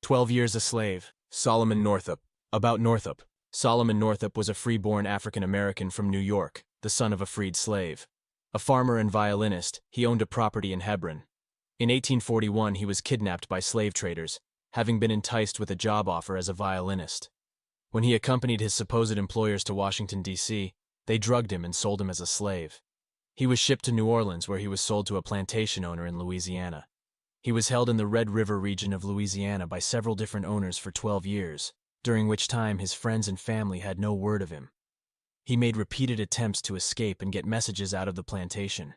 12 Years a Slave, Solomon Northup. About Northup. Solomon Northup was a free-born African-American from New York, the son of a freed slave. A farmer and violinist, he owned a property in Hebron. In 1841 he was kidnapped by slave traders, having been enticed with a job offer as a violinist. When he accompanied his supposed employers to Washington, D.C., they drugged him and sold him as a slave. He was shipped to New Orleans, where he was sold to a plantation owner in Louisiana. He was held in the Red River region of Louisiana by several different owners for 12 years, during which time his friends and family had no word of him. He made repeated attempts to escape and get messages out of the plantation.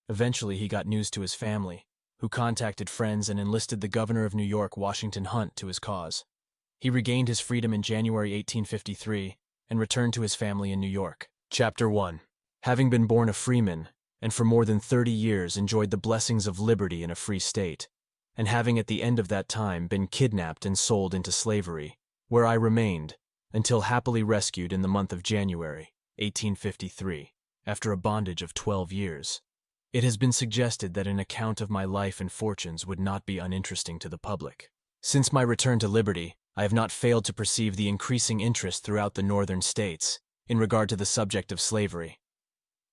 Eventually he got news to his family, who contacted friends and enlisted the governor of New York, Washington Hunt, to his cause. He regained his freedom in January 1853 and returned to his family in New York. Chapter 1. Having been born a freeman, and for more than 30 years enjoyed the blessings of liberty in a free state, and having at the end of that time been kidnapped and sold into slavery, where I remained, until happily rescued in the month of January, 1853, after a bondage of 12 years. It has been suggested that an account of my life and fortunes would not be uninteresting to the public. Since my return to liberty, I have not failed to perceive the increasing interest throughout the northern states in regard to the subject of slavery.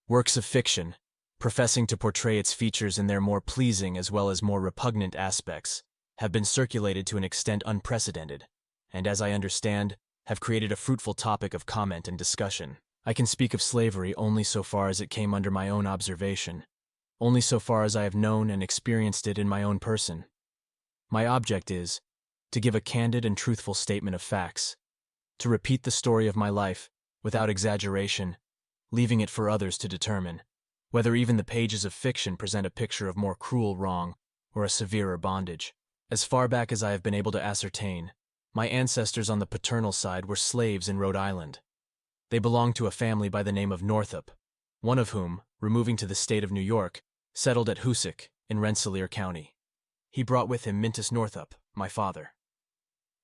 Works of fiction, professing to portray its features in their more pleasing as well as more repugnant aspects, have been circulated to an extent unprecedented, and as I understand, have created a fruitful topic of comment and discussion. I can speak of slavery only so far as it came under my own observation, only so far as I have known and experienced it in my own person. My object is to give a candid and truthful statement of facts, to repeat the story of my life without exaggeration, leaving it for others to determine whether even the pages of fiction present a picture of more cruel wrong or a severer bondage. As far back as I have been able to ascertain, my ancestors on the paternal side were slaves in Rhode Island. They belonged to a family by the name of Northup, one of whom, removing to the state of New York, settled at Hoosick in Rensselaer County. He brought with him Mintus Northup, my father.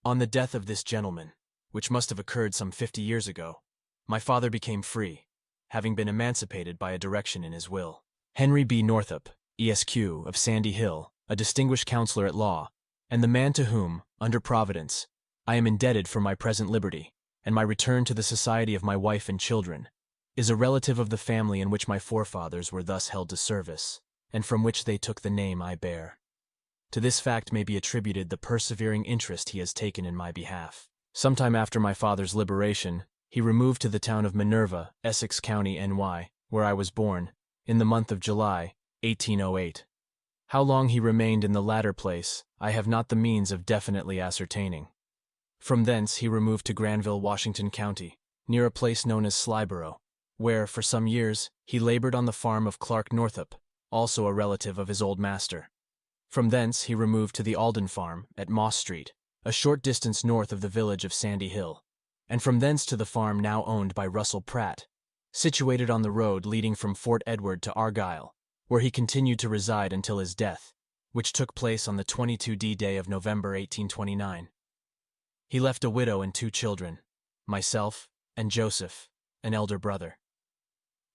On the death of this gentleman, which must have occurred some 50 years ago, my father became free, having been emancipated by a direction in his will. Henry B. Northup, Esq., of Sandy Hill, a distinguished counselor at law, and the man to whom, under Providence, I am indebted for my present liberty, and my return to the society of my wife and children, is a relative of the family in which my forefathers were thus held to service, and from which they took the name I bear. To this fact may be attributed the persevering interest he has taken in my behalf. Sometime after my father's liberation, he removed to the town of Minerva, Essex County, NY, where I was born, in the month of July, 1808. How long he remained in the latter place, I have not the means of definitely ascertaining. From thence he removed to Granville, Washington County, near a place known as Slyboro, where, for some years, he labored on the farm of Clark Northup, also a relative of his old master. From thence he removed to the Alden farm at Moss Street, a short distance north of the village of Sandy Hill, and from thence to the farm now owned by Russell Pratt, situated on the road leading from Fort Edward to Argyle, where he continued to reside until his death, which took place on the 22d day of November 1829. He left a widow and 2 children, myself and Joseph, an elder brother.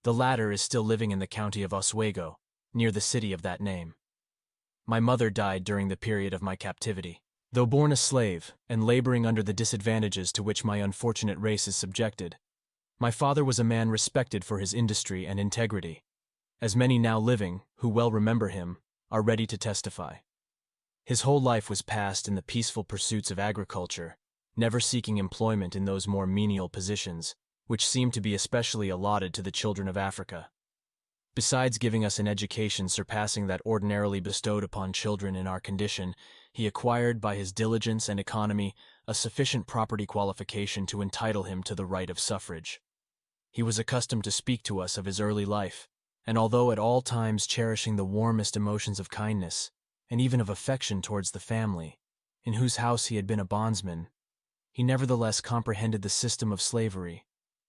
The latter is still living in the county of Oswego, near the city of that name. My mother died during the period of my captivity. Though born a slave, and laboring under the disadvantages to which my unfortunate race is subjected, my father was a man respected for his industry and integrity, as many now living, who well remember him, are ready to testify. His whole life was passed in the peaceful pursuits of agriculture, never seeking employment in those more menial positions, which seem to be especially allotted to the children of Africa. Besides giving us an education surpassing that ordinarily bestowed upon children in our condition, he acquired by his diligence and economy a sufficient property qualification to entitle him to the right of suffrage. He was accustomed to speak to us of his early life, and although at all times cherishing the warmest emotions of kindness, and even of affection towards the family, in whose house he had been a bondsman, he nevertheless comprehended the system of slavery,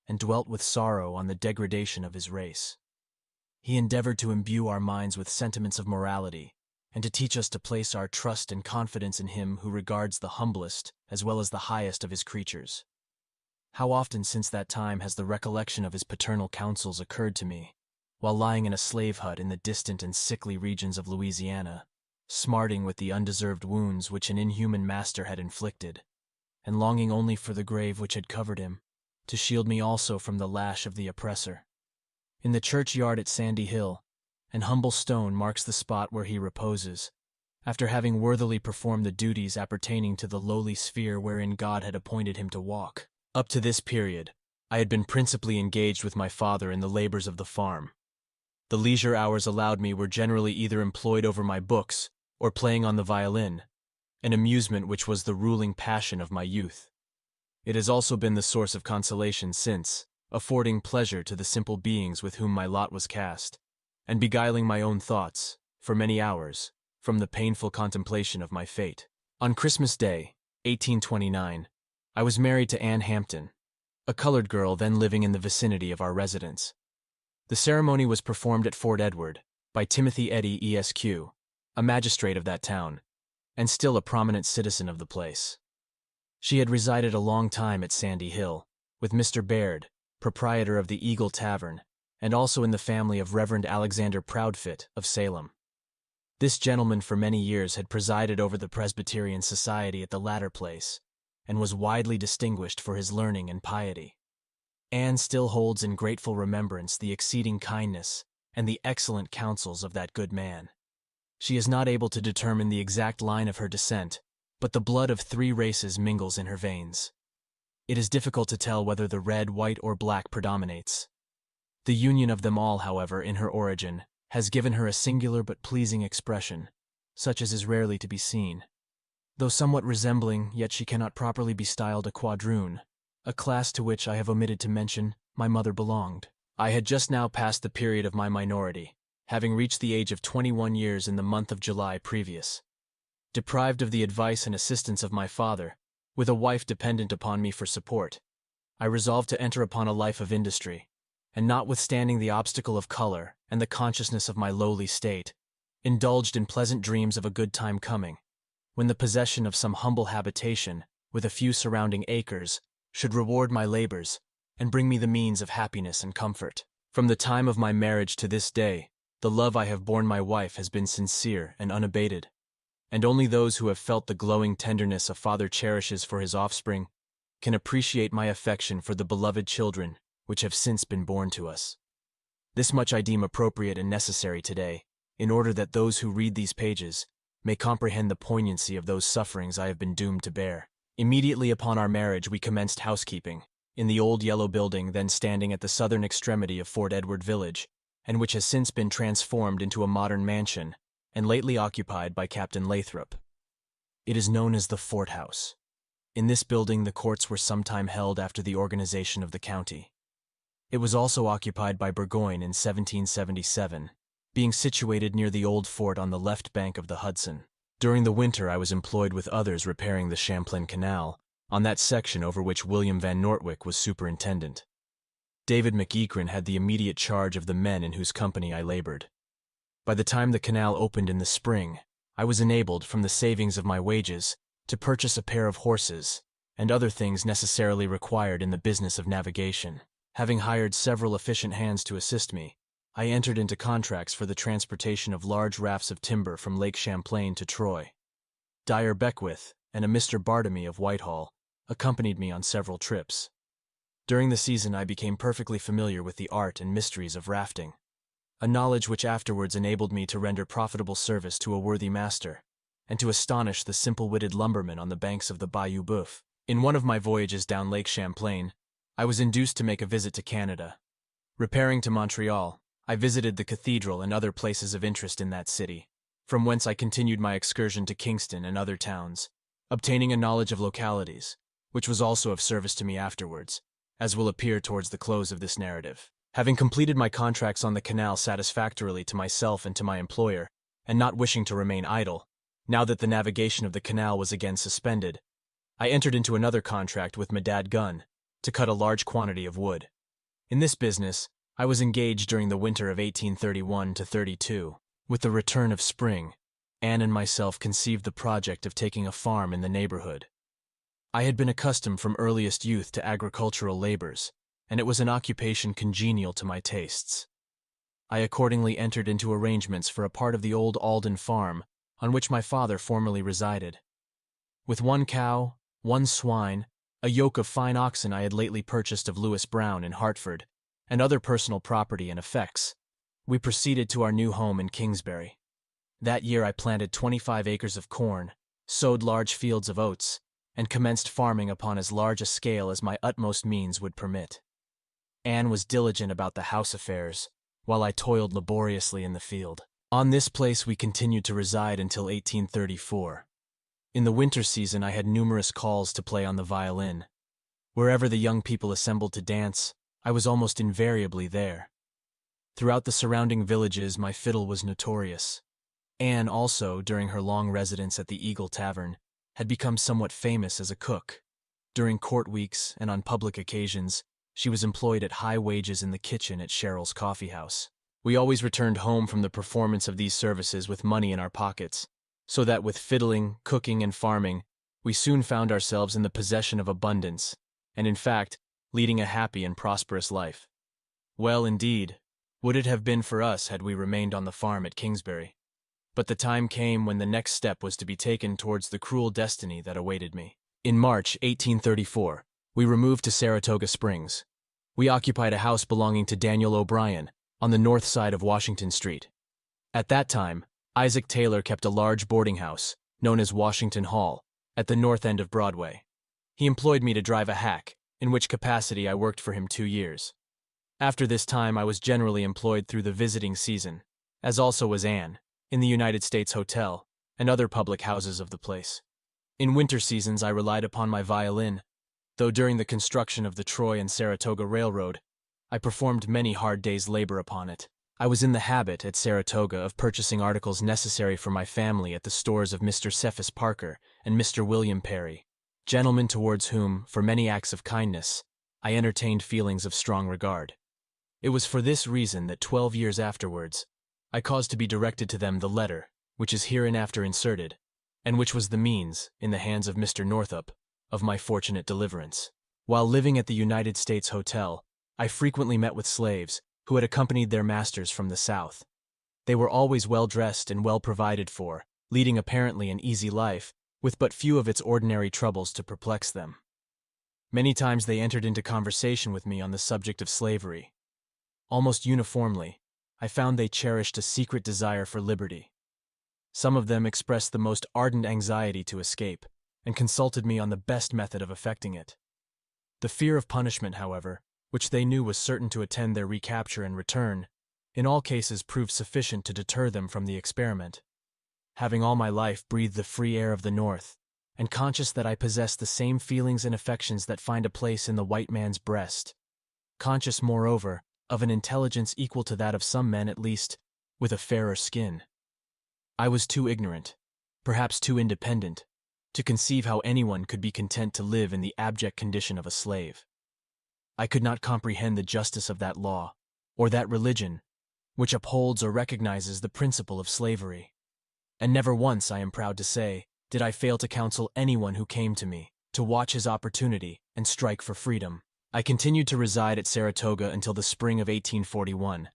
and dwelt with sorrow on the degradation of his race. He endeavored to imbue our minds with sentiments of morality, and to teach us to place our trust and confidence in him who regards the humblest as well as the highest of his creatures. How often since that time has the recollection of his paternal counsels occurred to me, while lying in a slave hut in the distant and sickly regions of Louisiana, smarting with the undeserved wounds which an inhuman master had inflicted, and longing only for the grave which had covered him, to shield me also from the lash of the oppressor. In the churchyard at Sandy Hill, an humble stone marks the spot where he reposes, after having worthily performed the duties appertaining to the lowly sphere wherein God had appointed him to walk. Up to this period, I had been principally engaged with my father in the labors of the farm. The leisure hours allowed me were generally either employed over my books or playing on the violin, an amusement which was the ruling passion of my youth. It has also been the source of consolation since, affording pleasure to the simple beings with whom my lot was cast, and beguiling my own thoughts, for many hours, from the painful contemplation of my fate. On Christmas Day, 1829, I was married to Anne Hampton, a colored girl then living in the vicinity of our residence. The ceremony was performed at Fort Edward by Timothy Eddy Esq., a magistrate of that town, and still a prominent citizen of the place. She had resided a long time at Sandy Hill, with Mr. Baird, proprietor of the Eagle Tavern, and also in the family of Reverend Alexander Proudfit of Salem. This gentleman for many years had presided over the Presbyterian Society at the latter place, and was widely distinguished for his learning and piety. Anne still holds in grateful remembrance the exceeding kindness and the excellent counsels of that good man. She is not able to determine the exact line of her descent, but the blood of 3 races mingles in her veins. It is difficult to tell whether the red, white, or black predominates. The union of them all, however, in her origin, has given her a singular but pleasing expression, such as is rarely to be seen. Though somewhat resembling, yet she cannot properly be styled a quadroon, a class to which I have omitted to mention my mother belonged. I had just now passed the period of my minority, having reached the age of 21 years in the month of July previous. Deprived of the advice and assistance of my father, with a wife dependent upon me for support, I resolved to enter upon a life of industry, and notwithstanding the obstacle of color and the consciousness of my lowly state, indulged in pleasant dreams of a good time coming, when the possession of some humble habitation, with a few surrounding acres, should reward my labors and bring me the means of happiness and comfort. From the time of my marriage to this day, the love I have borne my wife has been sincere and unabated, and only those who have felt the glowing tenderness a father cherishes for his offspring can appreciate my affection for the beloved children which have since been born to us. This much I deem appropriate and necessary today, in order that those who read these pages may comprehend the poignancy of those sufferings I have been doomed to bear. Immediately upon our marriage we commenced housekeeping, in the old yellow building then standing at the southern extremity of Fort Edward village, and which has since been transformed into a modern mansion, and lately occupied by Captain Lathrop. It is known as the Fort House. In this building the courts were sometime held after the organization of the county. It was also occupied by Burgoyne in 1777, being situated near the old fort on the left bank of the Hudson. During the winter I was employed with others repairing the Champlain Canal, on that section over which William Van Nortwick was superintendent. David McEachran had the immediate charge of the men in whose company I labored. By the time the canal opened in the spring, I was enabled, from the savings of my wages, to purchase a pair of horses, and other things necessarily required in the business of navigation. Having hired several efficient hands to assist me, I entered into contracts for the transportation of large rafts of timber from Lake Champlain to Troy. Dyer Beckwith and a Mr. Bartamy of Whitehall accompanied me on several trips. During the season I became perfectly familiar with the art and mysteries of rafting, a knowledge which afterwards enabled me to render profitable service to a worthy master, and to astonish the simple-witted lumbermen on the banks of the Bayou Boeuf. In one of my voyages down Lake Champlain, I was induced to make a visit to Canada. Repairing to Montreal, I visited the cathedral and other places of interest in that city, from whence I continued my excursion to Kingston and other towns, obtaining a knowledge of localities, which was also of service to me afterwards, as will appear towards the close of this narrative. Having completed my contracts on the canal satisfactorily to myself and to my employer, and not wishing to remain idle, now that the navigation of the canal was again suspended, I entered into another contract with Medad Gunn to cut a large quantity of wood. In this business, I was engaged during the winter of 1831-32. With the return of spring, Anne and myself conceived the project of taking a farm in the neighborhood. I had been accustomed from earliest youth to agricultural labors, and it was an occupation congenial to my tastes. I accordingly entered into arrangements for a part of the old Alden farm on which my father formerly resided. With 1 cow, 1 swine, a yoke of fine oxen I had lately purchased of Lewis Brown in Hartford, and other personal property and effects, we proceeded to our new home in Kingsbury. That year I planted 25 acres of corn, sowed large fields of oats, and commenced farming upon as large a scale as my utmost means would permit. Anne was diligent about the house affairs, while I toiled laboriously in the field. On this place we continued to reside until 1834. In the winter season I had numerous calls to play on the violin. Wherever the young people assembled to dance, I was almost invariably there. Throughout the surrounding villages my fiddle was notorious. Anne also, during her long residence at the Eagle Tavern, had become somewhat famous as a cook. During court weeks and on public occasions, she was employed at high wages in the kitchen at Cheryl's Coffee House. We always returned home from the performance of these services with money in our pockets, so that with fiddling, cooking, and farming, we soon found ourselves in the possession of abundance, and in fact, leading a happy and prosperous life. Well, indeed, would it have been for us had we remained on the farm at Kingsbury. But the time came when the next step was to be taken towards the cruel destiny that awaited me. In March 1834, we removed to Saratoga Springs. We occupied a house belonging to Daniel O'Brien on the north side of Washington Street. At that time, Isaac Taylor kept a large boarding house, known as Washington Hall, at the north end of Broadway. He employed me to drive a hack, in which capacity I worked for him 2 years. After this time I was generally employed through the visiting season, as also was Anne, in the United States Hotel, and other public houses of the place. In winter seasons I relied upon my violin, though during the construction of the Troy and Saratoga Railroad, I performed many hard days' labor upon it. I was in the habit, at Saratoga, of purchasing articles necessary for my family at the stores of Mr. Cephas Parker and Mr. William Perry, gentlemen towards whom, for many acts of kindness, I entertained feelings of strong regard. It was for this reason that 12 years afterwards, I caused to be directed to them the letter, which is hereinafter inserted, and which was the means, in the hands of Mr. Northup, of my fortunate deliverance. While living at the United States Hotel, I frequently met with slaves who had accompanied their masters from the South. They were always well-dressed and well provided for, leading apparently an easy life, with but few of its ordinary troubles to perplex them. Many times they entered into conversation with me on the subject of slavery. Almost uniformly, I found they cherished a secret desire for liberty. Some of them expressed the most ardent anxiety to escape, and consulted me on the best method of effecting it. The fear of punishment, however, which they knew was certain to attend their recapture and return, in all cases proved sufficient to deter them from the experiment. Having all my life breathed the free air of the North, and conscious that I possessed the same feelings and affections that find a place in the white man's breast, conscious, moreover, of an intelligence equal to that of some men at least, with a fairer skin, I was too ignorant, perhaps too independent, to conceive how anyone could be content to live in the abject condition of a slave. I could not comprehend the justice of that law, or that religion, which upholds or recognizes the principle of slavery. And never once, I am proud to say, did I fail to counsel anyone who came to me, to watch his opportunity and strike for freedom. I continued to reside at Saratoga until the spring of 1841.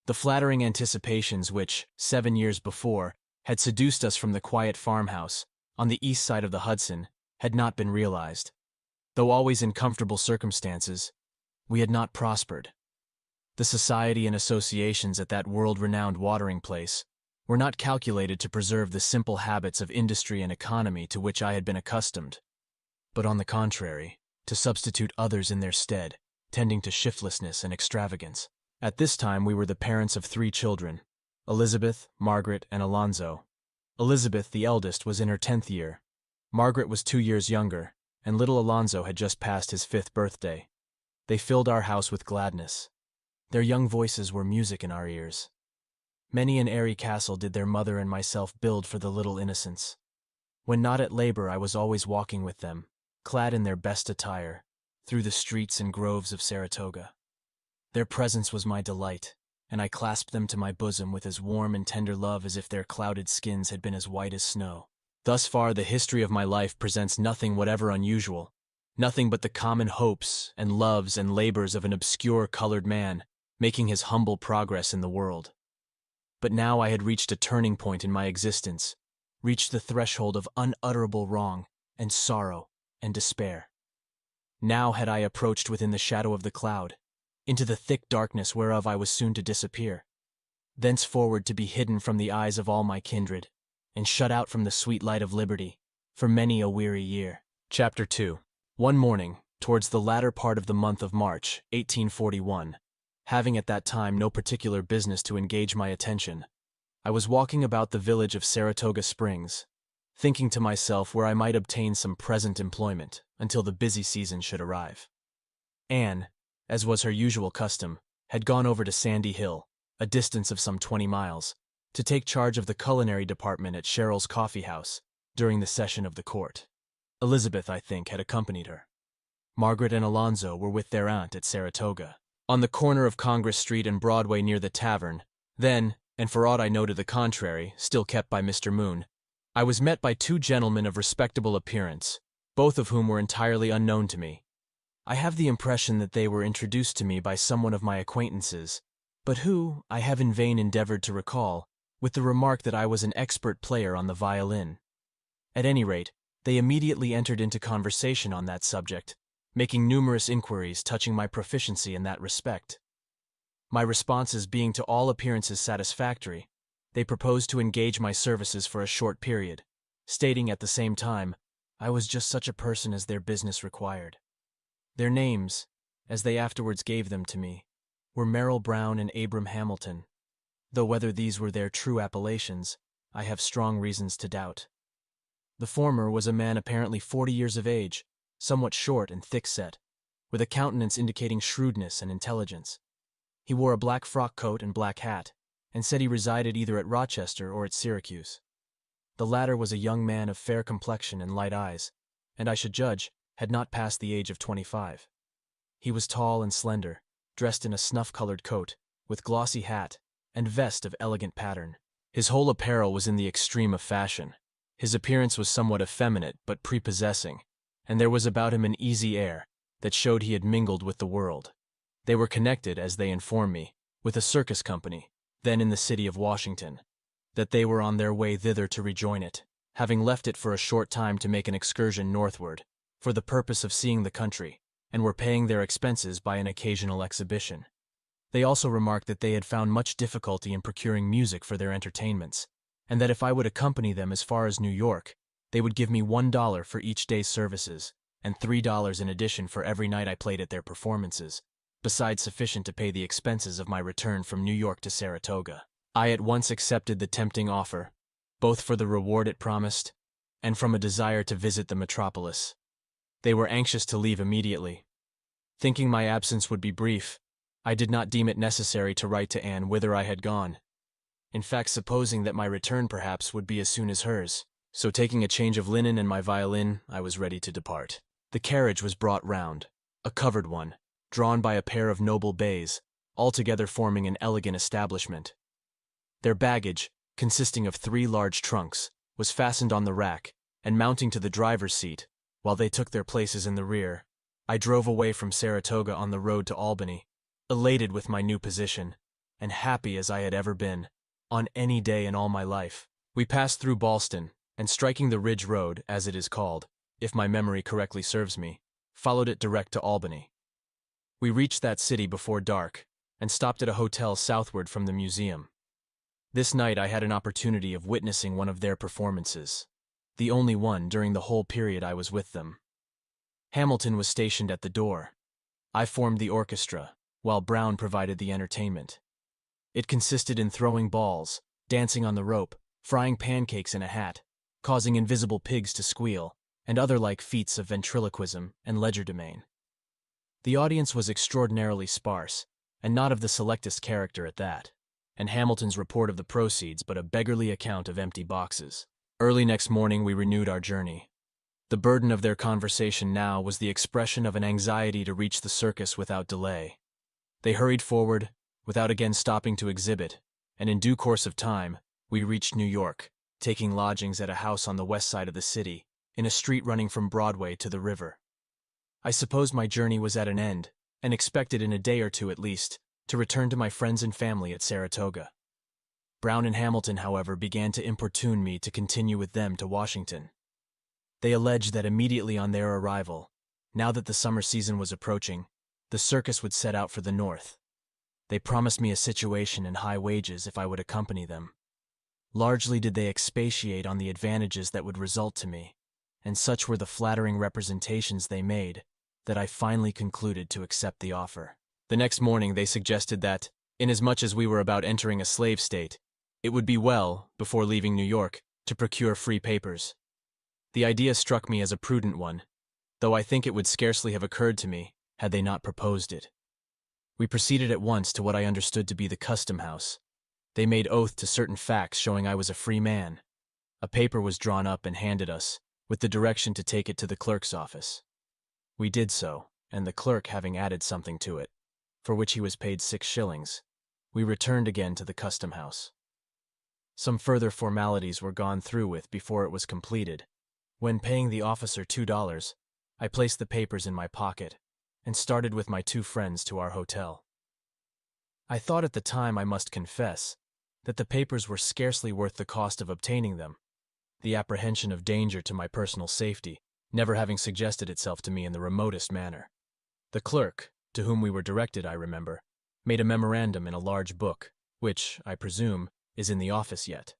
The flattering anticipations which, 7 years before, had seduced us from the quiet farmhouse, on the east side of the Hudson, had not been realized. Though always in comfortable circumstances, we had not prospered. The society and associations at that world-renowned watering place were not calculated to preserve the simple habits of industry and economy to which I had been accustomed, but on the contrary, to substitute others in their stead, tending to shiftlessness and extravagance. At this time we were the parents of 3 children, Elizabeth, Margaret, and Alonzo. Elizabeth, the eldest, was in her 10th year. Margaret was 2 years younger, and little Alonzo had just passed his 5th birthday. They filled our house with gladness. Their young voices were music in our ears. Many an airy castle did their mother and myself build for the little innocents. When not at labor, I was always walking with them, clad in their best attire, through the streets and groves of Saratoga. Their presence was my delight, and I clasped them to my bosom with as warm and tender love as if their clouded skins had been as white as snow. Thus far the history of my life presents nothing whatever unusual, nothing but the common hopes and loves and labors of an obscure colored man, making his humble progress in the world. But now I had reached a turning point in my existence, reached the threshold of unutterable wrong and sorrow and despair. Now had I approached within the shadow of the cloud, into the thick darkness whereof I was soon to disappear, thenceforward to be hidden from the eyes of all my kindred, and shut out from the sweet light of liberty, for many a weary year. Chapter 2. One morning, towards the latter part of the month of March, 1841, having at that time no particular business to engage my attention, I was walking about the village of Saratoga Springs, thinking to myself where I might obtain some present employment until the busy season should arrive. Anne, as was her usual custom, had gone over to Sandy Hill, a distance of some 20 miles, to take charge of the culinary department at Cheryl's Coffee House during the session of the court. Elizabeth, I think, had accompanied her. Margaret and Alonzo were with their aunt at Saratoga. On the corner of Congress Street and Broadway near the tavern, then, and for aught I know to the contrary, still kept by Mr. Moon, I was met by two gentlemen of respectable appearance, both of whom were entirely unknown to me. I have the impression that they were introduced to me by someone of my acquaintances, but who, I have in vain endeavored to recall, with the remark that I was an expert player on the violin. At any rate, they immediately entered into conversation on that subject, making numerous inquiries touching my proficiency in that respect. My responses being to all appearances satisfactory, they proposed to engage my services for a short period, stating at the same time I was just such a person as their business required. Their names, as they afterwards gave them to me, were Merrill Brown and Abram Hamilton, though whether these were their true appellations, I have strong reasons to doubt. The former was a man apparently 40 years of age, somewhat short and thick-set, with a countenance indicating shrewdness and intelligence. He wore a black frock coat and black hat, and said he resided either at Rochester or at Syracuse. The latter was a young man of fair complexion and light eyes, and I should judge, had not passed the age of 25. He was tall and slender, dressed in a snuff-colored coat, with glossy hat, and vest of elegant pattern. His whole apparel was in the extreme of fashion. His appearance was somewhat effeminate but prepossessing, and there was about him an easy air that showed he had mingled with the world. They were connected, as they informed me, with a circus company, then in the city of Washington, that they were on their way thither to rejoin it, having left it for a short time to make an excursion northward, for the purpose of seeing the country, and were paying their expenses by an occasional exhibition. They also remarked that they had found much difficulty in procuring music for their entertainments, and that if I would accompany them as far as New York, they would give me $1 for each day's services, and $3 in addition for every night I played at their performances, besides sufficient to pay the expenses of my return from New York to Saratoga. I at once accepted the tempting offer, both for the reward it promised, and from a desire to visit the metropolis. They were anxious to leave immediately. Thinking my absence would be brief, I did not deem it necessary to write to Anne whither I had gone, in fact supposing that my return perhaps would be as soon as hers. So taking a change of linen and my violin, I was ready to depart. The carriage was brought round, a covered one, drawn by a pair of noble bays, altogether forming an elegant establishment. Their baggage, consisting of 3 large trunks, was fastened on the rack, and mounting to the driver's seat, while they took their places in the rear, I drove away from Saratoga on the road to Albany, elated with my new position, and happy as I had ever been, on any day in all my life. We passed through Ballston, and striking the Ridge Road, as it is called, if my memory correctly serves me, followed it direct to Albany. We reached that city before dark, and stopped at a hotel southward from the museum. This night I had an opportunity of witnessing one of their performances, the only one during the whole period I was with them. Hamilton was stationed at the door. I formed the orchestra, while Brown provided the entertainment. It consisted in throwing balls, dancing on the rope, frying pancakes in a hat, causing invisible pigs to squeal, and other like feats of ventriloquism and legerdemain. The audience was extraordinarily sparse, and not of the selectest character at that, and Hamilton's report of the proceeds but a beggarly account of empty boxes. Early next morning we renewed our journey. The burden of their conversation now was the expression of an anxiety to reach the circus without delay. They hurried forward, without again stopping to exhibit, and in due course of time, we reached New York, taking lodgings at a house on the west side of the city, in a street running from Broadway to the river. I supposed my journey was at an end, and expected in a day or two at least, to return to my friends and family at Saratoga. Brown and Hamilton, however, began to importune me to continue with them to Washington. They alleged that immediately on their arrival, now that the summer season was approaching, the circus would set out for the north. They promised me a situation and high wages if I would accompany them. Largely did they expatiate on the advantages that would result to me, and such were the flattering representations they made that I finally concluded to accept the offer. The next morning they suggested that, inasmuch as we were about entering a slave state, it would be well, before leaving New York, to procure free papers. The idea struck me as a prudent one, though I think it would scarcely have occurred to me had they not proposed it. We proceeded at once to what I understood to be the custom house. They made oath to certain facts showing I was a free man. A paper was drawn up and handed us, with the direction to take it to the clerk's office. We did so, and the clerk having added something to it, for which he was paid 6 shillings, we returned again to the custom house. Some further formalities were gone through with before it was completed. When paying the officer $2, I placed the papers in my pocket and started with my 2 friends to our hotel. I thought at the time, I must confess, that the papers were scarcely worth the cost of obtaining them, the apprehension of danger to my personal safety never having suggested itself to me in the remotest manner. The clerk, to whom we were directed, I remember, made a memorandum in a large book, which, I presume, is in the office yet.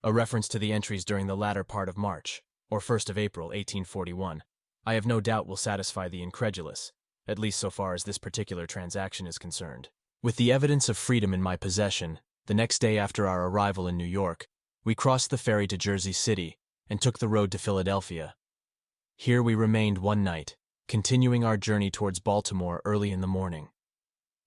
A reference to the entries during the latter part of March, or 1st of April, 1841, I have no doubt will satisfy the incredulous, at least so far as this particular transaction is concerned. With the evidence of freedom in my possession, the next day after our arrival in New York, we crossed the ferry to Jersey City and took the road to Philadelphia. Here we remained one night, continuing our journey towards Baltimore early in the morning.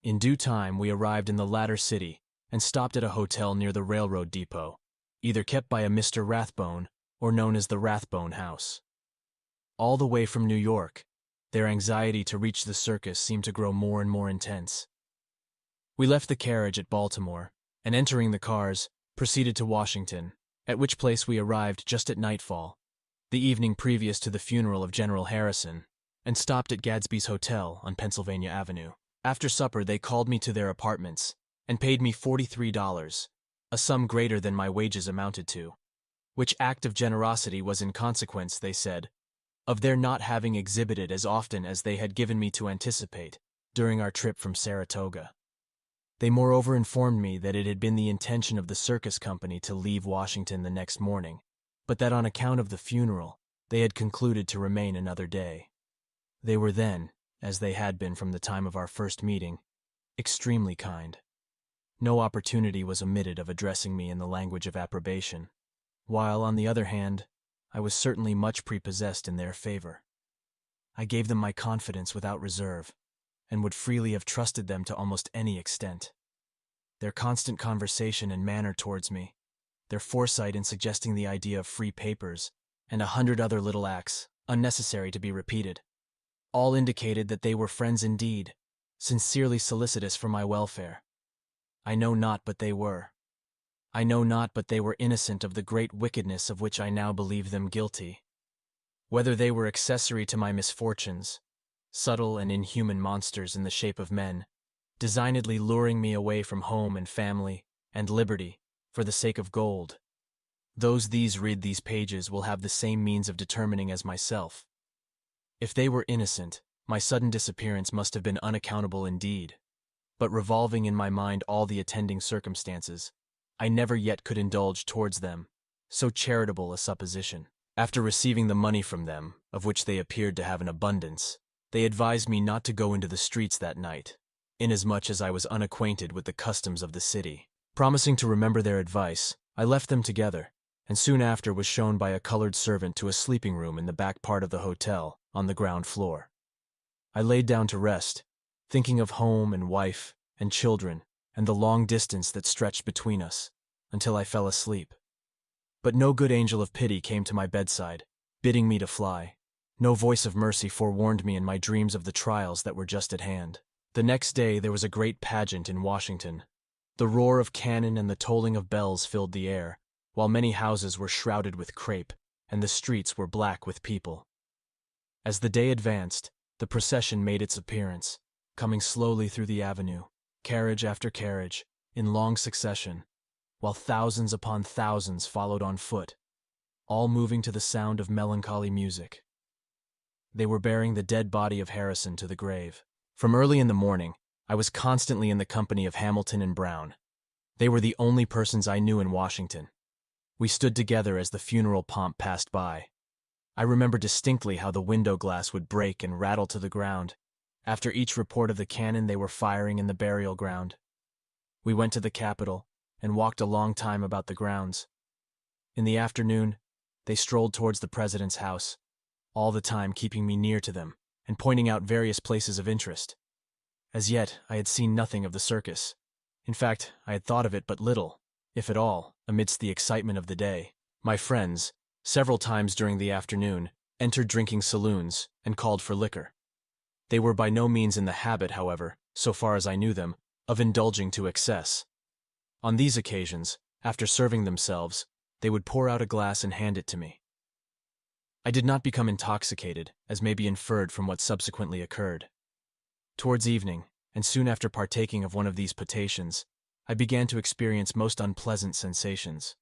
In due time we arrived in the latter city and stopped at a hotel near the railroad depot, either kept by a Mr. Rathbone or known as the Rathbone House. All the way from New York, their anxiety to reach the circus seemed to grow more and more intense. We left the carriage at Baltimore, and entering the cars, proceeded to Washington, at which place we arrived just at nightfall, the evening previous to the funeral of General Harrison, and stopped at Gadsby's Hotel on Pennsylvania Avenue. After supper they called me to their apartments, and paid me $43, a sum greater than my wages amounted to, which act of generosity was in consequence, they said, of their not having exhibited as often as they had given me to anticipate during our trip from Saratoga. They moreover informed me that it had been the intention of the circus company to leave Washington the next morning, but that on account of the funeral, they had concluded to remain another day. They were then, as they had been from the time of our first meeting, extremely kind. No opportunity was omitted of addressing me in the language of approbation, while, on the other hand, I was certainly much prepossessed in their favor. I gave them my confidence without reserve, and would freely have trusted them to almost any extent. Their constant conversation and manner towards me, their foresight in suggesting the idea of free papers, and 100 other little acts, unnecessary to be repeated, all indicated that they were friends indeed, sincerely solicitous for my welfare. I know not but they were. I know not but they were innocent of the great wickedness of which I now believe them guilty. Whether they were accessory to my misfortunes, subtle and inhuman monsters in the shape of men, designedly luring me away from home and family and liberty for the sake of gold, these read these pages will have the same means of determining as myself. If they were innocent, my sudden disappearance must have been unaccountable indeed, but revolving in my mind all the attending circumstances, I never yet could indulge towards them so charitable a supposition. After receiving the money from them, of which they appeared to have an abundance, they advised me not to go into the streets that night, inasmuch as I was unacquainted with the customs of the city. Promising to remember their advice, I left them together, and soon after was shown by a colored servant to a sleeping room in the back part of the hotel, on the ground floor. I laid down to rest, thinking of home and wife and children and the long distance that stretched between us, until I fell asleep. But no good angel of pity came to my bedside, bidding me to fly. No voice of mercy forewarned me in my dreams of the trials that were just at hand. The next day there was a great pageant in Washington. The roar of cannon and the tolling of bells filled the air, while many houses were shrouded with crape, and the streets were black with people. As the day advanced, the procession made its appearance, coming slowly through the avenue, carriage after carriage, in long succession, while thousands upon thousands followed on foot, all moving to the sound of melancholy music. They were bearing the dead body of Harrison to the grave. From early in the morning, I was constantly in the company of Hamilton and Brown. They were the only persons I knew in Washington. We stood together as the funeral pomp passed by. I remember distinctly how the window glass would break and rattle to the ground after each report of the cannon they were firing in the burial ground. We went to the Capitol and walked a long time about the grounds. In the afternoon, they strolled towards the president's house, all the time keeping me near to them and pointing out various places of interest. As yet, I had seen nothing of the circus. In fact, I had thought of it but little, if at all, amidst the excitement of the day. My friends, several times during the afternoon, entered drinking saloons and called for liquor. They were by no means in the habit, however, so far as I knew them, of indulging to excess. On these occasions, after serving themselves, they would pour out a glass and hand it to me. I did not become intoxicated, as may be inferred from what subsequently occurred. Towards evening, and soon after partaking of one of these potations, I began to experience most unpleasant sensations.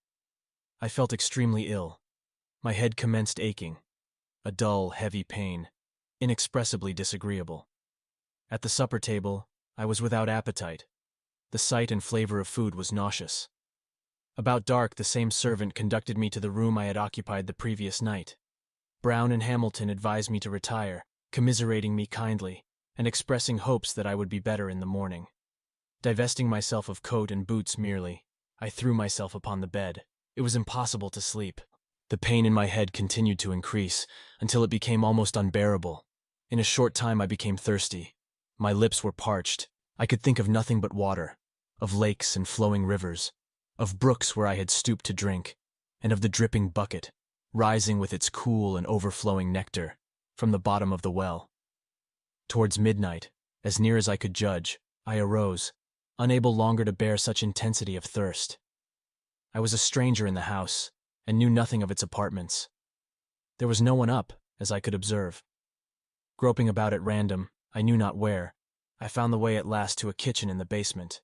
I felt extremely ill. My head commenced aching, a dull, heavy pain, inexpressibly disagreeable. At the supper table, I was without appetite. The sight and flavor of food was nauseous. About dark, the same servant conducted me to the room I had occupied the previous night. Brown and Hamilton advised me to retire, commiserating me kindly, and expressing hopes that I would be better in the morning. Divesting myself of coat and boots merely, I threw myself upon the bed. It was impossible to sleep. The pain in my head continued to increase, until it became almost unbearable. In a short time I became thirsty. My lips were parched. I could think of nothing but water, of lakes and flowing rivers, of brooks where I had stooped to drink, and of the dripping bucket, rising with its cool and overflowing nectar, from the bottom of the well. Towards midnight, as near as I could judge, I arose, unable longer to bear such intensity of thirst. I was a stranger in the house, and knew nothing of its apartments. There was no one up, as I could observe. Groping about at random, I knew not where, I found the way at last to a kitchen in the basement.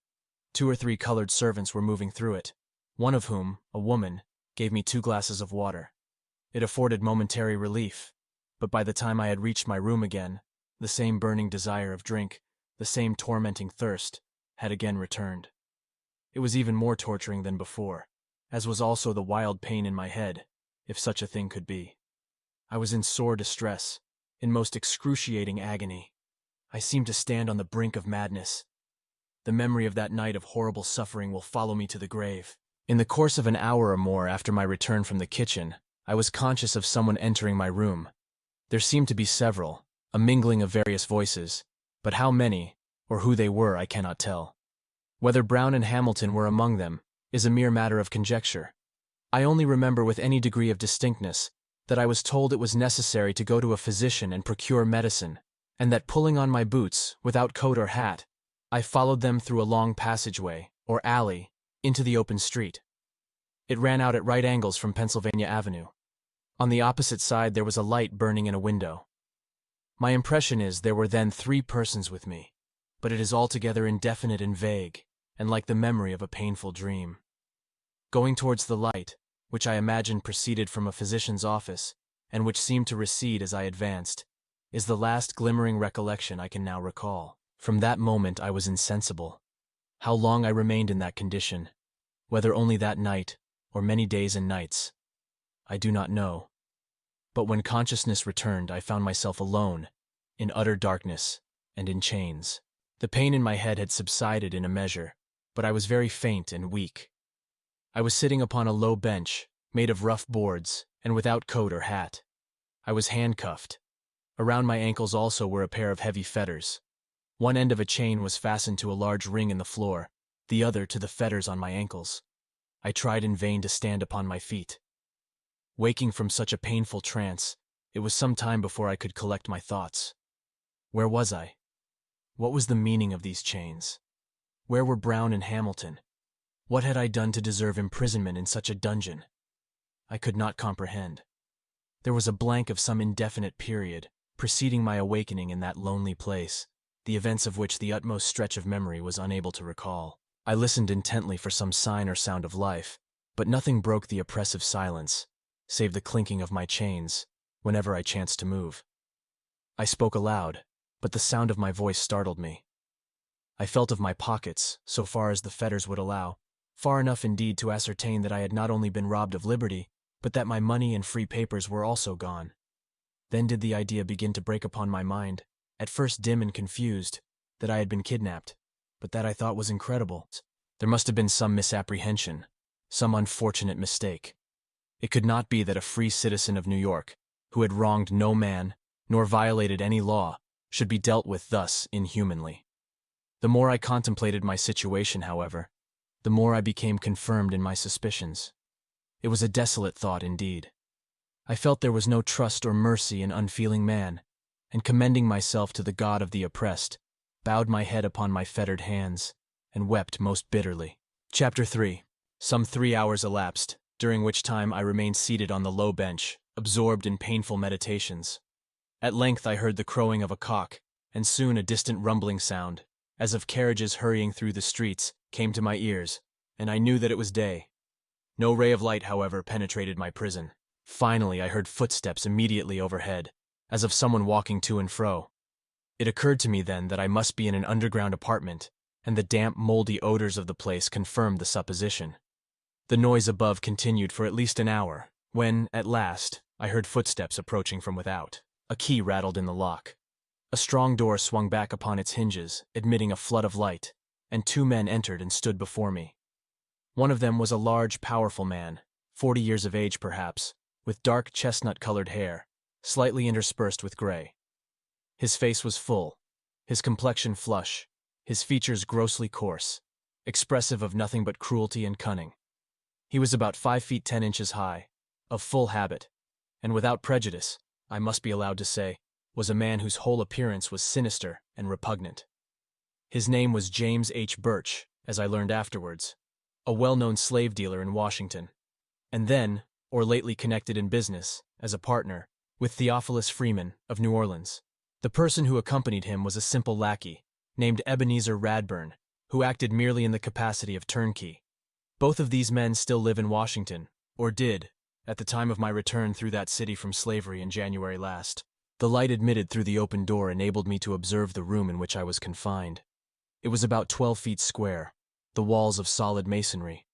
2 or 3 colored servants were moving through it, one of whom, a woman, gave me 2 glasses of water. It afforded momentary relief, but by the time I had reached my room again, the same burning desire of drink, the same tormenting thirst, had again returned. It was even more torturing than before, as was also the wild pain in my head, if such a thing could be. I was in sore distress, in most excruciating agony. I seemed to stand on the brink of madness. The memory of that night of horrible suffering will follow me to the grave. In the course of an hour or more after my return from the kitchen, I was conscious of someone entering my room. There seemed to be several, a mingling of various voices, but how many, or who they were, I cannot tell. Whether Brown and Hamilton were among them is a mere matter of conjecture. I only remember with any degree of distinctness that I was told it was necessary to go to a physician and procure medicine, and that pulling on my boots, without coat or hat, I followed them through a long passageway, or alley, into the open street. It ran out at right angles from Pennsylvania Avenue. On the opposite side there was a light burning in a window. My impression is there were then 3 persons with me, but it is altogether indefinite and vague, and like the memory of a painful dream. Going towards the light, which I imagined proceeded from a physician's office, and which seemed to recede as I advanced, is the last glimmering recollection I can now recall. From that moment I was insensible. How long I remained in that condition, whether only that night, or many days and nights, I do not know. But when consciousness returned, I found myself alone, in utter darkness, and in chains. The pain in my head had subsided in a measure, but I was very faint and weak. I was sitting upon a low bench, made of rough boards, and without coat or hat. I was handcuffed. Around my ankles also were a pair of heavy fetters. One end of a chain was fastened to a large ring in the floor, the other to the fetters on my ankles. I tried in vain to stand upon my feet. Waking from such a painful trance, it was some time before I could collect my thoughts. Where was I? What was the meaning of these chains? Where were Brown and Hamilton? What had I done to deserve imprisonment in such a dungeon? I could not comprehend. There was a blank of some indefinite period preceding my awakening in that lonely place, the events of which the utmost stretch of memory was unable to recall. I listened intently for some sign or sound of life, but nothing broke the oppressive silence, save the clinking of my chains whenever I chanced to move. I spoke aloud, but the sound of my voice startled me. I felt of my pockets, so far as the fetters would allow, far enough indeed to ascertain that I had not only been robbed of liberty, but that my money and free papers were also gone. Then did the idea begin to break upon my mind, at first dim and confused, that I had been kidnapped, but that I thought was incredible. There must have been some misapprehension, some unfortunate mistake. It could not be that a free citizen of New York, who had wronged no man, nor violated any law, should be dealt with thus inhumanly. The more I contemplated my situation, however, the more I became confirmed in my suspicions. It was a desolate thought indeed. I felt there was no trust or mercy in unfeeling man, and commending myself to the God of the oppressed, bowed my head upon my fettered hands, and wept most bitterly. Chapter 3. Some 3 hours elapsed, during which time I remained seated on the low bench, absorbed in painful meditations. At length I heard the crowing of a cock, and soon a distant rumbling sound, as of carriages hurrying through the streets, came to my ears, and I knew that it was day. No ray of light, however, penetrated my prison. Finally, I heard footsteps immediately overhead, as of someone walking to and fro. It occurred to me then that I must be in an underground apartment, and the damp, moldy odors of the place confirmed the supposition. The noise above continued for at least an hour, when, at last, I heard footsteps approaching from without. A key rattled in the lock. A strong door swung back upon its hinges, admitting a flood of light, and 2 men entered and stood before me. One of them was a large, powerful man, 40 years of age perhaps, with dark chestnut-colored hair, slightly interspersed with gray. His face was full, his complexion flush, his features grossly coarse, expressive of nothing but cruelty and cunning. He was about 5 feet 10 inches high, of full habit, and without prejudice, I must be allowed to say, was a man whose whole appearance was sinister and repugnant. His name was James H. Birch, as I learned afterwards, a well-known slave dealer in Washington, and then, or lately connected in business, as a partner, with Theophilus Freeman of New Orleans. The person who accompanied him was a simple lackey, named Ebenezer Radburn, who acted merely in the capacity of turnkey. Both of these men still live in Washington, or did, at the time of my return through that city from slavery in January last. The light admitted through the open door enabled me to observe the room in which I was confined. It was about 12 feet square, the walls of solid masonry.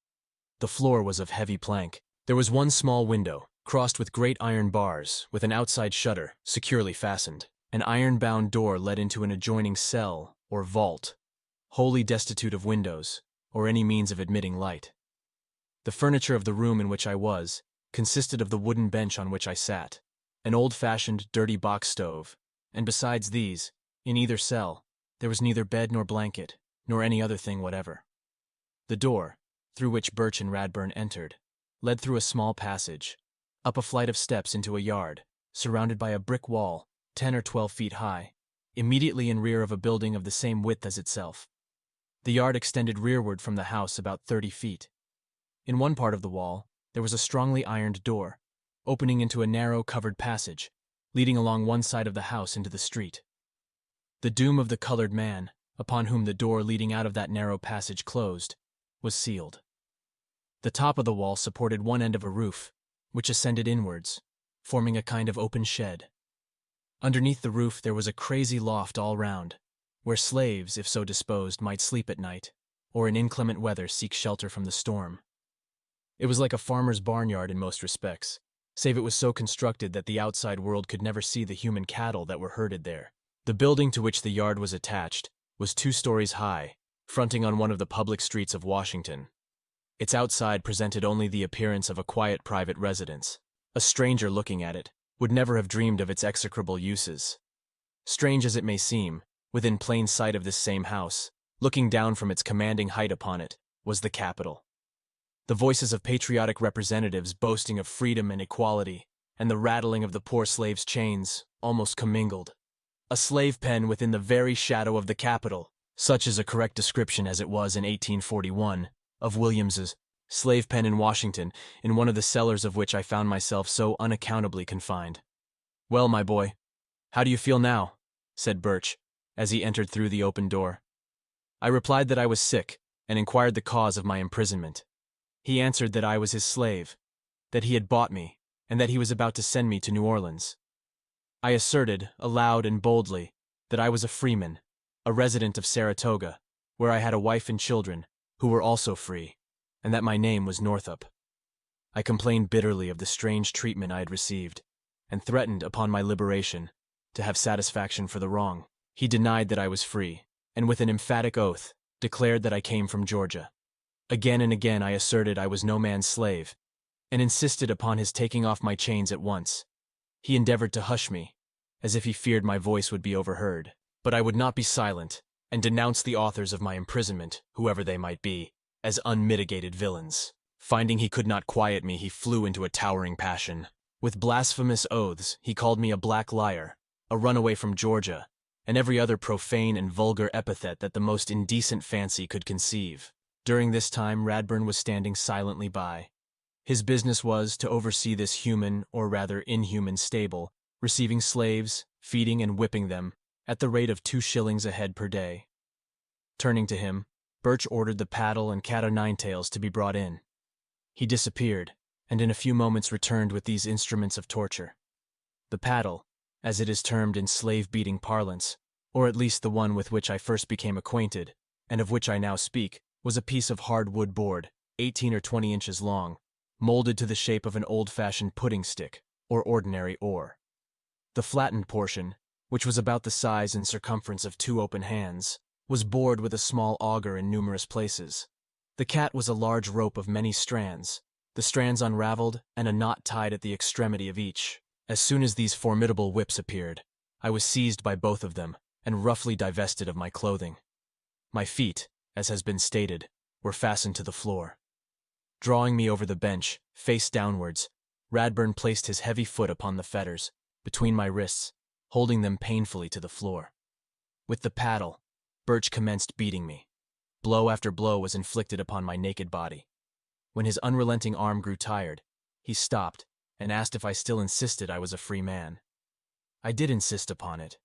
The floor was of heavy plank. There was one small window, crossed with great iron bars, with an outside shutter, securely fastened. An iron-bound door led into an adjoining cell, or vault, wholly destitute of windows, or any means of admitting light. The furniture of the room in which I was consisted of the wooden bench on which I sat, an old-fashioned, dirty box stove, and besides these, in either cell, there was neither bed nor blanket, nor any other thing whatever. The door, through which Birch and Radburn entered, led through a small passage, up a flight of steps into a yard, surrounded by a brick wall, 10 or 12 feet high, immediately in rear of a building of the same width as itself. The yard extended rearward from the house about 30 feet. In one part of the wall, there was a strongly ironed door, opening into a narrow covered passage, leading along one side of the house into the street. The doom of the colored man, upon whom the door leading out of that narrow passage closed, was sealed. The top of the wall supported one end of a roof, which ascended inwards, forming a kind of open shed. Underneath the roof there was a crazy loft all round, where slaves, if so disposed, might sleep at night, or in inclement weather seek shelter from the storm. It was like a farmer's barnyard in most respects, save it was so constructed that the outside world could never see the human cattle that were herded there. The building to which the yard was attached was 2 stories high, fronting on one of the public streets of Washington. Its outside presented only the appearance of a quiet private residence. A stranger looking at it would never have dreamed of its execrable uses. Strange as it may seem, within plain sight of this same house, looking down from its commanding height upon it, was the Capitol. The voices of patriotic representatives boasting of freedom and equality, and the rattling of the poor slaves' chains, almost commingled. A slave pen within the very shadow of the Capitol, such is a correct description as it was in 1841, of Williams's slave pen in Washington, in one of the cellars of which I found myself so unaccountably confined. "Well, my boy, how do you feel now?" said Birch, as he entered through the open door. I replied that I was sick, and inquired the cause of my imprisonment. He answered that I was his slave, that he had bought me, and that he was about to send me to New Orleans. I asserted, aloud and boldly, that I was a freeman, a resident of Saratoga, where I had a wife and children, who were also free, and that my name was Northup. I complained bitterly of the strange treatment I had received, and threatened, upon my liberation, to have satisfaction for the wrong. He denied that I was free, and with an emphatic oath, declared that I came from Georgia. Again and again I asserted I was no man's slave, and insisted upon his taking off my chains at once. He endeavored to hush me, as if he feared my voice would be overheard. But I would not be silent, and denounced the authors of my imprisonment, whoever they might be, as unmitigated villains. Finding he could not quiet me, he flew into a towering passion. With blasphemous oaths, he called me a black liar, a runaway from Georgia, and every other profane and vulgar epithet that the most indecent fancy could conceive. During this time, Radburn was standing silently by. His business was to oversee this human, or rather inhuman stable, receiving slaves, feeding and whipping them, at the rate of 2 shillings a head per day. Turning to him, Birch ordered the paddle and cat-o'-nine-tails to be brought in. He disappeared, and in a few moments returned with these instruments of torture. The paddle, as it is termed in slave-beating parlance, or at least the one with which I first became acquainted, and of which I now speak, was a piece of hard-wood board, 18 or 20 inches long, molded to the shape of an old-fashioned pudding stick, or ordinary oar. The flattened portion, which was about the size and circumference of 2 open hands, was bored with a small auger in numerous places. The cat was a large rope of many strands, the strands unraveled and a knot tied at the extremity of each. As soon as these formidable whips appeared, I was seized by both of them and roughly divested of my clothing. My feet, as has been stated, were fastened to the floor. Drawing me over the bench, face downwards, Radburn placed his heavy foot upon the fetters, between my wrists, holding them painfully to the floor. With the paddle, Birch commenced beating me. Blow after blow was inflicted upon my naked body. When his unrelenting arm grew tired, he stopped and asked if I still insisted I was a free man. I did insist upon it,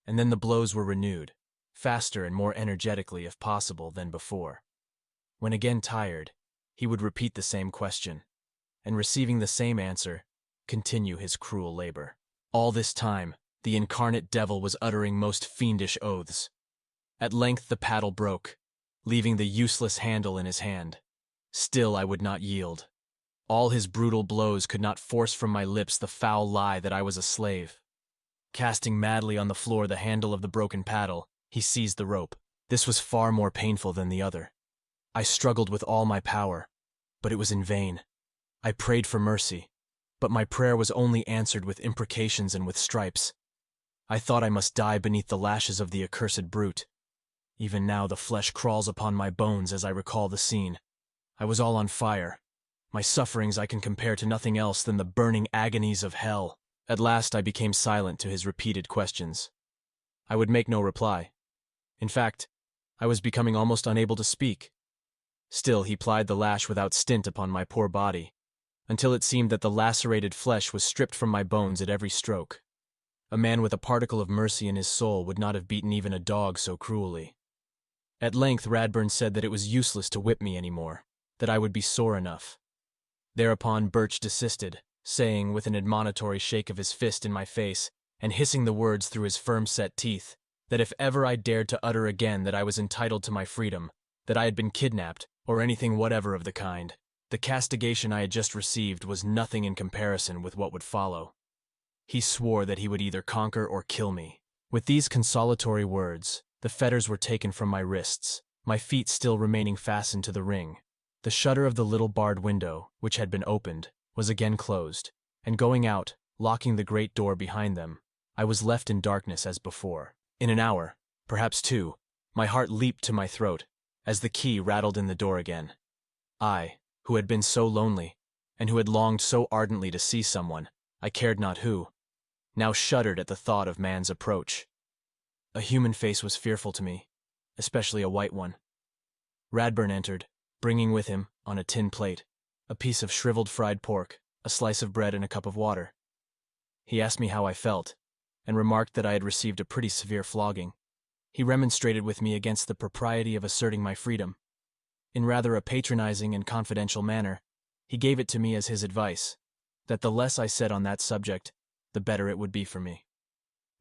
and then the blows were renewed, faster and more energetically if possible than before. When again tired, he would repeat the same question, and receiving the same answer, continue his cruel labor. All this time, the incarnate devil was uttering most fiendish oaths. At length the paddle broke, leaving the useless handle in his hand. Still I would not yield. All his brutal blows could not force from my lips the foul lie that I was a slave. Casting madly on the floor the handle of the broken paddle, he seized the rope. This was far more painful than the other. I struggled with all my power, but it was in vain. I prayed for mercy, but my prayer was only answered with imprecations and with stripes. I thought I must die beneath the lashes of the accursed brute. Even now the flesh crawls upon my bones as I recall the scene. I was all on fire. My sufferings I can compare to nothing else than the burning agonies of hell. At last I became silent to his repeated questions. I would make no reply. In fact, I was becoming almost unable to speak. Still he plied the lash without stint upon my poor body, until it seemed that the lacerated flesh was stripped from my bones at every stroke. A man with a particle of mercy in his soul would not have beaten even a dog so cruelly. At length Radburn said that it was useless to whip me any more, that I would be sore enough. Thereupon Birch desisted, saying, with an admonitory shake of his fist in my face, and hissing the words through his firm-set teeth, that if ever I dared to utter again that I was entitled to my freedom, that I had been kidnapped, or anything whatever of the kind, the castigation I had just received was nothing in comparison with what would follow. He swore that he would either conquer or kill me. With these consolatory words, the fetters were taken from my wrists, my feet still remaining fastened to the ring. The shutter of the little barred window, which had been opened, was again closed, and going out, locking the great door behind them, I was left in darkness as before. In an hour, perhaps 2, my heart leaped to my throat, as the key rattled in the door again. I, who had been so lonely, and who had longed so ardently to see someone, I cared not who, now shuddered at the thought of man's approach. A human face was fearful to me, especially a white one. Radburn entered, bringing with him, on a tin plate, a piece of shriveled fried pork, a slice of bread and a cup of water. He asked me how I felt, and remarked that I had received a pretty severe flogging. He remonstrated with me against the propriety of asserting my freedom. In rather a patronizing and confidential manner, he gave it to me as his advice, that the less I said on that subject, the better it would be for me.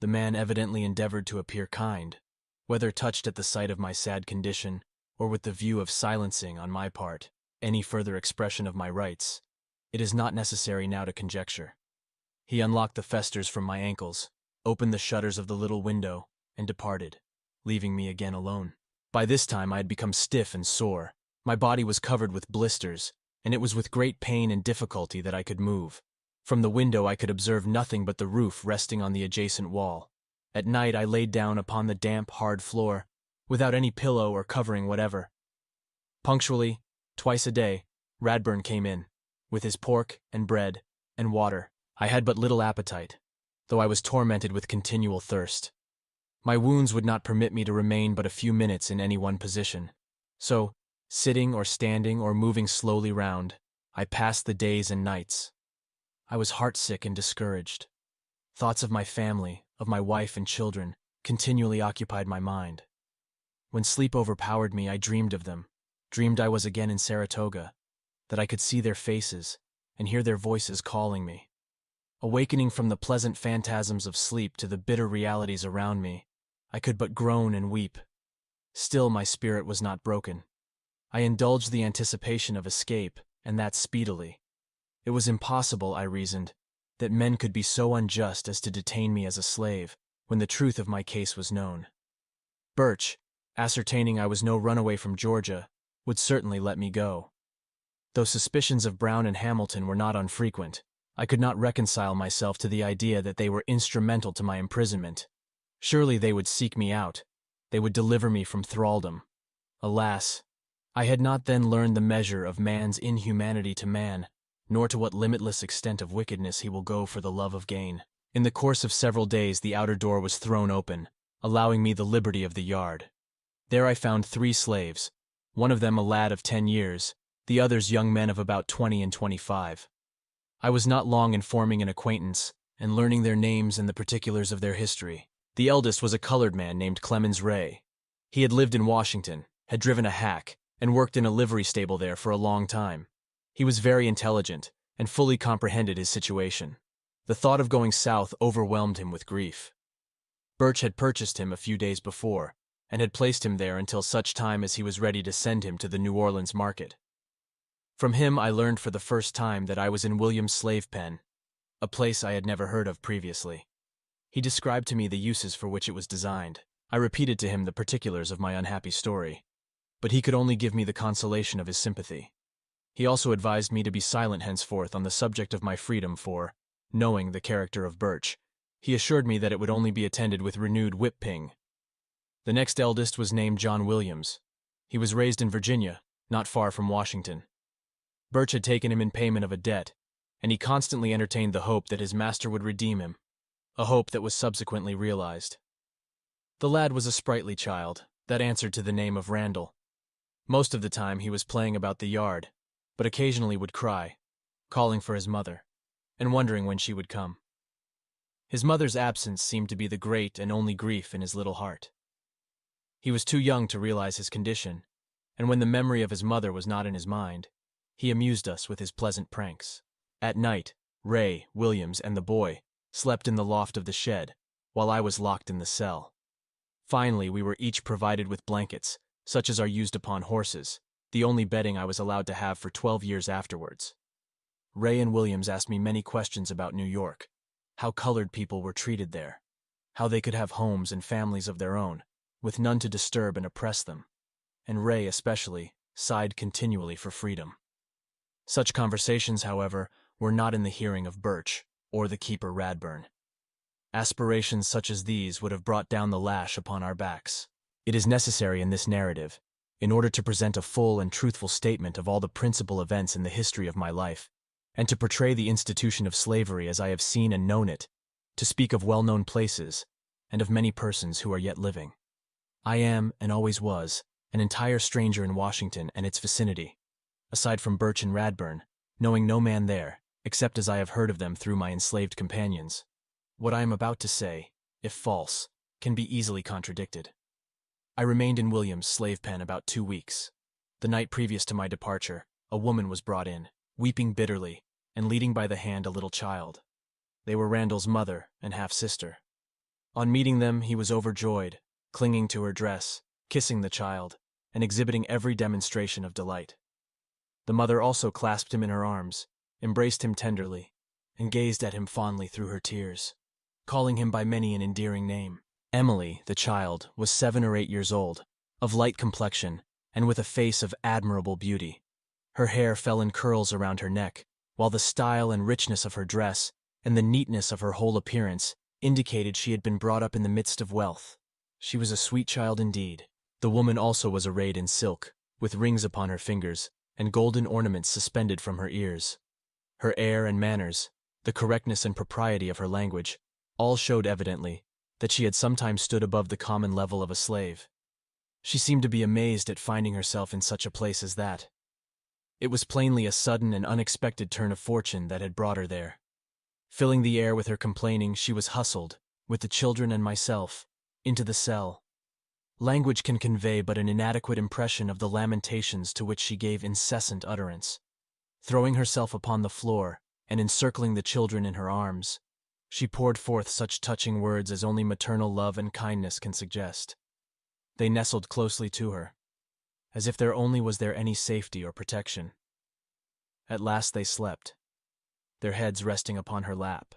The man evidently endeavored to appear kind, whether touched at the sight of my sad condition, or with the view of silencing, on my part, any further expression of my rights. It is not necessary now to conjecture. He unlocked the festers from my ankles, opened the shutters of the little window, and departed, leaving me again alone. By this time I had become stiff and sore. My body was covered with blisters, and it was with great pain and difficulty that I could move. From the window I could observe nothing but the roof resting on the adjacent wall. At night I laid down upon the damp, hard floor, without any pillow or covering whatever. Punctually, twice a day, Radburn came in, with his pork and bread and water. I had but little appetite, though I was tormented with continual thirst. My wounds would not permit me to remain but a few minutes in any one position. So, sitting or standing or moving slowly round, I passed the days and nights. I was heartsick and discouraged. Thoughts of my family, of my wife and children, continually occupied my mind. When sleep overpowered me, I dreamed of them, dreamed I was again in Saratoga, that I could see their faces and hear their voices calling me. Awakening from the pleasant phantasms of sleep to the bitter realities around me, I could but groan and weep. Still my spirit was not broken. I indulged the anticipation of escape, and that speedily. It was impossible, I reasoned, that men could be so unjust as to detain me as a slave, when the truth of my case was known. Birch, ascertaining I was no runaway from Georgia, would certainly let me go. Though suspicions of Brown and Hamilton were not unfrequent, I could not reconcile myself to the idea that they were instrumental to my imprisonment. Surely they would seek me out. They would deliver me from thraldom. Alas, I had not then learned the measure of man's inhumanity to man, nor to what limitless extent of wickedness he will go for the love of gain. In the course of several days the outer door was thrown open, allowing me the liberty of the yard. There I found 3 slaves, one of them a lad of 10 years, the others young men of about 20 and 25. I was not long in forming an acquaintance and learning their names and the particulars of their history. The eldest was a colored man named Clemens Ray. He had lived in Washington, had driven a hack, and worked in a livery stable there for a long time. He was very intelligent and fully comprehended his situation. The thought of going south overwhelmed him with grief. Birch had purchased him a few days before, and had placed him there until such time as he was ready to send him to the New Orleans market. From him I learned for the first time that I was in William's slave pen, a place I had never heard of previously. He described to me the uses for which it was designed. I repeated to him the particulars of my unhappy story, but he could only give me the consolation of his sympathy. He also advised me to be silent henceforth on the subject of my freedom, for, knowing the character of Birch, he assured me that it would only be attended with renewed whipping. The next eldest was named John Williams. He was raised in Virginia, not far from Washington. Birch had taken him in payment of a debt, and he constantly entertained the hope that his master would redeem him, a hope that was subsequently realized. The lad was a sprightly child, that answered to the name of Randall. Most of the time he was playing about the yard, but occasionally would cry, calling for his mother, and wondering when she would come. His mother's absence seemed to be the great and only grief in his little heart. He was too young to realize his condition, and when the memory of his mother was not in his mind, he amused us with his pleasant pranks. At night, Ray, Williams, and the boy slept in the loft of the shed, while I was locked in the cell. Finally, we were each provided with blankets, such as are used upon horses, the only bedding I was allowed to have for 12 years afterwards. Ray and Williams asked me many questions about New York, how colored people were treated there, how they could have homes and families of their own, with none to disturb and oppress them, and Ray especially sighed continually for freedom. Such conversations, however, were not in the hearing of Birch or the keeper Radburn. Aspirations such as these would have brought down the lash upon our backs. It is necessary in this narrative, in order to present a full and truthful statement of all the principal events in the history of my life, and to portray the institution of slavery as I have seen and known it, to speak of well-known places, and of many persons who are yet living. I am, and always was, an entire stranger in Washington and its vicinity, aside from Birch and Radburn, knowing no man there, except as I have heard of them through my enslaved companions. What I am about to say, if false, can be easily contradicted. I remained in William's slave pen about 2 weeks. The night previous to my departure, a woman was brought in, weeping bitterly, and leading by the hand a little child. They were Randall's mother and half-sister. On meeting them, he was overjoyed, clinging to her dress, kissing the child, and exhibiting every demonstration of delight. The mother also clasped him in her arms, embraced him tenderly, and gazed at him fondly through her tears, calling him by many an endearing name. Emily, the child, was 7 or 8 years old, of light complexion, and with a face of admirable beauty. Her hair fell in curls around her neck, while the style and richness of her dress, and the neatness of her whole appearance, indicated she had been brought up in the midst of wealth. She was a sweet child indeed. The woman also was arrayed in silk, with rings upon her fingers, and golden ornaments suspended from her ears. Her air and manners, the correctness and propriety of her language, all showed evidently that she had sometimes stood above the common level of a slave. She seemed to be amazed at finding herself in such a place as that. It was plainly a sudden and unexpected turn of fortune that had brought her there. Filling the air with her complaining, she was hustled, with the children and myself, into the cell. Language can convey but an inadequate impression of the lamentations to which she gave incessant utterance. Throwing herself upon the floor, and encircling the children in her arms, she poured forth such touching words as only maternal love and kindness can suggest. They nestled closely to her, as if there only was there any safety or protection. At last they slept, their heads resting upon her lap.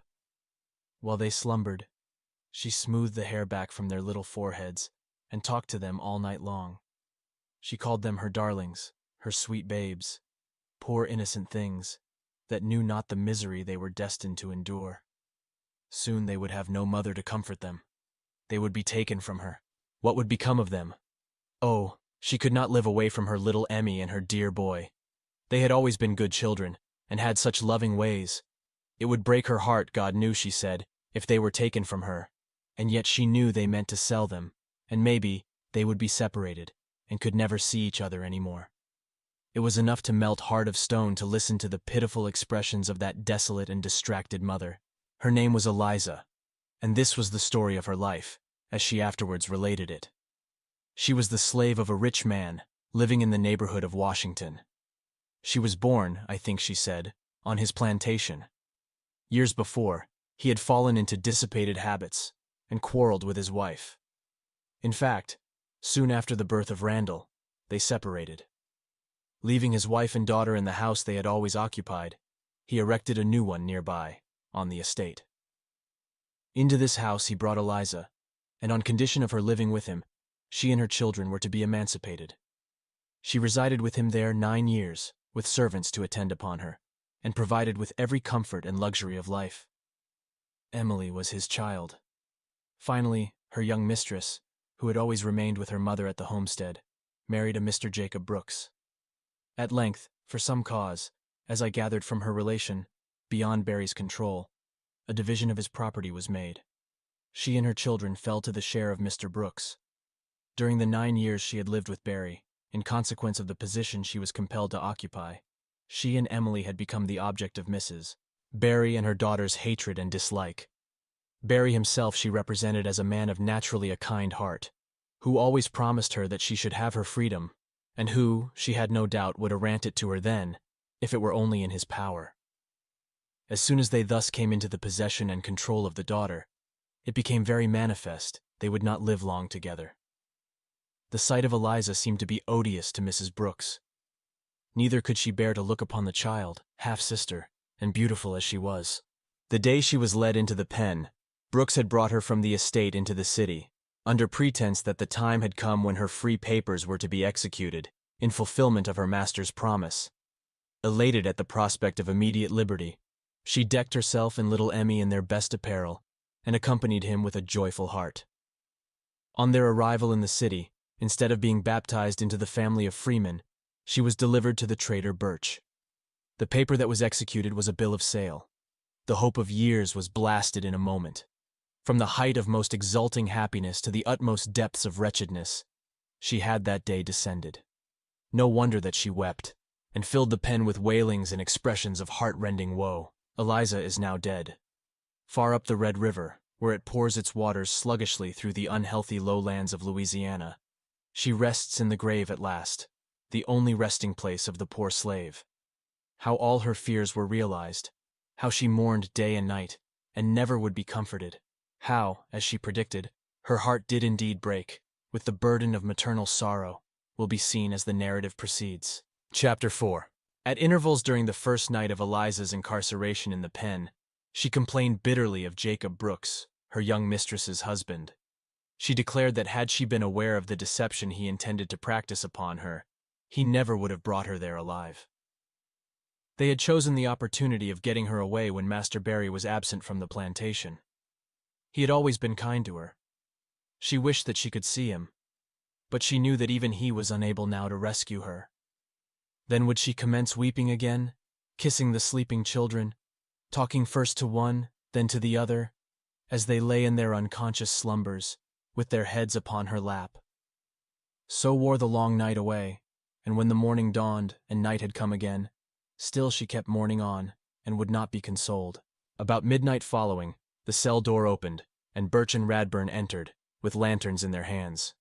While they slumbered, she smoothed the hair back from their little foreheads and talked to them all night long. She called them her darlings, her sweet babes, poor innocent things that knew not the misery they were destined to endure. Soon they would have no mother to comfort them. They would be taken from her. What would become of them? Oh, she could not live away from her little Emmy and her dear boy. They had always been good children, and had such loving ways. It would break her heart, God knew, she said, if they were taken from her, and yet she knew they meant to sell them, and maybe they would be separated, and could never see each other any more. It was enough to melt heart of stone to listen to the pitiful expressions of that desolate and distracted mother. Her name was Eliza, and this was the story of her life, as she afterwards related it. She was the slave of a rich man, living in the neighborhood of Washington. She was born, I think she said, on his plantation. Years before, he had fallen into dissipated habits, and quarreled with his wife. In fact, soon after the birth of Randall, they separated. Leaving his wife and daughter in the house they had always occupied, he erected a new one nearby, on the estate. Into this house he brought Eliza, and on condition of her living with him, she and her children were to be emancipated. She resided with him there 9 years, with servants to attend upon her, and provided with every comfort and luxury of life. Emily was his child. Finally, her young mistress, who had always remained with her mother at the homestead, married a Mr. Jacob Brooks. At length, for some cause, as I gathered from her relation, beyond Barry's control, a division of his property was made. She and her children fell to the share of Mr. Brooks. During the 9 years she had lived with Barry, in consequence of the position she was compelled to occupy, she and Emily had become the object of Mrs. Barry and her daughter's hatred and dislike. Barry himself she represented as a man of naturally a kind heart, who always promised her that she should have her freedom, and who, she had no doubt, would grant it to her then, if it were only in his power. As soon as they thus came into the possession and control of the daughter, it became very manifest they would not live long together. The sight of Eliza seemed to be odious to Mrs. Brooks. Neither could she bear to look upon the child, half-sister, and beautiful as she was. The day she was led into the pen, Brooks had brought her from the estate into the city, under pretense that the time had come when her free papers were to be executed, in fulfillment of her master's promise. Elated at the prospect of immediate liberty, she decked herself and little Emmy in their best apparel, and accompanied him with a joyful heart. On their arrival in the city, instead of being baptized into the family of freemen, she was delivered to the trader Birch. The paper that was executed was a bill of sale. The hope of years was blasted in a moment. From the height of most exulting happiness to the utmost depths of wretchedness, she had that day descended. No wonder that she wept, and filled the pen with wailings and expressions of heart-rending woe. Eliza is now dead. Far up the Red River, where it pours its waters sluggishly through the unhealthy lowlands of Louisiana, she rests in the grave at last, the only resting place of the poor slave. How all her fears were realized. How she mourned day and night, and never would be comforted. How, as she predicted, her heart did indeed break, with the burden of maternal sorrow, will be seen as the narrative proceeds. Chapter 4. At intervals during the first night of Eliza's incarceration in the pen, she complained bitterly of Jacob Brooks, her young mistress's husband. She declared that had she been aware of the deception he intended to practice upon her, he never would have brought her there alive. They had chosen the opportunity of getting her away when Master Barry was absent from the plantation. He had always been kind to her. She wished that she could see him, but she knew that even he was unable now to rescue her. Then would she commence weeping again, kissing the sleeping children, talking first to one, then to the other, as they lay in their unconscious slumbers, with their heads upon her lap. So wore the long night away, and when the morning dawned and night had come again, still she kept mourning on, and would not be consoled. About midnight following, the cell door opened, and Birch and Radburn entered, with lanterns in their hands.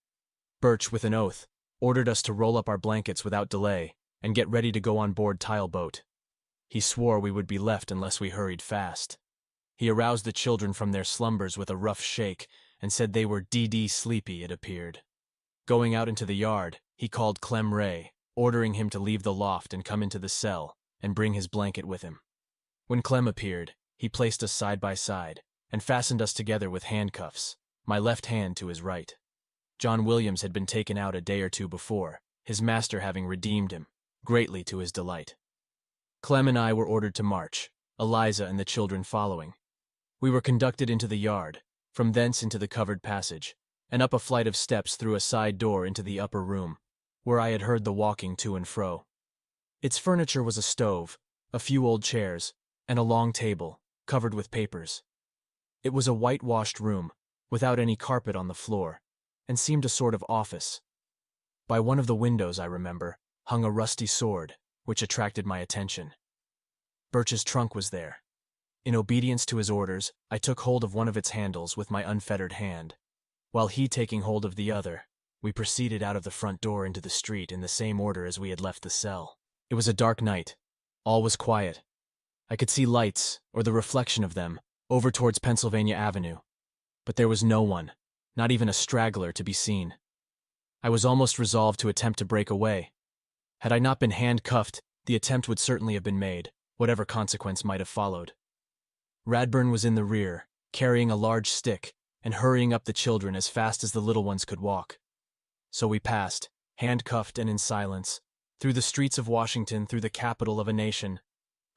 Birch, with an oath, ordered us to roll up our blankets without delay, and get ready to go on board Tile Boat. He swore we would be left unless we hurried fast. He aroused the children from their slumbers with a rough shake, and said they were d.d. sleepy, it appeared. Going out into the yard, he called Clem Ray, ordering him to leave the loft and come into the cell, and bring his blanket with him. When Clem appeared, he placed us side by side, and fastened us together with handcuffs, my left hand to his right. John Williams had been taken out a day or two before, his master having redeemed him, greatly to his delight. Clem and I were ordered to march, Eliza and the children following. We were conducted into the yard, from thence into the covered passage, and up a flight of steps through a side door into the upper room, where I had heard the walking to and fro. Its furniture was a stove, a few old chairs, and a long table, covered with papers. It was a whitewashed room, without any carpet on the floor, and seemed a sort of office. By one of the windows, I remember, hung a rusty sword, which attracted my attention. Birch's trunk was there. In obedience to his orders, I took hold of one of its handles with my unfettered hand. While he taking hold of the other, we proceeded out of the front door into the street in the same order as we had left the cell. It was a dark night. All was quiet. I could see lights, or the reflection of them, over towards Pennsylvania Avenue. But there was no one, not even a straggler, to be seen. I was almost resolved to attempt to break away. Had I not been handcuffed, the attempt would certainly have been made, whatever consequence might have followed. Radburn was in the rear, carrying a large stick, and hurrying up the children as fast as the little ones could walk. So we passed, handcuffed and in silence, through the streets of Washington, through the capital of a nation,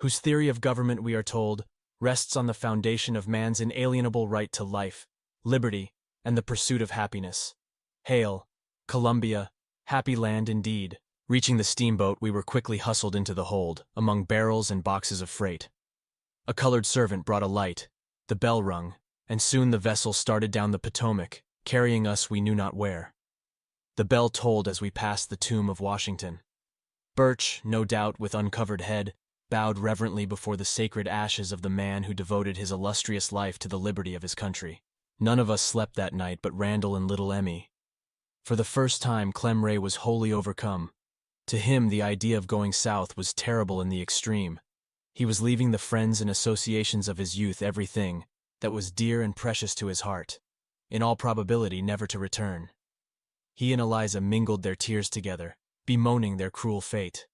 whose theory of government, we are told, rests on the foundation of man's inalienable right to life, liberty, and the pursuit of happiness. Hail, Columbia, happy land indeed. Reaching the steamboat, we were quickly hustled into the hold, among barrels and boxes of freight. A colored servant brought a light, the bell rung, and soon the vessel started down the Potomac, carrying us we knew not where. The bell tolled as we passed the tomb of Washington. Birch, no doubt with uncovered head, bowed reverently before the sacred ashes of the man who devoted his illustrious life to the liberty of his country. None of us slept that night but Randall and little Emmy. For the first time, Clem Ray was wholly overcome. To him, the idea of going south was terrible in the extreme. He was leaving the friends and associations of his youth, everything that was dear and precious to his heart, in all probability never to return. He and Eliza mingled their tears together, bemoaning their cruel fate.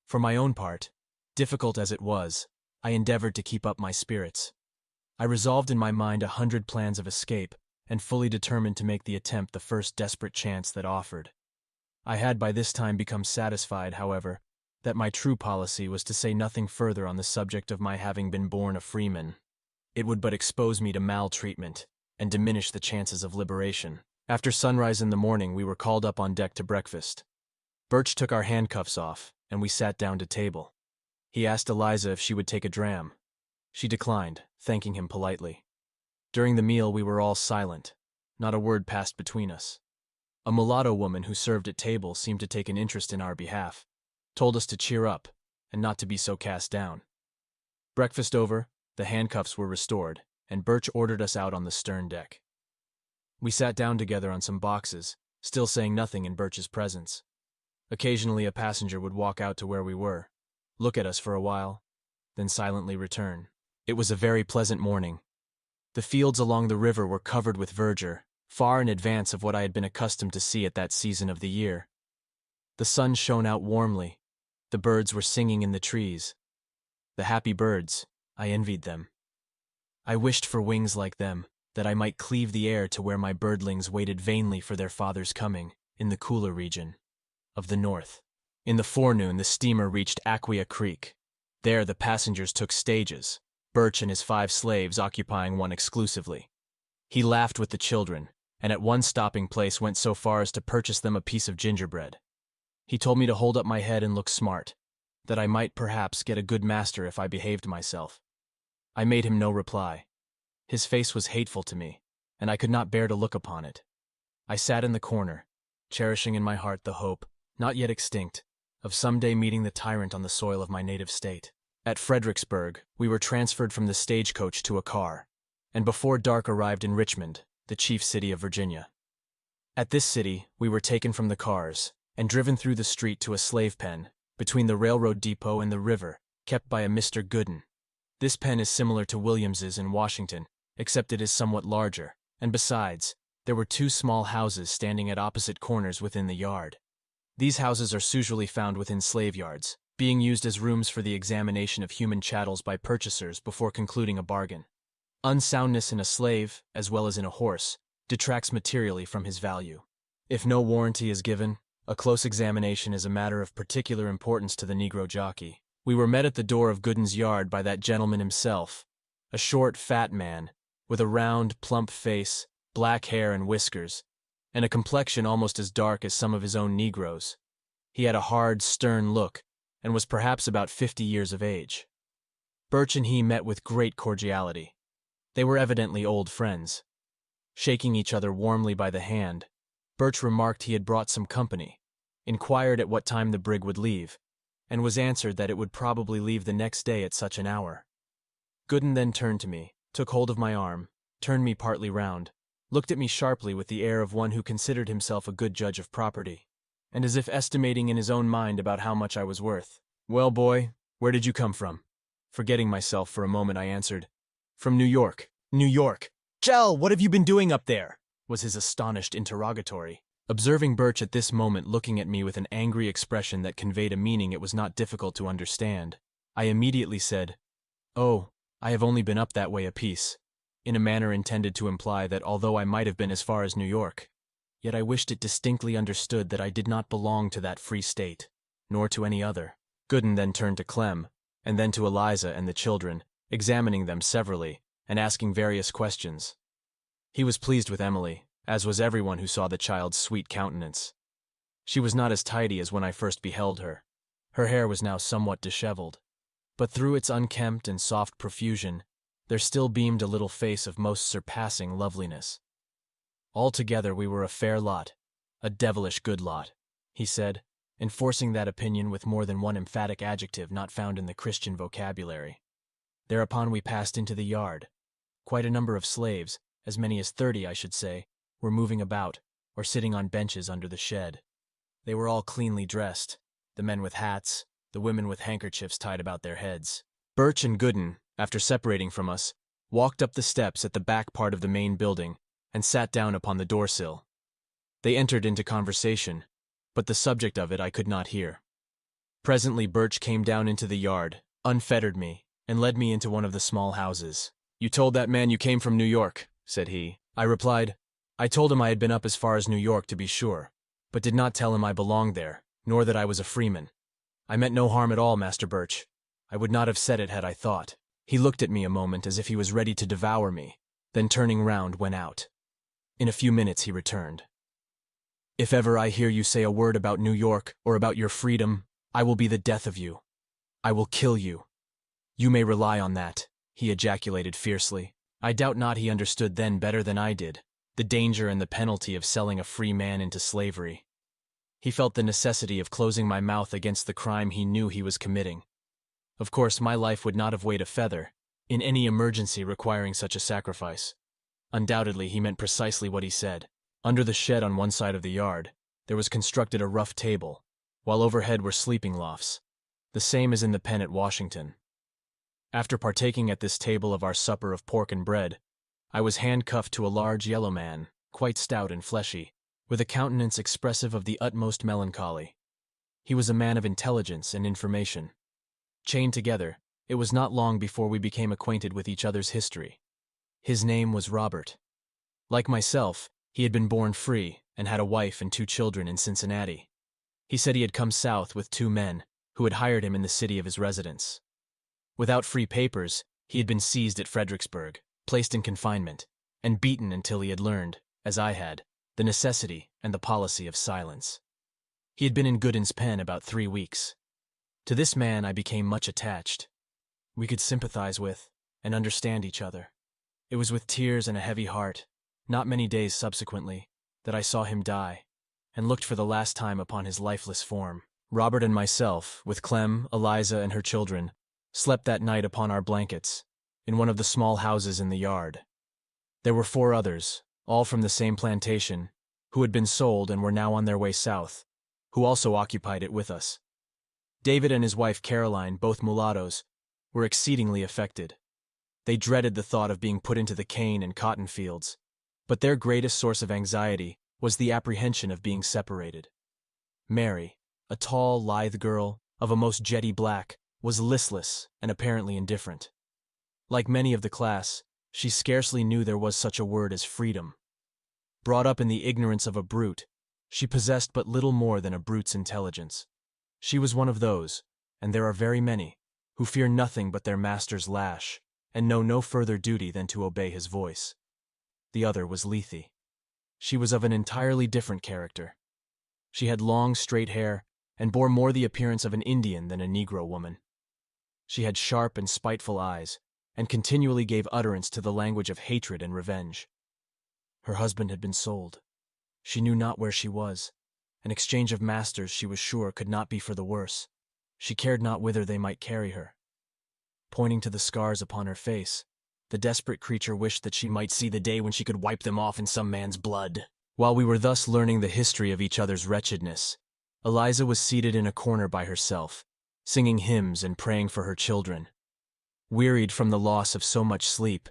For my own part, difficult as it was, I endeavored to keep up my spirits. I resolved in my mind 100 plans of escape, and fully determined to make the attempt the first desperate chance that offered. I had by this time become satisfied, however, that my true policy was to say nothing further on the subject of my having been born a freeman. It would but expose me to maltreatment, and diminish the chances of liberation. After sunrise in the morning, we were called up on deck to breakfast. Birch took our handcuffs off, and we sat down to table. He asked Eliza if she would take a dram. She declined, thanking him politely. During the meal we were all silent. Not a word passed between us. A mulatto woman who served at table seemed to take an interest in our behalf, told us to cheer up, and not to be so cast down. Breakfast over, the handcuffs were restored, and Birch ordered us out on the stern deck. We sat down together on some boxes, still saying nothing in Birch's presence. Occasionally a passenger would walk out to where we were, look at us for a while, then silently return. It was a very pleasant morning. The fields along the river were covered with verdure, far in advance of what I had been accustomed to see at that season of the year. The sun shone out warmly. The birds were singing in the trees. The happy birds, I envied them. I wished for wings like them, that I might cleave the air to where my birdlings waited vainly for their father's coming, in the cooler region of the north. In the forenoon, the steamer reached Aquia Creek. There the passengers took stages, Birch and his 5 slaves occupying one exclusively. He laughed with the children, and at one stopping place went so far as to purchase them a piece of gingerbread. He told me to hold up my head and look smart, that I might perhaps get a good master if I behaved myself. I made him no reply. His face was hateful to me, and I could not bear to look upon it. I sat in the corner, cherishing in my heart the hope, not yet extinct, of someday meeting the tyrant on the soil of my native state. At Fredericksburg, we were transferred from the stagecoach to a car, and before dark arrived in Richmond, the chief city of Virginia. At this city, we were taken from the cars and driven through the street to a slave pen, between the railroad depot and the river, kept by a Mr. Gooden. This pen is similar to Williams's in Washington, except it is somewhat larger, and besides, there were 2 small houses standing at opposite corners within the yard. These houses are usually found within slave yards, being used as rooms for the examination of human chattels by purchasers before concluding a bargain. Unsoundness in a slave, as well as in a horse, detracts materially from his value. If no warranty is given, a close examination is a matter of particular importance to the Negro jockey. We were met at the door of Gooden's yard by that gentleman himself, a short, fat man, with a round, plump face, black hair and whiskers, and a complexion almost as dark as some of his own Negroes. He had a hard, stern look, and was perhaps about 50 years of age. Birch and he met with great cordiality. They were evidently old friends. Shaking each other warmly by the hand, Birch remarked he had brought some company, inquired at what time the brig would leave, and was answered that it would probably leave the next day at such an hour. Gooden then turned to me, took hold of my arm, turned me partly round, looked at me sharply with the air of one who considered himself a good judge of property, and as if estimating in his own mind about how much I was worth. "Well, boy, where did you come from?" Forgetting myself for a moment, I answered, "From New York." "New York? Jell, what have you been doing up there?" was his astonished interrogatory. Observing Birch at this moment looking at me with an angry expression that conveyed a meaning it was not difficult to understand, I immediately said, "Oh, I have only been up that way a piece," in a manner intended to imply that although I might have been as far as New York, yet I wished it distinctly understood that I did not belong to that free state, nor to any other. Gooden then turned to Clem, and then to Eliza and the children, examining them severally, and asking various questions. He was pleased with Emily, as was everyone who saw the child's sweet countenance. She was not as tidy as when I first beheld her. Her hair was now somewhat disheveled, but through its unkempt and soft profusion, there still beamed a little face of most surpassing loveliness. "Altogether we were a fair lot, a devilish good lot," he said, enforcing that opinion with more than one emphatic adjective not found in the Christian vocabulary. Thereupon we passed into the yard. Quite a number of slaves, as many as 30, I should say, were moving about, or sitting on benches under the shed. They were all cleanly dressed, the men with hats, the women with handkerchiefs tied about their heads. Birch and Gooden, after separating from us, walked up the steps at the back part of the main building and sat down upon the doorsill. They entered into conversation, but the subject of it I could not hear. Presently Birch came down into the yard, unfettered me, and led me into one of the small houses. "You told that man you came from New York," said he. I replied, "I told him I had been up as far as New York, to be sure, but did not tell him I belonged there, nor that I was a freeman. I meant no harm at all, Master Birch. I would not have said it had I thought." He looked at me a moment as if he was ready to devour me, then turning round went out. In a few minutes he returned. "If ever I hear you say a word about New York or about your freedom, I will be the death of you. I will kill you. You may rely on that," he ejaculated fiercely. I doubt not he understood then better than I did the danger and the penalty of selling a free man into slavery. He felt the necessity of closing my mouth against the crime he knew he was committing. Of course, my life would not have weighed a feather in any emergency requiring such a sacrifice. Undoubtedly, he meant precisely what he said. Under the shed on one side of the yard, there was constructed a rough table, while overhead were sleeping lofts, the same as in the pen at Washington. After partaking at this table of our supper of pork and bread, I was handcuffed to a large yellow man, quite stout and fleshy, with a countenance expressive of the utmost melancholy. He was a man of intelligence and information. Chained together, it was not long before we became acquainted with each other's history. His name was Robert. Like myself, he had been born free and had a wife and 2 children in Cincinnati. He said he had come south with 2 men who had hired him in the city of his residence. Without free papers, he had been seized at Fredericksburg, placed in confinement, and beaten until he had learned, as I had, the necessity and the policy of silence. He had been in Gooden's pen about 3 weeks. To this man I became much attached. We could sympathize with and understand each other. It was with tears and a heavy heart, not many days subsequently, that I saw him die, and looked for the last time upon his lifeless form. Robert and myself, with Clem, Eliza, and her children, slept that night upon our blankets, in one of the small houses in the yard. There were 4 others, all from the same plantation, who had been sold and were now on their way south, who also occupied it with us. David and his wife Caroline, both mulattoes, were exceedingly affected. They dreaded the thought of being put into the cane and cotton fields, but their greatest source of anxiety was the apprehension of being separated. Mary, a tall, lithe girl, of a most jetty black, was listless and apparently indifferent. Like many of the class, she scarcely knew there was such a word as freedom. Brought up in the ignorance of a brute, she possessed but little more than a brute's intelligence. She was one of those, and there are very many, who fear nothing but their master's lash, and know no further duty than to obey his voice. The other was Lethe. She was of an entirely different character. She had long, straight hair, and bore more the appearance of an Indian than a Negro woman. She had sharp and spiteful eyes, and continually gave utterance to the language of hatred and revenge. Her husband had been sold. She knew not where she was. An exchange of masters, she was sure, could not be for the worse. She cared not whither they might carry her. Pointing to the scars upon her face, the desperate creature wished that she might see the day when she could wipe them off in some man's blood. While we were thus learning the history of each other's wretchedness, Eliza was seated in a corner by herself, singing hymns and praying for her children. Wearied from the loss of so much sleep,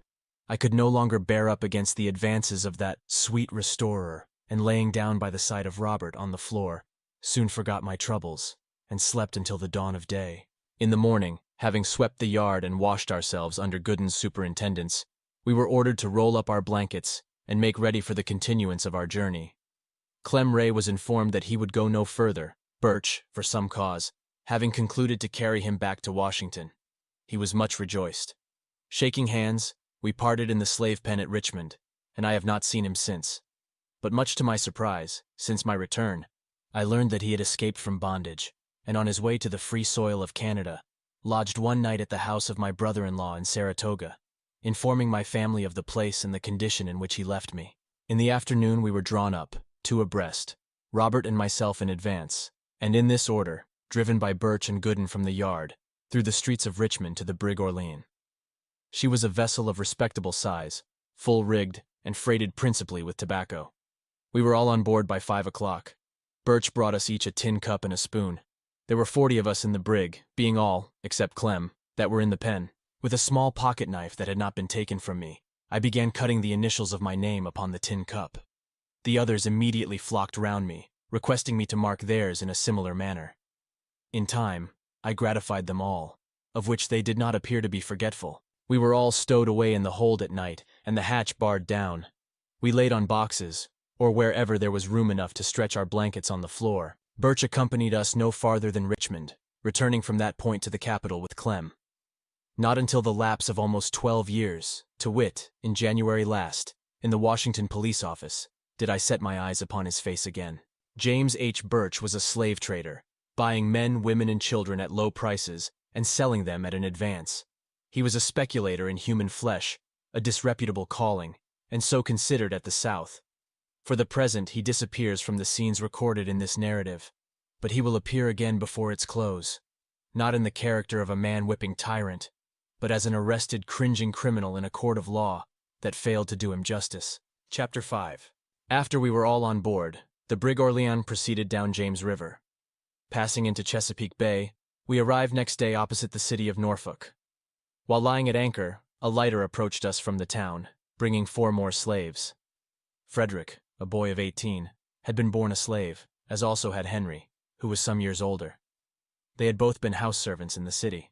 I could no longer bear up against the advances of that sweet restorer, and laying down by the side of Robert on the floor, soon forgot my troubles, and slept until the dawn of day. In the morning, having swept the yard and washed ourselves under Gooden's superintendence, we were ordered to roll up our blankets and make ready for the continuance of our journey. Clem Ray was informed that he would go no further, Birch, for some cause, having concluded to carry him back to Washington. He was much rejoiced. Shaking hands, we parted in the slave pen at Richmond, and I have not seen him since. But much to my surprise, since my return, I learned that he had escaped from bondage, and on his way to the free soil of Canada, lodged one night at the house of my brother-in-law in Saratoga, informing my family of the place and the condition in which he left me. In the afternoon we were drawn up, 2 abreast, Robert and myself in advance, and in this order, driven by Birch and Gooden from the yard, through the streets of Richmond to the brig Orleans. She was a vessel of respectable size, full-rigged, and freighted principally with tobacco. We were all on board by 5 o'clock. Birch brought us each a tin cup and a spoon. There were 40 of us in the brig, being all, except Clem, that were in the pen. With a small pocket knife that had not been taken from me, I began cutting the initials of my name upon the tin cup. The others immediately flocked round me, requesting me to mark theirs in a similar manner. In time, I gratified them all, of which they did not appear to be forgetful. We were all stowed away in the hold at night, and the hatch barred down. We laid on boxes, or wherever there was room enough to stretch our blankets on the floor. Birch accompanied us no farther than Richmond, returning from that point to the capital with Clem. Not until the lapse of almost 12 years, to wit, in January last, in the Washington police office, did I set my eyes upon his face again. James H. Birch was a slave trader, buying men, women, and children at low prices and selling them at an advance. He was a speculator in human flesh, a disreputable calling, and so considered at the South. For the present he disappears from the scenes recorded in this narrative, but he will appear again before its close, not in the character of a man-whipping tyrant, but as an arrested, cringing criminal in a court of law that failed to do him justice. Chapter 5. After we were all on board, the brig Orleans proceeded down James River. Passing into Chesapeake Bay, we arrived next day opposite the city of Norfolk. While lying at anchor, a lighter approached us from the town, bringing 4 more slaves. Frederick, a boy of 18, had been born a slave, as also had Henry, who was some years older. They had both been house servants in the city.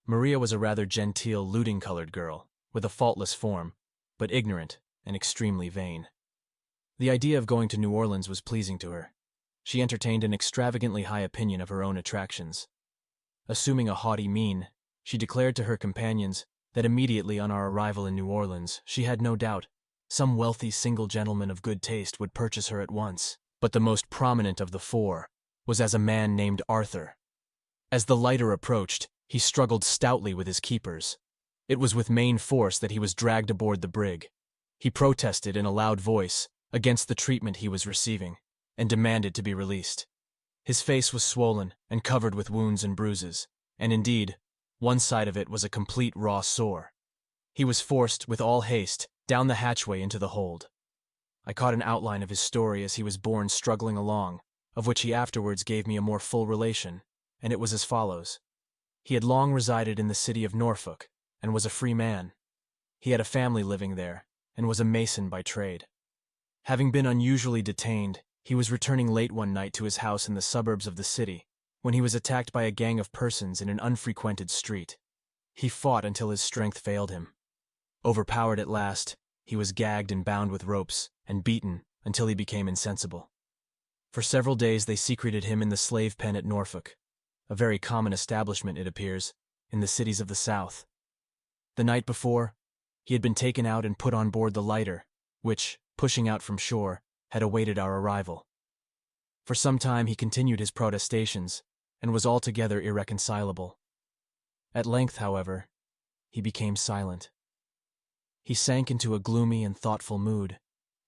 Maria was a rather genteel, looting-colored girl, with a faultless form, but ignorant and extremely vain. The idea of going to New Orleans was pleasing to her. She entertained an extravagantly high opinion of her own attractions. Assuming a haughty mien, she declared to her companions that immediately on our arrival in New Orleans, she had no doubt some wealthy single gentleman of good taste would purchase her at once. But the most prominent of the 4 was as a man named Arthur. As the lighter approached, he struggled stoutly with his keepers. It was with main force that he was dragged aboard the brig. He protested in a loud voice against the treatment he was receiving, and demanded to be released. His face was swollen and covered with wounds and bruises, and indeed, one side of it was a complete raw sore. He was forced, with all haste, down the hatchway into the hold. I caught an outline of his story as he was borne struggling along, of which he afterwards gave me a more full relation, and it was as follows. He had long resided in the city of Norfolk, and was a free man. He had a family living there, and was a mason by trade. Having been unusually detained, he was returning late one night to his house in the suburbs of the city, when he was attacked by a gang of persons in an unfrequented street. He fought until his strength failed him. Overpowered at last, he was gagged and bound with ropes, and beaten until he became insensible. For several days they secreted him in the slave pen at Norfolk, a very common establishment, it appears, in the cities of the South. The night before, he had been taken out and put on board the lighter, which, pushing out from shore, had awaited our arrival. For some time he continued his protestations, and was altogether irreconcilable. At length, however, he became silent. He sank into a gloomy and thoughtful mood,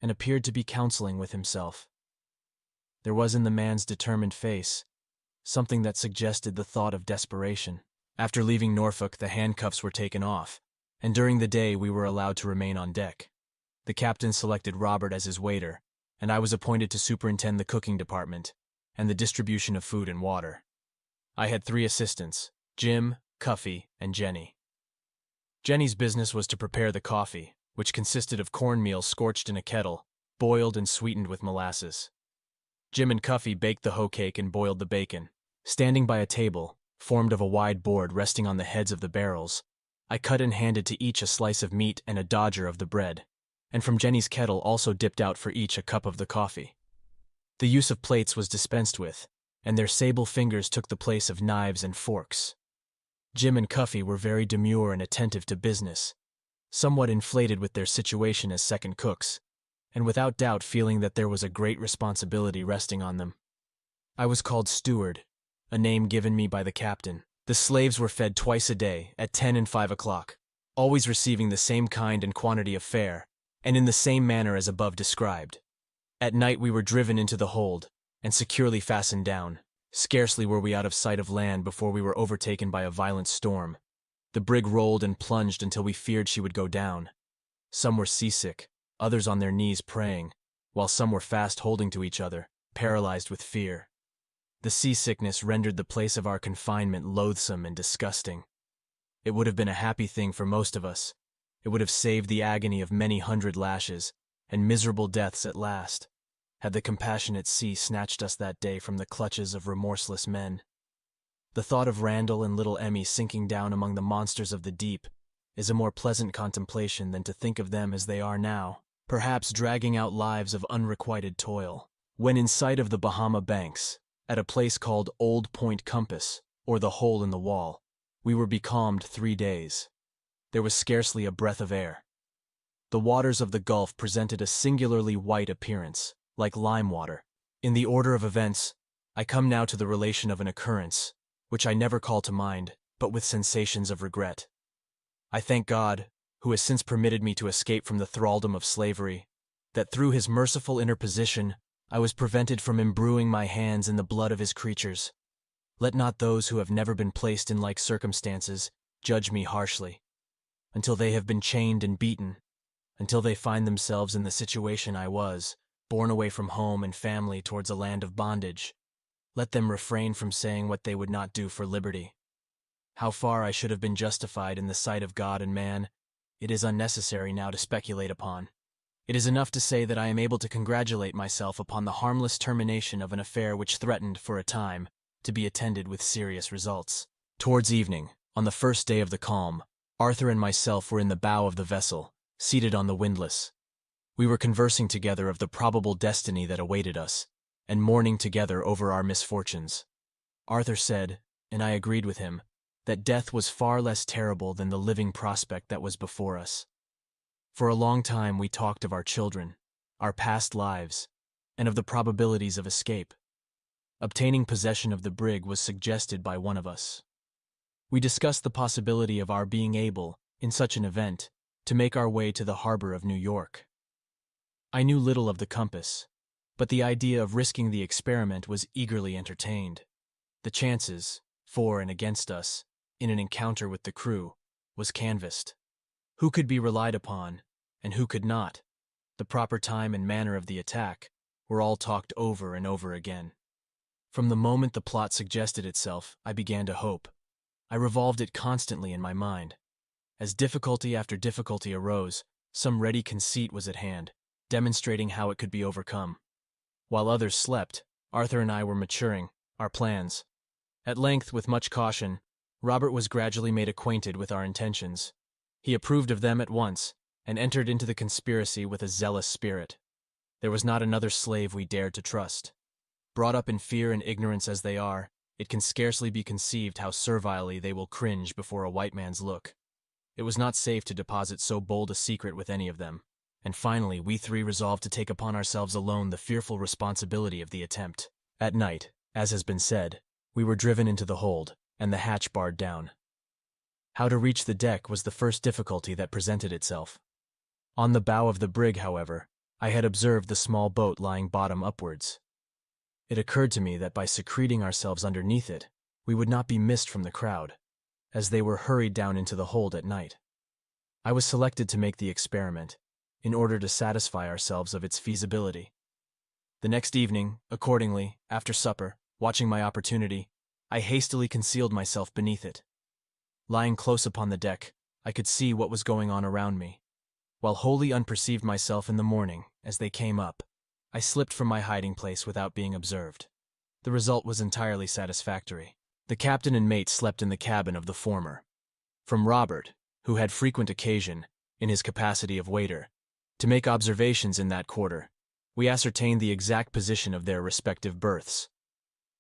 and appeared to be counseling with himself. There was in the man's determined face something that suggested the thought of desperation. After leaving Norfolk, the handcuffs were taken off, and during the day we were allowed to remain on deck. The captain selected Robert as his waiter, and I was appointed to superintend the cooking department and the distribution of food and water. I had 3 assistants, Jim, Cuffy, and Jenny. Jenny's business was to prepare the coffee, which consisted of cornmeal scorched in a kettle, boiled and sweetened with molasses. Jim and Cuffy baked the hoe cake and boiled the bacon. Standing by a table, formed of a wide board resting on the heads of the barrels, I cut and handed to each a slice of meat and a dodger of the bread, and from Jenny's kettle also dipped out for each a cup of the coffee. The use of plates was dispensed with, and their sable fingers took the place of knives and forks. Jim and Cuffy were very demure and attentive to business, somewhat inflated with their situation as second cooks, and without doubt feeling that there was a great responsibility resting on them. I was called steward, a name given me by the captain. The slaves were fed twice a day, at 10 and 5 o'clock, always receiving the same kind and quantity of fare, and in the same manner as above described. At night we were driven into the hold, and securely fastened down. Scarcely were we out of sight of land before we were overtaken by a violent storm. The brig rolled and plunged until we feared she would go down. Some were seasick, others on their knees praying, while some were fast holding to each other, paralyzed with fear. The seasickness rendered the place of our confinement loathsome and disgusting. It would have been a happy thing for most of us. It would have saved the agony of many hundred lashes, and miserable deaths at last, had the compassionate sea snatched us that day from the clutches of remorseless men. The thought of Randall and little Emmy sinking down among the monsters of the deep is a more pleasant contemplation than to think of them as they are now, perhaps dragging out lives of unrequited toil. When in sight of the Bahama banks, at a place called Old Point Compass, or the Hole in the Wall, we were becalmed 3 days. There was scarcely a breath of air. The waters of the Gulf presented a singularly white appearance, like lime water. In the order of events, I come now to the relation of an occurrence, which I never call to mind, but with sensations of regret. I thank God, who has since permitted me to escape from the thraldom of slavery, that through his merciful interposition I was prevented from imbruing my hands in the blood of his creatures. Let not those who have never been placed in like circumstances judge me harshly, until they have been chained and beaten, until they find themselves in the situation I was, borne away from home and family towards a land of bondage. Let them refrain from saying what they would not do for liberty. How far I should have been justified in the sight of God and man, it is unnecessary now to speculate upon. It is enough to say that I am able to congratulate myself upon the harmless termination of an affair which threatened, for a time, to be attended with serious results. Towards evening, on the first day of the calm, Arthur and myself were in the bow of the vessel, seated on the windlass. We were conversing together of the probable destiny that awaited us, and mourning together over our misfortunes. Arthur said, and I agreed with him, that death was far less terrible than the living prospect that was before us. For a long time we talked of our children, our past lives, and of the probabilities of escape. Obtaining possession of the brig was suggested by one of us. We discussed the possibility of our being able, in such an event, to make our way to the harbor of New York. I knew little of the compass, but the idea of risking the experiment was eagerly entertained. The chances, for and against us, in an encounter with the crew, was canvassed. Who could be relied upon, and who could not? The proper time and manner of the attack were all talked over and over again. From the moment the plot suggested itself, I began to hope. I revolved it constantly in my mind. As difficulty after difficulty arose, some ready conceit was at hand, demonstrating how it could be overcome. While others slept, Arthur and I were maturing our plans. At length, with much caution, Robert was gradually made acquainted with our intentions. He approved of them at once, and entered into the conspiracy with a zealous spirit. There was not another slave we dared to trust. Brought up in fear and ignorance as they are, it can scarcely be conceived how servilely they will cringe before a white man's look. It was not safe to deposit so bold a secret with any of them, and finally we three resolved to take upon ourselves alone the fearful responsibility of the attempt. At night, as has been said, we were driven into the hold, and the hatch barred down. How to reach the deck was the first difficulty that presented itself. On the bow of the brig, however, I had observed the small boat lying bottom upwards. It occurred to me that by secreting ourselves underneath it, we would not be missed from the crowd, as they were hurried down into the hold at night. I was selected to make the experiment, in order to satisfy ourselves of its feasibility. The next evening, accordingly, after supper, watching my opportunity, I hastily concealed myself beneath it. Lying close upon the deck, I could see what was going on around me. While wholly unperceived myself in the morning, as they came up, I slipped from my hiding place without being observed. The result was entirely satisfactory. The captain and mate slept in the cabin of the former. From Robert, who had frequent occasion, in his capacity of waiter, to make observations in that quarter, we ascertained the exact position of their respective berths.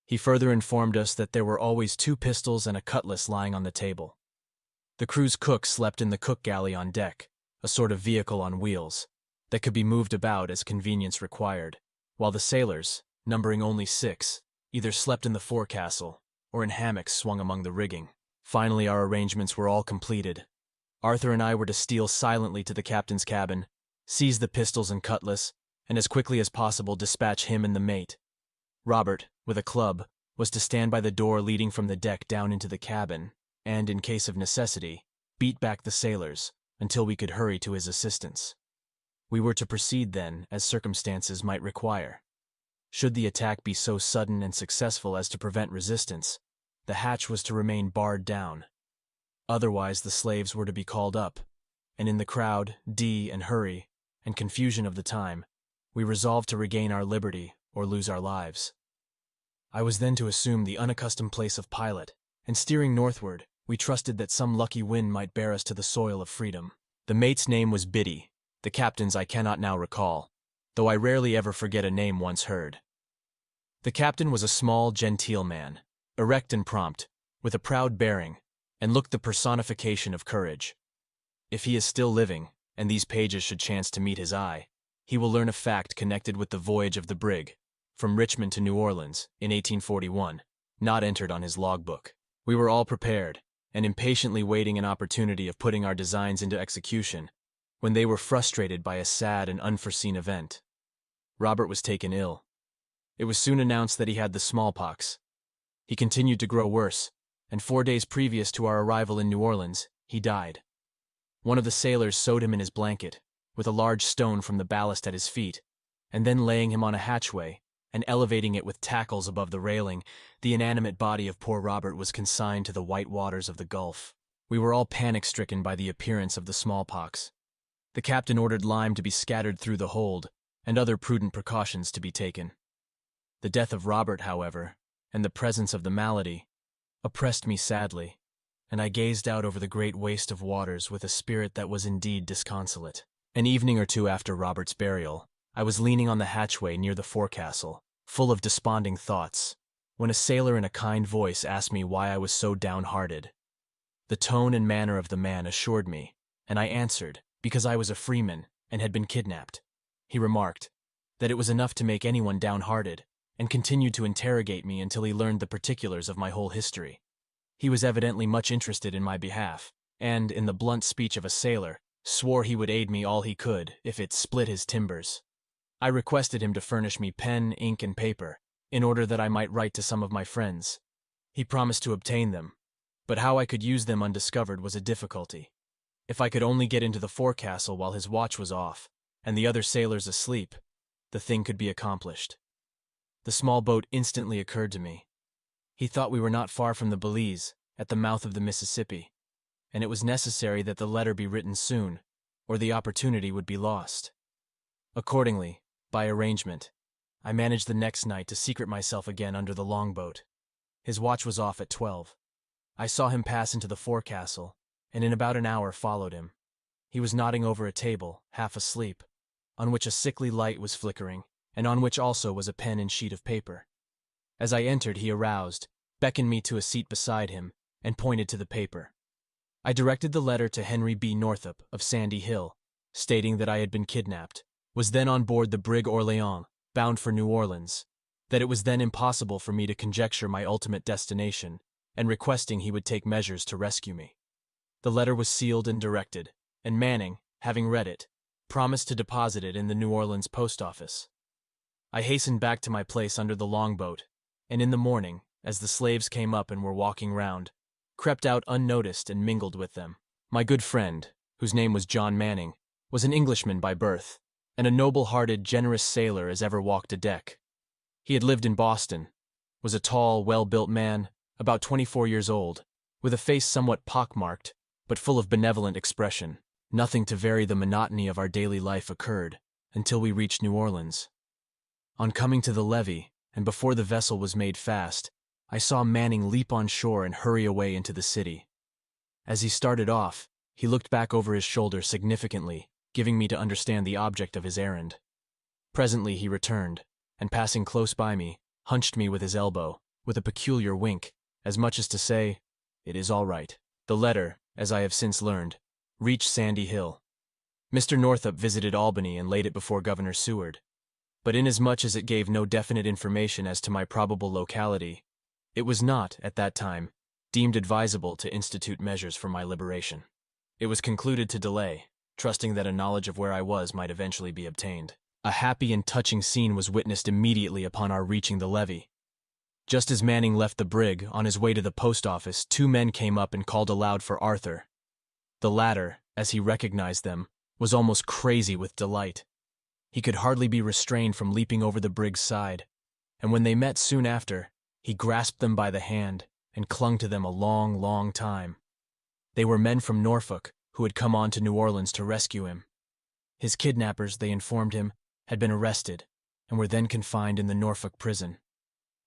He further informed us that there were always 2 pistols and a cutlass lying on the table. The crew's cook slept in the cook galley on deck, a sort of vehicle on wheels, that could be moved about as convenience required, while the sailors, numbering only 6, either slept in the forecastle or in hammocks swung among the rigging. Finally, our arrangements were all completed. Arthur and I were to steal silently to the captain's cabin, seize the pistols and cutlass, and as quickly as possible dispatch him and the mate. Robert, with a club, was to stand by the door leading from the deck down into the cabin, and, in case of necessity, beat back the sailors until we could hurry to his assistance. We were to proceed then, as circumstances might require. Should the attack be so sudden and successful as to prevent resistance, the hatch was to remain barred down. Otherwise the slaves were to be called up, and in the crowd, and hurry, and confusion of the time, we resolved to regain our liberty or lose our lives. I was then to assume the unaccustomed place of pilot, and steering northward, we trusted that some lucky wind might bear us to the soil of freedom. The mate's name was Biddy, the captain's I cannot now recall, though I rarely ever forget a name once heard. The captain was a small, genteel man, erect and prompt, with a proud bearing, and looked the personification of courage. If he is still living, and these pages should chance to meet his eye, he will learn a fact connected with the voyage of the brig, from Richmond to New Orleans, in 1841, not entered on his logbook. We were all prepared, and impatiently waiting an opportunity of putting our designs into execution, when they were frustrated by a sad and unforeseen event. Robert was taken ill. It was soon announced that he had the smallpox. He continued to grow worse, and 4 days previous to our arrival in New Orleans, he died. One of the sailors sewed him in his blanket, with a large stone from the ballast at his feet, and then laying him on a hatchway, and elevating it with tackles above the railing, the inanimate body of poor Robert was consigned to the white waters of the Gulf. We were all panic-stricken by the appearance of the smallpox. The captain ordered lime to be scattered through the hold, and other prudent precautions to be taken. The death of Robert, however, and the presence of the malady, oppressed me sadly, and I gazed out over the great waste of waters with a spirit that was indeed disconsolate. An evening or two after Robert's burial, I was leaning on the hatchway near the forecastle, full of desponding thoughts, when a sailor in a kind voice asked me why I was so downhearted. The tone and manner of the man assured me, and I answered, because I was a freeman and had been kidnapped. He remarked that it was enough to make anyone downhearted, and continued to interrogate me until he learned the particulars of my whole history. He was evidently much interested in my behalf, and, in the blunt speech of a sailor, swore he would aid me all he could if it split his timbers. I requested him to furnish me pen, ink, and paper, in order that I might write to some of my friends. He promised to obtain them, but how I could use them undiscovered was a difficulty. If I could only get into the forecastle while his watch was off, and the other sailors asleep, the thing could be accomplished. The small boat instantly occurred to me. He thought we were not far from the Belize, at the mouth of the Mississippi, and it was necessary that the letter be written soon, or the opportunity would be lost. Accordingly, by arrangement, I managed the next night to secret myself again under the longboat. His watch was off at 12. I saw him pass into the forecastle, and in about an hour followed him. He was nodding over a table, half asleep, on which a sickly light was flickering, and on which also was a pen and sheet of paper. As I entered, he aroused, beckoned me to a seat beside him, and pointed to the paper. I directed the letter to Henry B. Northup of Sandy Hill, stating that I had been kidnapped, was then on board the brig Orleans, bound for New Orleans, that it was then impossible for me to conjecture my ultimate destination, and requesting he would take measures to rescue me. The letter was sealed and directed, and Manning, having read it, promised to deposit it in the New Orleans post office. I hastened back to my place under the longboat, and in the morning, as the slaves came up and were walking round, crept out unnoticed and mingled with them. My good friend, whose name was John Manning, was an Englishman by birth, and a noble-hearted, generous sailor as ever walked a deck. He had lived in Boston, was a tall, well-built man, about 24 years old, with a face somewhat pock-marked, but full of benevolent expression. Nothing to vary the monotony of our daily life occurred, until we reached New Orleans. On coming to the levee, and before the vessel was made fast, I saw Manning leap on shore and hurry away into the city. As he started off, he looked back over his shoulder significantly, giving me to understand the object of his errand. Presently he returned, and passing close by me, hunched me with his elbow, with a peculiar wink, as much as to say, "It is all right." The letter, as I have since learned, reached Sandy Hill. Mr. Northup visited Albany and laid it before Governor Seward, but inasmuch as it gave no definite information as to my probable locality, it was not, at that time, deemed advisable to institute measures for my liberation. It was concluded to delay, trusting that a knowledge of where I was might eventually be obtained. A happy and touching scene was witnessed immediately upon our reaching the levee. Just as Manning left the brig, on his way to the post office, two men came up and called aloud for Arthur. The latter, as he recognized them, was almost crazy with delight. He could hardly be restrained from leaping over the brig's side, and when they met soon after, he grasped them by the hand and clung to them a long, long time. They were men from Norfolk who had come on to New Orleans to rescue him. His kidnappers, they informed him, had been arrested and were then confined in the Norfolk prison.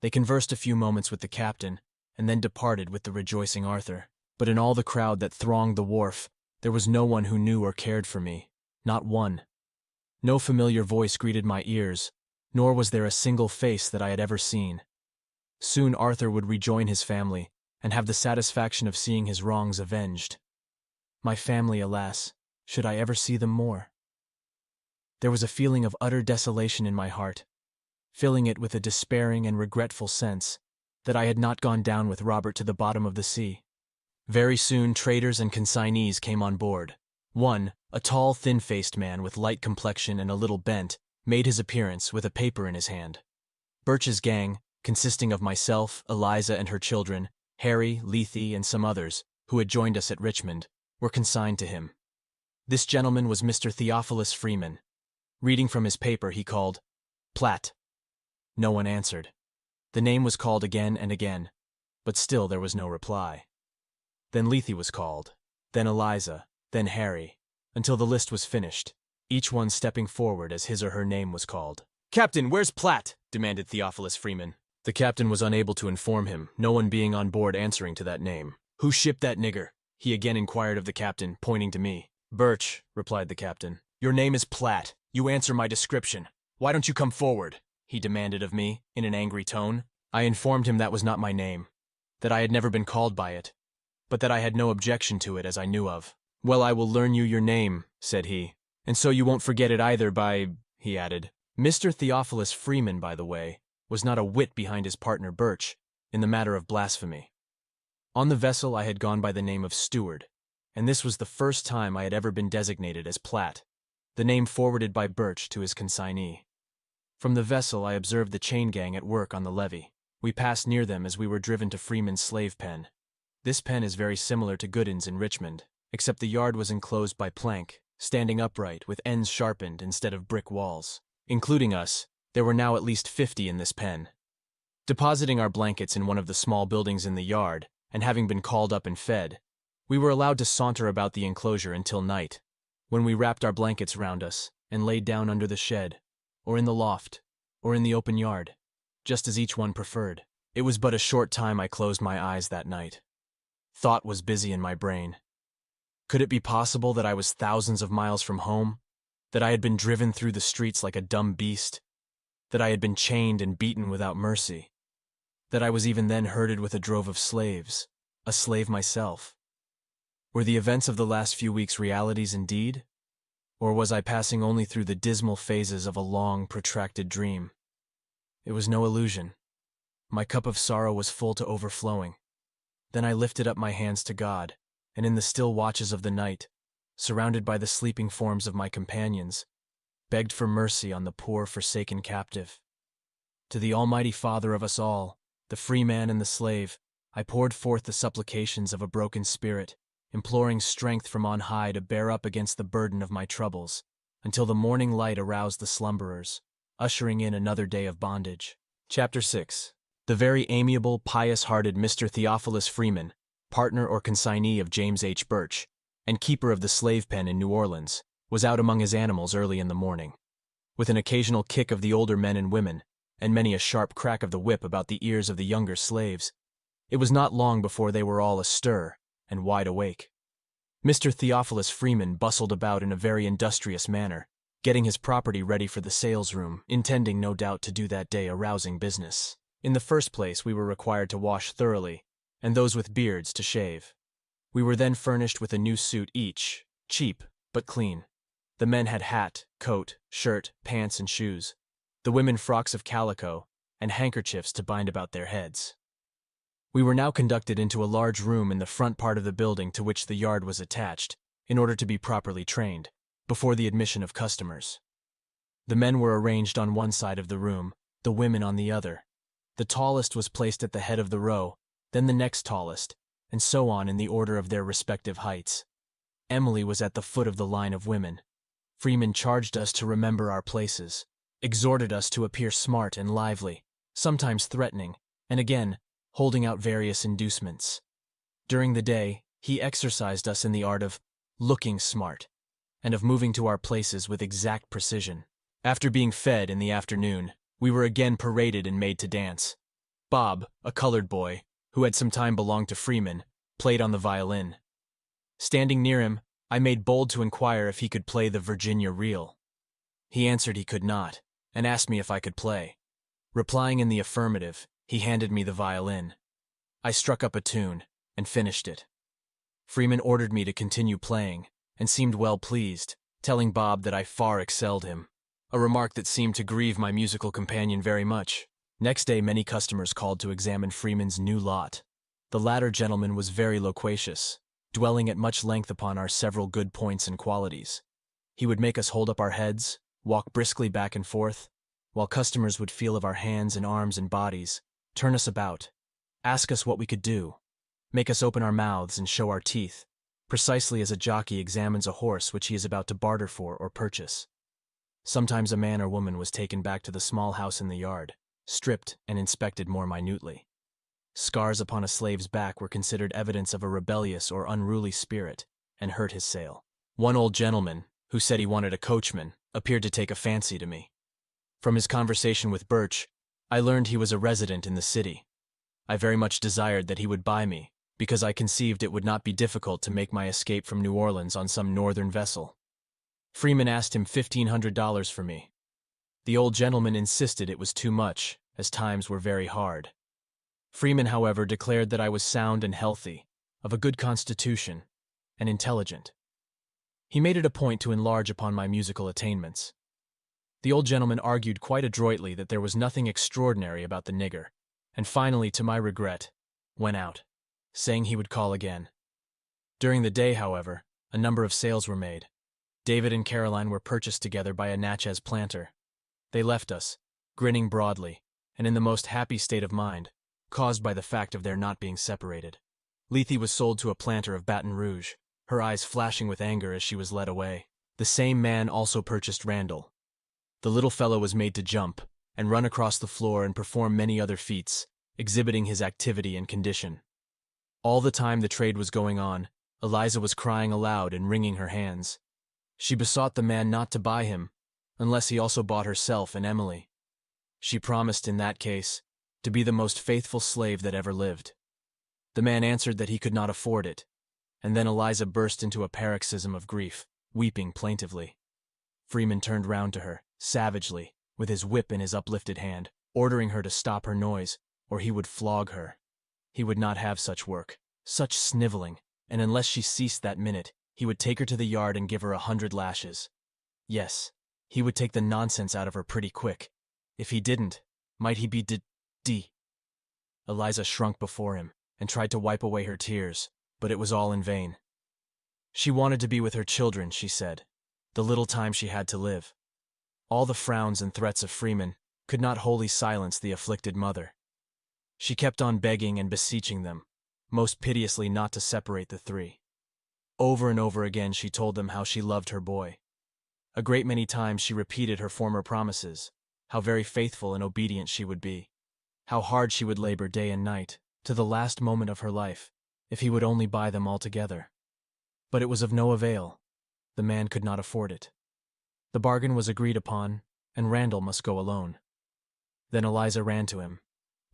They conversed a few moments with the captain and then departed with the rejoicing Arthur. But in all the crowd that thronged the wharf, there was no one who knew or cared for me, not one. No familiar voice greeted my ears, nor was there a single face that I had ever seen. Soon Arthur would rejoin his family and have the satisfaction of seeing his wrongs avenged. My family, alas, should I ever see them more? There was a feeling of utter desolation in my heart, filling it with a despairing and regretful sense that I had not gone down with Robert to the bottom of the sea. Very soon traders and consignees came on board. One, a tall, thin-faced man with light complexion and a little bent, made his appearance with a paper in his hand. Birch's gang, consisting of myself, Eliza and her children, Harry, Lethe, and some others, who had joined us at Richmond, were consigned to him. This gentleman was Mr. Theophilus Freeman. Reading from his paper, he called, "Platt." No one answered. The name was called again and again, but still there was no reply. Then Lethe was called, then Eliza, then Harry, until the list was finished, each one stepping forward as his or her name was called. "Captain, where's Platt?" demanded Theophilus Freeman. The captain was unable to inform him, no one being on board answering to that name. "Who shipped that nigger?" he again inquired of the captain, pointing to me. "Birch," replied the captain. "Your name is Platt. You answer my description. Why don't you come forward?" he demanded of me, in an angry tone. I informed him that was not my name, that I had never been called by it, but that I had no objection to it as I knew of. "Well, I will learn you your name," said he, "and so you won't forget it either by," he added. Mr. Theophilus Freeman, by the way, was not a whit behind his partner Birch in the matter of blasphemy. On the vessel I had gone by the name of Steward, and this was the first time I had ever been designated as Platt, the name forwarded by Birch to his consignee. From the vessel I observed the chain gang at work on the levee. We passed near them as we were driven to Freeman's slave pen. This pen is very similar to Gooden's in Richmond, except the yard was enclosed by plank, standing upright with ends sharpened instead of brick walls. Including us, there were now at least 50 in this pen. Depositing our blankets in one of the small buildings in the yard, and having been called up and fed, we were allowed to saunter about the enclosure until night, when we wrapped our blankets round us and laid down under the shed, or in the loft, or in the open yard, just as each one preferred. It was but a short time I closed my eyes that night. Thought was busy in my brain. Could it be possible that I was thousands of miles from home, that I had been driven through the streets like a dumb beast, that I had been chained and beaten without mercy, that I was even then herded with a drove of slaves, a slave myself? Were the events of the last few weeks realities indeed? Or was I passing only through the dismal phases of a long, protracted dream? It was no illusion. My cup of sorrow was full to overflowing. Then I lifted up my hands to God, and in the still watches of the night, surrounded by the sleeping forms of my companions, begged for mercy on the poor forsaken captive. To the Almighty Father of us all, the free man and the slave, I poured forth the supplications of a broken spirit, imploring strength from on high to bear up against the burden of my troubles, until the morning light aroused the slumberers, ushering in another day of bondage. Chapter 6. The very amiable, pious-hearted Mr. Theophilus Freeman, partner or consignee of James H. Birch, and keeper of the slave pen in New Orleans, was out among his animals early in the morning. With an occasional kick of the older men and women, and many a sharp crack of the whip about the ears of the younger slaves, it was not long before they were all astir and wide awake. Mr. Theophilus Freeman bustled about in a very industrious manner, getting his property ready for the sales room, intending no doubt to do that day a rousing business. In the first place, we were required to wash thoroughly, and those with beards to shave. We were then furnished with a new suit each, cheap but clean. The men had hat, coat, shirt, pants, and shoes. The women frocks of calico, and handkerchiefs to bind about their heads. We were now conducted into a large room in the front part of the building to which the yard was attached, in order to be properly trained, before the admission of customers. The men were arranged on one side of the room, the women on the other. The tallest was placed at the head of the row, then the next tallest, and so on in the order of their respective heights. Emily was at the foot of the line of women. Freeman charged us to remember our places, exhorted us to appear smart and lively, sometimes threatening, and again, holding out various inducements. During the day, he exercised us in the art of looking smart, and of moving to our places with exact precision. After being fed in the afternoon, we were again paraded and made to dance. Bob, a colored boy, who had some time belonged to Freeman, played on the violin. Standing near him, I made bold to inquire if he could play the Virginia reel. He answered he could not, and asked me if I could play. Replying in the affirmative, he handed me the violin. I struck up a tune, and finished it. Freeman ordered me to continue playing, and seemed well pleased, telling Bob that I far excelled him, a remark that seemed to grieve my musical companion very much. Next day many customers called to examine Freeman's new lot. The latter gentleman was very loquacious, dwelling at much length upon our several good points and qualities. He would make us hold up our heads, walk briskly back and forth, while customers would feel of our hands and arms and bodies, turn us about, ask us what we could do, make us open our mouths and show our teeth, precisely as a jockey examines a horse which he is about to barter for or purchase. Sometimes a man or woman was taken back to the small house in the yard, stripped and inspected more minutely. Scars upon a slave's back were considered evidence of a rebellious or unruly spirit, and hurt his sale. One old gentleman, who said he wanted a coachman, appeared to take a fancy to me. From his conversation with Birch, I learned he was a resident in the city. I very much desired that he would buy me, because I conceived it would not be difficult to make my escape from New Orleans on some northern vessel. Freeman asked him $1,500 for me. The old gentleman insisted it was too much, as times were very hard. Freeman, however, declared that I was sound and healthy, of a good constitution, and intelligent. He made it a point to enlarge upon my musical attainments. The old gentleman argued quite adroitly that there was nothing extraordinary about the nigger, and finally, to my regret, went out, saying he would call again. During the day, however, a number of sales were made. David and Caroline were purchased together by a Natchez planter. They left us, grinning broadly, and in the most happy state of mind, caused by the fact of their not being separated. Lethe was sold to a planter of Baton Rouge, her eyes flashing with anger as she was led away. The same man also purchased Randall. The little fellow was made to jump, and run across the floor and perform many other feats, exhibiting his activity and condition. All the time the trade was going on, Eliza was crying aloud and wringing her hands. She besought the man not to buy him, unless he also bought herself and Emily. She promised, in that case, to be the most faithful slave that ever lived. The man answered that he could not afford it, and then Eliza burst into a paroxysm of grief, weeping plaintively. Freeman turned round to her, savagely, with his whip in his uplifted hand, ordering her to stop her noise, or he would flog her. He would not have such work, such sniveling, and unless she ceased that minute, he would take her to the yard and give her 100 lashes. Yes, he would take the nonsense out of her pretty quick. If he didn't, might he be d. Eliza shrunk before him, and tried to wipe away her tears, but it was all in vain. She wanted to be with her children, she said, the little time she had to live. All the frowns and threats of Freeman could not wholly silence the afflicted mother. She kept on begging and beseeching them, most piteously not to separate the three. Over and over again she told them how she loved her boy. A great many times she repeated her former promises, how very faithful and obedient she would be, how hard she would labor day and night, to the last moment of her life, if he would only buy them altogether. But it was of no avail. The man could not afford it. The bargain was agreed upon, and Randall must go alone. Then Eliza ran to him,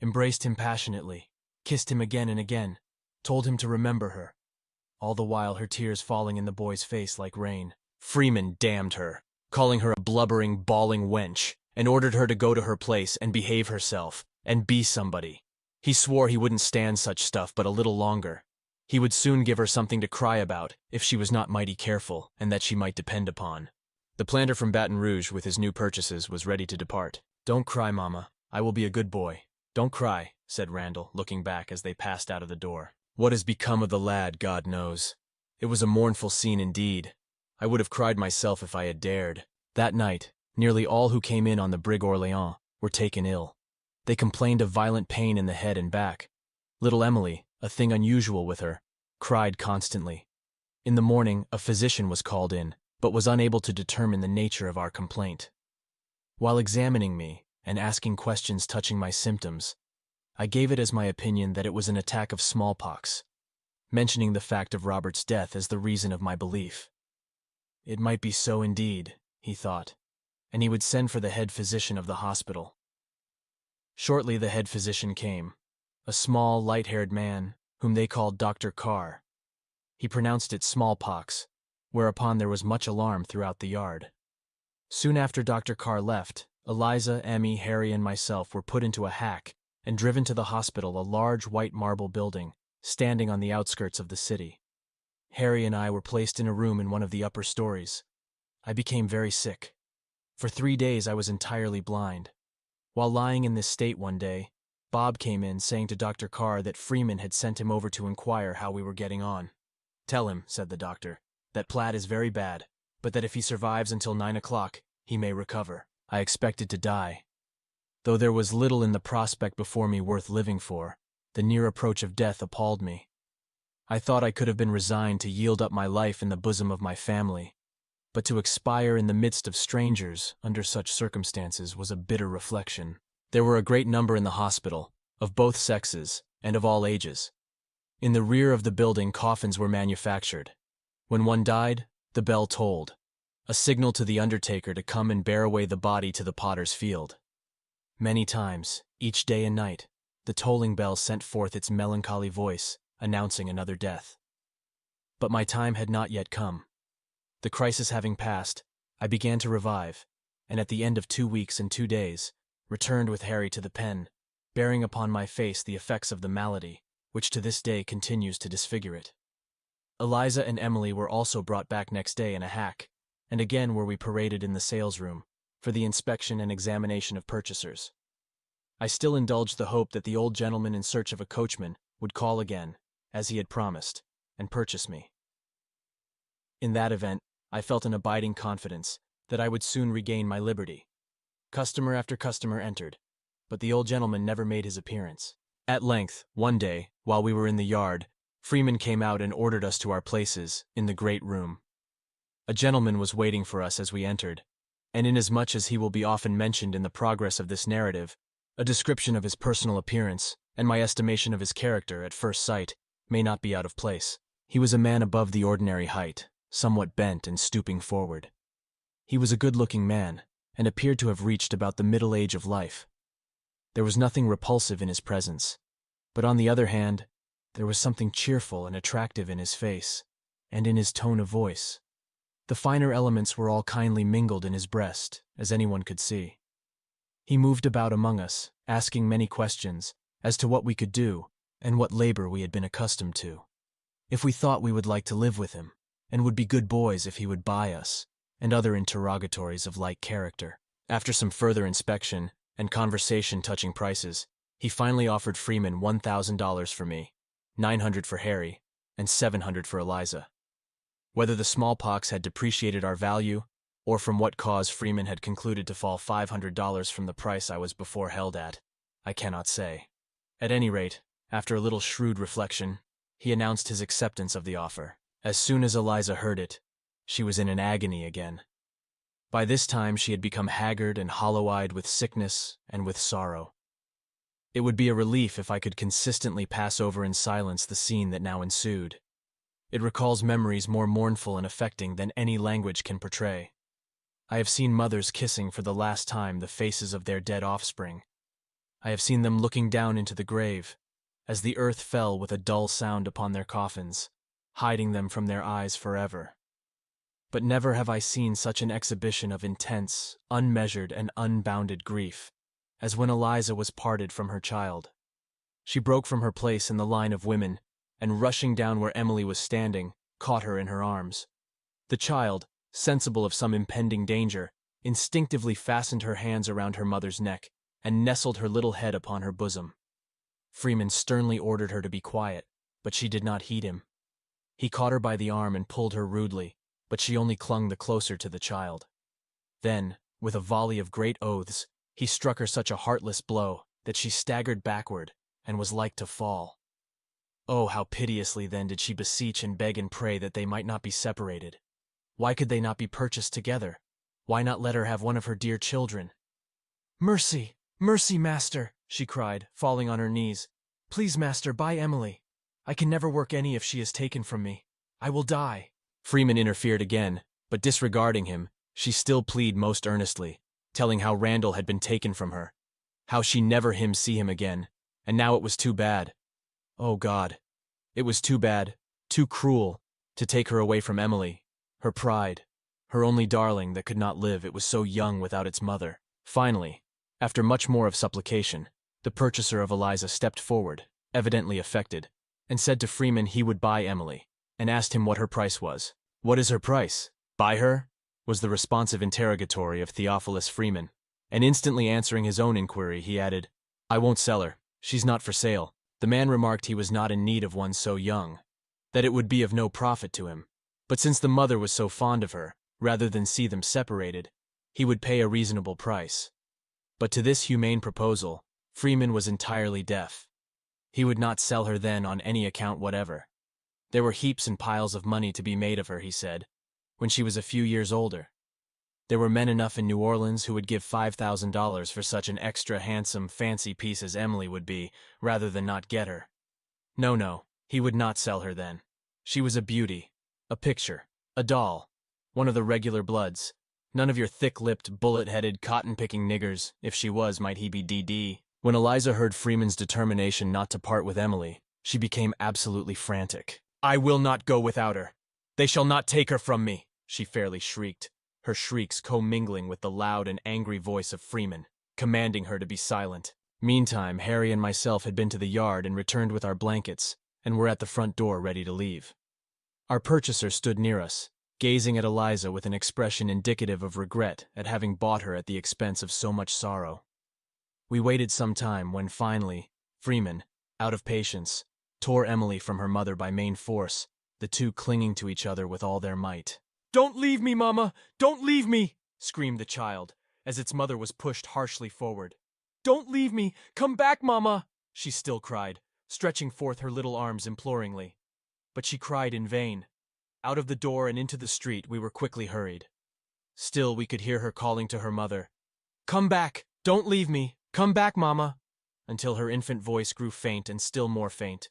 embraced him passionately, kissed him again and again, told him to remember her, all the while her tears falling in the boy's face like rain. Freeman damned her, calling her a blubbering, bawling wench, and ordered her to go to her place and behave herself, and be somebody. He swore he wouldn't stand such stuff but a little longer. He would soon give her something to cry about if she was not mighty careful, and that she might depend upon. The planter from Baton Rouge with his new purchases was ready to depart. "Don't cry, Mama. I will be a good boy." "Don't cry," said Randall, looking back as they passed out of the door. "What has become of the lad, God knows. It was a mournful scene indeed. I would have cried myself if I had dared." That night, nearly all who came in on the brig Orleans were taken ill. They complained of violent pain in the head and back. Little Emily, a thing unusual with her, cried constantly. In the morning, a physician was called in, but was unable to determine the nature of our complaint. While examining me and asking questions touching my symptoms, I gave it as my opinion that it was an attack of smallpox, mentioning the fact of Robert's death as the reason of my belief. It might be so indeed, he thought, and he would send for the head physician of the hospital. Shortly the head physician came, a small, light-haired man, whom they called Dr. Carr. He pronounced it smallpox, whereupon there was much alarm throughout the yard. Soon after Dr. Carr left, Eliza, Emmy, Harry, and myself were put into a hack and driven to the hospital, a large white marble building, standing on the outskirts of the city. Harry and I were placed in a room in one of the upper stories. I became very sick. For 3 days I was entirely blind. While lying in this state one day, Bob came in saying to Dr. Carr that Freeman had sent him over to inquire how we were getting on. "Tell him," said the doctor, "that Platt is very bad, but that if he survives until 9 o'clock, he may recover." I expected to die. Though there was little in the prospect before me worth living for, the near approach of death appalled me. I thought I could have been resigned to yield up my life in the bosom of my family, but to expire in the midst of strangers under such circumstances was a bitter reflection. There were a great number in the hospital, of both sexes, and of all ages. In the rear of the building, coffins were manufactured. When one died, the bell tolled, a signal to the undertaker to come and bear away the body to the potter's field. Many times, each day and night, the tolling bell sent forth its melancholy voice, announcing another death. But my time had not yet come. The crisis having passed, I began to revive, and at the end of 2 weeks and 2 days, returned with Harry to the pen, bearing upon my face the effects of the malady, which to this day continues to disfigure it. Eliza and Emily were also brought back next day in a hack, and again were we paraded in the salesroom, for the inspection and examination of purchasers. I still indulged the hope that the old gentleman in search of a coachman would call again, as he had promised, and purchase me. In that event, I felt an abiding confidence that I would soon regain my liberty. Customer after customer entered, but the old gentleman never made his appearance. At length, one day, while we were in the yard, Freeman came out and ordered us to our places in the great room. A gentleman was waiting for us as we entered, and inasmuch as he will be often mentioned in the progress of this narrative, a description of his personal appearance and my estimation of his character at first sight may not be out of place. He was a man above the ordinary height, somewhat bent and stooping forward. He was a good-looking man, and appeared to have reached about the middle age of life. There was nothing repulsive in his presence, but on the other hand, there was something cheerful and attractive in his face, and in his tone of voice. The finer elements were all kindly mingled in his breast, as anyone could see. He moved about among us, asking many questions as to what we could do and what labor we had been accustomed to, if we thought we would like to live with him, and would be good boys if he would buy us, and other interrogatories of like character. After some further inspection and conversation touching prices, he finally offered Freeman $1,000 for me, $900 for Harry, and $700 for Eliza. Whether the smallpox had depreciated our value, or from what cause Freeman had concluded to fall $500 from the price I was before held at, I cannot say. At any rate, after a little shrewd reflection, he announced his acceptance of the offer. As soon as Eliza heard it, she was in an agony again. By this time she had become haggard and hollow-eyed with sickness and with sorrow. It would be a relief if I could consistently pass over in silence the scene that now ensued. It recalls memories more mournful and affecting than any language can portray. I have seen mothers kissing for the last time the faces of their dead offspring. I have seen them looking down into the grave, as the earth fell with a dull sound upon their coffins, hiding them from their eyes forever. But never have I seen such an exhibition of intense, unmeasured, and unbounded grief as when Eliza was parted from her child. She broke from her place in the line of women, and rushing down where Emily was standing, caught her in her arms. The child, sensible of some impending danger, instinctively fastened her hands around her mother's neck and nestled her little head upon her bosom. Freeman sternly ordered her to be quiet, but she did not heed him. He caught her by the arm and pulled her rudely, but she only clung the closer to the child. Then, with a volley of great oaths, he struck her such a heartless blow that she staggered backward and was like to fall. Oh, how piteously then did she beseech and beg and pray that they might not be separated. Why could they not be purchased together? Why not let her have one of her dear children? "Mercy, mercy, master," she cried, falling on her knees. "Please, master, buy Emily. I can never work any if she is taken from me. I will die." Freeman interfered again, but disregarding him, she still pleaded most earnestly, telling how Randall had been taken from her, how she never him see him again, and now it was too bad. Oh God, it was too bad, too cruel, to take her away from Emily, her pride, her only darling that could not live, it was so young without its mother. Finally, after much more of supplication, the purchaser of Eliza stepped forward, evidently affected, and said to Freeman he would buy Emily, and asked him what her price was. "What is her price? Buy her?" was the responsive interrogatory of Theophilus Freeman, and instantly answering his own inquiry, he added, "I won't sell her. She's not for sale." The man remarked he was not in need of one so young, that it would be of no profit to him, but since the mother was so fond of her, rather than see them separated, he would pay a reasonable price. But to this humane proposal, Freeman was entirely deaf. He would not sell her then on any account whatever. There were heaps and piles of money to be made of her, he said, when she was a few years older. There were men enough in New Orleans who would give $5,000 for such an extra handsome, fancy piece as Emily would be, rather than not get her. No, he would not sell her then. She was a beauty, a picture, a doll, one of the regular bloods. None of your thick-lipped, bullet-headed, cotton-picking niggers. If she was, might he be DD. When Eliza heard Freeman's determination not to part with Emily, she became absolutely frantic. "I will not go without her. They shall not take her from me," she fairly shrieked, her shrieks commingling with the loud and angry voice of Freeman, commanding her to be silent. Meantime, Harry and myself had been to the yard and returned with our blankets, and were at the front door ready to leave. Our purchaser stood near us, gazing at Eliza with an expression indicative of regret at having bought her at the expense of so much sorrow. We waited some time when finally, Freeman, out of patience, tore Emily from her mother by main force, the two clinging to each other with all their might. "Don't leave me, Mama! Don't leave me!" screamed the child, as its mother was pushed harshly forward. "Don't leave me! Come back, Mama!" she still cried, stretching forth her little arms imploringly. But she cried in vain. Out of the door and into the street we were quickly hurried. Still we could hear her calling to her mother, "Come back! Don't leave me! Come back, Mama!" until her infant voice grew faint and still more faint,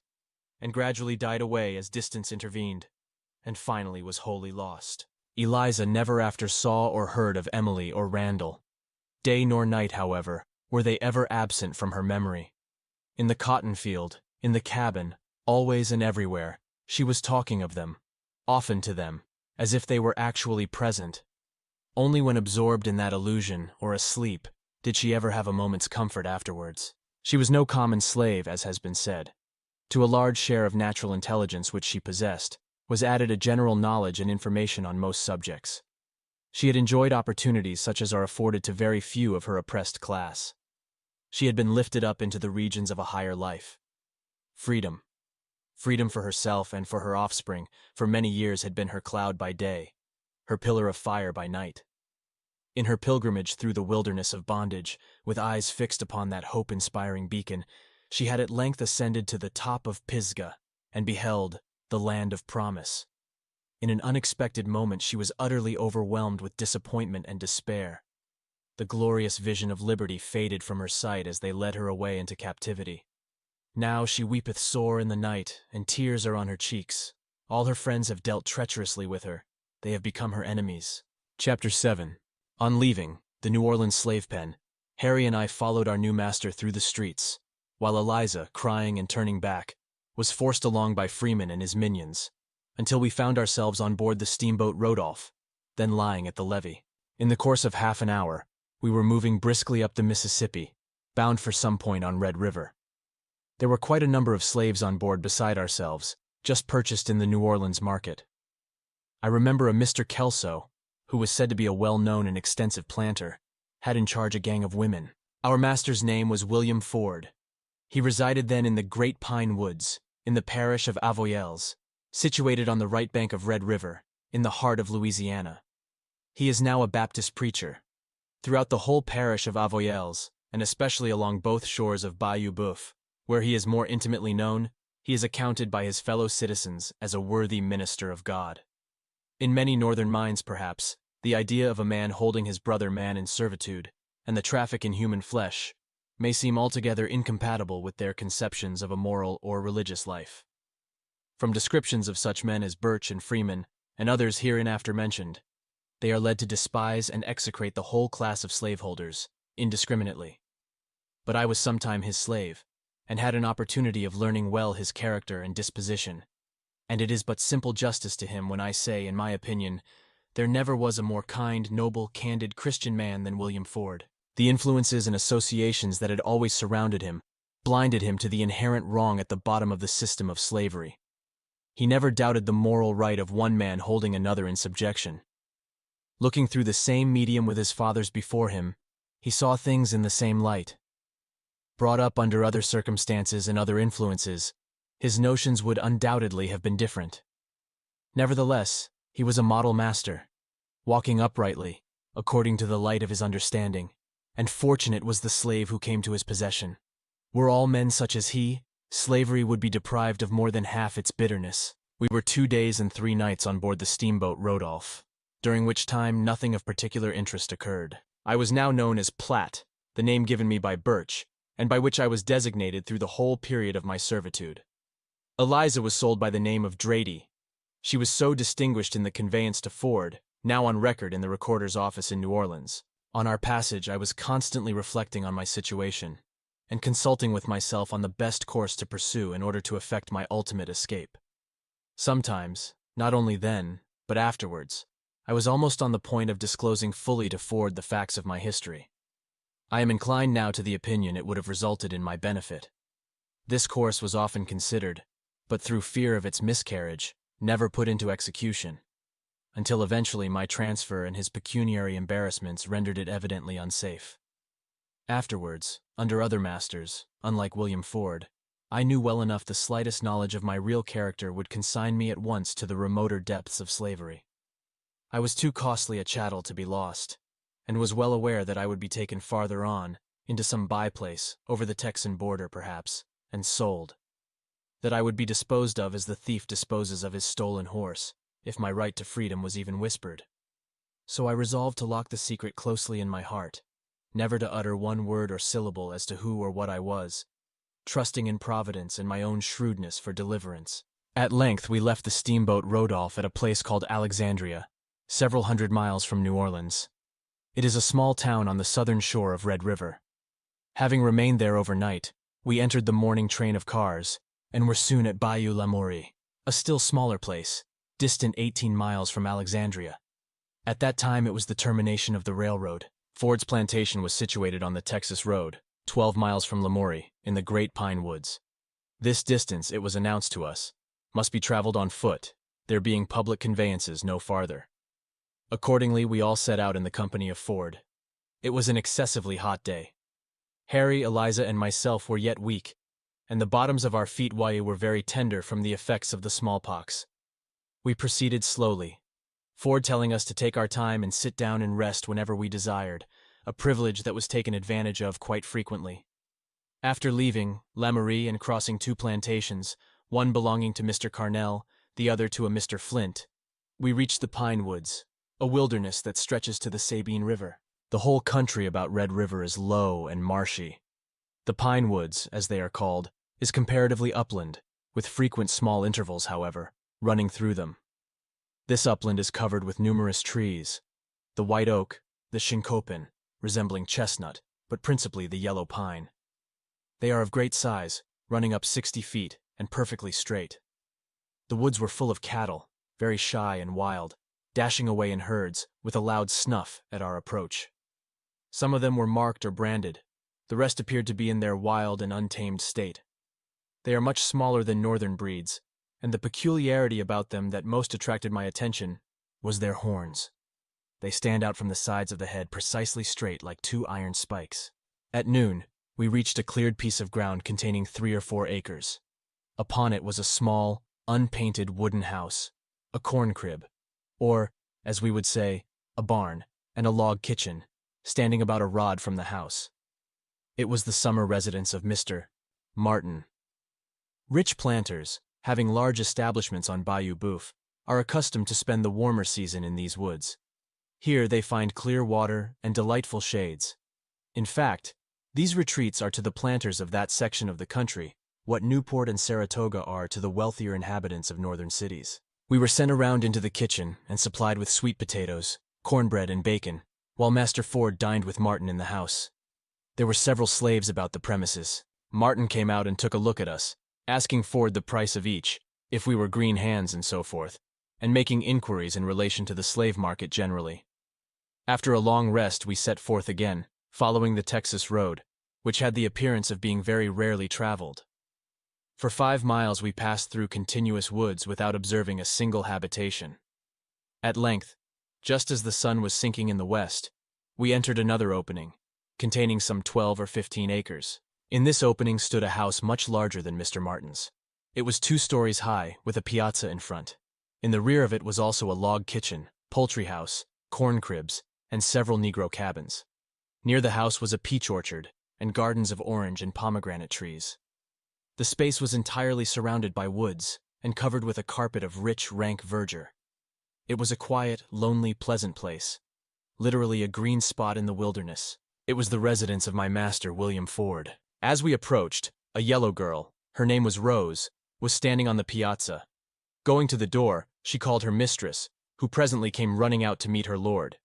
and gradually died away as distance intervened, and finally was wholly lost. Eliza never after saw or heard of Emily or Randall. Day nor night, however, were they ever absent from her memory. In the cotton field, in the cabin, always and everywhere, she was talking of them, often to them, as if they were actually present. Only when absorbed in that illusion, or asleep, did she ever have a moment's comfort afterwards. She was no common slave, as has been said. To a large share of natural intelligence which she possessed, was added a general knowledge and information on most subjects. She had enjoyed opportunities such as are afforded to very few of her oppressed class. She had been lifted up into the regions of a higher life. Freedom. Freedom for herself and for her offspring, for many years had been her cloud by day, her pillar of fire by night. In her pilgrimage through the wilderness of bondage, with eyes fixed upon that hope-inspiring beacon, she had at length ascended to the top of Pisgah, and beheld the land of promise. In an unexpected moment she was utterly overwhelmed with disappointment and despair. The glorious vision of liberty faded from her sight as they led her away into captivity. Now she weepeth sore in the night, and tears are on her cheeks. All her friends have dealt treacherously with her. They have become her enemies. Chapter 7. On leaving the New Orleans slave pen, Harry and I followed our new master through the streets, while Eliza, crying and turning back, was forced along by Freeman and his minions, until we found ourselves on board the steamboat Rodolph, then lying at the levee. In the course of half an hour, we were moving briskly up the Mississippi, bound for some point on Red River. There were quite a number of slaves on board beside ourselves, just purchased in the New Orleans market. I remember a Mr. Kelso, who was said to be a well-known and extensive planter, had in charge a gang of women. Our master's name was William Ford. He resided then in the Great Pine Woods, in the parish of Avoyelles, situated on the right bank of Red River, in the heart of Louisiana. He is now a Baptist preacher. Throughout the whole parish of Avoyelles, and especially along both shores of Bayou Boeuf, where he is more intimately known, he is accounted by his fellow citizens as a worthy minister of God. In many northern minds, perhaps, the idea of a man holding his brother man in servitude, and the traffic in human flesh, may seem altogether incompatible with their conceptions of a moral or religious life. From descriptions of such men as Birch and Freeman, and others hereinafter mentioned, they are led to despise and execrate the whole class of slaveholders, indiscriminately. But I was sometime his slave, and had an opportunity of learning well his character and disposition, and it is but simple justice to him when I say, in my opinion, there never was a more kind, noble, candid Christian man than William Ford. The influences and associations that had always surrounded him blinded him to the inherent wrong at the bottom of the system of slavery. He never doubted the moral right of one man holding another in subjection. Looking through the same medium with his fathers before him, he saw things in the same light. Brought up under other circumstances and other influences, his notions would undoubtedly have been different. Nevertheless, he was a model master, walking uprightly, according to the light of his understanding, and fortunate was the slave who came to his possession. Were all men such as he, slavery would be deprived of more than half its bitterness. We were 2 days and 3 nights on board the steamboat Rodolph. during which time nothing of particular interest occurred. I was now known as Platt, the name given me by Birch, and by which I was designated through the whole period of my servitude. Eliza was sold by the name of Drady. She was so distinguished in the conveyance to Ford, now on record in the recorder's office in New Orleans. On our passage, I was constantly reflecting on my situation, and consulting with myself on the best course to pursue in order to effect my ultimate escape. Sometimes, not only then, but afterwards, I was almost on the point of disclosing fully to Ford the facts of my history. I am inclined now to the opinion it would have resulted in my benefit. This course was often considered, but through fear of its miscarriage, never put into execution, until eventually my transfer and his pecuniary embarrassments rendered it evidently unsafe. Afterwards, under other masters, unlike William Ford, I knew well enough the slightest knowledge of my real character would consign me at once to the remoter depths of slavery. I was too costly a chattel to be lost, and was well aware that I would be taken farther on, into some by-place, over the Texan border perhaps, and sold. That I would be disposed of as the thief disposes of his stolen horse, if my right to freedom was even whispered. So I resolved to lock the secret closely in my heart, never to utter one word or syllable as to who or what I was, trusting in Providence and my own shrewdness for deliverance. At length we left the steamboat Rodolph at a place called Alexandria, several hundred miles from New Orleans. It is a small town on the southern shore of Red River. Having remained there overnight, we entered the morning train of cars, and were soon at Bayou Lamourie, a still smaller place, distant 18 miles from Alexandria. At that time it was the termination of the railroad. Ford's plantation was situated on the Texas Road, 12 miles from Lamourie, in the Great Pine Woods. This distance, it was announced to us, must be traveled on foot, there being public conveyances no farther. Accordingly, we all set out in the company of Ford. It was an excessively hot day. Harry, Eliza, and myself were yet weak, and the bottoms of our feet were very tender from the effects of the smallpox. We proceeded slowly, Ford telling us to take our time and sit down and rest whenever we desired, a privilege that was taken advantage of quite frequently. After leaving Lamourie and crossing 2 plantations, one belonging to Mr. Carnell, the other to a Mr. Flint, we reached the Pine Woods, a wilderness that stretches to the Sabine River. The whole country about Red River is low and marshy. The Pine Woods, as they are called, is comparatively upland, with frequent small intervals, however, running through them. This upland is covered with numerous trees, the white oak, the chinquapin, resembling chestnut, but principally the yellow pine. They are of great size, running up 60 feet, and perfectly straight. The woods were full of cattle, very shy and wild, dashing away in herds, with a loud snuff at our approach. Some of them were marked or branded, the rest appeared to be in their wild and untamed state. They are much smaller than northern breeds, and the peculiarity about them that most attracted my attention was their horns. They stand out from the sides of the head precisely straight like 2 iron spikes. At noon, we reached a cleared piece of ground containing 3 or 4 acres. Upon it was a small, unpainted wooden house, a corn crib, or, as we would say, a barn, and a log kitchen, standing about a rod from the house. It was the summer residence of Mr. Martin. Rich planters, having large establishments on Bayou Boeuf, are accustomed to spend the warmer season in these woods. Here they find clear water and delightful shades. In fact, these retreats are to the planters of that section of the country what Newport and Saratoga are to the wealthier inhabitants of northern cities. We were sent around into the kitchen and supplied with sweet potatoes, cornbread, and bacon, while Master Ford dined with Martin in the house. There were several slaves about the premises. Martin came out and took a look at us, asking Ford the price of each, if we were green hands and so forth, and making inquiries in relation to the slave market generally. After a long rest we set forth again, following the Texas road, which had the appearance of being very rarely traveled. For 5 miles we passed through continuous woods without observing a single habitation. At length, just as the sun was sinking in the west, we entered another opening, containing some 12 or 15 acres. In this opening stood a house much larger than Mr. Martin's. It was 2 stories high, with a piazza in front. In the rear of it was also a log kitchen, poultry house, corn cribs, and several Negro cabins. Near the house was a peach orchard, and gardens of orange and pomegranate trees. The space was entirely surrounded by woods, and covered with a carpet of rich, rank verdure. It was a quiet, lonely, pleasant place. Literally a green spot in the wilderness. It was the residence of my master, William Ford. As we approached, a yellow girl, her name was Rose, was standing on the piazza. Going to the door, she called her mistress, who presently came running out to meet her lord.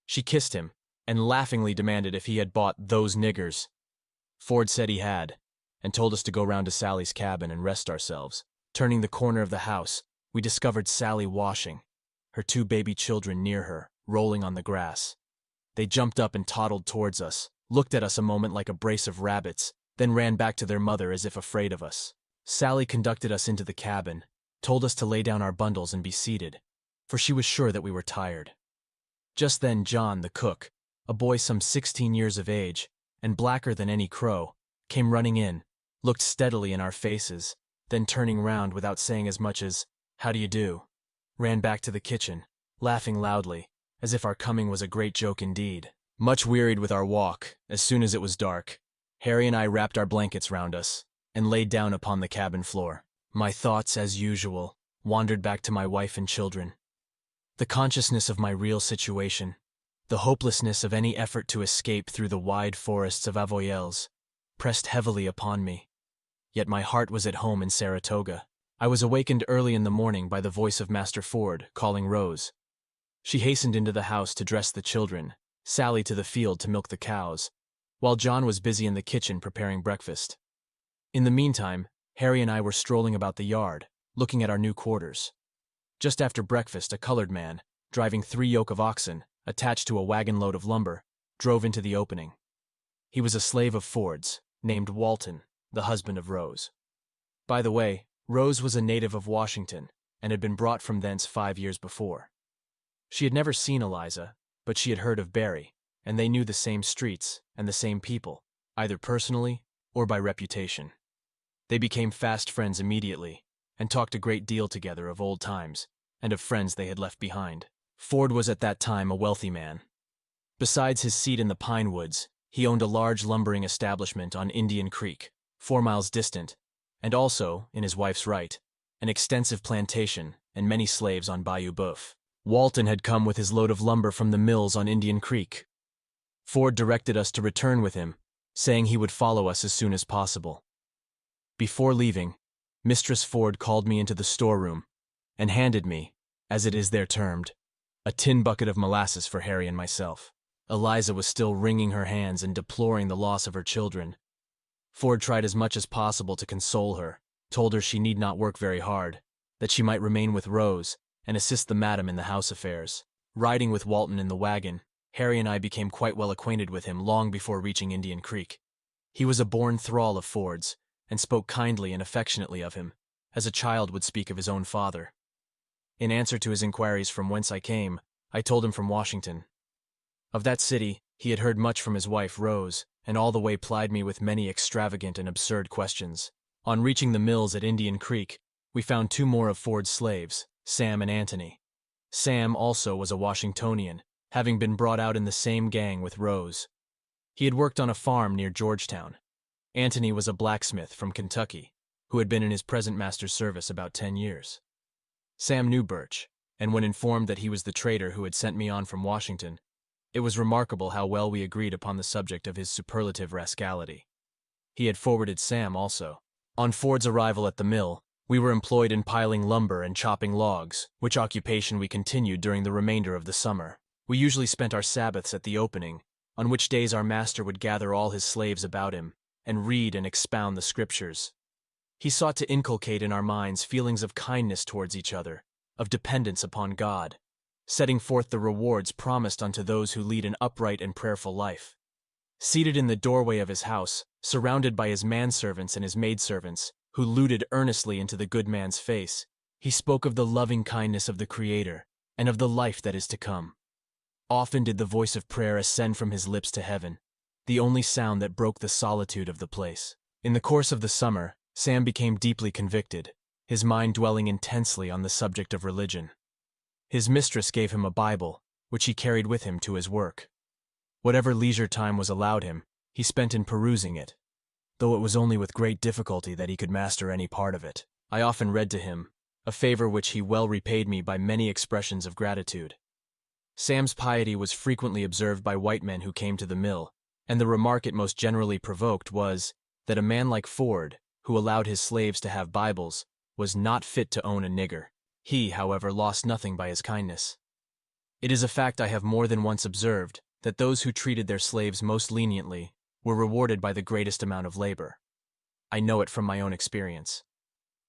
She kissed him, and laughingly demanded if he had bought those niggers. Ford said he had, and told us to go round to Sally's cabin and rest ourselves. Turning the corner of the house, we discovered Sally washing, her 2 baby children near her, rolling on the grass. They jumped up and toddled towards us, looked at us a moment like a brace of rabbits, then ran back to their mother as if afraid of us. Sally conducted us into the cabin, told us to lay down our bundles and be seated, for she was sure that we were tired. Just then John, the cook, a boy some 16 years of age, and blacker than any crow, came running in, looked steadily in our faces, then turning round without saying as much as, "How do you do?" ran back to the kitchen, laughing loudly, as if our coming was a great joke indeed. Much wearied with our walk, as soon as it was dark, Harry and I wrapped our blankets round us, and laid down upon the cabin floor. My thoughts, as usual, wandered back to my wife and children. The consciousness of my real situation, the hopelessness of any effort to escape through the wide forests of Avoyelles, pressed heavily upon me. Yet my heart was at home in Saratoga. I was awakened early in the morning by the voice of Master Ford, calling Rose. She hastened into the house to dress the children, Sally to the field to milk the cows, while John was busy in the kitchen preparing breakfast. In the meantime, Harry and I were strolling about the yard, looking at our new quarters. Just after breakfast, a colored man, driving 3 yoke of oxen, attached to a wagon load of lumber, drove into the opening. He was a slave of Ford's, named Walton, the husband of Rose. By the way, Rose was a native of Washington, and had been brought from thence 5 years before. She had never seen Eliza, but she had heard of Barry, and they knew the same streets and the same people, either personally or by reputation. They became fast friends immediately, and talked a great deal together of old times, and of friends they had left behind. Ford was at that time a wealthy man. Besides his seat in the pine woods, he owned a large lumbering establishment on Indian Creek, 4 miles distant, and also, in his wife's right, an extensive plantation and many slaves on Bayou Boeuf. Walton had come with his load of lumber from the mills on Indian Creek. Ford directed us to return with him, saying he would follow us as soon as possible. Before leaving, Mistress Ford called me into the storeroom, and handed me, as it is there termed, a tin bucket of molasses for Harry and myself. Eliza was still wringing her hands and deploring the loss of her children. Ford tried as much as possible to console her, told her she need not work very hard, that she might remain with Rose, and assist the madam in the house affairs. Riding with Walton in the wagon, Harry and I became quite well acquainted with him long before reaching Indian Creek. He was a born thrall of Ford's, and spoke kindly and affectionately of him, as a child would speak of his own father. In answer to his inquiries from whence I came, I told him from Washington. Of that city, he had heard much from his wife, Rose, and all the way plied me with many extravagant and absurd questions. On reaching the mills at Indian Creek, we found 2 more of Ford's slaves, Sam and Antony. Sam also was a Washingtonian, having been brought out in the same gang with Rose. He had worked on a farm near Georgetown. Antony was a blacksmith from Kentucky, who had been in his present master's service about 10 years. Sam knew Birch, and when informed that he was the trader who had sent me on from Washington, it was remarkable how well we agreed upon the subject of his superlative rascality. He had forwarded Sam also. On Ford's arrival at the mill, we were employed in piling lumber and chopping logs, which occupation we continued during the remainder of the summer. We usually spent our Sabbaths at the opening, on which days our master would gather all his slaves about him, and read and expound the Scriptures. He sought to inculcate in our minds feelings of kindness towards each other, of dependence upon God, setting forth the rewards promised unto those who lead an upright and prayerful life. Seated in the doorway of his house, surrounded by his manservants and his maidservants, who looted earnestly into the good man's face, he spoke of the loving kindness of the Creator, and of the life that is to come. Often did the voice of prayer ascend from his lips to heaven, the only sound that broke the solitude of the place. In the course of the summer, Sam became deeply convicted, his mind dwelling intensely on the subject of religion. His mistress gave him a Bible, which he carried with him to his work. Whatever leisure time was allowed him, he spent in perusing it, though it was only with great difficulty that he could master any part of it. I often read to him, a favor which he well repaid me by many expressions of gratitude. Sam's piety was frequently observed by white men who came to the mill, and the remark it most generally provoked was that a man like Ford, who allowed his slaves to have Bibles, was not fit to own a nigger. He, however, lost nothing by his kindness. It is a fact I have more than once observed, that those who treated their slaves most leniently were rewarded by the greatest amount of labor. I know it from my own experience.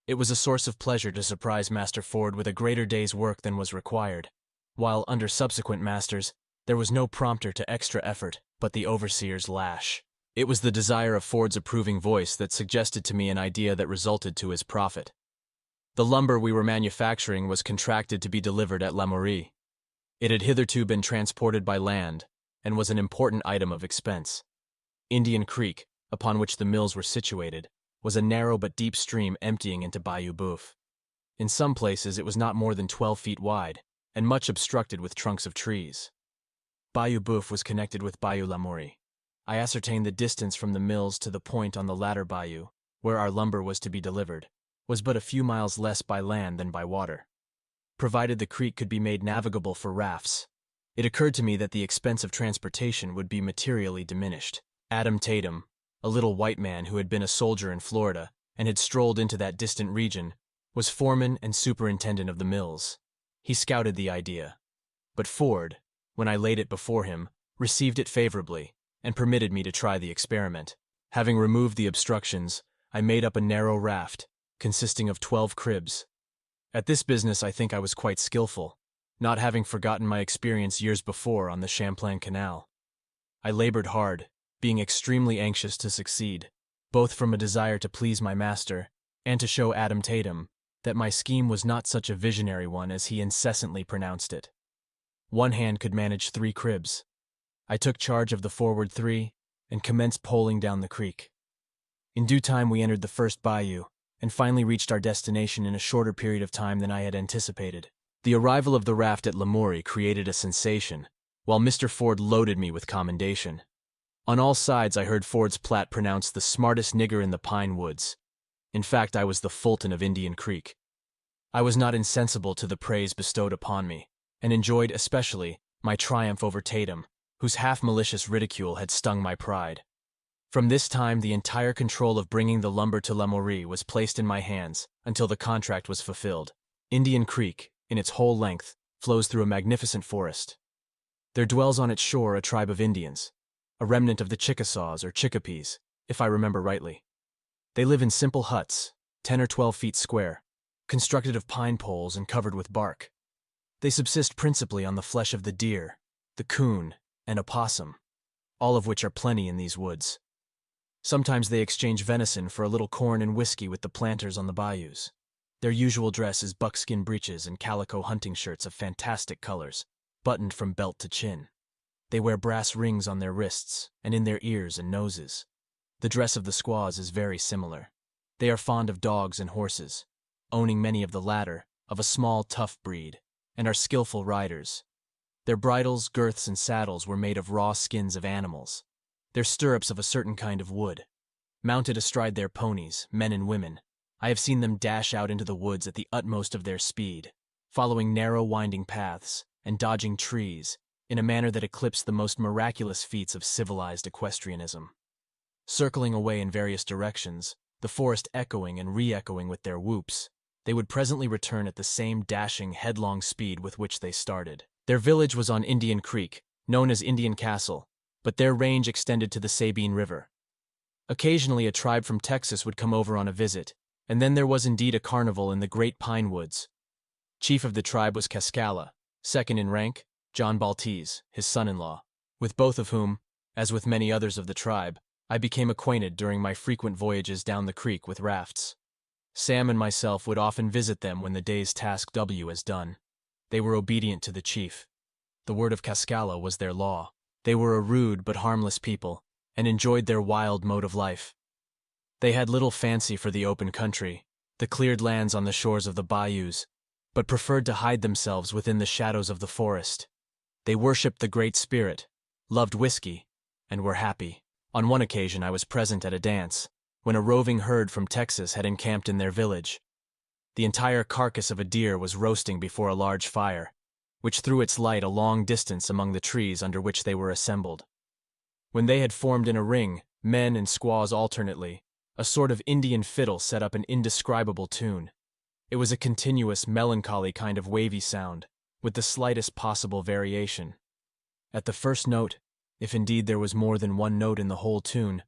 It was a source of pleasure to surprise Master Ford with a greater day's work than was required, while under subsequent masters there was no prompter to extra effort but the overseer's lash. It was the desire of Ford's approving voice that suggested to me an idea that resulted to his profit. The lumber we were manufacturing was contracted to be delivered at Lamourie. It had hitherto been transported by land, and was an important item of expense. Indian Creek, upon which the mills were situated, was a narrow but deep stream emptying into Bayou Boeuf. In some places it was not more than 12 feet wide, and much obstructed with trunks of trees. Bayou Boeuf was connected with Bayou Lamourie. I ascertained the distance from the mills to the point on the latter bayou, where our lumber was to be delivered, was but a few miles less by land than by water. Provided the creek could be made navigable for rafts, it occurred to me that the expense of transportation would be materially diminished. Adam Tatum, a little white man who had been a soldier in Florida and had strolled into that distant region, was foreman and superintendent of the mills. He scouted the idea, but Ford, when I laid it before him, received it favorably and permitted me to try the experiment. Having removed the obstructions, I made up a narrow raft, consisting of 12 cribs. At this business I think I was quite skillful, not having forgotten my experience years before on the Champlain Canal. I labored hard, being extremely anxious to succeed, both from a desire to please my master and to show Adam Tatum that my scheme was not such a visionary one as he incessantly pronounced it. One hand could manage 3 cribs. I took charge of the forward 3 and commenced poling down the creek. In due time we entered the first bayou, and finally reached our destination in a shorter period of time than I had anticipated. The arrival of the raft at Lamourie created a sensation, while Mr. Ford loaded me with commendation. On all sides I heard Ford's Platte pronounced the smartest nigger in the pine woods. In fact, I was the Fulton of Indian Creek. I was not insensible to the praise bestowed upon me, and enjoyed especially my triumph over Tatum, whose half-malicious ridicule had stung my pride. From this time the entire control of bringing the lumber to Lamourie was placed in my hands until the contract was fulfilled. Indian Creek, in its whole length, flows through a magnificent forest. There dwells on its shore a tribe of Indians, a remnant of the Chickasaws or Chickapees, if I remember rightly. They live in simple huts, 10 or 12 feet square, constructed of pine poles and covered with bark. They subsist principally on the flesh of the deer, the coon, and opossum, all of which are plenty in these woods. Sometimes they exchange venison for a little corn and whiskey with the planters on the bayous. Their usual dress is buckskin breeches and calico hunting shirts of fantastic colors, buttoned from belt to chin. They wear brass rings on their wrists and in their ears and noses. The dress of the squaws is very similar. They are fond of dogs and horses, owning many of the latter, of a small, tough breed, and are skillful riders. Their bridles, girths, and saddles were made of raw skins of animals, their stirrups of a certain kind of wood. Mounted astride their ponies, men and women, I have seen them dash out into the woods at the utmost of their speed, following narrow winding paths and dodging trees in a manner that eclipsed the most miraculous feats of civilized equestrianism. Circling away in various directions, the forest echoing and re-echoing with their whoops, they would presently return at the same dashing, headlong speed with which they started. Their village was on Indian Creek, known as Indian Castle, but their range extended to the Sabine River. Occasionally a tribe from Texas would come over on a visit, and then there was indeed a carnival in the great pine woods. Chief of the tribe was Cascala, second in rank, John Baltese, his son-in-law, with both of whom, as with many others of the tribe, I became acquainted during my frequent voyages down the creek with rafts. Sam and myself would often visit them when the day's task was done. They were obedient to the chief. The word of Cascala was their law. They were a rude but harmless people, and enjoyed their wild mode of life. They had little fancy for the open country, the cleared lands on the shores of the bayous, but preferred to hide themselves within the shadows of the forest. They worshipped the Great Spirit, loved whiskey, and were happy. On one occasion I was present at a dance, when a roving herd from Texas had encamped in their village. The entire carcass of a deer was roasting before a large fire, which threw its light a long distance among the trees under which they were assembled. When they had formed in a ring, men and squaws alternately, a sort of Indian fiddle set up an indescribable tune. It was a continuous, melancholy kind of wavy sound, with the slightest possible variation. At the first note, if indeed there was more than one note in the whole tune,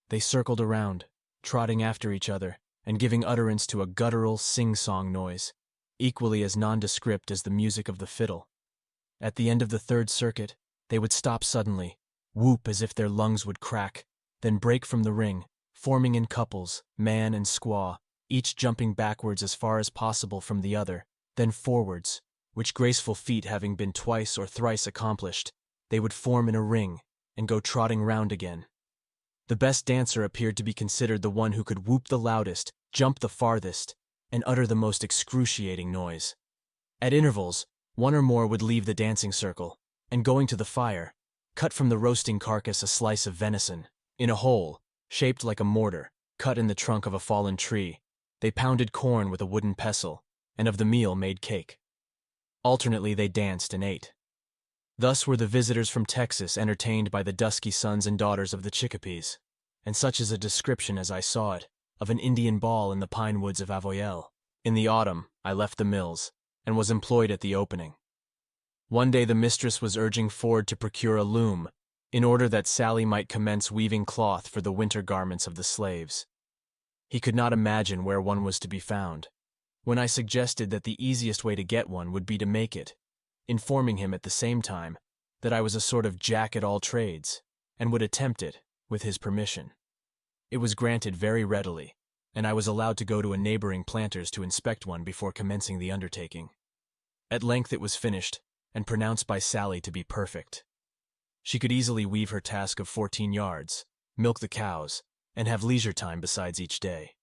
they circled around, trotting after each other, and giving utterance to a guttural, sing-song noise, equally as nondescript as the music of the fiddle. At the end of the third circuit, they would stop suddenly, whoop as if their lungs would crack, then break from the ring, forming in couples, man and squaw, each jumping backwards as far as possible from the other, then forwards, which graceful feat having been twice or thrice accomplished, they would form in a ring and go trotting round again. The best dancer appeared to be considered the one who could whoop the loudest, jump the farthest, and utter the most excruciating noise. At intervals, one or more would leave the dancing circle, and going to the fire, cut from the roasting carcass a slice of venison. In a hole, shaped like a mortar, cut in the trunk of a fallen tree, they pounded corn with a wooden pestle, and of the meal made cake. Alternately they danced and ate. Thus were the visitors from Texas entertained by the dusky sons and daughters of the Chickapees, and such is a description as I saw it, of an Indian ball in the pine woods of Avoyelles. In the autumn, I left the mills, and was employed at the opening. One day the mistress was urging Ford to procure a loom, in order that Sally might commence weaving cloth for the winter garments of the slaves. He could not imagine where one was to be found, when I suggested that the easiest way to get one would be to make it, informing him at the same time that I was a sort of jack at all trades, and would attempt it, with his permission. It was granted very readily, and I was allowed to go to a neighboring planter's to inspect one before commencing the undertaking. At length it was finished, and pronounced by Sally to be perfect. She could easily weave her task of 14 yards, milk the cows, and have leisure time besides each day.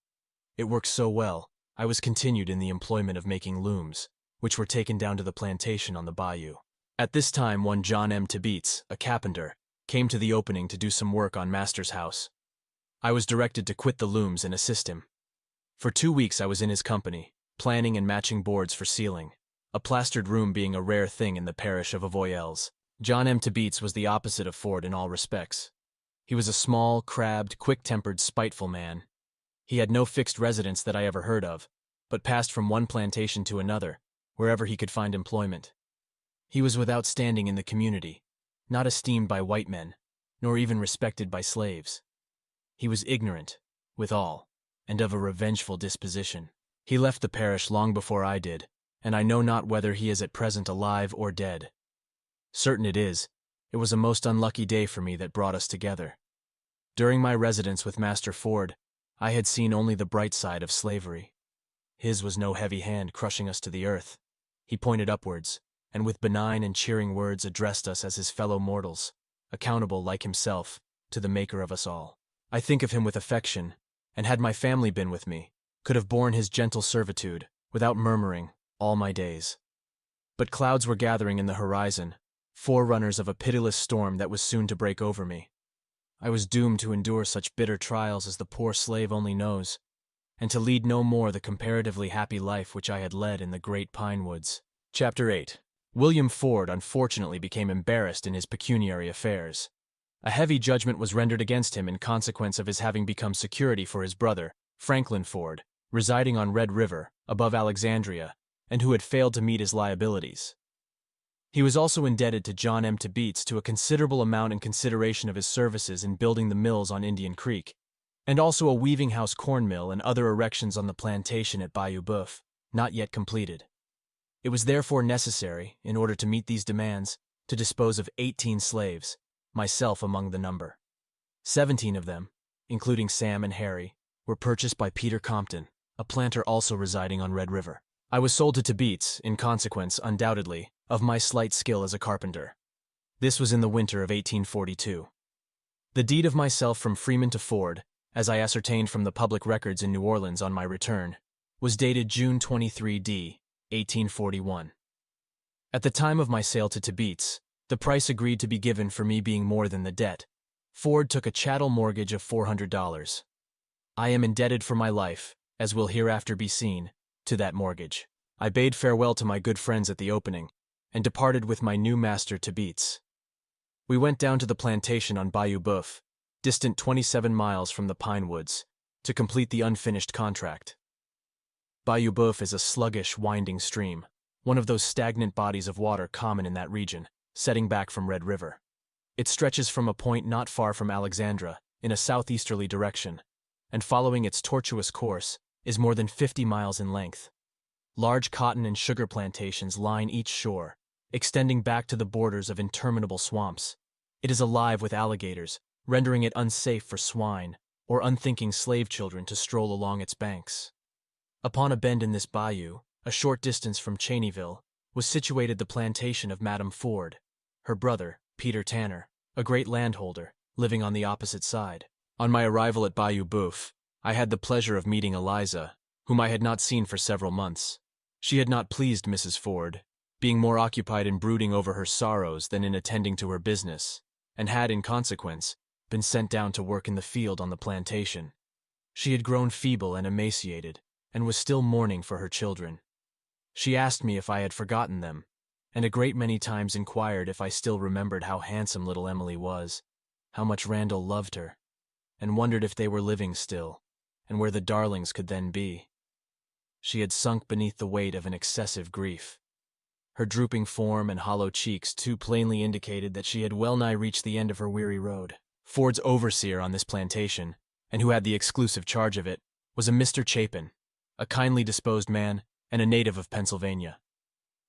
It worked so well, I was continued in the employment of making looms, which were taken down to the plantation on the bayou. At this time one John M. Tibeats, a carpenter, came to the opening to do some work on master's house. I was directed to quit the looms and assist him. For 2 weeks I was in his company, planning and matching boards for ceiling, a plastered room being a rare thing in the parish of Avoyelles. John M. Tibeats was the opposite of Ford in all respects. He was a small, crabbed, quick-tempered, spiteful man. He had no fixed residence that I ever heard of, but passed from one plantation to another, wherever he could find employment. He was without standing in the community, not esteemed by white men, nor even respected by slaves. He was ignorant, withal, and of a revengeful disposition. He left the parish long before I did, and I know not whether he is at present alive or dead. Certain it is, it was a most unlucky day for me that brought us together. During my residence with Master Ford, I had seen only the bright side of slavery. His was no heavy hand crushing us to the earth. He pointed upwards, and with benign and cheering words addressed us as his fellow mortals, accountable, like himself, to the Maker of us all. I think of him with affection, and had my family been with me, could have borne his gentle servitude, without murmuring, all my days. But clouds were gathering in the horizon, forerunners of a pitiless storm that was soon to break over me. I was doomed to endure such bitter trials as the poor slave only knows, and to lead no more the comparatively happy life which I had led in the great pine woods. Chapter 8. William Ford unfortunately became embarrassed in his pecuniary affairs. A heavy judgment was rendered against him in consequence of his having become security for his brother, Franklin Ford, residing on Red River, above Alexandria, and who had failed to meet his liabilities. He was also indebted to John M. Tibeats to a considerable amount in consideration of his services in building the mills on Indian Creek, and also a weaving house corn mill and other erections on the plantation at Bayou Boeuf, not yet completed. It was therefore necessary, in order to meet these demands, to dispose of 18 slaves, myself among the number. 17 of them, including Sam and Harry, were purchased by Peter Compton, a planter also residing on Red River. I was sold to Tibeats, in consequence, undoubtedly, of my slight skill as a carpenter. This was in the winter of 1842. The deed of myself from Freeman to Ford, as I ascertained from the public records in New Orleans on my return, was dated June 23 D. 1841. At the time of my sale to Tibeats, the price agreed to be given for me being more than the debt. Ford took a chattel mortgage of $400. I am indebted for my life, as will hereafter be seen, to that mortgage. I bade farewell to my good friends at the opening, and departed with my new master to Beats. We went down to the plantation on Bayou Boeuf, distant 27 miles from the pine woods, to complete the unfinished contract. Bayou Boeuf is a sluggish, winding stream, one of those stagnant bodies of water common in that region, setting back from Red River. It stretches from a point not far from Alexandra, in a southeasterly direction, and following its tortuous course, is more than 50 miles in length. Large cotton and sugar plantations line each shore, extending back to the borders of interminable swamps. It is alive with alligators, rendering it unsafe for swine or unthinking slave children to stroll along its banks. Upon a bend in this bayou, a short distance from Cheneyville, was situated the plantation of Madame Ford, her brother, Peter Tanner, a great landholder, living on the opposite side. On my arrival at Bayou Boeuf, I had the pleasure of meeting Eliza, whom I had not seen for several months. She had not pleased Mrs. Ford, being more occupied in brooding over her sorrows than in attending to her business, and had, in consequence, been sent down to work in the field on the plantation. She had grown feeble and emaciated, and was still mourning for her children. She asked me if I had forgotten them, and a great many times inquired if I still remembered how handsome little Emily was, how much Randall loved her, and wondered if they were living still, and where the darlings could then be. She had sunk beneath the weight of an excessive grief. Her drooping form and hollow cheeks too plainly indicated that she had well nigh reached the end of her weary road. Ford's overseer on this plantation, and who had the exclusive charge of it, was a Mr. Chapin, a kindly disposed man and a native of Pennsylvania.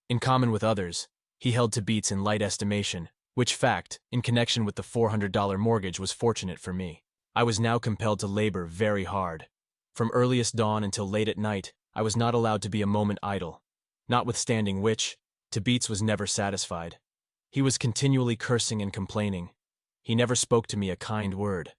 In common with others, he held to Beats in light estimation, which fact, in connection with the $400 mortgage, was fortunate for me. I was now compelled to labor very hard. From earliest dawn until late at night, I was not allowed to be a moment idle, notwithstanding which, to Beats was never satisfied. He was continually cursing and complaining. He never spoke to me a kind word.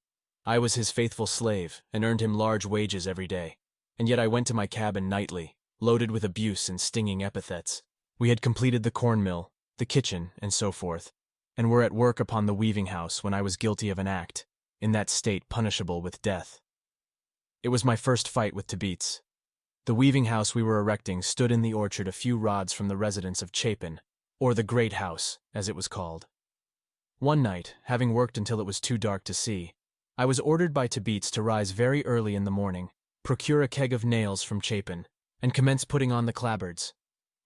I was his faithful slave, and earned him large wages every day, and yet I went to my cabin nightly, loaded with abuse and stinging epithets. We had completed the corn mill, the kitchen, and so forth, and were at work upon the weaving house when I was guilty of an act, in that state punishable with death. It was my first fight with Beats. The weaving house we were erecting stood in the orchard a few rods from the residence of Chapin, or the Great House, as it was called. One night, having worked until it was too dark to see, I was ordered by Beats to rise very early in the morning, procure a keg of nails from Chapin, and commence putting on the clapboards.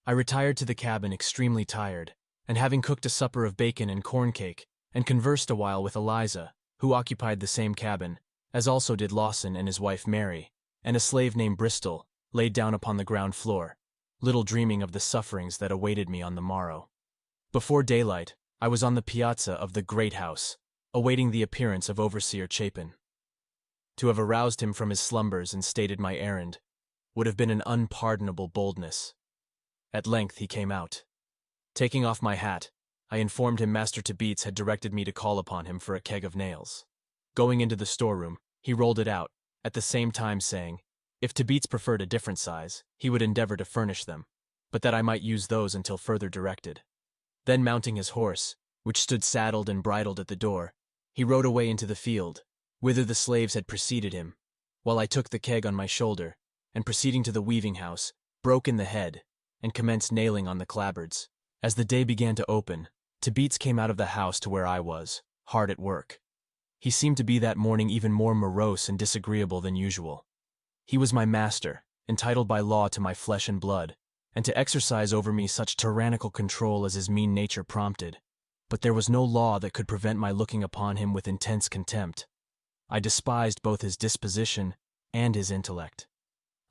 I retired to the cabin extremely tired, and having cooked a supper of bacon and corn cake, and conversed a while with Eliza, who occupied the same cabin, as also did Lawson and his wife Mary, and a slave named Bristol, laid down upon the ground floor, little dreaming of the sufferings that awaited me on the morrow. Before daylight, I was on the piazza of the Great House, awaiting the appearance of Overseer Chapin. To have aroused him from his slumbers and stated my errand would have been an unpardonable boldness. At length he came out. Taking off my hat, I informed him Master Beats had directed me to call upon him for a keg of nails. Going into the storeroom, he rolled it out, at the same time saying, if Beats preferred a different size, he would endeavor to furnish them, but that I might use those until further directed. Then mounting his horse, which stood saddled and bridled at the door, he rode away into the field, whither the slaves had preceded him, while I took the keg on my shoulder, and proceeding to the weaving house, broke in the head, and commenced nailing on the clapboards. As the day began to open, Beats came out of the house to where I was, hard at work. He seemed to be that morning even more morose and disagreeable than usual. He was my master, entitled by law to my flesh and blood, and to exercise over me such tyrannical control as his mean nature prompted, but there was no law that could prevent my looking upon him with intense contempt. I despised both his disposition and his intellect.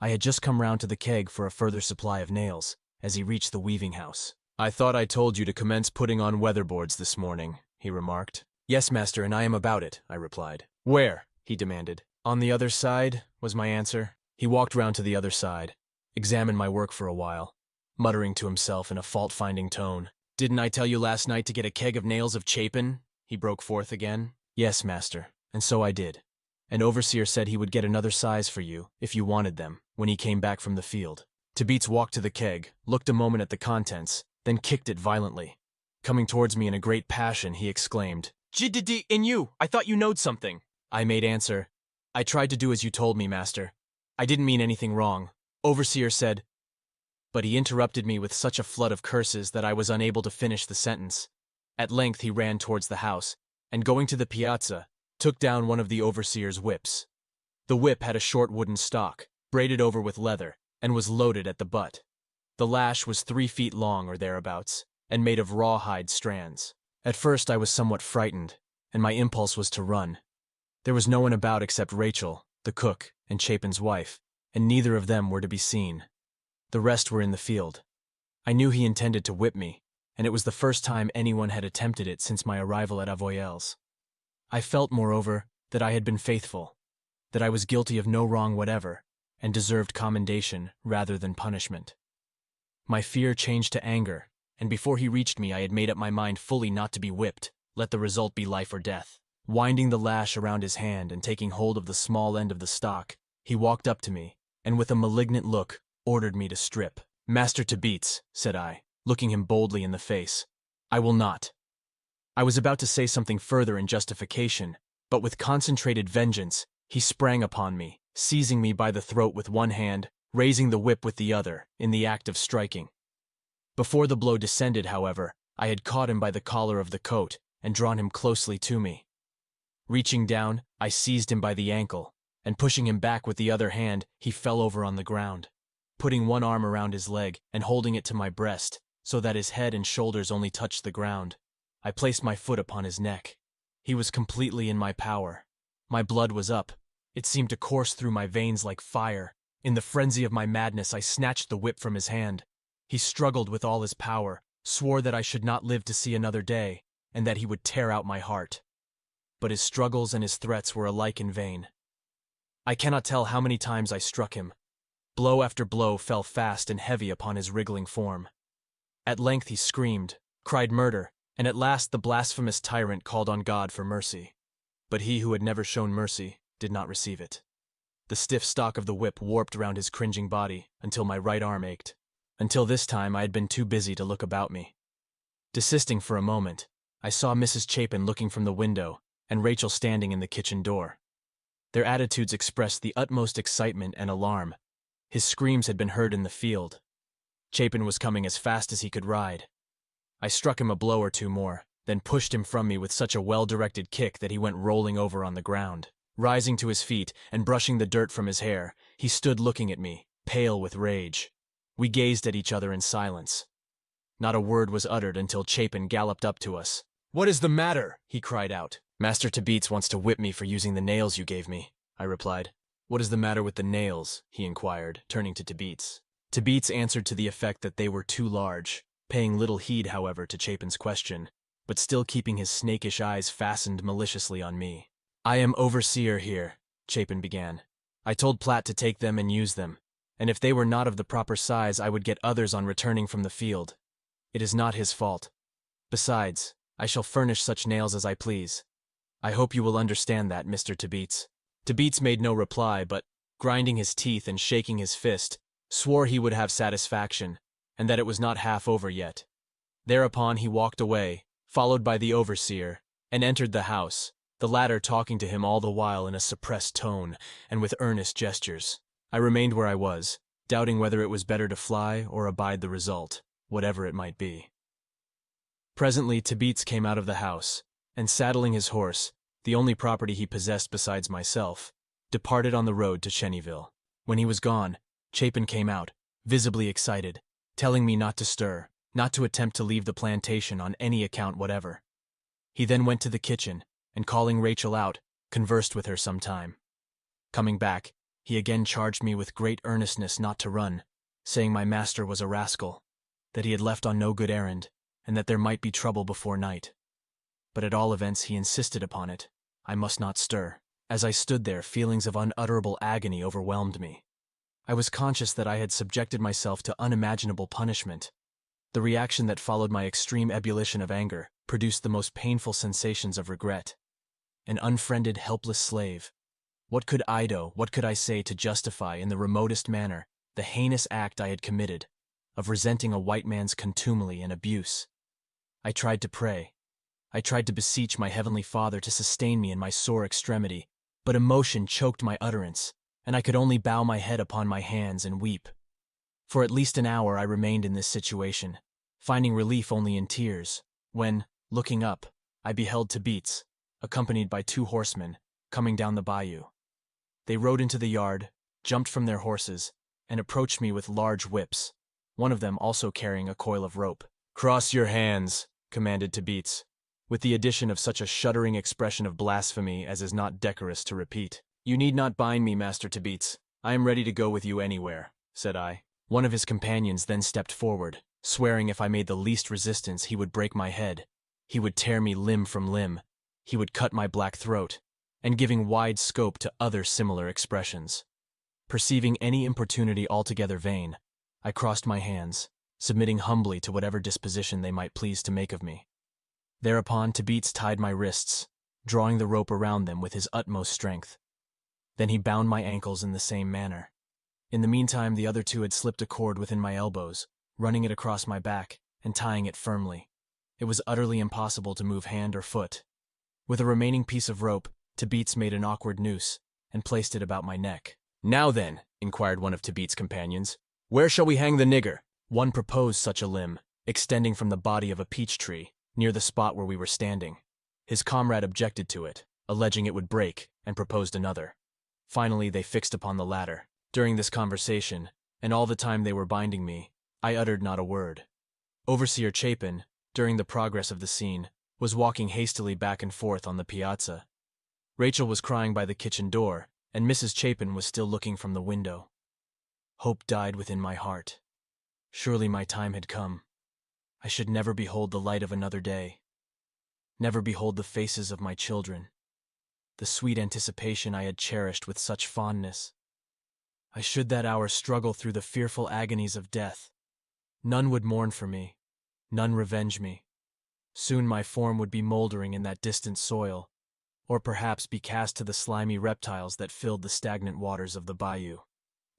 I had just come round to the keg for a further supply of nails, as he reached the weaving house. I thought I told you to commence putting on weatherboards this morning, he remarked. Yes, master, and I am about it, I replied. Where? He demanded. On the other side, was my answer. He walked round to the other side, examined my work for a while, muttering to himself in a fault-finding tone. Didn't I tell you last night to get a keg of nails of Chapin? He broke forth again. Yes, master, and so I did. An overseer said he would get another size for you, if you wanted them, when he came back from the field. Beats walked to the keg, looked a moment at the contents, then kicked it violently. Coming towards me in a great passion, he exclaimed, "G-d-d in you! I thought you knowed something!" I made answer, "I tried to do as you told me, master. I didn't mean anything wrong. Overseer said, but he interrupted me with such a flood of curses that I was unable to finish the sentence. At length he ran towards the house, and going to the piazza, took down one of the overseer's whips. The whip had a short wooden stock, braided over with leather, and was loaded at the butt. The lash was 3 feet long or thereabouts, and made of rawhide strands. At first I was somewhat frightened, and my impulse was to run. There was no one about except Rachel, the cook, and Chapin's wife, and neither of them were to be seen. The rest were in the field. I knew he intended to whip me, and it was the first time anyone had attempted it since my arrival at Avoyelles. I felt, moreover, that I had been faithful, that I was guilty of no wrong whatever, and deserved commendation rather than punishment. My fear changed to anger, and before he reached me I had made up my mind fully not to be whipped, let the result be life or death. Winding the lash around his hand and taking hold of the small end of the stock, he walked up to me, and with a malignant look, ordered me to strip. "Master Tabitz," said I, looking him boldly in the face, "I will not." I was about to say something further in justification, but with concentrated vengeance, he sprang upon me, seizing me by the throat with one hand, raising the whip with the other, in the act of striking. Before the blow descended, however, I had caught him by the collar of the coat and drawn him closely to me. Reaching down, I seized him by the ankle, and pushing him back with the other hand, he fell over on the ground. Putting one arm around his leg and holding it to my breast, so that his head and shoulders only touched the ground, I placed my foot upon his neck. He was completely in my power. My blood was up. It seemed to course through my veins like fire. In the frenzy of my madness, I snatched the whip from his hand. He struggled with all his power, swore that I should not live to see another day, and that he would tear out my heart. But his struggles and his threats were alike in vain. I cannot tell how many times I struck him. Blow after blow fell fast and heavy upon his wriggling form. At length he screamed, cried murder, and at last the blasphemous tyrant called on God for mercy. But he who had never shown mercy did not receive it. The stiff stock of the whip warped round his cringing body until my right arm ached. Until this time I had been too busy to look about me. Desisting for a moment, I saw Mrs. Chapin looking from the window and Rachel standing in the kitchen door. Their attitudes expressed the utmost excitement and alarm. His screams had been heard in the field. Chapin was coming as fast as he could ride. I struck him a blow or two more, then pushed him from me with such a well-directed kick that he went rolling over on the ground. Rising to his feet and brushing the dirt from his hair, he stood looking at me, pale with rage. We gazed at each other in silence. Not a word was uttered until Chapin galloped up to us. "What is the matter?" he cried out. "Master Tabitz wants to whip me for using the nails you gave me," I replied. "What is the matter with the nails?" he inquired, turning to Tabitz. Tabitz answered to the effect that they were too large, paying little heed, however, to Chapin's question, but still keeping his snakish eyes fastened maliciously on me. "I am overseer here," Chapin began. "I told Platt to take them and use them, and if they were not of the proper size I would get others on returning from the field. It is not his fault. Besides, I shall furnish such nails as I please. I hope you will understand that, Mr. Tabitz." Tabitz made no reply, but, grinding his teeth and shaking his fist, swore he would have satisfaction, and that it was not half over yet. Thereupon he walked away, followed by the overseer, and entered the house, the latter talking to him all the while in a suppressed tone and with earnest gestures. I remained where I was, doubting whether it was better to fly or abide the result, whatever it might be. Presently Tabitz came out of the house, and saddling his horse, the only property he possessed besides myself, departed on the road to Chenyville. When he was gone, Chapin came out, visibly excited, telling me not to stir, not to attempt to leave the plantation on any account whatever. He then went to the kitchen, and calling Rachel out, conversed with her some time. Coming back, he again charged me with great earnestness not to run, saying my master was a rascal, that he had left on no good errand, and that there might be trouble before night. But at all events he insisted upon it. I must not stir. As I stood there, feelings of unutterable agony overwhelmed me. I was conscious that I had subjected myself to unimaginable punishment. The reaction that followed my extreme ebullition of anger produced the most painful sensations of regret. An unfriended, helpless slave. What could I say to justify in the remotest manner the heinous act I had committed, of resenting a white man's contumely and abuse? I tried to pray. I tried to beseech my heavenly Father to sustain me in my sore extremity, but emotion choked my utterance, and I could only bow my head upon my hands and weep. For at least an hour I remained in this situation, finding relief only in tears, when, looking up, I beheld Tabits, accompanied by 2 horsemen, coming down the bayou. They rode into the yard, jumped from their horses, and approached me with large whips, one of them also carrying a coil of rope. "Cross your hands," commanded Tabits, with the addition of such a shuddering expression of blasphemy as is not decorous to repeat. "You need not bind me, Master Tabits. I am ready to go with you anywhere," said I. One of his companions then stepped forward, swearing if I made the least resistance he would break my head, he would tear me limb from limb, he would cut my black throat, and giving wide scope to other similar expressions. Perceiving any importunity altogether vain, I crossed my hands, submitting humbly to whatever disposition they might please to make of me. Thereupon Tabits tied my wrists, drawing the rope around them with his utmost strength. Then he bound my ankles in the same manner. In the meantime, the other 2 had slipped a cord within my elbows, running it across my back, and tying it firmly. It was utterly impossible to move hand or foot. With a remaining piece of rope, Tabits made an awkward noose, and placed it about my neck. "Now then," inquired one of Tabits' companions, "where shall we hang the nigger?" One proposed such a limb, extending from the body of a peach tree, near the spot where we were standing. His comrade objected to it, alleging it would break, and proposed another. Finally, they fixed upon the latter. During this conversation, and all the time they were binding me, I uttered not a word. Overseer Chapin, during the progress of the scene, was walking hastily back and forth on the piazza. Rachel was crying by the kitchen door, and Mrs. Chapin was still looking from the window. Hope died within my heart. Surely my time had come. I should never behold the light of another day. Never behold the faces of my children. The sweet anticipation I had cherished with such fondness. I should that hour struggle through the fearful agonies of death. None would mourn for me, none revenge me. Soon my form would be moldering in that distant soil, or perhaps be cast to the slimy reptiles that filled the stagnant waters of the bayou.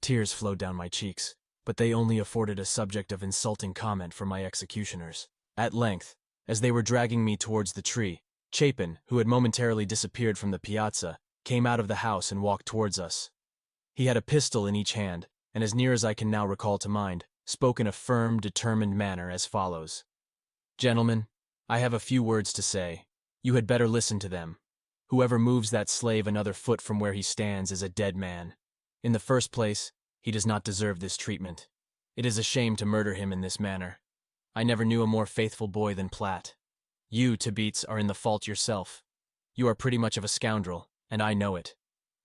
Tears flowed down my cheeks, but they only afforded a subject of insulting comment for my executioners. At length, as they were dragging me towards the tree, Chapin, who had momentarily disappeared from the piazza, came out of the house and walked towards us. He had a pistol in each hand, and as near as I can now recall to mind, spoke in a firm, determined manner as follows. "Gentlemen, I have a few words to say. You had better listen to them. Whoever moves that slave another foot from where he stands is a dead man. In the first place, he does not deserve this treatment. It is a shame to murder him in this manner. I never knew a more faithful boy than Platt. You, Tabits, are in the fault yourself. You are pretty much of a scoundrel, and I know it.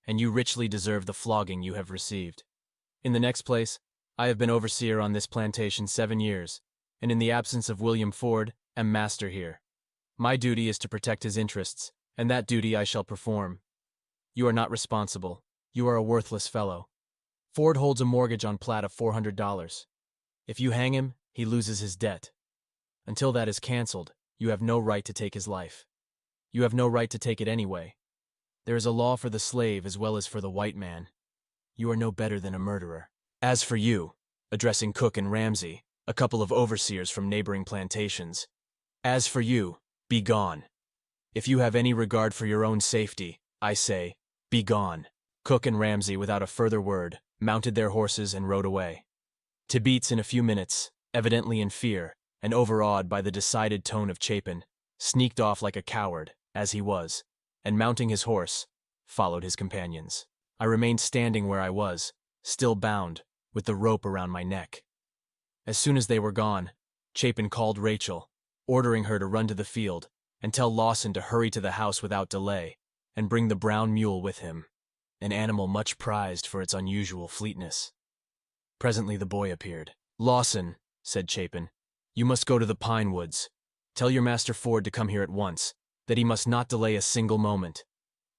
And you richly deserve the flogging you have received. In the next place, I have been overseer on this plantation 7 years, and in the absence of William Ford, am master here. My duty is to protect his interests, and that duty I shall perform. You are not responsible. You are a worthless fellow. Ford holds a mortgage on Platt of $400. If you hang him, he loses his debt. Until that is canceled, you have no right to take his life. You have no right to take it anyway. There is a law for the slave as well as for the white man. You are no better than a murderer. As for you," addressing Cook and Ramsey, a couple of overseers from neighboring plantations, "as for you, be gone. If you have any regard for your own safety, I say, be gone." Cook and Ramsey, without a further word, mounted their horses and rode away. Tabits, in a few minutes, evidently in fear, and overawed by the decided tone of Chapin, sneaked off like a coward, as he was, and mounting his horse, followed his companions. I remained standing where I was, still bound, with the rope around my neck. As soon as they were gone, Chapin called Rachel, ordering her to run to the field, and tell Lawson to hurry to the house without delay, and bring the brown mule with him, an animal much prized for its unusual fleetness. Presently the boy appeared. "Lawson," said Chapin, "you must go to the pine woods. Tell your master Ford to come here at once, that he must not delay a single moment.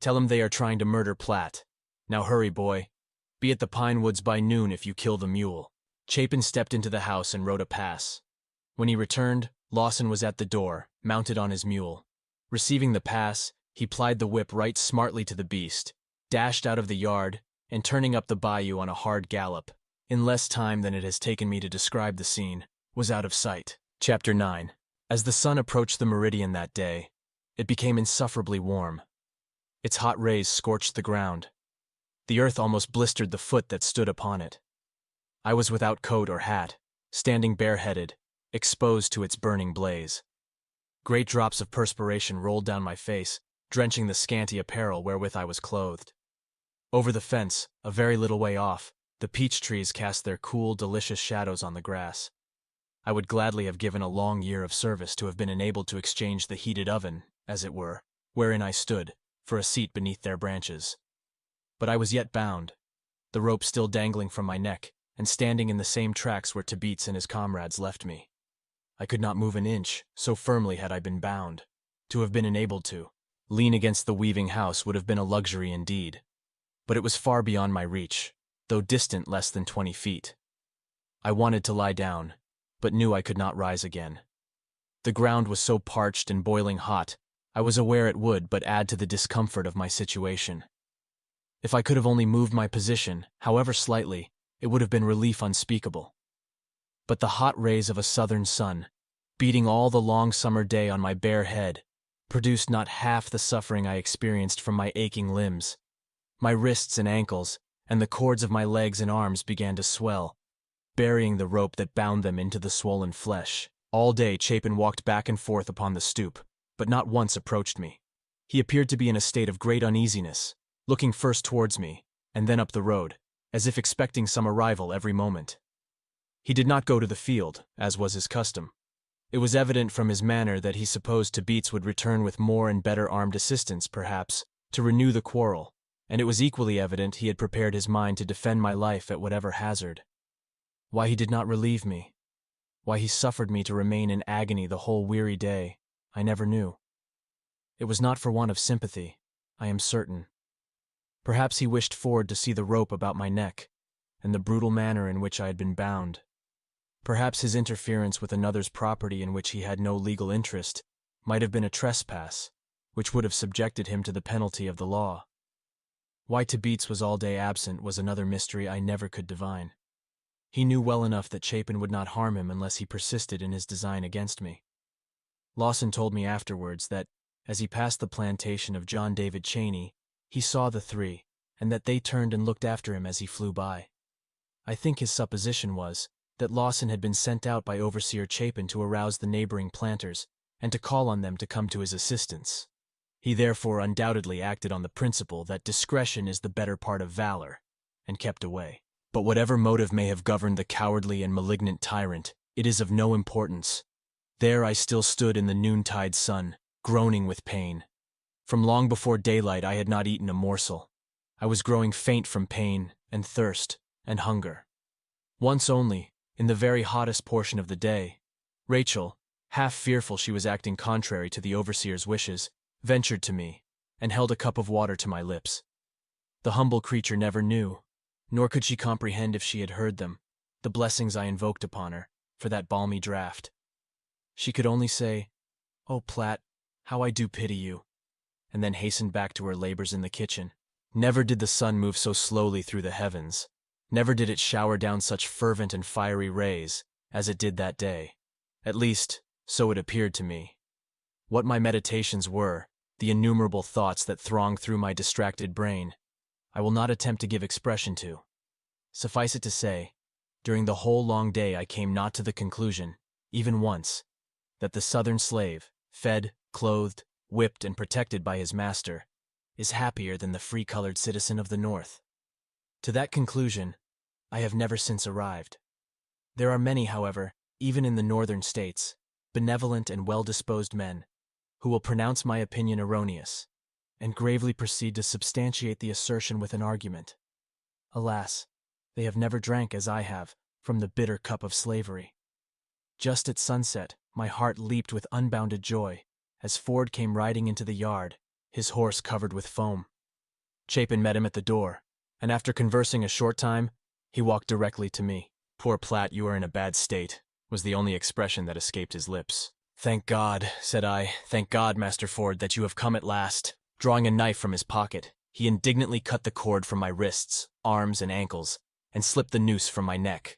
Tell him they are trying to murder Platt. Now hurry, boy. Be at the pine woods by noon if you kill the mule." Chapin stepped into the house and wrote a pass. When he returned, Lawson was at the door, mounted on his mule. Receiving the pass, he plied the whip right smartly to the beast, dashed out of the yard, and turning up the bayou on a hard gallop, in less time than it has taken me to describe the scene, was out of sight. Chapter 9. As the sun approached the meridian that day, it became insufferably warm. Its hot rays scorched the ground. The earth almost blistered the foot that stood upon it. I was without coat or hat, standing bareheaded, exposed to its burning blaze. Great drops of perspiration rolled down my face, drenching the scanty apparel wherewith I was clothed. Over the fence, a very little way off, the peach trees cast their cool, delicious shadows on the grass. I would gladly have given a long year of service to have been enabled to exchange the heated oven, as it were, wherein I stood, for a seat beneath their branches. But I was yet bound, the rope still dangling from my neck, and standing in the same tracks where Tabitz and his comrades left me. I could not move an inch, so firmly had I been bound. To have been enabled to lean against the weaving house would have been a luxury indeed. But it was far beyond my reach, though distant less than 20 feet. I wanted to lie down, but knew I could not rise again. The ground was so parched and boiling hot, I was aware it would but add to the discomfort of my situation. If I could have only moved my position, however slightly, it would have been relief unspeakable. But the hot rays of a southern sun, beating all the long summer day on my bare head, produced not half the suffering I experienced from my aching limbs. My wrists and ankles, and the cords of my legs and arms began to swell, burying the rope that bound them into the swollen flesh. All day Chapin walked back and forth upon the stoop, but not once approached me. He appeared to be in a state of great uneasiness, looking first towards me, and then up the road, as if expecting some arrival every moment. He did not go to the field, as was his custom. It was evident from his manner that he supposed Tabitz would return with more and better armed assistance, perhaps, to renew the quarrel, and it was equally evident he had prepared his mind to defend my life at whatever hazard. Why he did not relieve me, why he suffered me to remain in agony the whole weary day, I never knew. It was not for want of sympathy, I am certain. Perhaps he wished Ford to see the rope about my neck, and the brutal manner in which I had been bound. Perhaps his interference with another's property in which he had no legal interest might have been a trespass, which would have subjected him to the penalty of the law. Why Tabitz was all day absent was another mystery I never could divine. He knew well enough that Chapin would not harm him unless he persisted in his design against me. Lawson told me afterwards that, as he passed the plantation of John David Cheney, he saw the three, and that they turned and looked after him as he flew by. I think his supposition was that Lawson had been sent out by Overseer Chapin to arouse the neighboring planters and to call on them to come to his assistance. He therefore undoubtedly acted on the principle that discretion is the better part of valor, and kept away. But whatever motive may have governed the cowardly and malignant tyrant, it is of no importance. There I still stood in the noontide sun, groaning with pain. From long before daylight I had not eaten a morsel. I was growing faint from pain, and thirst, and hunger. Once only, in the very hottest portion of the day, Rachel, half fearful she was acting contrary to the overseer's wishes, ventured to me, and held a cup of water to my lips. The humble creature never knew, nor could she comprehend if she had heard them, the blessings I invoked upon her, for that balmy draught. She could only say, "Oh, Platt, how I do pity you," and then hastened back to her labors in the kitchen. Never did the sun move so slowly through the heavens. Never did it shower down such fervent and fiery rays as it did that day. At least, so it appeared to me. What my meditations were, the innumerable thoughts that thronged through my distracted brain, I will not attempt to give expression to. Suffice it to say, during the whole long day I came not to the conclusion, even once, that the southern slave, fed, clothed, whipped, and protected by his master, is happier than the free-colored citizen of the North. To that conclusion, I have never since arrived. There are many, however, even in the northern states, benevolent and well-disposed men, who will pronounce my opinion erroneous, and gravely proceed to substantiate the assertion with an argument. Alas, they have never drank, as I have, from the bitter cup of slavery. Just at sunset, my heart leaped with unbounded joy, as Ford came riding into the yard, his horse covered with foam. Chapin met him at the door, and after conversing a short time, he walked directly to me. "Poor Platt, you are in a bad state," was the only expression that escaped his lips. "Thank God," said I, "thank God, Master Ford, that you have come at last." Drawing a knife from his pocket, he indignantly cut the cord from my wrists, arms, and ankles, and slipped the noose from my neck.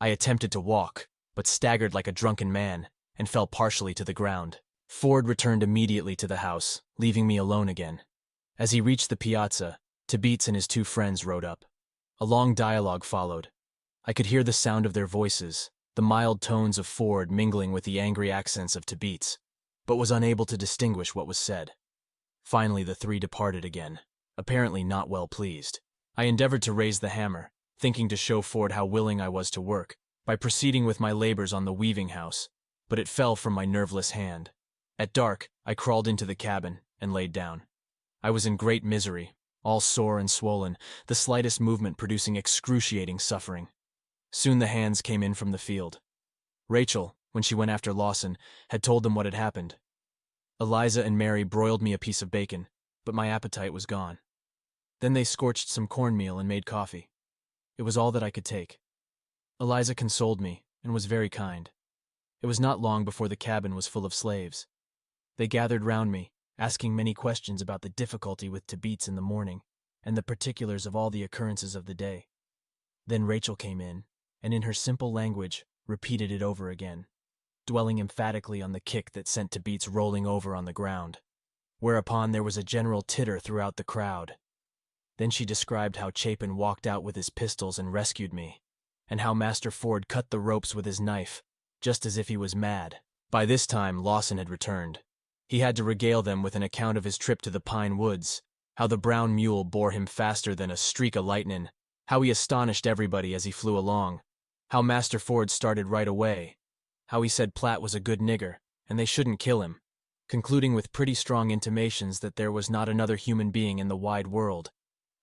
I attempted to walk, but staggered like a drunken man, and fell partially to the ground. Ford returned immediately to the house, leaving me alone again. As he reached the piazza, Tabitz and his two friends rode up. A long dialogue followed. I could hear the sound of their voices, the mild tones of Ford mingling with the angry accents of Tabitz, but was unable to distinguish what was said. Finally, the three departed again, apparently not well pleased. I endeavored to raise the hammer, thinking to show Ford how willing I was to work, by proceeding with my labors on the weaving house, but it fell from my nerveless hand. At dark, I crawled into the cabin and laid down. I was in great misery, all sore and swollen, the slightest movement producing excruciating suffering. Soon the hands came in from the field. Rachel, when she went after Lawson, had told them what had happened. Eliza and Mary broiled me a piece of bacon, but my appetite was gone. Then they scorched some cornmeal and made coffee. It was all that I could take. Eliza consoled me and was very kind. It was not long before the cabin was full of slaves. They gathered round me, asking many questions about the difficulty with Tabitz in the morning and the particulars of all the occurrences of the day. Then Rachel came in, and in her simple language repeated it over again, dwelling emphatically on the kick that sent Tabitz rolling over on the ground, whereupon there was a general titter throughout the crowd. Then she described how Chapin walked out with his pistols and rescued me, and how Master Ford cut the ropes with his knife, just as if he was mad. By this time Lawson had returned. He had to regale them with an account of his trip to the pine woods, how the brown mule bore him faster than a streak o' lightnin', how he astonished everybody as he flew along, how Master Ford started right away, how he said Platt was a good nigger, and they shouldn't kill him, concluding with pretty strong intimations that there was not another human being in the wide world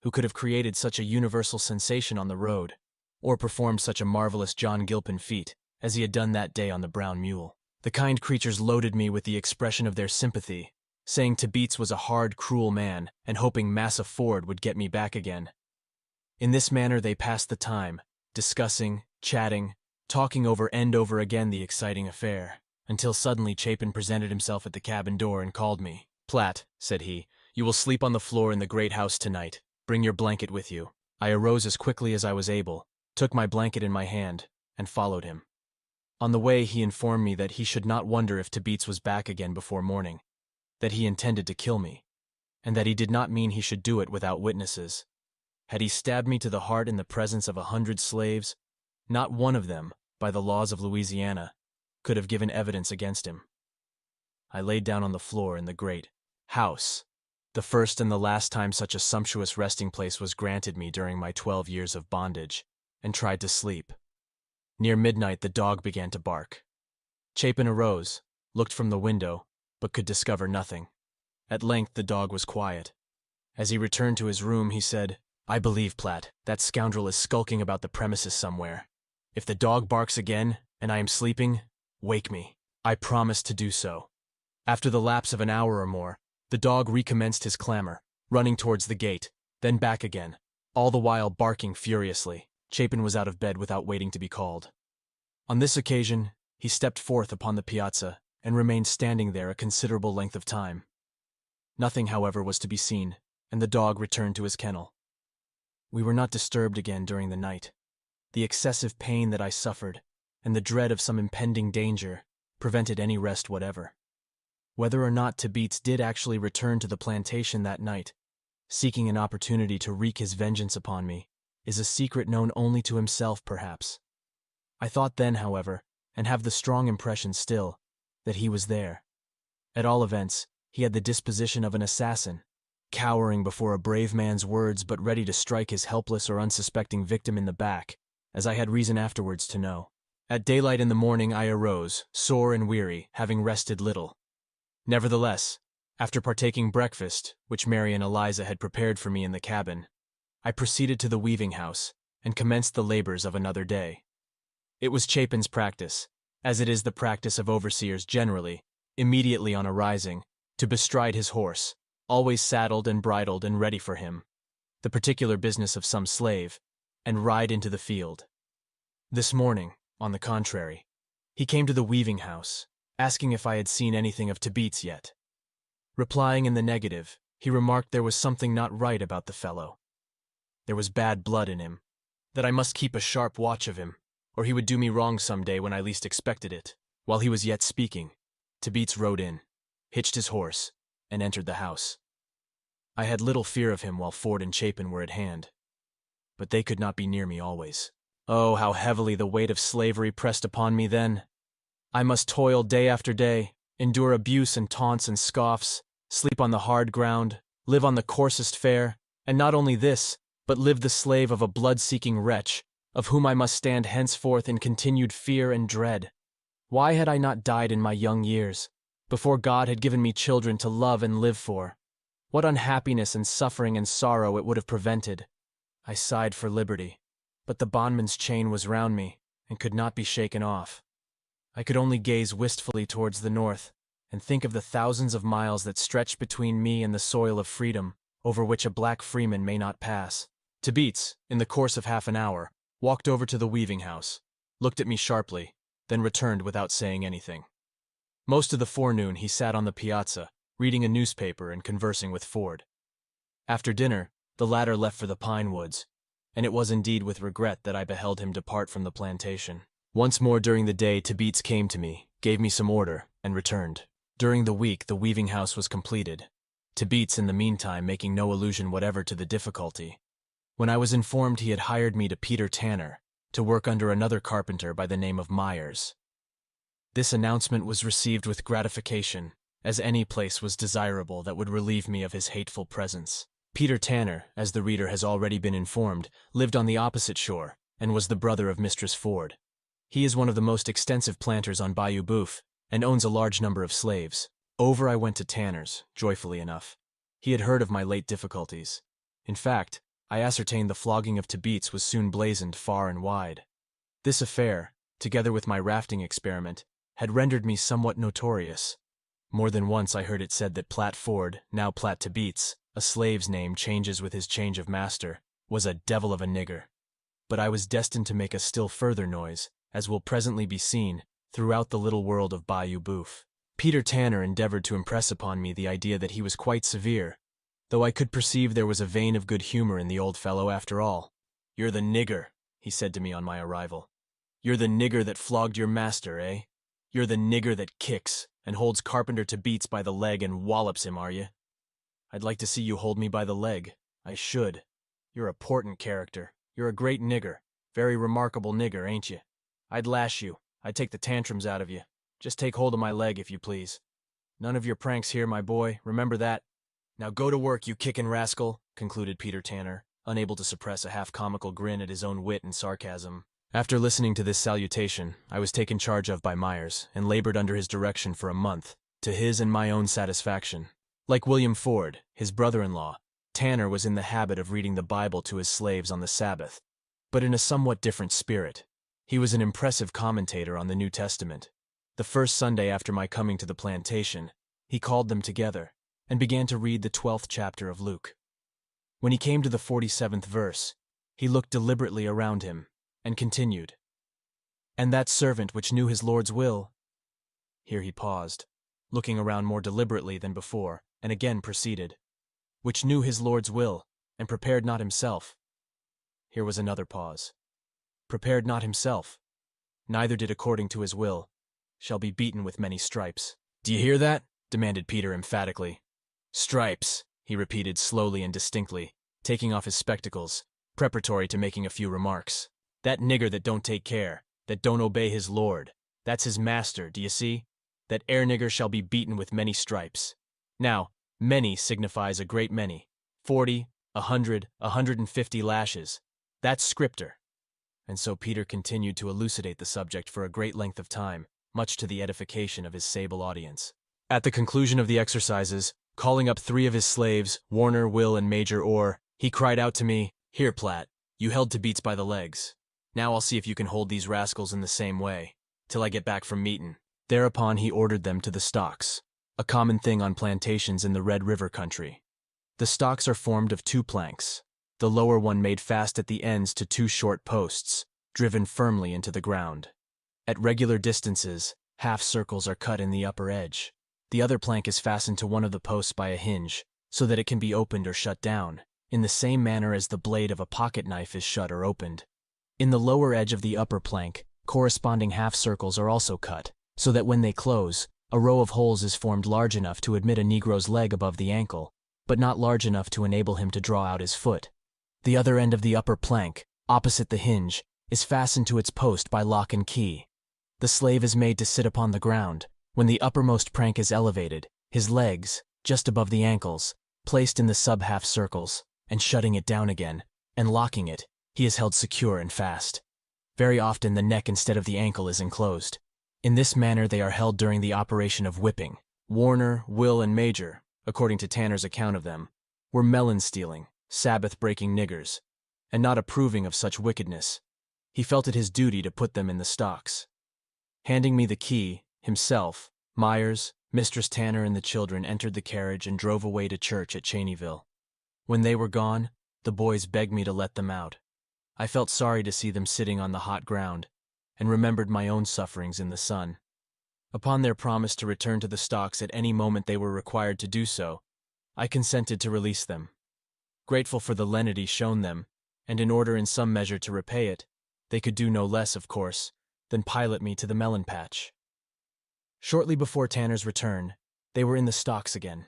who could have created such a universal sensation on the road, or performed such a marvelous John Gilpin feat as he had done that day on the brown mule. The kind creatures loaded me with the expression of their sympathy, saying Tabitz was a hard, cruel man, and hoping Massa Ford would get me back again. In this manner they passed the time, discussing, chatting, talking over and over again the exciting affair, until suddenly Chapin presented himself at the cabin door and called me. "Platt," said he, "you will sleep on the floor in the great house tonight. Bring your blanket with you." I arose as quickly as I was able, took my blanket in my hand, and followed him. On the way he informed me that he should not wonder if Tabitz was back again before morning, that he intended to kill me, and that he did not mean he should do it without witnesses. Had he stabbed me to the heart in the presence of 100 slaves, not one of them, by the laws of Louisiana, could have given evidence against him. I laid down on the floor in the great house, the first and the last time such a sumptuous resting place was granted me during my 12 years of bondage, and tried to sleep. Near midnight the dog began to bark. Chapin arose, looked from the window, but could discover nothing. At length the dog was quiet. As he returned to his room he said, "I believe, Platt, that scoundrel is skulking about the premises somewhere. If the dog barks again, and I am sleeping, wake me." I promised to do so. After the lapse of an hour or more, the dog recommenced his clamor, running towards the gate, then back again, all the while barking furiously. Chapin was out of bed without waiting to be called. On this occasion, he stepped forth upon the piazza and remained standing there a considerable length of time. Nothing, however, was to be seen, and the dog returned to his kennel. We were not disturbed again during the night. The excessive pain that I suffered, and the dread of some impending danger, prevented any rest whatever. Whether or not Tabitz did actually return to the plantation that night, seeking an opportunity to wreak his vengeance upon me, is a secret known only to himself, perhaps. I thought then, however, and have the strong impression still, that he was there. At all events, he had the disposition of an assassin, cowering before a brave man's words but ready to strike his helpless or unsuspecting victim in the back, as I had reason afterwards to know. At daylight in the morning I arose, sore and weary, having rested little. Nevertheless, after partaking breakfast, which Mary and Eliza had prepared for me in the cabin, I proceeded to the weaving house, and commenced the labors of another day. It was Chapin's practice, as it is the practice of overseers generally, immediately on arising, to bestride his horse, always saddled and bridled and ready for him, the particular business of some slave, and ride into the field. This morning, on the contrary, he came to the weaving house, asking if I had seen anything of Tabitz yet. Replying in the negative, he remarked there was something not right about the fellow. There was bad blood in him, that I must keep a sharp watch of him, or he would do me wrong some day when I least expected it. While he was yet speaking, Tabitz rode in, hitched his horse, and entered the house. I had little fear of him while Ford and Chapin were at hand. But they could not be near me always. Oh, how heavily the weight of slavery pressed upon me then! I must toil day after day, endure abuse and taunts and scoffs, sleep on the hard ground, live on the coarsest fare, and not only this, but live the slave of a blood-seeking wretch, of whom I must stand henceforth in continued fear and dread. Why had I not died in my young years, before God had given me children to love and live for? What unhappiness and suffering and sorrow it would have prevented! I sighed for liberty, but the bondman's chain was round me, and could not be shaken off. I could only gaze wistfully towards the north, and think of the thousands of miles that stretched between me and the soil of freedom, over which a black freeman may not pass. Tibeats, in the course of half an hour, walked over to the weaving house, looked at me sharply, then returned without saying anything. Most of the forenoon he sat on the piazza, reading a newspaper and conversing with Ford. After dinner, the latter left for the pine woods, and it was indeed with regret that I beheld him depart from the plantation. Once more during the day Tibeats came to me, gave me some order, and returned. During the week the weaving house was completed, Tibeats in the meantime making no allusion whatever to the difficulty. When I was informed he had hired me to Peter Tanner, to work under another carpenter by the name of Myers. This announcement was received with gratification, as any place was desirable that would relieve me of his hateful presence. Peter Tanner, as the reader has already been informed, lived on the opposite shore, and was the brother of Mistress Ford. He is one of the most extensive planters on Bayou Boeuf, and owns a large number of slaves. Over I went to Tanner's, joyfully enough. He had heard of my late difficulties. In fact, I ascertained the flogging of Tibeats was soon blazoned far and wide. This affair, together with my rafting experiment, had rendered me somewhat notorious. More than once I heard it said that Platt Ford, now Platt Tibeats, a slave's name changes with his change of master, was a devil of a nigger. But I was destined to make a still further noise, as will presently be seen, throughout the little world of Bayou Boeuf. Peter Tanner endeavored to impress upon me the idea that he was quite severe, though I could perceive there was a vein of good humor in the old fellow after all. "You're the nigger," he said to me on my arrival. "You're the nigger that flogged your master, eh? You're the nigger that kicks, and holds Carpenter Tibeats by the leg and wallops him, are you? I'd like to see you hold me by the leg. I should. You're a portent character. You're a great nigger. Very remarkable nigger, ain't you? I'd lash you. I'd take the tantrums out of you. Just take hold of my leg, if you please. None of your pranks here, my boy. Remember that. Now go to work, you kickin' rascal," concluded Peter Tanner, unable to suppress a half-comical grin at his own wit and sarcasm. After listening to this salutation, I was taken charge of by Myers, and labored under his direction for a month, to his and my own satisfaction. Like William Ford, his brother-in-law, Tanner was in the habit of reading the Bible to his slaves on the Sabbath, but in a somewhat different spirit. He was an impressive commentator on the New Testament. The first Sunday after my coming to the plantation, he called them together, and began to read the 12th chapter of Luke. When he came to the 47th verse, he looked deliberately around him, and continued, "And that servant which knew his Lord's will—" Here he paused, looking around more deliberately than before, and again proceeded, "which knew his Lord's will, and prepared not himself." Here was another pause. "Prepared not himself, neither did according to his will, shall be beaten with many stripes." "Do you hear that?" demanded Peter emphatically. "Stripes," he repeated slowly and distinctly, taking off his spectacles, preparatory to making a few remarks. "That nigger that don't take care, that don't obey his Lord, that's his master, do you see? That air nigger shall be beaten with many stripes. Now, many signifies a great many. 40, 100, 150 lashes. That's scripter." And so Peter continued to elucidate the subject for a great length of time, much to the edification of his sable audience. At the conclusion of the exercises, calling up 3 of his slaves, Warner, Will, and Major Orr, he cried out to me, "Here, Platt, you held Tibeats by the legs. Now I'll see if you can hold these rascals in the same way, till I get back from meetin'." Thereupon he ordered them to the stocks, a common thing on plantations in the Red River country. The stocks are formed of 2 planks, the lower one made fast at the ends to 2 short posts, driven firmly into the ground. At regular distances, half circles are cut in the upper edge. The other plank is fastened to one of the posts by a hinge, so that it can be opened or shut down, in the same manner as the blade of a pocket knife is shut or opened. In the lower edge of the upper plank, corresponding half circles are also cut, so that when they close, a row of holes is formed large enough to admit a Negro's leg above the ankle, but not large enough to enable him to draw out his foot. The other end of the upper plank, opposite the hinge, is fastened to its post by lock and key. The slave is made to sit upon the ground. When the uppermost prank is elevated, his legs, just above the ankles, placed in the sub-half circles, and shutting it down again, and locking it, he is held secure and fast. Very often the neck instead of the ankle is enclosed. In this manner they are held during the operation of whipping. Warner, Will, and Major, according to Tanner's account of them, were melon-stealing, Sabbath-breaking niggers, and not approving of such wickedness. He felt it his duty to put them in the stocks. Handing me the key, himself, Myers, Mistress Tanner, and the children entered the carriage and drove away to church at Cheneyville. When they were gone, the boys begged me to let them out. I felt sorry to see them sitting on the hot ground, and remembered my own sufferings in the sun. Upon their promise to return to the stocks at any moment they were required to do so, I consented to release them. Grateful for the lenity shown them, and in order in some measure to repay it, they could do no less, of course, than pilot me to the melon patch. Shortly before Tanner's return, they were in the stocks again.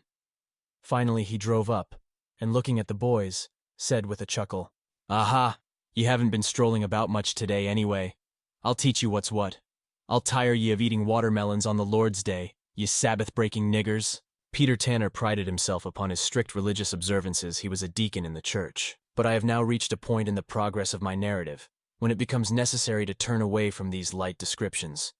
Finally he drove up, and looking at the boys, said with a chuckle, "Aha, ye haven't been strolling about much today anyway. I'll teach you what's what. I'll tire ye of eating watermelons on the Lord's Day, ye Sabbath-breaking niggers." Peter Tanner prided himself upon his strict religious observances. He was a deacon in the church. But I have now reached a point in the progress of my narrative when it becomes necessary to turn away from these light descriptions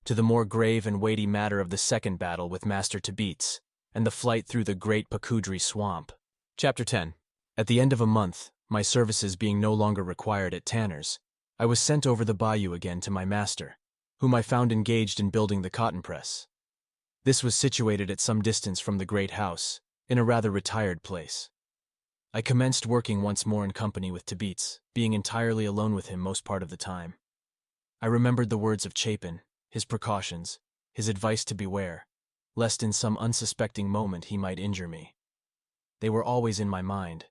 to the more grave and weighty matter of the second battle with Master Tabitz and the flight through the great Pacudry swamp. Chapter 10. At the end of a month, my services being no longer required at Tanner's, I was sent over the bayou again to my master, whom I found engaged in building the cotton press. This was situated at some distance from the great house, in a rather retired place. I commenced working once more in company with Tabitz, being entirely alone with him most part of the time. I remembered the words of Chapin, his precautions, his advice to beware, lest in some unsuspecting moment he might injure me. They were always in my mind,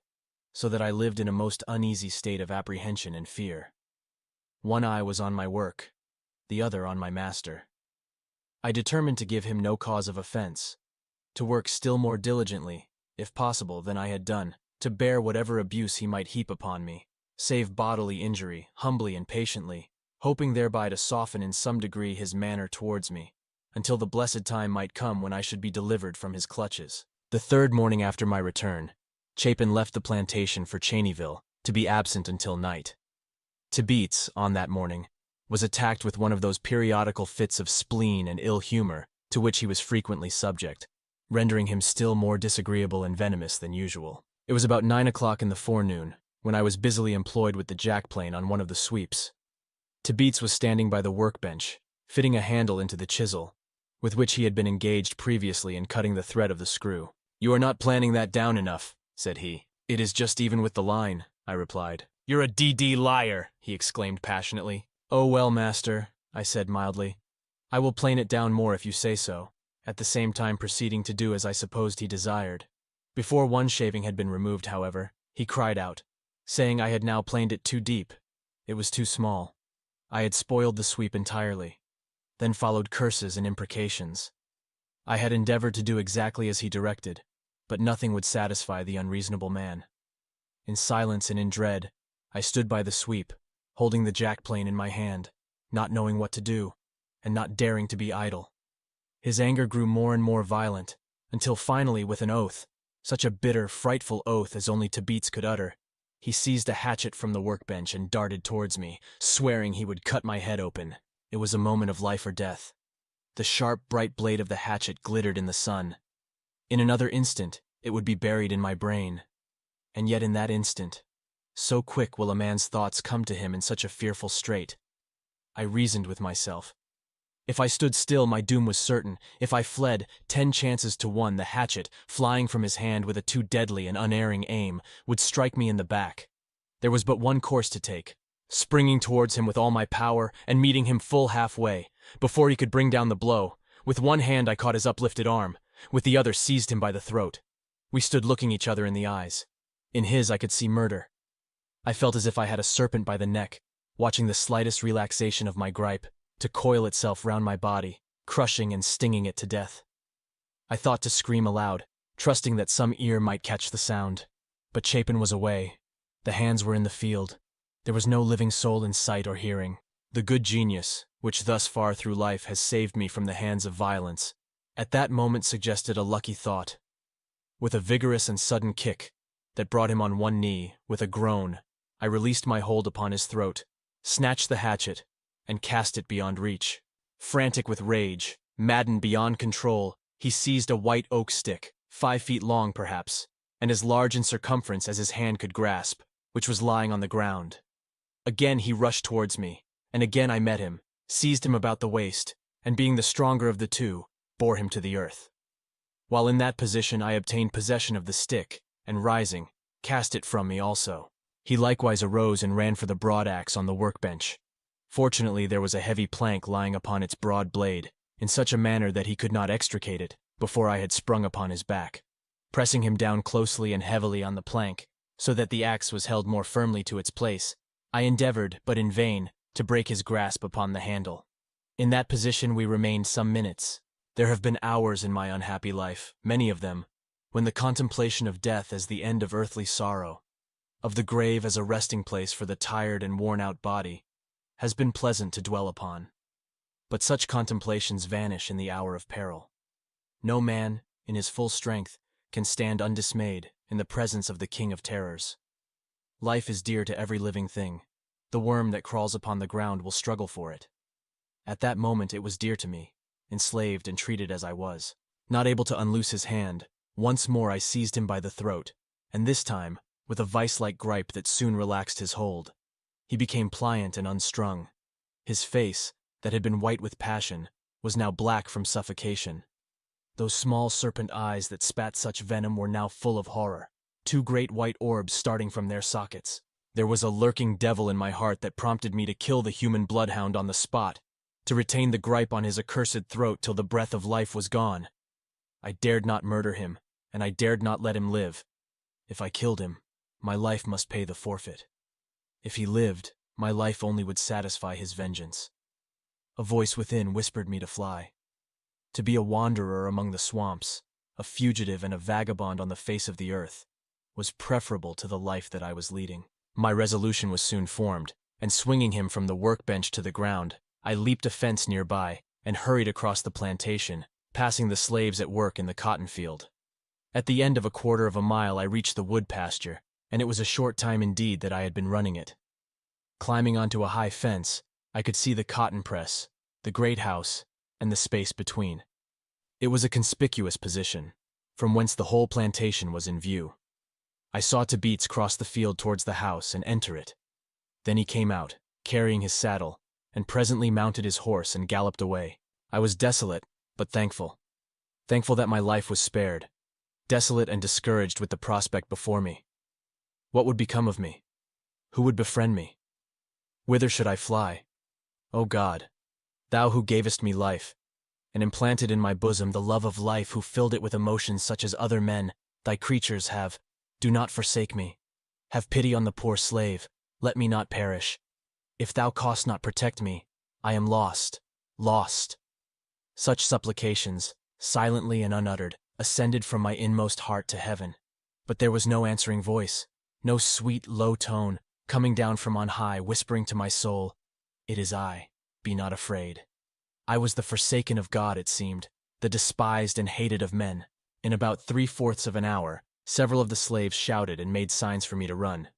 so that I lived in a most uneasy state of apprehension and fear. One eye was on my work, the other on my master. I determined to give him no cause of offense, to work still more diligently, if possible, than I had done, to bear whatever abuse he might heap upon me, save bodily injury, humbly and patiently, hoping thereby to soften in some degree his manner towards me, until the blessed time might come when I should be delivered from his clutches. The third morning after my return, Chapin left the plantation for Cheneyville, to be absent until night. Tabitz, on that morning, was attacked with one of those periodical fits of spleen and ill humor to which he was frequently subject, rendering him still more disagreeable and venomous than usual. It was about 9 o'clock in the forenoon, when I was busily employed with the jack-plane on one of the sweeps. Tabitz was standing by the workbench, fitting a handle into the chisel, with which he had been engaged previously in cutting the thread of the screw. "You are not planning that down enough," said he. "It is just even with the line," I replied. "You're a D.D. liar," he exclaimed passionately. "Oh well, master," I said mildly. "I will plane it down more if you say so," at the same time proceeding to do as I supposed he desired. Before one shaving had been removed, however, he cried out, saying I had now planed it too deep. It was too small. I had spoiled the sweep entirely. Then followed curses and imprecations. I had endeavored to do exactly as he directed, but nothing would satisfy the unreasonable man. In silence and in dread, I stood by the sweep, holding the jack-plane in my hand, not knowing what to do, and not daring to be idle. His anger grew more and more violent, until finally, with an oath, such a bitter, frightful oath as only Tabitz could utter, he seized a hatchet from the workbench and darted towards me, swearing he would cut my head open. It was a moment of life or death. The sharp, bright blade of the hatchet glittered in the sun. In another instant, it would be buried in my brain. And yet in that instant, so quick will a man's thoughts come to him in such a fearful strait, I reasoned with myself. If I stood still, my doom was certain. If I fled, 10 chances to 1, the hatchet, flying from his hand with a too deadly and unerring aim, would strike me in the back. There was but one course to take, springing towards him with all my power and meeting him full halfway. Before he could bring down the blow, with one hand I caught his uplifted arm, with the other seized him by the throat. We stood looking each other in the eyes. In his I could see murder. I felt as if I had a serpent by the neck, watching the slightest relaxation of my gripe to coil itself round my body, crushing and stinging it to death. I thought to scream aloud, trusting that some ear might catch the sound. But Chapin was away. The hands were in the field. There was no living soul in sight or hearing. The good genius, which thus far through life has saved me from the hands of violence, at that moment suggested a lucky thought. With a vigorous and sudden kick that brought him on one knee, with a groan, I released my hold upon his throat, snatched the hatchet, and cast it beyond reach. Frantic with rage, maddened beyond control, he seized a white oak stick, 5 feet long perhaps, and as large in circumference as his hand could grasp, which was lying on the ground. Again he rushed towards me, and again I met him, seized him about the waist, and being the stronger of the two, bore him to the earth. While in that position I obtained possession of the stick, and rising, cast it from me also. He likewise arose and ran for the broad axe on the workbench. Fortunately there was a heavy plank lying upon its broad blade, in such a manner that he could not extricate it, before I had sprung upon his back. Pressing him down closely and heavily on the plank, so that the axe was held more firmly to its place, I endeavored, but in vain, to break his grasp upon the handle. In that position we remained some minutes. There have been hours in my unhappy life, many of them, when the contemplation of death as the end of earthly sorrow, of the grave as a resting place for the tired and worn-out body, has been pleasant to dwell upon. But such contemplations vanish in the hour of peril. No man, in his full strength, can stand undismayed in the presence of the King of Terrors. Life is dear to every living thing. The worm that crawls upon the ground will struggle for it. At that moment it was dear to me, enslaved and treated as I was. Not able to unloose his hand, once more I seized him by the throat, and this time, with a vice-like gripe that soon relaxed his hold. He became pliant and unstrung. His face, that had been white with passion, was now black from suffocation. Those small serpent eyes that spat such venom were now full of horror, 2 great white orbs starting from their sockets. There was a lurking devil in my heart that prompted me to kill the human bloodhound on the spot, to retain the gripe on his accursed throat till the breath of life was gone. I dared not murder him, and I dared not let him live. If I killed him, my life must pay the forfeit. If he lived, my life only would satisfy his vengeance. A voice within whispered me to fly. To be a wanderer among the swamps, a fugitive and a vagabond on the face of the earth, was preferable to the life that I was leading. My resolution was soon formed, and swinging him from the workbench to the ground, I leaped a fence nearby and hurried across the plantation, passing the slaves at work in the cotton field. At the end of a quarter of a mile I reached the wood pasture, and it was a short time indeed that I had been running it. Climbing onto a high fence, I could see the cotton press, the great house, and the space between. It was a conspicuous position, from whence the whole plantation was in view. I saw Beats cross the field towards the house and enter it. Then he came out, carrying his saddle, and presently mounted his horse and galloped away. I was desolate, but thankful. Thankful that my life was spared. Desolate and discouraged with the prospect before me. What would become of me? Who would befriend me? Whither should I fly? O God, Thou who gavest me life, and implanted in my bosom the love of life, who filled it with emotions such as other men, Thy creatures, have, do not forsake me. Have pity on the poor slave, let me not perish. If Thou canst not protect me, I am lost, lost. Such supplications, silently and unuttered, ascended from my inmost heart to heaven. But there was no answering voice, no sweet, low tone, coming down from on high, whispering to my soul, "It is I, be not afraid." I was the forsaken of God, it seemed, the despised and hated of men. In about 3/4 of an hour, several of the slaves shouted and made signs for me to run.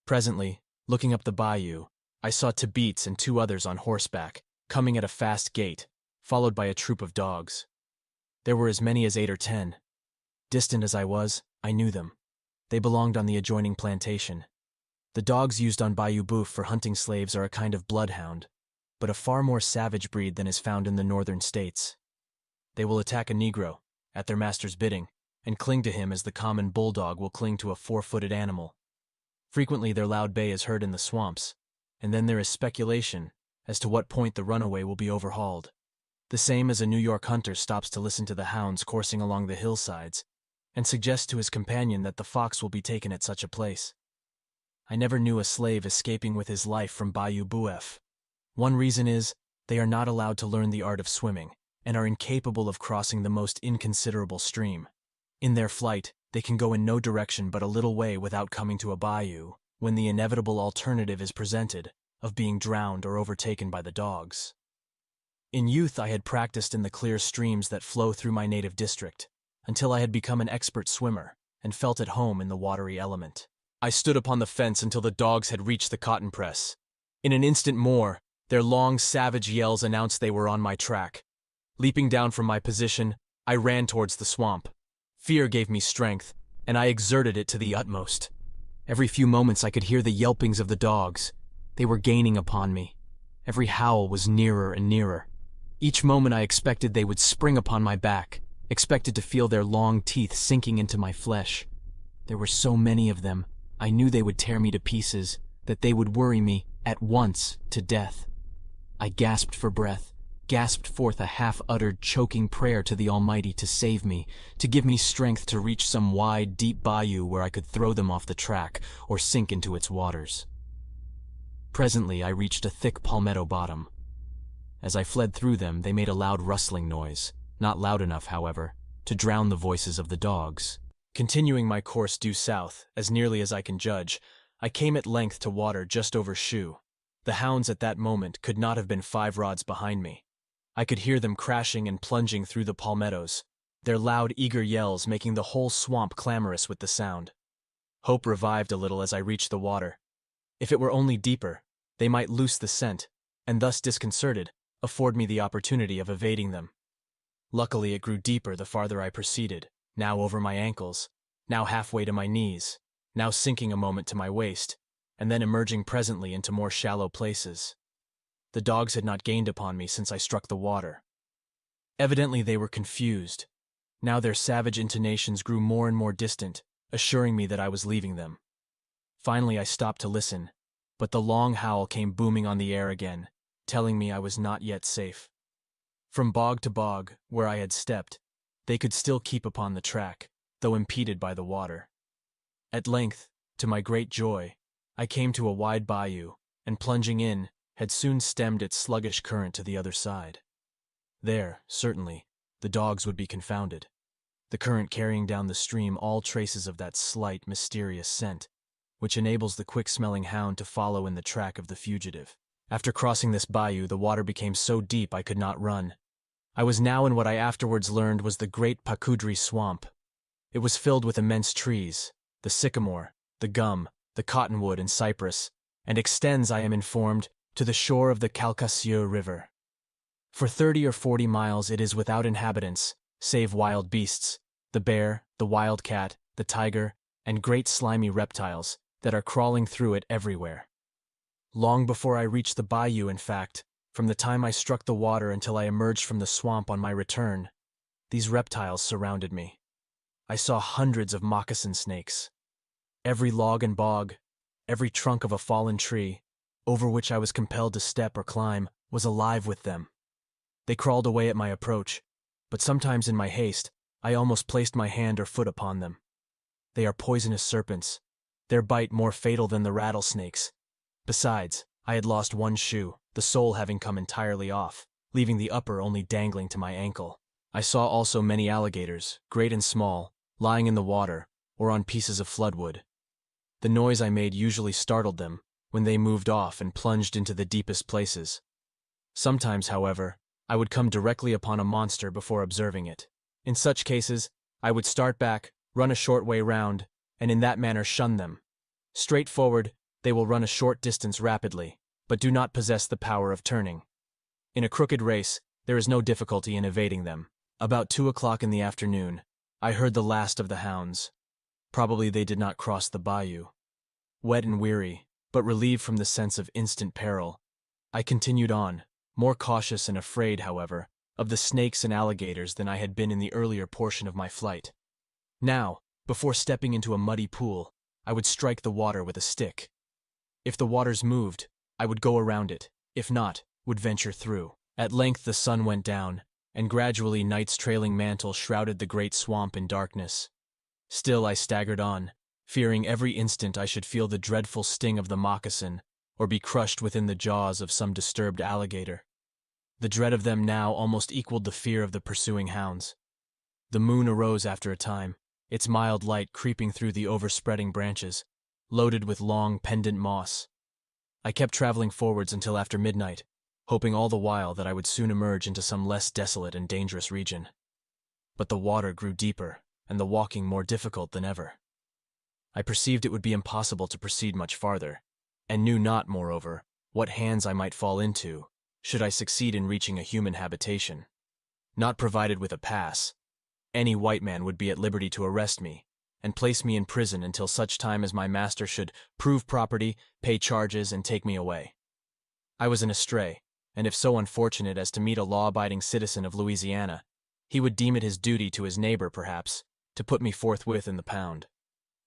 Presently, looking up the bayou, I saw Beats and 2 others on horseback, coming at a fast gait, followed by a troop of dogs. There were as many as 8 or 10. Distant as I was, I knew them. They belonged on the adjoining plantation. The dogs used on Bayou Boeuf for hunting slaves are a kind of bloodhound, but a far more savage breed than is found in the northern states. They will attack a Negro, at their master's bidding, and cling to him as the common bulldog will cling to a 4-footed animal. Frequently their loud bay is heard in the swamps, and then there is speculation as to what point the runaway will be overhauled. The same as a New York hunter stops to listen to the hounds coursing along the hillsides, and suggests to his companion that the fox will be taken at such a place. I never knew a slave escaping with his life from Bayou Boeuf. One reason is, they are not allowed to learn the art of swimming, and are incapable of crossing the most inconsiderable stream. In their flight, they can go in no direction but a little way without coming to a bayou, when the inevitable alternative is presented of being drowned or overtaken by the dogs. In youth, I had practiced in the clear streams that flow through my native district, until I had become an expert swimmer and felt at home in the watery element. I stood upon the fence until the dogs had reached the cotton press. In an instant more, their long, savage yells announced they were on my track. Leaping down from my position, I ran towards the swamp. Fear gave me strength, and I exerted it to the utmost. Every few moments I could hear the yelpings of the dogs. They were gaining upon me. Every howl was nearer and nearer. Each moment I expected they would spring upon my back, expected to feel their long teeth sinking into my flesh. There were so many of them, I knew they would tear me to pieces, that they would worry me, at once, to death. I gasped for breath, gasped forth a half-uttered, choking prayer to the Almighty to save me, to give me strength to reach some wide, deep bayou where I could throw them off the track or sink into its waters. Presently I reached a thick palmetto bottom. As I fled through them, they made a loud rustling noise, not loud enough, however, to drown the voices of the dogs. Continuing my course due south, as nearly as I can judge, I came at length to water just over Shoe. The hounds at that moment could not have been 5 rods behind me. I could hear them crashing and plunging through the palmettos, their loud, eager yells making the whole swamp clamorous with the sound. Hope revived a little as I reached the water. If it were only deeper, they might loose the scent, and thus disconcerted, afford me the opportunity of evading them. Luckily it grew deeper the farther I proceeded, now over my ankles, now halfway to my knees, now sinking a moment to my waist, and then emerging presently into more shallow places. The dogs had not gained upon me since I struck the water. Evidently they were confused. Now their savage intonations grew more and more distant, assuring me that I was leaving them. Finally I stopped to listen, but the long howl came booming on the air again, telling me I was not yet safe. From bog to bog, where I had stepped, they could still keep upon the track, though impeded by the water. At length, to my great joy, I came to a wide bayou, and plunging in, had soon stemmed its sluggish current to the other side. There, certainly, the dogs would be confounded, the current carrying down the stream all traces of that slight, mysterious scent, which enables the quick-smelling hound to follow in the track of the fugitive. After crossing this bayou, the water became so deep I could not run. I was now in what I afterwards learned was the great Pacudri swamp. It was filled with immense trees, the sycamore, the gum, the cottonwood and cypress, and extends, I am informed, to the shore of the Calcasieu River. For 30 or 40 miles it is without inhabitants, save wild beasts, the bear, the wildcat, the tiger, and great slimy reptiles that are crawling through it everywhere. Long before I reached the bayou, in fact, from the time I struck the water until I emerged from the swamp on my return, these reptiles surrounded me. I saw hundreds of moccasin snakes. Every log and bog, every trunk of a fallen tree, over which I was compelled to step or climb, was alive with them. They crawled away at my approach, but sometimes in my haste, I almost placed my hand or foot upon them. They are poisonous serpents, their bite more fatal than the rattlesnakes. Besides, I had lost one shoe, the sole having come entirely off, leaving the upper only dangling to my ankle. I saw also many alligators, great and small, lying in the water or on pieces of floodwood. The noise I made usually startled them, when they moved off and plunged into the deepest places. Sometimes, however, I would come directly upon a monster before observing it. In such cases, I would start back, run a short way round, and in that manner shun them. Straightforward, they will run a short distance rapidly, but do not possess the power of turning. In a crooked race, there is no difficulty in evading them. About 2 o'clock in the afternoon, I heard the last of the hounds. Probably they did not cross the bayou. Wet and weary, but relieved from the sense of instant peril, I continued on, more cautious and afraid, however, of the snakes and alligators than I had been in the earlier portion of my flight. Now, before stepping into a muddy pool, I would strike the water with a stick. If the waters moved, I would go around it, if not, would venture through. At length the sun went down, and gradually night's trailing mantle shrouded the great swamp in darkness. Still I staggered on, fearing every instant I should feel the dreadful sting of the moccasin, or be crushed within the jaws of some disturbed alligator. The dread of them now almost equaled the fear of the pursuing hounds. The moon arose after a time, its mild light creeping through the overspreading branches, loaded with long, pendant moss. I kept traveling forwards until after midnight, hoping all the while that I would soon emerge into some less desolate and dangerous region. But the water grew deeper, and the walking more difficult than ever. I perceived it would be impossible to proceed much farther, and knew not, moreover, what hands I might fall into, should I succeed in reaching a human habitation. Not provided with a pass, any white man would be at liberty to arrest me, and place me in prison until such time as my master should prove property, pay charges, and take me away. I was an estray, and if so unfortunate as to meet a law-abiding citizen of Louisiana, he would deem it his duty to his neighbor, perhaps, to put me forthwith in the pound.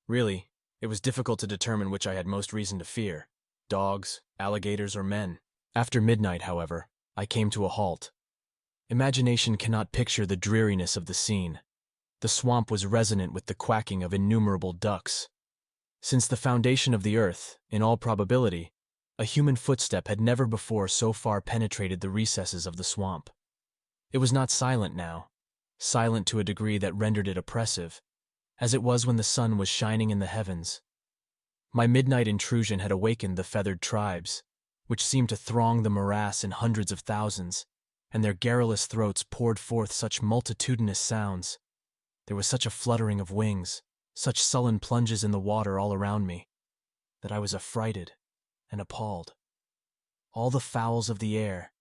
Really, it was difficult to determine which I had most reason to fear, dogs, alligators, or men. After midnight, however, I came to a halt. Imagination cannot picture the dreariness of the scene. The swamp was resonant with the quacking of innumerable ducks. Since the foundation of the earth, in all probability, a human footstep had never before so far penetrated the recesses of the swamp. It was not silent now, silent to a degree that rendered it oppressive, as it was when the sun was shining in the heavens. My midnight intrusion had awakened the feathered tribes, which seemed to throng the morass in hundreds of thousands, and their garrulous throats poured forth such multitudinous sounds. There was such a fluttering of wings, such sullen plunges in the water all around me, that I was affrighted and appalled. All the fowls of the air,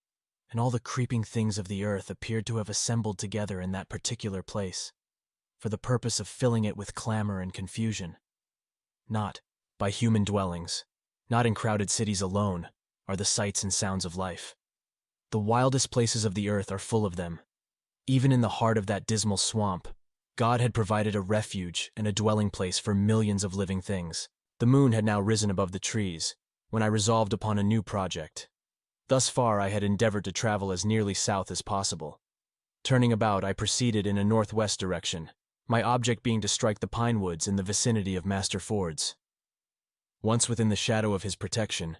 and all the creeping things of the earth appeared to have assembled together in that particular place, for the purpose of filling it with clamor and confusion. Not by human dwellings, not in crowded cities alone, are the sights and sounds of life. The wildest places of the earth are full of them. Even in the heart of that dismal swamp, God had provided a refuge and a dwelling place for millions of living things. The moon had now risen above the trees, when I resolved upon a new project. Thus far I had endeavored to travel as nearly south as possible. Turning about, I proceeded in a northwest direction, my object being to strike the pine woods in the vicinity of Master Ford's. Once within the shadow of his protection,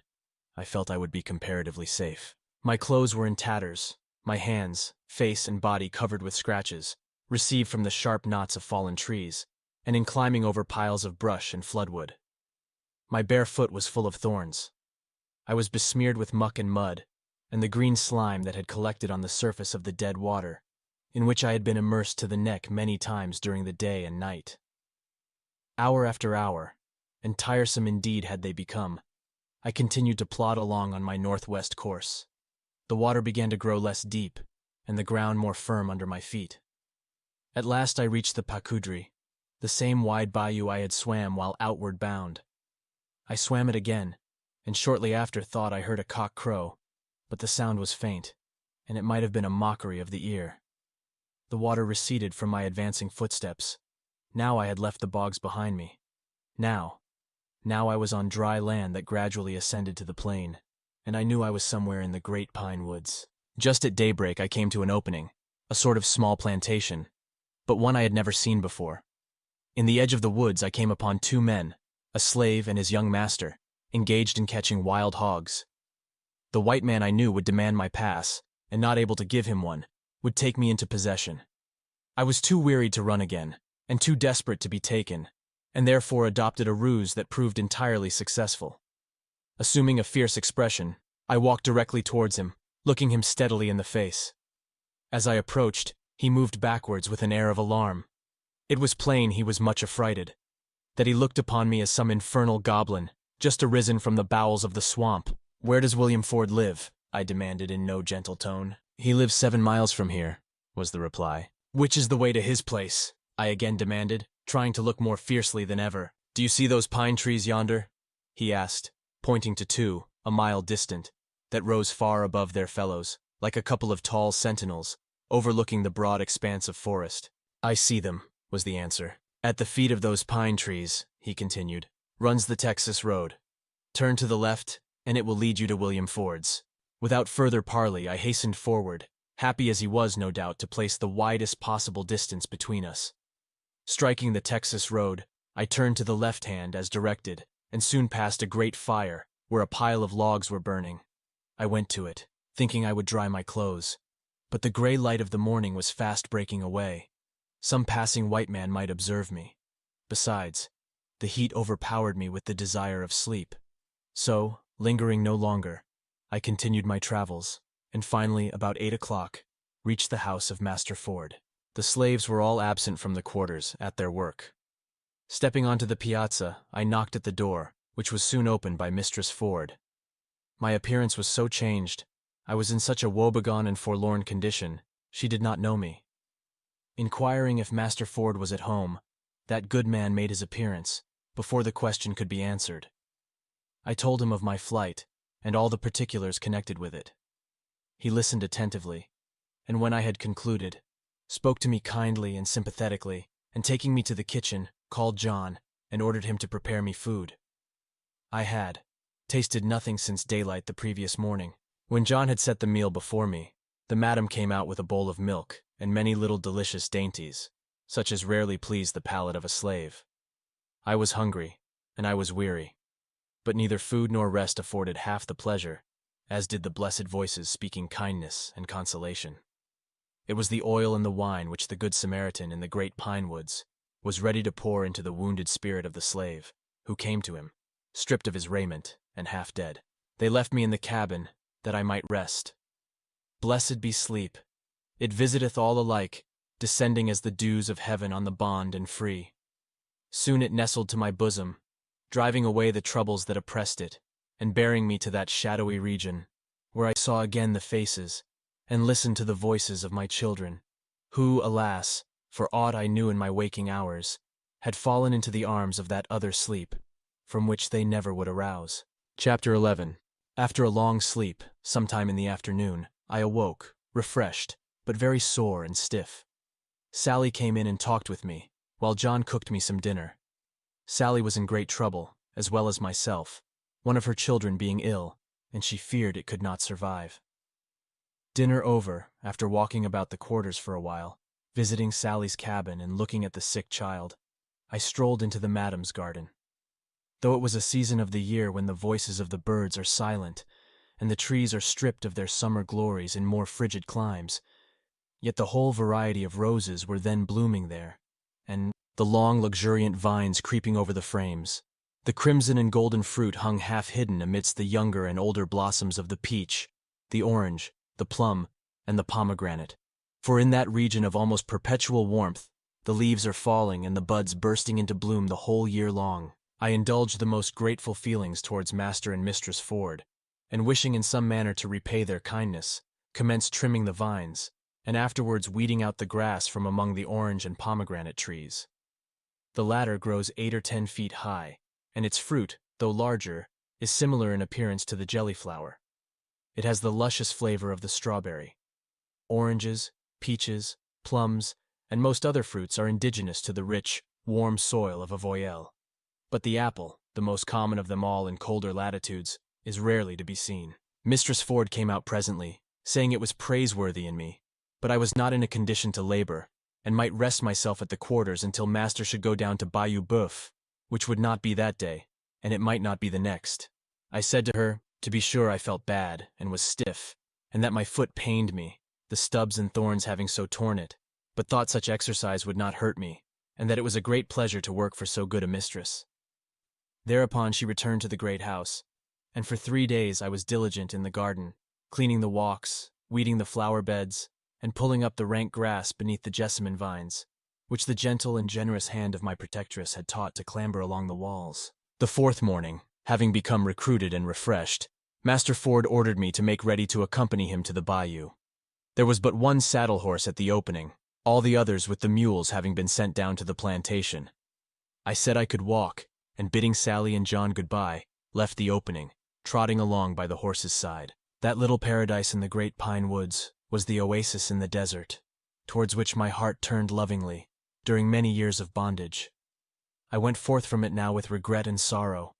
I felt I would be comparatively safe. My clothes were in tatters, my hands, face, and body covered with scratches, received from the sharp knots of fallen trees, and in climbing over piles of brush and floodwood. My bare foot was full of thorns. I was besmeared with muck and mud, and the green slime that had collected on the surface of the dead water, in which I had been immersed to the neck many times during the day and night. Hour after hour, and tiresome indeed had they become, I continued to plod along on my northwest course. The water began to grow less deep, and the ground more firm under my feet. At last I reached the Pacudri, the same wide bayou I had swam while outward bound. I swam it again, and shortly after thought I heard a cock crow, but the sound was faint, and it might have been a mockery of the ear. The water receded from my advancing footsteps. Now I had left the bogs behind me. Now I was on dry land that gradually ascended to the plain, and I knew I was somewhere in the great pine woods. Just at daybreak I came to an opening, a sort of small plantation, but one I had never seen before. In the edge of the woods I came upon two men, a slave and his young master, engaged in catching wild hogs. The white man I knew would demand my pass, and not able to give him one, would take me into possession. I was too wearied to run again, and too desperate to be taken, and therefore adopted a ruse that proved entirely successful. Assuming a fierce expression, I walked directly towards him, looking him steadily in the face. As I approached, he moved backwards with an air of alarm. It was plain he was much affrighted, that he looked upon me as some infernal goblin, just arisen from the bowels of the swamp. "Where does William Ford live?" I demanded in no gentle tone. "He lives 7 miles from here," was the reply. "Which is the way to his place?" I again demanded, trying to look more fiercely than ever. "Do you see those pine trees yonder?" he asked, pointing to 2, a mile distant, that rose far above their fellows, like a couple of tall sentinels, overlooking the broad expanse of forest. "I see them," was the answer. "At the feet of those pine trees," he continued, "runs the Texas road. Turn to the left, and it will lead you to William Ford's." Without further parley, I hastened forward, happy as he was, no doubt, to place the widest possible distance between us. Striking the Texas road, I turned to the left hand as directed, and soon passed a great fire, where a pile of logs were burning. I went to it, thinking I would dry my clothes, but the gray light of the morning was fast breaking away. Some passing white man might observe me. Besides, the heat overpowered me with the desire of sleep. So, lingering no longer, I continued my travels, and finally, about 8 o'clock, reached the house of Master Ford. The slaves were all absent from the quarters, at their work. Stepping onto the piazza, I knocked at the door, which was soon opened by Mistress Ford. My appearance was so changed, I was in such a woebegone and forlorn condition, she did not know me. Inquiring if Master Ford was at home, that good man made his appearance, before the question could be answered. I told him of my flight, and all the particulars connected with it. He listened attentively, and when I had concluded, spoke to me kindly and sympathetically, and taking me to the kitchen, called John, and ordered him to prepare me food. I had tasted nothing since daylight the previous morning. When John had set the meal before me, the madam came out with a bowl of milk and many little delicious dainties, such as rarely pleased the palate of a slave. I was hungry, and I was weary, but neither food nor rest afforded half the pleasure, as did the blessed voices speaking kindness and consolation. It was the oil and the wine which the Good Samaritan in the great pine woods was ready to pour into the wounded spirit of the slave, who came to him, stripped of his raiment and half dead. They left me in the cabin, that I might rest. Blessed be sleep. It visiteth all alike, descending as the dews of heaven on the bond and free. Soon it nestled to my bosom, driving away the troubles that oppressed it, and bearing me to that shadowy region, where I saw again the faces, and listened to the voices of my children, who, alas, for aught I knew in my waking hours, had fallen into the arms of that other sleep, from which they never would arouse. Chapter 11. After a long sleep, sometime in the afternoon, I awoke, refreshed, but very sore and stiff. Sally came in and talked with me, while John cooked me some dinner. Sally was in great trouble, as well as myself, one of her children being ill, and she feared it could not survive. Dinner over, after walking about the quarters for a while, visiting Sally's cabin and looking at the sick child, I strolled into the madam's garden. Though it was a season of the year when the voices of the birds are silent, and the trees are stripped of their summer glories in more frigid climes, yet the whole variety of roses were then blooming there, and the long luxuriant vines creeping over the frames. The crimson and golden fruit hung half-hidden amidst the younger and older blossoms of the peach, the orange, the plum, and the pomegranate. For in that region of almost perpetual warmth, the leaves are falling and the buds bursting into bloom the whole year long. I indulged the most grateful feelings towards Master and Mistress Ford, and wishing in some manner to repay their kindness, commenced trimming the vines, and afterwards weeding out the grass from among the orange and pomegranate trees. The latter grows 8 or 10 feet high, and its fruit, though larger, is similar in appearance to the jelly-flower. It has the luscious flavor of the strawberry. Oranges, peaches, plums, and most other fruits are indigenous to the rich, warm soil of Avoyelles. But the apple, the most common of them all in colder latitudes, is rarely to be seen. Mistress Ford came out presently, saying it was praiseworthy in me, but I was not in a condition to labor, and might rest myself at the quarters until Master should go down to Bayou Boeuf, which would not be that day, and it might not be the next. I said to her, to be sure I felt bad, and was stiff, and that my foot pained me, the stubs and thorns having so torn it, but thought such exercise would not hurt me, and that it was a great pleasure to work for so good a mistress. Thereupon she returned to the great house, and for 3 days I was diligent in the garden, cleaning the walks, weeding the flower beds, and pulling up the rank grass beneath the jessamine vines, which the gentle and generous hand of my protectress had taught to clamber along the walls. The 4th morning, having become recruited and refreshed, Master Ford ordered me to make ready to accompany him to the bayou. There was but one saddle horse at the opening, all the others with the mules having been sent down to the plantation. I said I could walk, and bidding Sally and John goodbye, left the opening, trotting along by the horse's side. That little paradise in the great pine woods was the oasis in the desert, towards which my heart turned lovingly, during many years of bondage. I went forth from it now with regret and sorrow,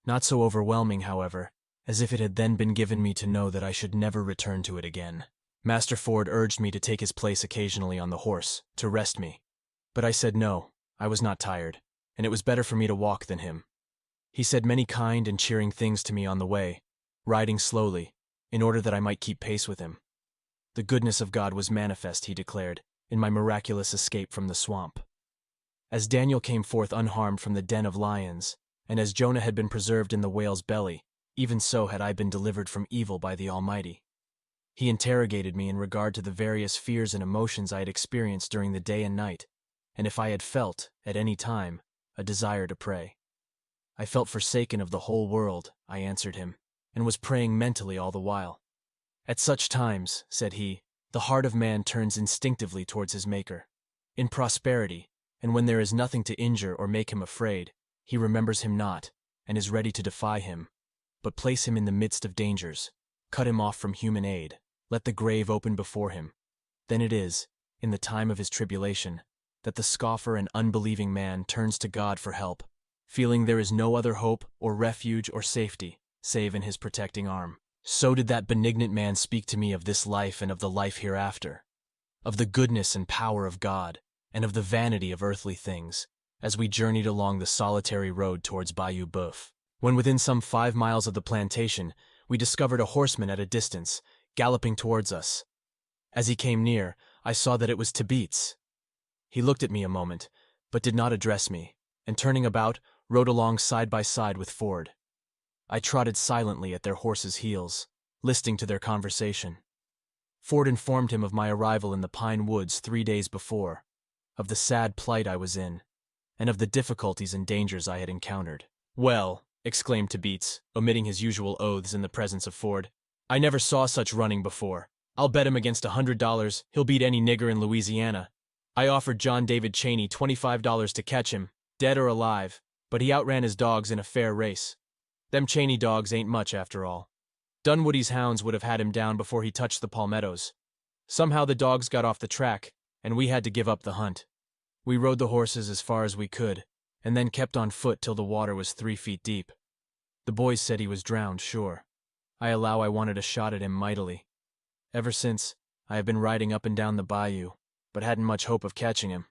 not so overwhelming, however, as if it had then been given me to know that I should never return to it again. Master Ford urged me to take his place occasionally on the horse, to rest me, but I said no, I was not tired, and it was better for me to walk than him. He said many kind and cheering things to me on the way, riding slowly, in order that I might keep pace with him. The goodness of God was manifest, he declared, in my miraculous escape from the swamp. As Daniel came forth unharmed from the den of lions, and as Jonah had been preserved in the whale's belly, even so had I been delivered from evil by the Almighty. He interrogated me in regard to the various fears and emotions I had experienced during the day and night, and if I had felt, at any time, a desire to pray. I felt forsaken of the whole world, I answered him, and was praying mentally all the while. At such times, said he, the heart of man turns instinctively towards his Maker. In prosperity, and when there is nothing to injure or make him afraid, he remembers him not, and is ready to defy him. But place him in the midst of dangers, cut him off from human aid, let the grave open before him. Then it is, in the time of his tribulation, that the scoffer and unbelieving man turns to God for help, feeling there is no other hope or refuge or safety, save in his protecting arm. So did that benignant man speak to me of this life and of the life hereafter, of the goodness and power of God, and of the vanity of earthly things, as we journeyed along the solitary road towards Bayou Boeuf. When within some 5 miles of the plantation, we discovered a horseman at a distance, galloping towards us. As he came near, I saw that it was Tibeats. He looked at me a moment, but did not address me, and turning about, rode along side by side with Ford. I trotted silently at their horses' heels, listening to their conversation. Ford informed him of my arrival in the pine woods 3 days before, of the sad plight I was in, and of the difficulties and dangers I had encountered. "Well," exclaimed Tibeats, omitting his usual oaths in the presence of Ford, "I never saw such running before. I'll bet him against $100 he'll beat any nigger in Louisiana. I offered John David Cheney $25 to catch him, dead or alive, but he outran his dogs in a fair race. Them Cheney dogs ain't much after all. Dunwoody's hounds would have had him down before he touched the palmettos. Somehow the dogs got off the track, and we had to give up the hunt. We rode the horses as far as we could, and then kept on foot till the water was 3 feet deep. The boys said he was drowned, sure. I allow I wanted a shot at him mightily. Ever since, I have been riding up and down the bayou, but hadn't much hope of catching him.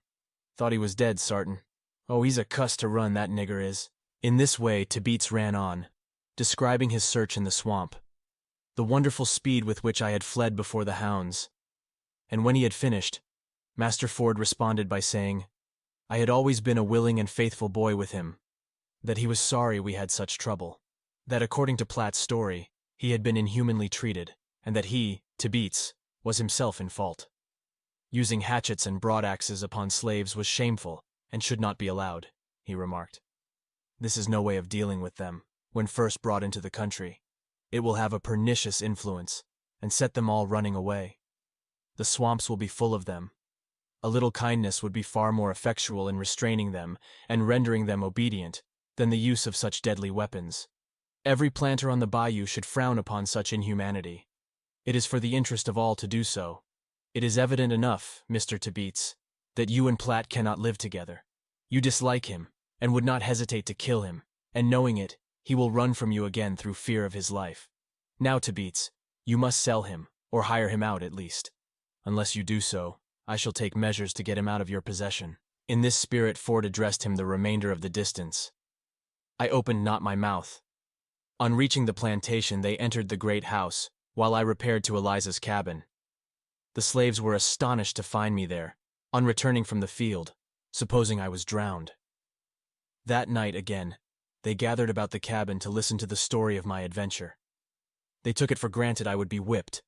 Thought he was dead, sartin. Oh, he's a cuss to run, that nigger is." In this way Tibeats ran on, describing his search in the swamp, the wonderful speed with which I had fled before the hounds. And when he had finished, Master Ford responded by saying, I had always been a willing and faithful boy with him, that he was sorry we had such trouble, that according to Platt's story, he had been inhumanly treated, and that he, Tibeats, was himself in fault. Using hatchets and broadaxes upon slaves was shameful and should not be allowed, he remarked. This is no way of dealing with them, when first brought into the country. It will have a pernicious influence, and set them all running away. The swamps will be full of them. A little kindness would be far more effectual in restraining them and rendering them obedient than the use of such deadly weapons. Every planter on the bayou should frown upon such inhumanity. It is for the interest of all to do so. It is evident enough, Mr. Tibeats, that you and Platt cannot live together. You dislike him, and would not hesitate to kill him, and knowing it, he will run from you again through fear of his life. Now, Tibeats, you must sell him, or hire him out at least. Unless you do so, I shall take measures to get him out of your possession. In this spirit Ford addressed him the remainder of the distance. I opened not my mouth. On reaching the plantation they entered the great house, while I repaired to Eliza's cabin. The slaves were astonished to find me there, on returning from the field, supposing I was drowned. That night again, they gathered about the cabin to listen to the story of my adventure. They took it for granted I would be whipped,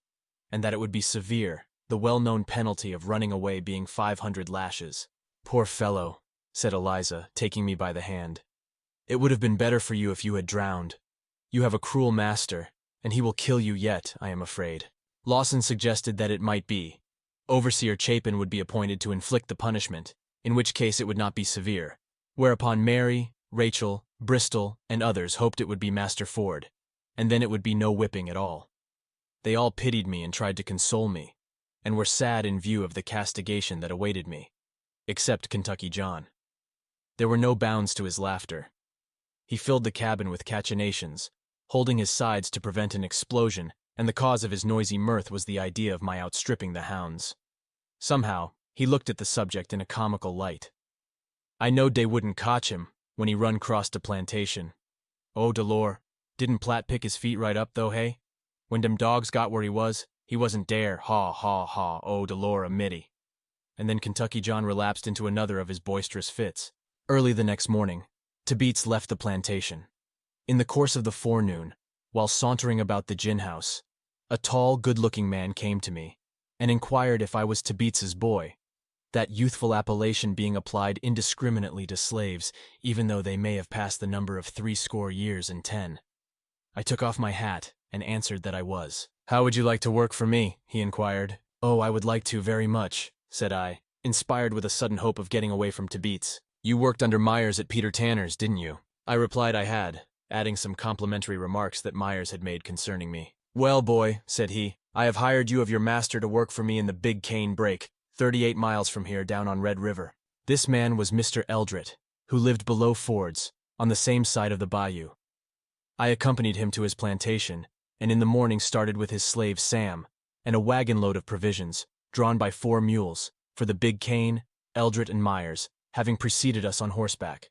and that it would be severe, the well-known penalty of running away being 500 lashes. Poor fellow, said Eliza, taking me by the hand. It would have been better for you if you had drowned. You have a cruel master, and he will kill you yet, I am afraid. Lawson suggested that it might be. Overseer Chapin would be appointed to inflict the punishment, in which case it would not be severe, whereupon Mary, Rachel, Bristol, and others hoped it would be Master Ford, and then it would be no whipping at all. They all pitied me and tried to console me, and were sad in view of the castigation that awaited me, except Kentucky John. There were no bounds to his laughter. He filled the cabin with cachinnations, holding his sides to prevent an explosion, and the cause of his noisy mirth was the idea of my outstripping the hounds. Somehow, he looked at the subject in a comical light. I knowed dey wouldn't cotch him when he run cross de plantation. Oh, Delore, didn't Platt pick his feet right up, though, hey? When dem dogs got where he wasn't dare, haw, haw, haw, oh, Delore a mitty. and then Kentucky John relapsed into another of his boisterous fits. Early the next morning, Tibeats left the plantation. In the course of the forenoon, while sauntering about the gin house, a tall, good-looking man came to me and inquired if I was Tibeats's boy, that youthful appellation being applied indiscriminately to slaves, even though they may have passed the number of 70 years. I took off my hat and answered that I was. "How would you like to work for me?" he inquired. "Oh, I would like to very much," said I, inspired with a sudden hope of getting away from Tibeats. "You worked under Myers at Peter Tanner's, didn't you?" I replied I had, adding some complimentary remarks that Myers had made concerning me. "Well, boy," said he, "I have hired you of your master to work for me in the Big Cane Break, 38 miles from here down on Red River." This man was Mr. Eldred, who lived below Ford's, on the same side of the bayou. I accompanied him to his plantation, and in the morning started with his slave Sam, and a wagon load of provisions, drawn by 4 mules, for the Big Cane, Eldred and Myers, having preceded us on horseback.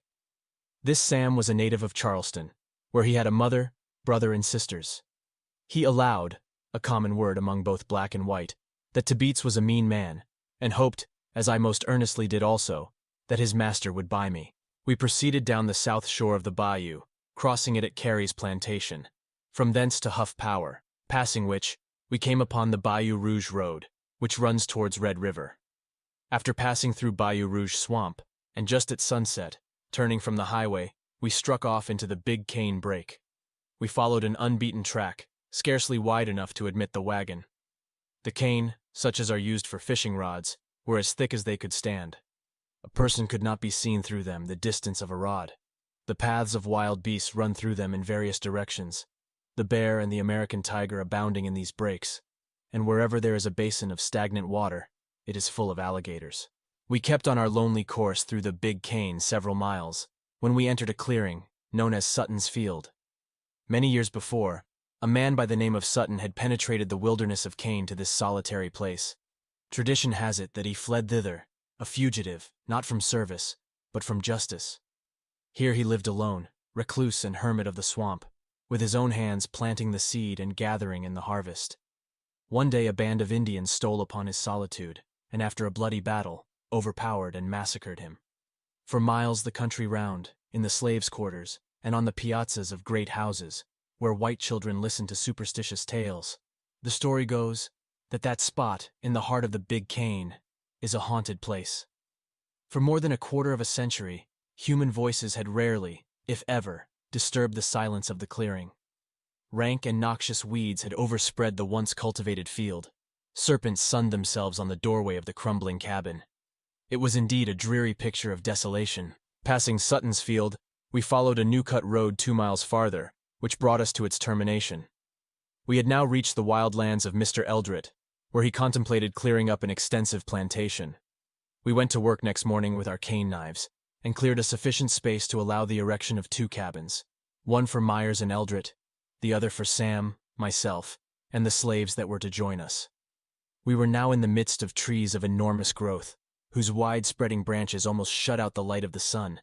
This Sam was a native of Charleston, where he had a mother, brother, and sisters. He allowed, a common word among both black and white, that Tibeats was a mean man, and hoped, as I most earnestly did also, that his master would buy me. We proceeded down the south shore of the bayou, crossing it at Carey's plantation, from thence to Huff Power, passing which, we came upon the Bayou Rouge Road, which runs towards Red River. After passing through Bayou Rouge Swamp, and just at sunset, turning from the highway, we struck off into the Big Cane Break. We followed an unbeaten track, scarcely wide enough to admit the wagon. The cane, such as are used for fishing rods, were as thick as they could stand. A person could not be seen through them the distance of a rod. The paths of wild beasts run through them in various directions, the bear and the American tiger abounding in these breaks, and wherever there is a basin of stagnant water, it is full of alligators. We kept on our lonely course through the Big Cane several miles, when we entered a clearing, known as Sutton's Field. Many years before, a man by the name of Sutton had penetrated the wilderness of Cane to this solitary place. Tradition has it that he fled thither, a fugitive, not from service, but from justice. Here he lived alone, recluse and hermit of the swamp, with his own hands planting the seed and gathering in the harvest. One day a band of Indians stole upon his solitude, and after a bloody battle, overpowered and massacred him. For miles the country round, in the slaves' quarters, and on the piazzas of great houses, where white children listen to superstitious tales, the story goes that that spot, in the heart of the Big Cane, is a haunted place. For more than a quarter of a century, human voices had rarely, if ever, disturbed the silence of the clearing. Rank and noxious weeds had overspread the once cultivated field. Serpents sunned themselves on the doorway of the crumbling cabin. It was indeed a dreary picture of desolation. Passing Sutton's Field, we followed a new-cut road 2 miles farther, which brought us to its termination. We had now reached the wild lands of Mr. Eldred, where he contemplated clearing up an extensive plantation. We went to work next morning with our cane knives, and cleared a sufficient space to allow the erection of 2 cabins, one for Myers and Eldred, the other for Sam, myself, and the slaves that were to join us. We were now in the midst of trees of enormous growth, whose wide-spreading branches almost shut out the light of the sun,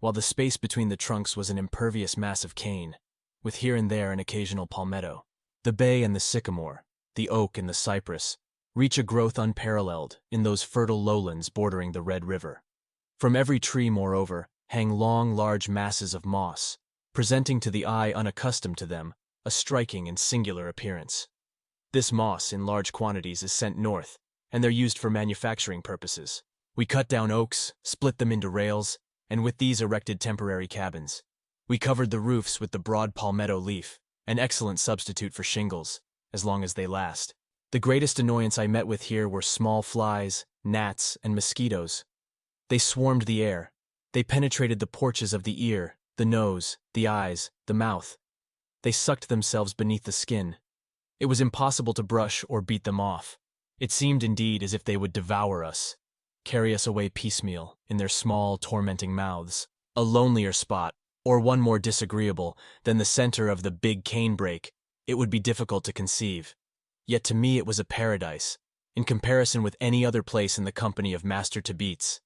while the space between the trunks was an impervious mass of cane, with here and there an occasional palmetto. The bay and the sycamore, the oak and the cypress, reach a growth unparalleled in those fertile lowlands bordering the Red River. From every tree, moreover, hang long, large masses of moss, presenting to the eye unaccustomed to them a striking and singular appearance. This moss, in large quantities, is sent north, and they're used for manufacturing purposes. We cut down oaks, split them into rails, and with these erected temporary cabins. We covered the roofs with the broad palmetto leaf, an excellent substitute for shingles, as long as they last. The greatest annoyance I met with here were small flies, gnats, and mosquitoes. They swarmed the air. They penetrated the porches of the ear, the nose, the eyes, the mouth. They sucked themselves beneath the skin. It was impossible to brush or beat them off. It seemed indeed as if they would devour us, carry us away piecemeal in their small, tormenting mouths. A lonelier spot, or one more disagreeable, than the center of the Big Cane Break, it would be difficult to conceive. Yet to me it was a paradise, in comparison with any other place in the company of Master Tibeats.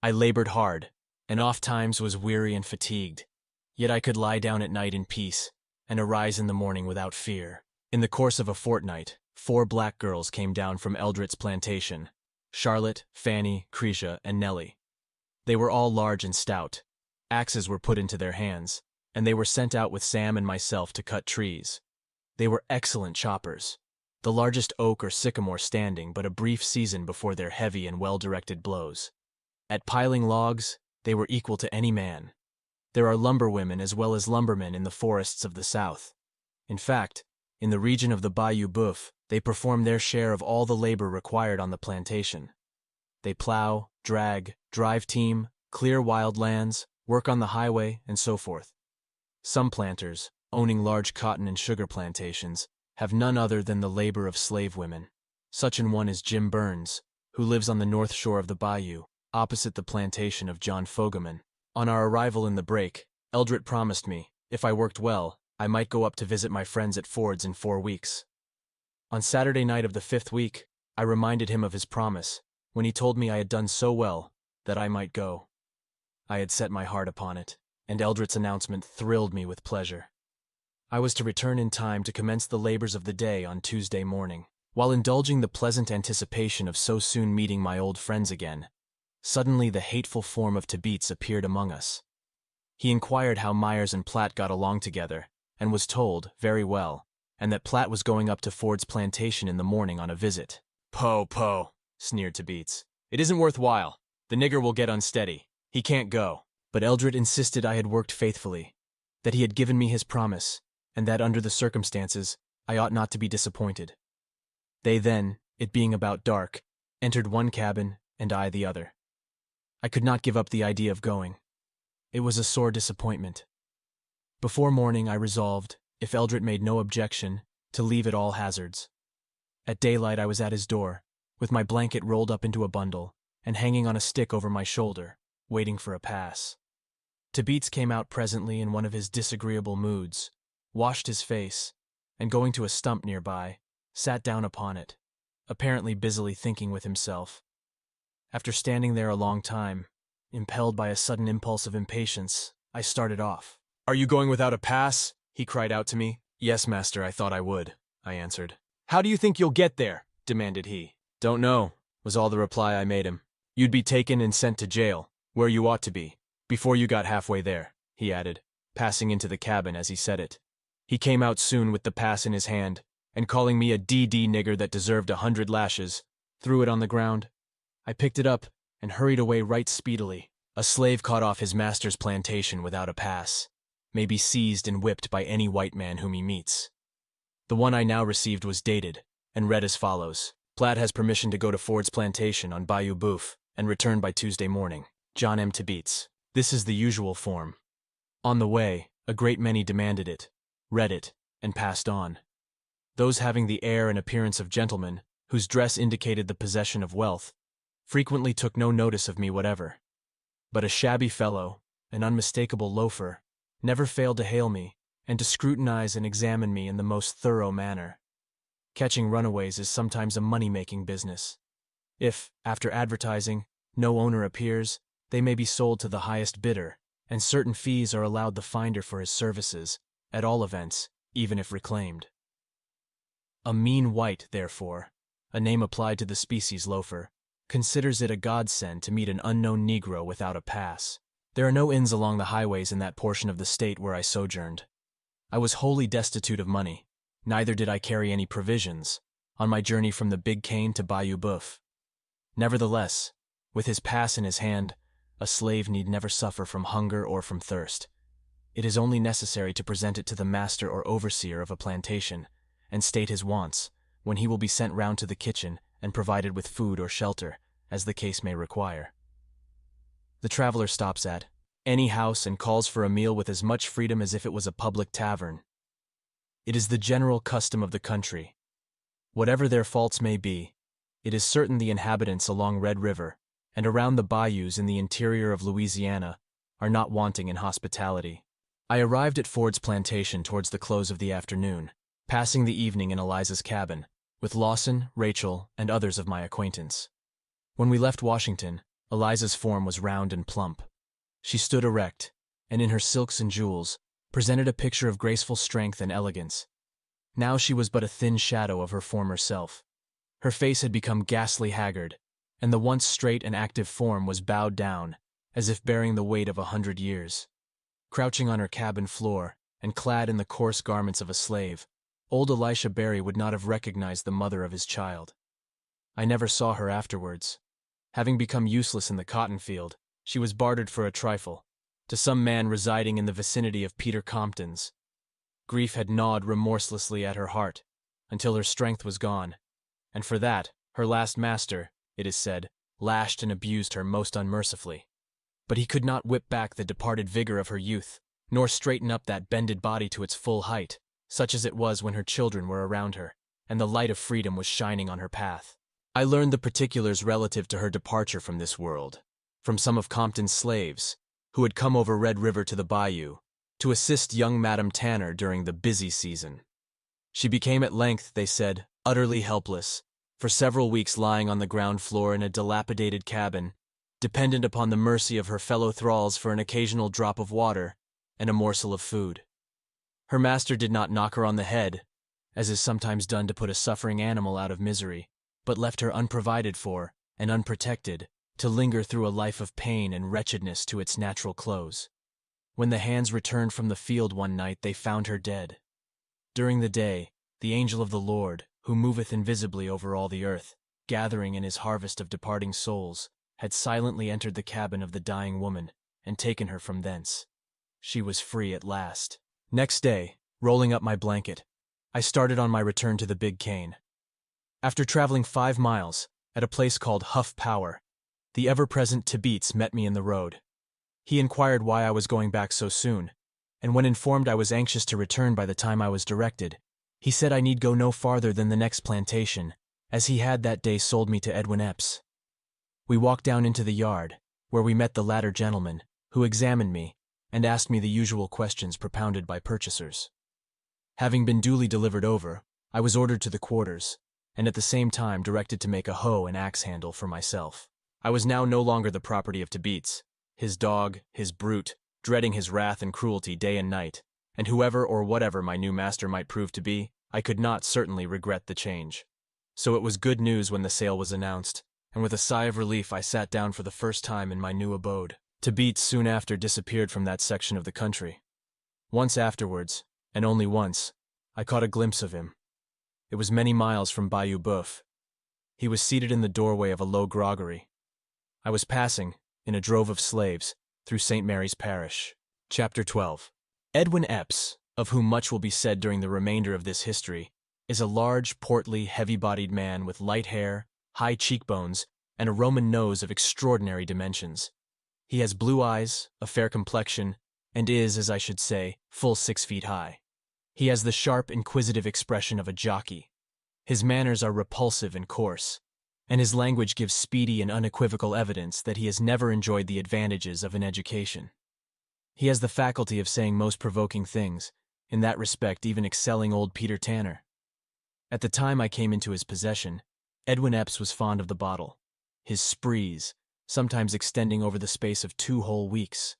I labored hard, and oft-times was weary and fatigued, yet I could lie down at night in peace, and arise in the morning without fear. In the course of a fortnight, 4 black girls came down from Eldred's plantation, Charlotte, Fanny, Cretia, and Nellie. They were all large and stout. Axes were put into their hands, and they were sent out with Sam and myself to cut trees. They were excellent choppers, the largest oak or sycamore standing but a brief season before their heavy and well-directed blows. At piling logs, they were equal to any man. There are lumberwomen as well as lumbermen in the forests of the South. In fact, in the region of the Bayou Boeuf, they perform their share of all the labor required on the plantation. They plow, drag, drive team, clear wild lands, work on the highway, and so forth. Some planters, owning large cotton and sugar plantations, have none other than the labor of slave women. Such an one is Jim Burns, who lives on the north shore of the bayou, opposite the plantation of John Fogaman. On our arrival in the break, Eldred promised me, if I worked well, I might go up to visit my friends at Ford's in 4 weeks. On Saturday night of the 5th week, I reminded him of his promise, when he told me I had done so well that I might go. I had set my heart upon it, and Eldred's announcement thrilled me with pleasure. I was to return in time to commence the labors of the day on Tuesday morning. While indulging the pleasant anticipation of so soon meeting my old friends again, suddenly the hateful form of Tibeats appeared among us. He inquired how Myers and Platt got along together, and was told, very well, and that Platt was going up to Ford's plantation in the morning on a visit. "Poh, sneered Tibeats. "It isn't worthwhile. The nigger will get unsteady. He can't go." But Eldred insisted I had worked faithfully, that he had given me his promise, and that under the circumstances, I ought not to be disappointed. They then, it being about dark, entered one cabin, and I the other. I could not give up the idea of going. It was a sore disappointment. Before morning I resolved, if Eldred made no objection, to leave at all hazards. At daylight I was at his door, with my blanket rolled up into a bundle, and hanging on a stick over my shoulder, waiting for a pass. Tibeats came out presently in one of his disagreeable moods, washed his face, and going to a stump nearby, sat down upon it, apparently busily thinking with himself. After standing there a long time, impelled by a sudden impulse of impatience, I started off. "Are you going without a pass?" he cried out to me. "Yes, master, I thought I would," I answered. "How do you think you'll get there?" demanded he. "Don't know," was all the reply I made him. "You'd be taken and sent to jail, where you ought to be, before you got halfway there," he added, passing into the cabin as he said it. He came out soon with the pass in his hand, and calling me a D.D. nigger that deserved 100 lashes, threw it on the ground. I picked it up and hurried away right speedily. A slave caught off his master's plantation without a pass may be seized and whipped by any white man whom he meets. The one I now received was dated, and read as follows. Platt has permission to go to Ford's plantation on Bayou Boeuf and return by Tuesday morning. John M. Tibeats. This is the usual form. On the way, a great many demanded it, read it, and passed on. Those having the air and appearance of gentlemen, whose dress indicated the possession of wealth, frequently took no notice of me whatever. But a shabby fellow, an unmistakable loafer, never failed to hail me, and to scrutinize and examine me in the most thorough manner. Catching runaways is sometimes a money-making business. If, after advertising, no owner appears, they may be sold to the highest bidder, and certain fees are allowed the finder for his services, at all events, even if reclaimed. A mean white, therefore, a name applied to the species loafer, considers it a godsend to meet an unknown Negro without a pass. There are no inns along the highways in that portion of the state where I sojourned. I was wholly destitute of money, neither did I carry any provisions, on my journey from the Big Cane to Bayou Boeuf. Nevertheless, with his pass in his hand, a slave need never suffer from hunger or from thirst. It is only necessary to present it to the master or overseer of a plantation, and state his wants, when he will be sent round to the kitchen and provided with food or shelter, as the case may require. The traveler stops at any house and calls for a meal with as much freedom as if it was a public tavern. It is the general custom of the country. Whatever their faults may be, it is certain the inhabitants along Red River and around the bayous in the interior of Louisiana are not wanting in hospitality. I arrived at Ford's plantation towards the close of the afternoon, passing the evening in Eliza's cabin, with Lawson, Rachel, and others of my acquaintance. When we left Washington, Eliza's form was round and plump. She stood erect, and in her silks and jewels, presented a picture of graceful strength and elegance. Now she was but a thin shadow of her former self. Her face had become ghastly haggard, and the once straight and active form was bowed down, as if bearing the weight of 100 years. Crouching on her cabin floor, and clad in the coarse garments of a slave, old Elisha Berry would not have recognized the mother of his child. I never saw her afterwards. Having become useless in the cotton field, she was bartered for a trifle, to some man residing in the vicinity of Peter Compton's. Grief had gnawed remorselessly at her heart, until her strength was gone, and for that, her last master, it is said, lashed and abused her most unmercifully. But he could not whip back the departed vigor of her youth, nor straighten up that bended body to its full height, such as it was when her children were around her, and the light of freedom was shining on her path. I learned the particulars relative to her departure from this world, from some of Compton's slaves, who had come over Red River to the bayou, to assist young Madame Tanner during the busy season. She became at length, they said, utterly helpless, for several weeks lying on the ground floor in a dilapidated cabin, dependent upon the mercy of her fellow thralls for an occasional drop of water and a morsel of food. Her master did not knock her on the head, as is sometimes done to put a suffering animal out of misery, but left her unprovided for and unprotected to linger through a life of pain and wretchedness to its natural close. When the hands returned from the field one night, they found her dead. During the day, the angel of the Lord, who moveth invisibly over all the earth, gathering in his harvest of departing souls, had silently entered the cabin of the dying woman and taken her from thence. She was free at last. Next day, rolling up my blanket, I started on my return to the Big Cane. After traveling 5 miles, at a place called Huff Power, the ever-present Tibeats met me in the road. He inquired why I was going back so soon, and when informed I was anxious to return by the time I was directed, he said I need go no farther than the next plantation, as he had that day sold me to Edwin Epps. We walked down into the yard, where we met the latter gentleman, who examined me and asked me the usual questions propounded by purchasers. Having been duly delivered over, I was ordered to the quarters, and at the same time directed to make a hoe and axe handle for myself. I was now no longer the property of Tibeats, his dog, his brute, dreading his wrath and cruelty day and night, and whoever or whatever my new master might prove to be, I could not certainly regret the change. So it was good news when the sale was announced, and with a sigh of relief I sat down for the first time in my new abode. Tibeats soon after disappeared from that section of the country. Once afterwards, and only once, I caught a glimpse of him. It was many miles from Bayou Boeuf. He was seated in the doorway of a low groggery. I was passing, in a drove of slaves, through St. Mary's Parish. Chapter 12. Edwin Epps, of whom much will be said during the remainder of this history, is a large, portly, heavy-bodied man with light hair, high cheekbones, and a Roman nose of extraordinary dimensions. He has blue eyes, a fair complexion, and is, as I should say, full 6 feet high. He has the sharp, inquisitive expression of a jockey. His manners are repulsive and coarse, and his language gives speedy and unequivocal evidence that he has never enjoyed the advantages of an education. He has the faculty of saying most provoking things, in that respect even excelling old Peter Tanner. At the time I came into his possession, Edwin Epps was fond of the bottle, his sprees sometimes extending over the space of 2 whole weeks.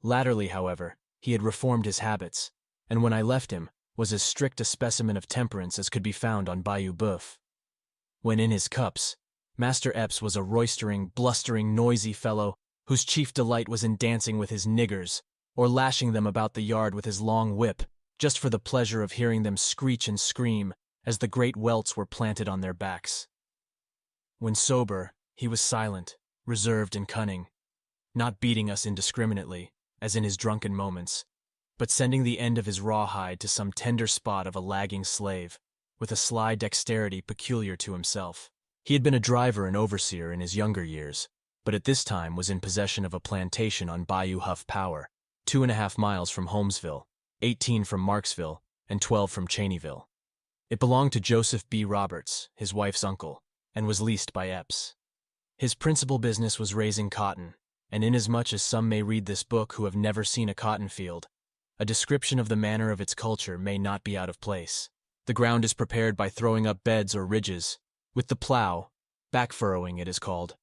Latterly, however, he had reformed his habits, and when I left him, was as strict a specimen of temperance as could be found on Bayou Boeuf. When in his cups, Master Epps was a roistering, blustering, noisy fellow whose chief delight was in dancing with his niggers, or lashing them about the yard with his long whip, just for the pleasure of hearing them screech and scream as the great welts were planted on their backs. When sober, he was silent, reserved and cunning, not beating us indiscriminately, as in his drunken moments, but sending the end of his rawhide to some tender spot of a lagging slave, with a sly dexterity peculiar to himself. He had been a driver and overseer in his younger years, but at this time was in possession of a plantation on Bayou Huff Power, 2.5 miles from Holmesville, 18 from Marksville, and 12 from Cheneyville. It belonged to Joseph B. Roberts, his wife's uncle, and was leased by Epps. His principal business was raising cotton, and inasmuch as some may read this book who have never seen a cotton field, a description of the manner of its culture may not be out of place. The ground is prepared by throwing up beds or ridges, with the plow, back-furrowing it is called.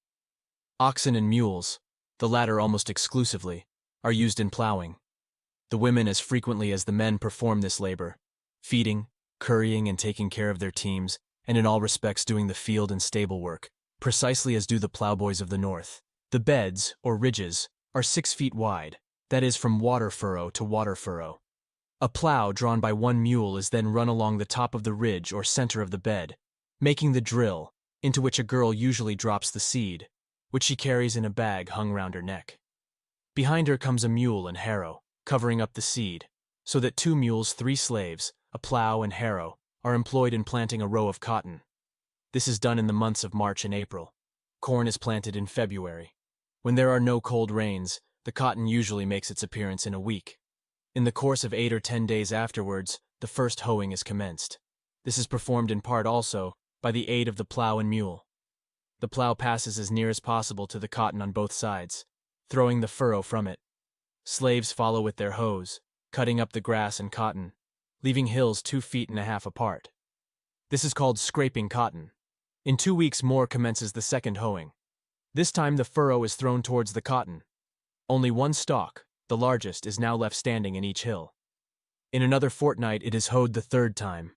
Oxen and mules, the latter almost exclusively, are used in plowing. The women as frequently as the men perform this labor, feeding, currying, and taking care of their teams, and in all respects doing the field and stable work, precisely as do the plowboys of the north. The beds, or ridges, are 6 feet wide, that is from water furrow to water furrow. A plow drawn by one mule is then run along the top of the ridge or center of the bed, making the drill, into which a girl usually drops the seed, which she carries in a bag hung round her neck. Behind her comes a mule and harrow, covering up the seed, so that 2 mules, 3 slaves, a plow and harrow, are employed in planting a row of cotton. This is done in the months of March and April. Corn is planted in February. When there are no cold rains, the cotton usually makes its appearance in a week. In the course of 8 or 10 days afterwards, the first hoeing is commenced. This is performed in part also by the aid of the plow and mule. The plow passes as near as possible to the cotton on both sides, throwing the furrow from it. Slaves follow with their hoes, cutting up the grass and cotton, leaving hills 2.5 feet apart. This is called scraping cotton. In 2 weeks more commences the second hoeing. This time the furrow is thrown towards the cotton. Only one stalk, the largest, is now left standing in each hill. In another fortnight it is hoed the third time,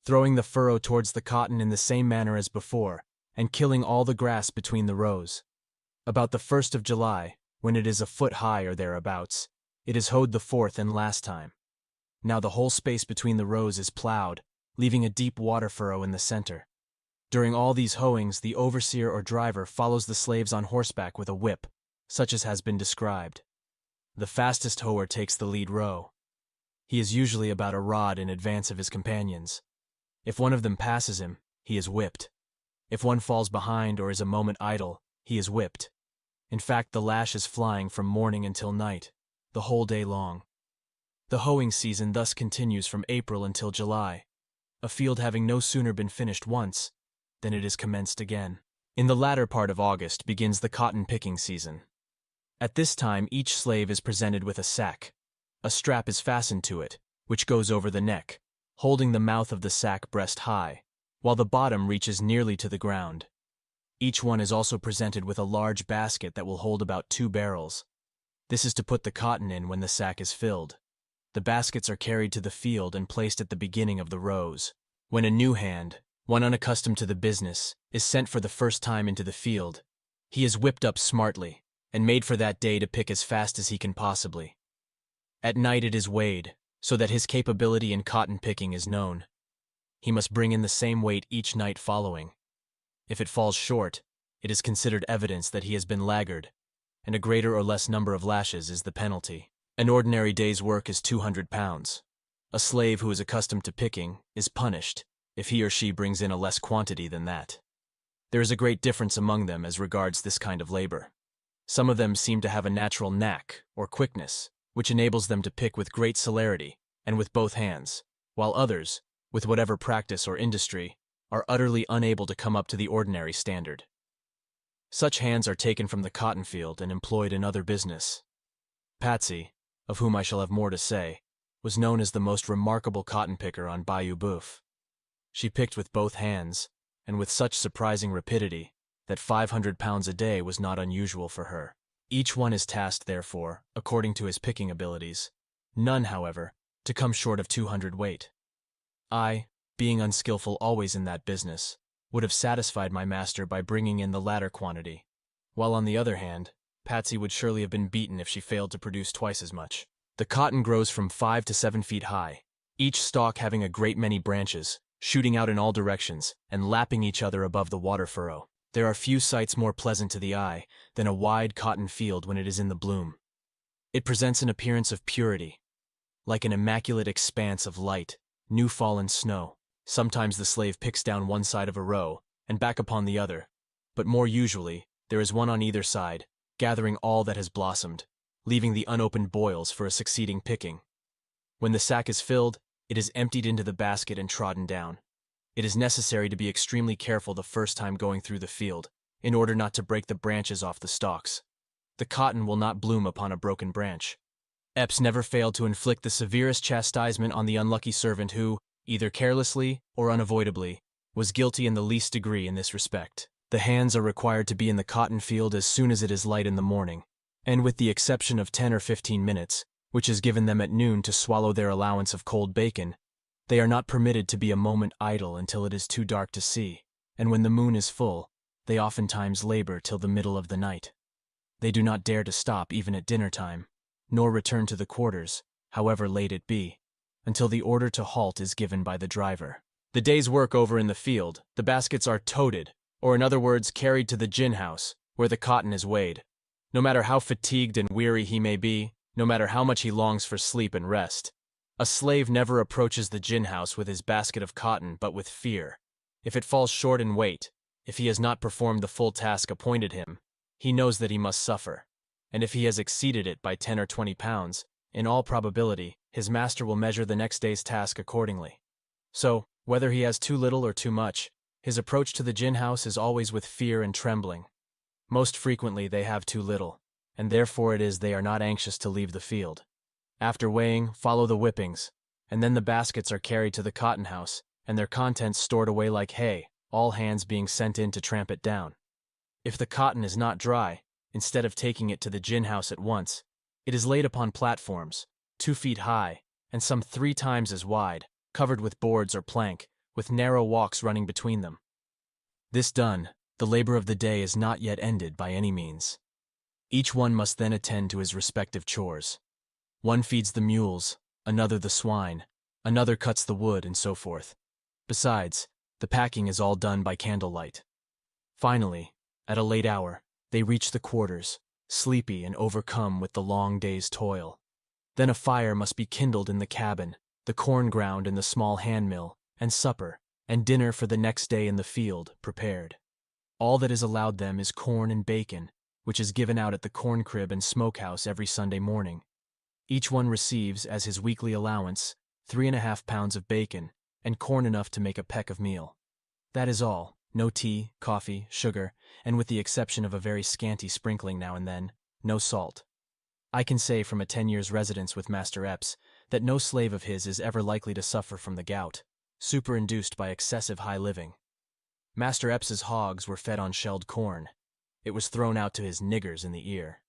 throwing the furrow towards the cotton in the same manner as before, and killing all the grass between the rows. About the 1st of July, when it is a foot high or thereabouts, it is hoed the fourth and last time. Now the whole space between the rows is plowed, leaving a deep water furrow in the center. During all these hoeings, the overseer or driver follows the slaves on horseback with a whip, such as has been described. The fastest hoer takes the lead row. He is usually about a rod in advance of his companions. If one of them passes him, he is whipped. If one falls behind or is a moment idle, he is whipped. In fact, the lash is flying from morning until night, the whole day long. The hoeing season thus continues from April until July, a field having no sooner been finished once than it is commenced again. In the latter part of August begins the cotton picking season. At this time each slave is presented with a sack. A strap is fastened to it, which goes over the neck, holding the mouth of the sack breast high, while the bottom reaches nearly to the ground. Each one is also presented with a large basket that will hold about 2 barrels. This is to put the cotton in when the sack is filled. The baskets are carried to the field and placed at the beginning of the rows. When a new hand, one unaccustomed to the business, is sent for the first time into the field, he is whipped up smartly and made for that day to pick as fast as he can possibly. At night it is weighed, so that his capability in cotton picking is known. He must bring in the same weight each night following. If it falls short, it is considered evidence that he has been laggard, and a greater or less number of lashes is the penalty. An ordinary day's work is 200 pounds. A slave who is accustomed to picking is punished if he or she brings in a less quantity than that. There is a great difference among them as regards this kind of labor. Some of them seem to have a natural knack, or quickness, which enables them to pick with great celerity and with both hands, while others, with whatever practice or industry, are utterly unable to come up to the ordinary standard. Such hands are taken from the cotton field and employed in other business. Patsy, of whom I shall have more to say, was known as the most remarkable cotton picker on Bayou Boeuf. She picked with both hands, and with such surprising rapidity, that 500 pounds a day was not unusual for her. Each one is tasked, therefore, according to his picking abilities, none, however, to come short of 200 weight. I, being unskillful always in that business, would have satisfied my master by bringing in the latter quantity, while on the other hand, Patsy would surely have been beaten if she failed to produce twice as much. The cotton grows from 5 to 7 feet high, each stalk having a great many branches, shooting out in all directions and lapping each other above the water furrow. There are few sights more pleasant to the eye than a wide cotton field when it is in the bloom. It presents an appearance of purity, like an immaculate expanse of light, new-fallen snow. Sometimes the slave picks down one side of a row and back upon the other, but more usually there is one on either side, gathering all that has blossomed, leaving the unopened boils for a succeeding picking. When the sack is filled, it is emptied into the basket and trodden down. It is necessary to be extremely careful the first time going through the field, in order not to break the branches off the stalks. The cotton will not bloom upon a broken branch. Epps never failed to inflict the severest chastisement on the unlucky servant who, either carelessly or unavoidably, was guilty in the least degree in this respect. The hands are required to be in the cotton field as soon as it is light in the morning, and with the exception of 10 or 15 minutes, which is given them at noon to swallow their allowance of cold bacon, they are not permitted to be a moment idle until it is too dark to see, and when the moon is full, they oftentimes labor till the middle of the night. They do not dare to stop even at dinner time, nor return to the quarters, however late it be, until the order to halt is given by the driver. The day's work over in the field, the baskets are toted, or in other words, carried to the gin house, where the cotton is weighed. No matter how fatigued and weary he may be, no matter how much he longs for sleep and rest, a slave never approaches the gin house with his basket of cotton but with fear. If it falls short in weight, if he has not performed the full task appointed him, he knows that he must suffer, and if he has exceeded it by 10 or 20 pounds, in all probability, his master will measure the next day's task accordingly. So, whether he has too little or too much, his approach to the gin house is always with fear and trembling. Most frequently they have too little, and therefore it is they are not anxious to leave the field. After weighing, follow the whippings, and then the baskets are carried to the cotton house, and their contents stored away like hay, all hands being sent in to tramp it down. If the cotton is not dry, instead of taking it to the gin house at once, it is laid upon platforms, 2 feet high, and some 3 times as wide, covered with boards or plank, with narrow walks running between them. This done, the labor of the day is not yet ended by any means. Each one must then attend to his respective chores. One feeds the mules, another the swine, another cuts the wood, and so forth. Besides, the packing is all done by candlelight. Finally, at a late hour, they reach the quarters, sleepy and overcome with the long day's toil. Then a fire must be kindled in the cabin, the corn ground in the small hand mill, and supper, and dinner for the next day in the field, prepared. All that is allowed them is corn and bacon, which is given out at the corn crib and smokehouse every Sunday morning. Each one receives, as his weekly allowance, 3½ pounds of bacon, and corn enough to make a peck of meal. That is all. No tea, coffee, sugar, and with the exception of a very scanty sprinkling now and then, no salt. I can say from a 10 years' residence with Master Epps that no slave of his is ever likely to suffer from the gout, superinduced by excessive high living. Master Epps's hogs were fed on shelled corn. It was thrown out to his niggers in the ear.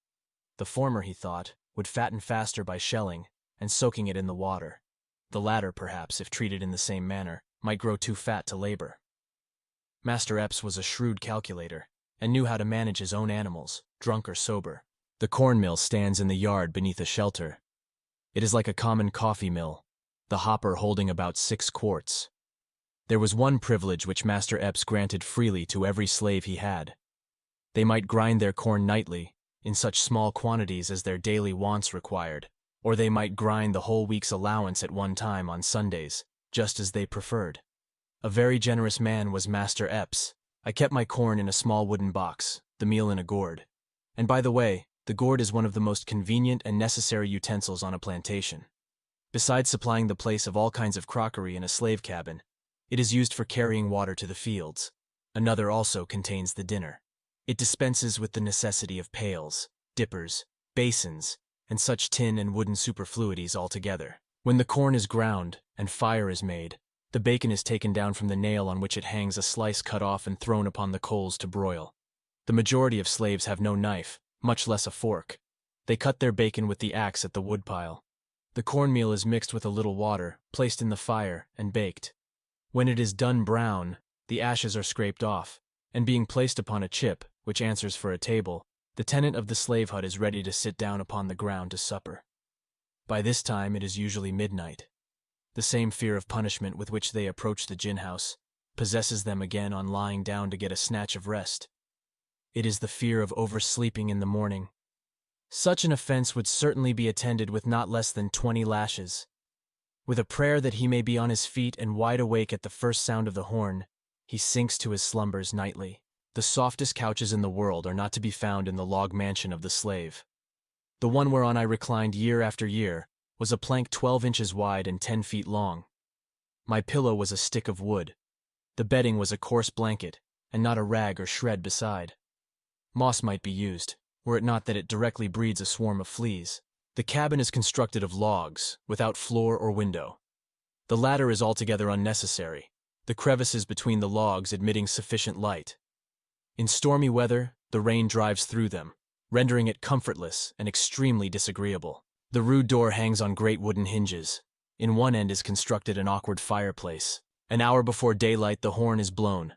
The former, he thought, would fatten faster by shelling and soaking it in the water. The latter, perhaps, if treated in the same manner, might grow too fat to labor. Master Epps was a shrewd calculator, and knew how to manage his own animals, drunk or sober. The corn mill stands in the yard beneath a shelter. It is like a common coffee mill, the hopper holding about 6 quarts. There was one privilege which Master Epps granted freely to every slave he had. They might grind their corn nightly, in such small quantities as their daily wants required, or they might grind the whole week's allowance at one time on Sundays, just as they preferred. A very generous man was Master Epps. I kept my corn in a small wooden box, the meal in a gourd. And by the way, the gourd is one of the most convenient and necessary utensils on a plantation. Besides supplying the place of all kinds of crockery in a slave cabin, it is used for carrying water to the fields. Another also contains the dinner. It dispenses with the necessity of pails, dippers, basins, and such tin and wooden superfluities altogether. When the corn is ground and fire is made, the bacon is taken down from the nail on which it hangs, a slice cut off and thrown upon the coals to broil. The majority of slaves have no knife, much less a fork. They cut their bacon with the axe at the woodpile. The cornmeal is mixed with a little water, placed in the fire, and baked. When it is done brown, the ashes are scraped off, and being placed upon a chip, which answers for a table, the tenant of the slave hut is ready to sit down upon the ground to supper. By this time it is usually midnight. The same fear of punishment with which they approach the gin house possesses them again on lying down to get a snatch of rest. It is the fear of oversleeping in the morning. Such an offense would certainly be attended with not less than 20 lashes. With a prayer that he may be on his feet and wide awake at the first sound of the horn, he sinks to his slumbers nightly. The softest couches in the world are not to be found in the log mansion of the slave. The one whereon I reclined year after year was a plank 12 inches wide and 10 feet long. My pillow was a stick of wood. The bedding was a coarse blanket, and not a rag or shred beside. Moss might be used, were it not that it directly breeds a swarm of fleas. The cabin is constructed of logs, without floor or window. The latter is altogether unnecessary, the crevices between the logs admitting sufficient light. In stormy weather, the rain drives through them, rendering it comfortless and extremely disagreeable. The rude door hangs on great wooden hinges. In one end is constructed an awkward fireplace. An hour before daylight the horn is blown.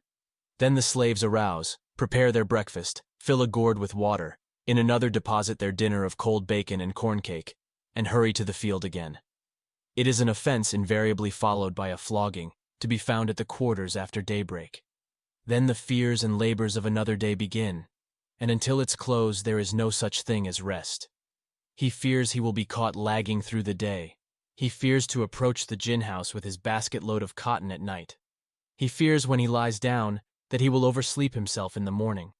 Then the slaves arouse, prepare their breakfast, fill a gourd with water, in another deposit their dinner of cold bacon and corn cake, and hurry to the field again. It is an offense invariably followed by a flogging, to be found at the quarters after daybreak. Then the fears and labors of another day begin, and until its close there is no such thing as rest. He fears he will be caught lagging through the day. He fears to approach the gin house with his basket load of cotton at night. He fears when he lies down that he will oversleep himself in the morning.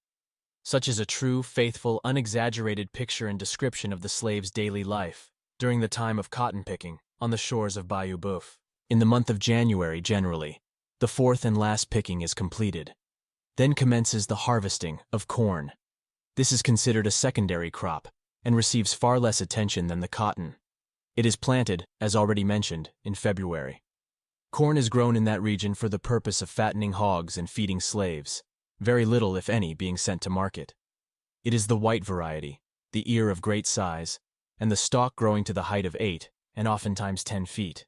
Such is a true, faithful, unexaggerated picture and description of the slave's daily life during the time of cotton picking on the shores of Bayou Boeuf. In the month of January, generally, the fourth and last picking is completed. Then commences the harvesting of corn. This is considered a secondary crop and receives far less attention than the cotton. It is planted, as already mentioned, in February. Corn is grown in that region for the purpose of fattening hogs and feeding slaves, very little, if any, being sent to market. It is the white variety, the ear of great size, and the stalk growing to the height of 8 and oftentimes 10 feet.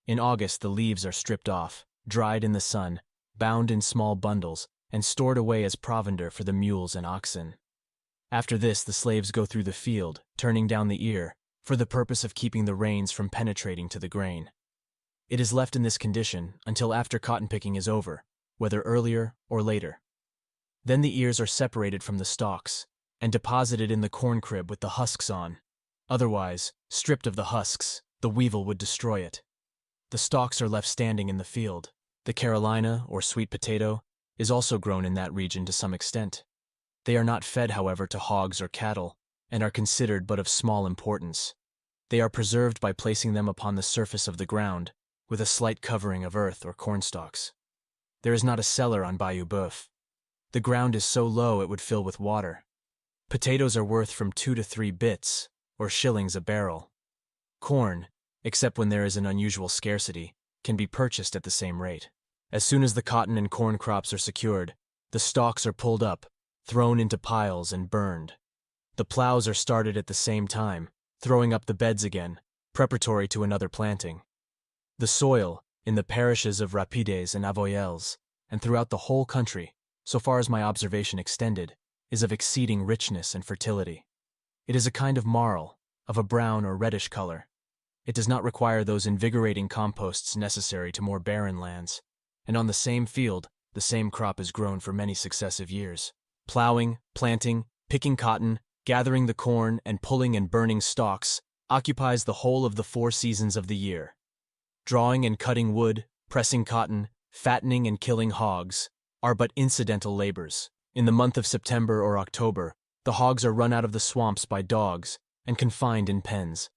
In August the leaves are stripped off, dried in the sun, bound in small bundles, and stored away as provender for the mules and oxen. After this the slaves go through the field, turning down the ear, for the purpose of keeping the rains from penetrating to the grain. It is left in this condition until after cotton picking is over, whether earlier or later. Then the ears are separated from the stalks and deposited in the corn crib with the husks on. Otherwise, stripped of the husks, the weevil would destroy it. The stalks are left standing in the field. The Carolina, or sweet potato, is also grown in that region to some extent. They are not fed, however, to hogs or cattle, and are considered but of small importance. They are preserved by placing them upon the surface of the ground, with a slight covering of earth or cornstalks. There is not a cellar on Bayou Boeuf. The ground is so low it would fill with water. Potatoes are worth from 2 to 3 bits, or shillings a barrel. Corn, except when there is an unusual scarcity, can be purchased at the same rate. As soon as the cotton and corn crops are secured, the stalks are pulled up, thrown into piles and burned. The plows are started at the same time, throwing up the beds again, preparatory to another planting. The soil, in the parishes of Rapides and Avoyelles, and throughout the whole country, so far as my observation extended, is of exceeding richness and fertility. It is a kind of marl, of a brown or reddish color. It does not require those invigorating composts necessary to more barren lands, and on the same field the same crop is grown for many successive years. Plowing, planting, picking cotton, gathering the corn, and pulling and burning stalks occupies the whole of the 4 seasons of the year. Drawing and cutting wood, pressing cotton, fattening and killing hogs are but incidental labors. In the month of September or October, the hogs are run out of the swamps by dogs and confined in pens.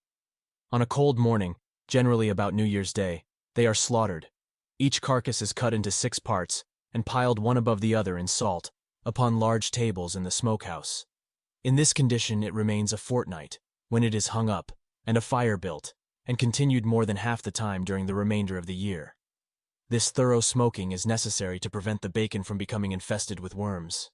On a cold morning, generally about New Year's Day, they are slaughtered. Each carcass is cut into 6 parts and piled one above the other in salt, upon large tables in the smokehouse. In this condition it remains a fortnight, when it is hung up, and a fire built, and continued more than half the time during the remainder of the year. This thorough smoking is necessary to prevent the bacon from becoming infested with worms.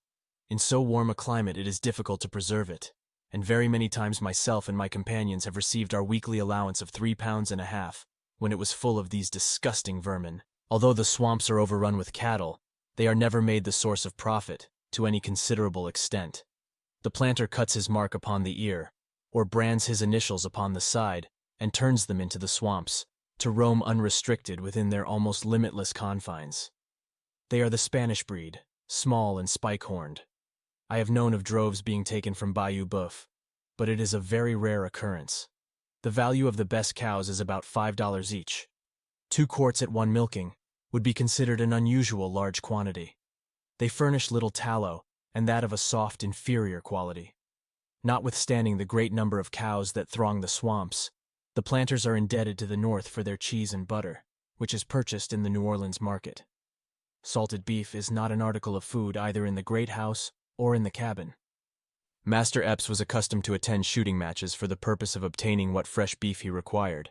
In so warm a climate it is difficult to preserve it, and very many times myself and my companions have received our weekly allowance of 3 pounds and a half, when it was full of these disgusting vermin. Although the swamps are overrun with cattle, they are never made the source of profit to any considerable extent. The planter cuts his mark upon the ear, or brands his initials upon the side, and turns them into the swamps, to roam unrestricted within their almost limitless confines. They are the Spanish breed, small and spike-horned. I have known of droves being taken from Bayou Boeuf, but it is a very rare occurrence. The value of the best cows is about $5 each. 2 quarts at one milking would be considered an unusual large quantity. They furnish little tallow, and that of a soft, inferior quality. Notwithstanding the great number of cows that throng the swamps, the planters are indebted to the North for their cheese and butter, which is purchased in the New Orleans market. Salted beef is not an article of food either in the great house or in the cabin. Master Epps was accustomed to attend shooting matches for the purpose of obtaining what fresh beef he required.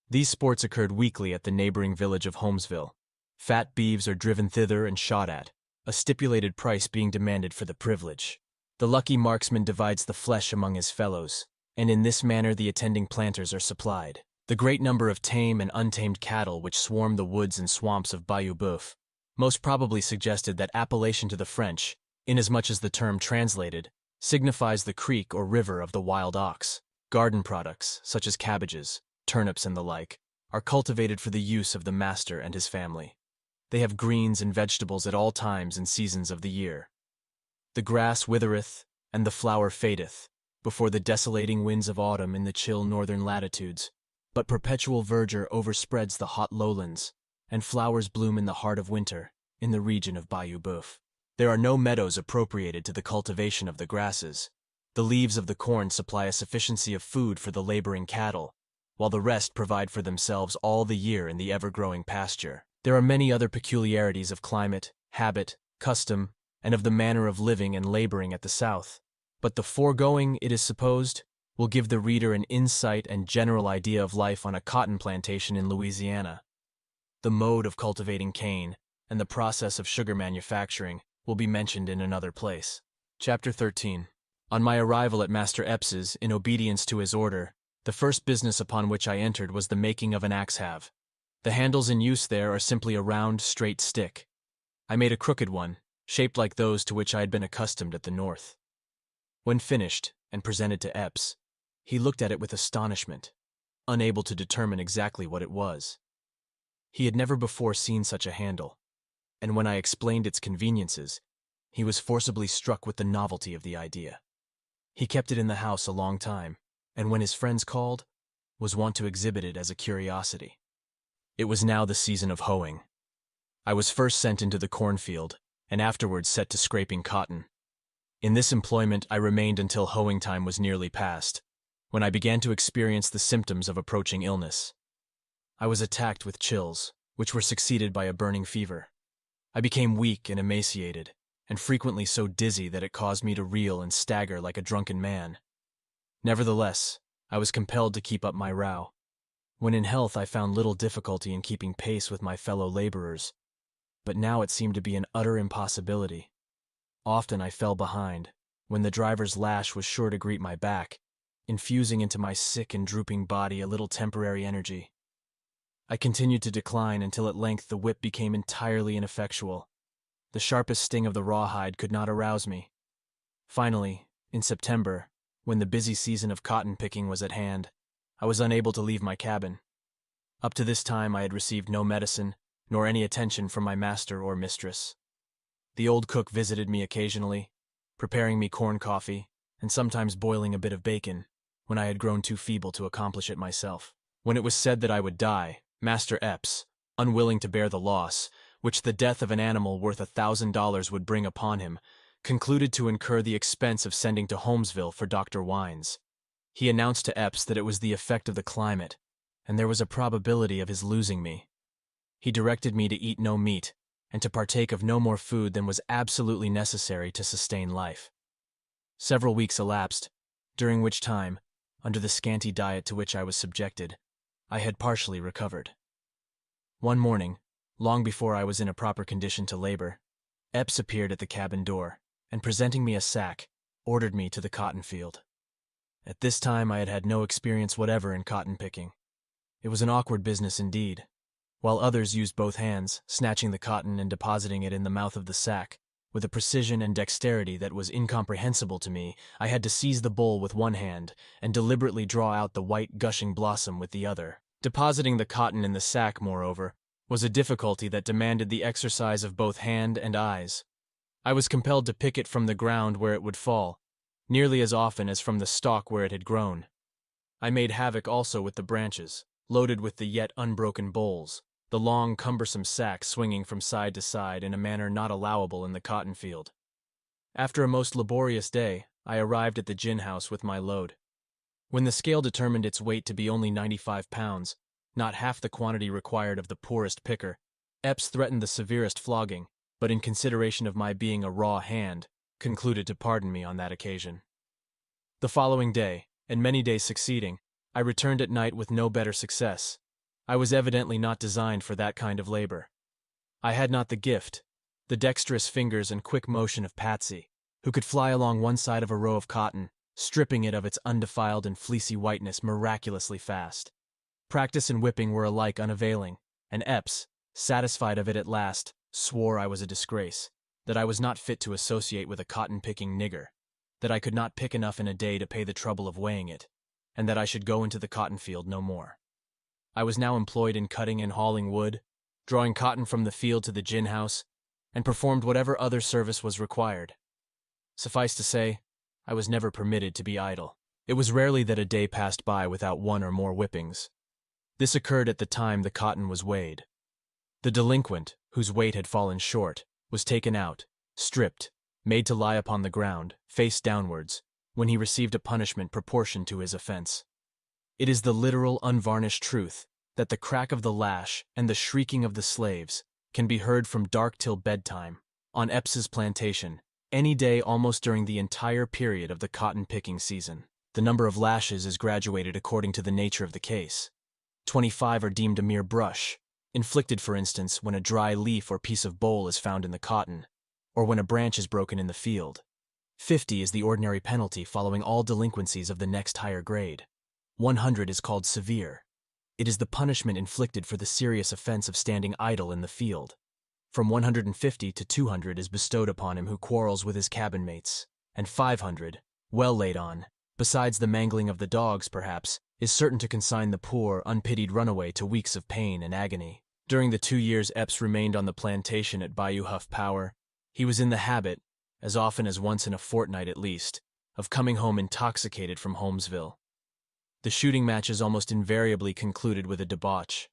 These sports occurred weekly at the neighboring village of Holmesville. Fat beeves are driven thither and shot at, a stipulated price being demanded for the privilege. The lucky marksman divides the flesh among his fellows, and in this manner the attending planters are supplied. The great number of tame and untamed cattle which swarm the woods and swamps of Bayou Boeuf most probably suggested that appellation to the French inasmuch as the term translated signifies the creek or river of the wild ox. Garden products, such as cabbages, turnips, and the like, are cultivated for the use of the master and his family. They have greens and vegetables at all times and seasons of the year. The grass withereth, and the flower fadeth, before the desolating winds of autumn in the chill northern latitudes, but perpetual verdure overspreads the hot lowlands, and flowers bloom in the heart of winter, in the region of Bayou Boeuf. There are no meadows appropriated to the cultivation of the grasses. The leaves of the corn supply a sufficiency of food for the laboring cattle, while the rest provide for themselves all the year in the ever-growing pasture. There are many other peculiarities of climate, habit, custom, and of the manner of living and laboring at the South, but the foregoing, it is supposed, will give the reader an insight and general idea of life on a cotton plantation in Louisiana. The mode of cultivating cane and the process of sugar manufacturing will be mentioned in another place. Chapter 13. On my arrival at Master Epps's, in obedience to his order, the first business upon which I entered was the making of an axe-have. The handles in use there are simply a round, straight stick. I made a crooked one, shaped like those to which I had been accustomed at the North. When finished and presented to Epps, he looked at it with astonishment, unable to determine exactly what it was. He had never before seen such a handle, and when I explained its conveniences, he was forcibly struck with the novelty of the idea. He kept it in the house a long time, and when his friends called, was wont to exhibit it as a curiosity. It was now the season of hoeing. I was first sent into the cornfield, and afterwards set to scraping cotton. In this employment I remained until hoeing time was nearly past, when I began to experience the symptoms of approaching illness. I was attacked with chills, which were succeeded by a burning fever. I became weak and emaciated, and frequently so dizzy that it caused me to reel and stagger like a drunken man. Nevertheless, I was compelled to keep up my row. When in health I found little difficulty in keeping pace with my fellow laborers, but now it seemed to be an utter impossibility. Often I fell behind, when the driver's lash was sure to greet my back, infusing into my sick and drooping body a little temporary energy. I continued to decline until at length the whip became entirely ineffectual. The sharpest sting of the rawhide could not arouse me. Finally, in September, when the busy season of cotton picking was at hand, I was unable to leave my cabin. Up to this time I had received no medicine, nor any attention from my master or mistress. The old cook visited me occasionally, preparing me corn coffee, and sometimes boiling a bit of bacon, when I had grown too feeble to accomplish it myself. When it was said that I would die, Master Epps, unwilling to bear the loss, which the death of an animal worth $1,000 would bring upon him, concluded to incur the expense of sending to Holmesville for Dr. Wines. He announced to Epps that it was the effect of the climate, and there was a probability of his losing me. He directed me to eat no meat, and to partake of no more food than was absolutely necessary to sustain life. Several weeks elapsed, during which time, under the scanty diet to which I was subjected, I had partially recovered. One morning, long before I was in a proper condition to labor, Epps appeared at the cabin door, and presenting me a sack, ordered me to the cotton field. At this time I had had no experience whatever in cotton picking. It was an awkward business indeed. While others used both hands, snatching the cotton and depositing it in the mouth of the sack, with a precision and dexterity that was incomprehensible to me, I had to seize the bowl with one hand and deliberately draw out the white gushing blossom with the other. Depositing the cotton in the sack, moreover, was a difficulty that demanded the exercise of both hand and eyes. I was compelled to pick it from the ground where it would fall, nearly as often as from the stalk where it had grown. I made havoc also with the branches, loaded with the yet unbroken bowls, the long, cumbersome sack swinging from side to side in a manner not allowable in the cotton field. After a most laborious day, I arrived at the gin house with my load. When the scale determined its weight to be only 95 pounds, not half the quantity required of the poorest picker, Epps threatened the severest flogging, but in consideration of my being a raw hand, concluded to pardon me on that occasion. The following day, and many days succeeding, I returned at night with no better success. I was evidently not designed for that kind of labor. I had not the gift, the dexterous fingers and quick motion of Patsy, who could fly along one side of a row of cotton, stripping it of its undefiled and fleecy whiteness miraculously fast. Practice and whipping were alike unavailing, and Epps, satisfied of it at last, swore I was a disgrace. that I was not fit to associate with a cotton-picking nigger, that I could not pick enough in a day to pay the trouble of weighing it, and that I should go into the cotton field no more. I was now employed in cutting and hauling wood, drawing cotton from the field to the gin house, and performed whatever other service was required. Suffice to say, I was never permitted to be idle. It was rarely that a day passed by without one or more whippings. This occurred at the time the cotton was weighed. The delinquent, whose weight had fallen short, was taken out, stripped, made to lie upon the ground, face downwards, when he received a punishment proportioned to his offense. It is the literal, unvarnished truth that the crack of the lash and the shrieking of the slaves can be heard from dark till bedtime, on Epps's plantation, any day almost during the entire period of the cotton-picking season. The number of lashes is graduated according to the nature of the case. 25 are deemed a mere brush, inflicted, for instance, when a dry leaf or piece of bole is found in the cotton, or when a branch is broken in the field. 50 is the ordinary penalty following all delinquencies of the next higher grade. 100 is called severe. It is the punishment inflicted for the serious offense of standing idle in the field. From 150 to 200 is bestowed upon him who quarrels with his cabin mates, and 500, well laid on, besides the mangling of the dogs, perhaps, is certain to consign the poor, unpitied runaway to weeks of pain and agony. During the 2 years Epps remained on the plantation at Bayou Huff Power, he was in the habit, as often as once in a fortnight at least, of coming home intoxicated from Holmesville. The shooting matches almost invariably concluded with a debauch.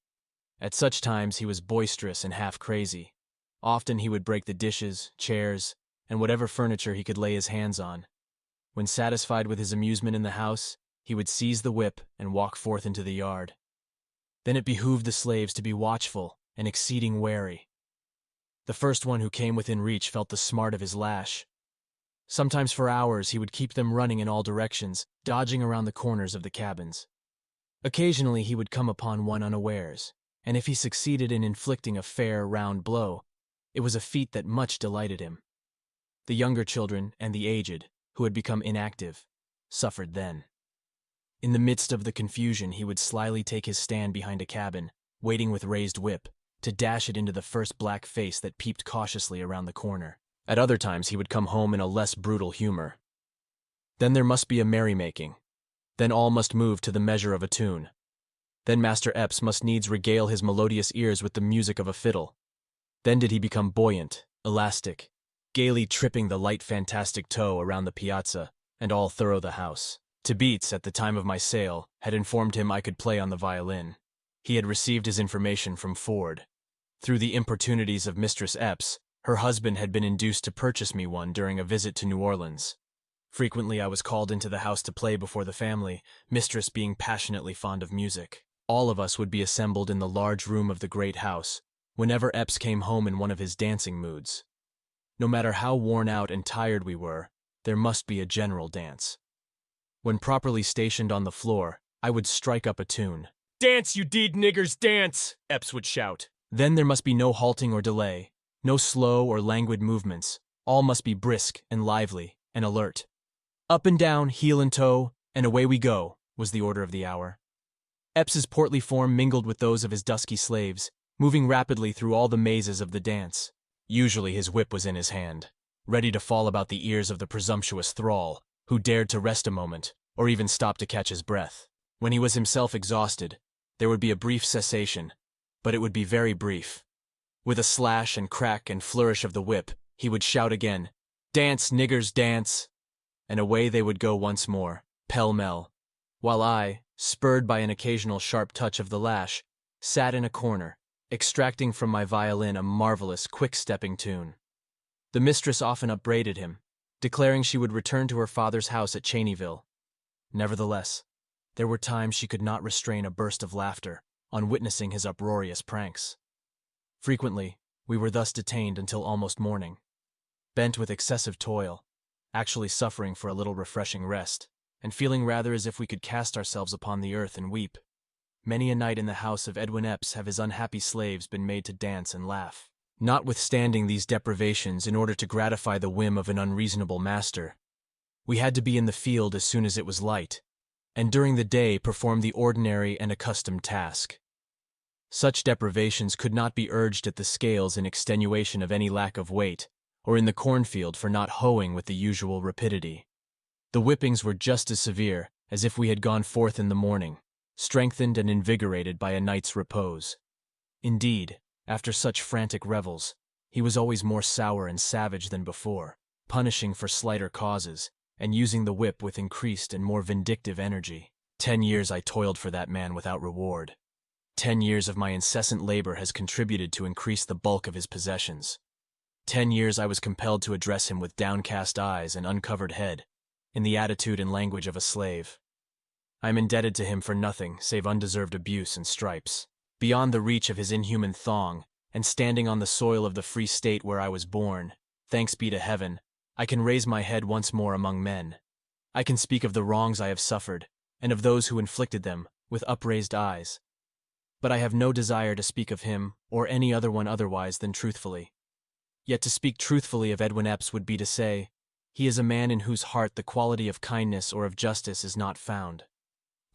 At such times he was boisterous and half crazy. Often he would break the dishes, chairs, and whatever furniture he could lay his hands on. When satisfied with his amusement in the house, he would seize the whip and walk forth into the yard. Then it behooved the slaves to be watchful and exceeding wary. The first one who came within reach felt the smart of his lash. Sometimes for hours he would keep them running in all directions, dodging around the corners of the cabins. Occasionally he would come upon one unawares, and if he succeeded in inflicting a fair, round blow, it was a feat that much delighted him. The younger children and the aged, who had become inactive, suffered then. In the midst of the confusion he would slyly take his stand behind a cabin, waiting with raised whip, to dash it into the first black face that peeped cautiously around the corner. At other times he would come home in a less brutal humor. Then there must be a merrymaking. Then all must move to the measure of a tune. Then Master Epps must needs regale his melodious ears with the music of a fiddle. Then did he become buoyant, elastic, gaily tripping the light fantastic toe around the piazza and all thorough the house. Beats, at the time of my sale, had informed him I could play on the violin. He had received his information from Ford. Through the importunities of Mistress Epps, her husband had been induced to purchase me one during a visit to New Orleans. Frequently I was called into the house to play before the family, Mistress being passionately fond of music. All of us would be assembled in the large room of the great house, whenever Epps came home in one of his dancing moods. No matter how worn out and tired we were, there must be a general dance. When properly stationed on the floor, I would strike up a tune. "Dance, you deed niggers, dance!" Epps would shout. Then there must be no halting or delay, no slow or languid movements. All must be brisk and lively and alert. Up and down, heel and toe, and away we go, was the order of the hour. Epps's portly form mingled with those of his dusky slaves, moving rapidly through all the mazes of the dance. Usually his whip was in his hand, ready to fall about the ears of the presumptuous thrall, who dared to rest a moment, or even stop to catch his breath. When he was himself exhausted, there would be a brief cessation, but it would be very brief. With a slash and crack and flourish of the whip, he would shout again, "Dance, niggers, dance!" and away they would go once more, pell-mell, while I, spurred by an occasional sharp touch of the lash, sat in a corner, extracting from my violin a marvelous, quick-stepping tune. The mistress often upbraided him, declaring she would return to her father's house at Cheneyville. Nevertheless, there were times she could not restrain a burst of laughter on witnessing his uproarious pranks. Frequently, we were thus detained until almost morning, bent with excessive toil, actually suffering for a little refreshing rest, and feeling rather as if we could cast ourselves upon the earth and weep. Many a night in the house of Edwin Epps have his unhappy slaves been made to dance and laugh. Notwithstanding these deprivations, in order to gratify the whim of an unreasonable master, we had to be in the field as soon as it was light, and during the day perform the ordinary and accustomed task. Such deprivations could not be urged at the scales in extenuation of any lack of weight, or in the cornfield for not hoeing with the usual rapidity. The whippings were just as severe as if we had gone forth in the morning, strengthened and invigorated by a night's repose. Indeed, after such frantic revels, he was always more sour and savage than before, punishing for slighter causes, and using the whip with increased and more vindictive energy. 10 years I toiled for that man without reward. 10 years of my incessant labor has contributed to increase the bulk of his possessions. 10 years I was compelled to address him with downcast eyes and uncovered head, in the attitude and language of a slave. I am indebted to him for nothing save undeserved abuse and stripes. Beyond the reach of his inhuman thong, and standing on the soil of the free state where I was born, thanks be to heaven, I can raise my head once more among men. I can speak of the wrongs I have suffered, and of those who inflicted them, with upraised eyes. But I have no desire to speak of him, or any other one otherwise than truthfully. Yet to speak truthfully of Edwin Epps would be to say, he is a man in whose heart the quality of kindness or of justice is not found.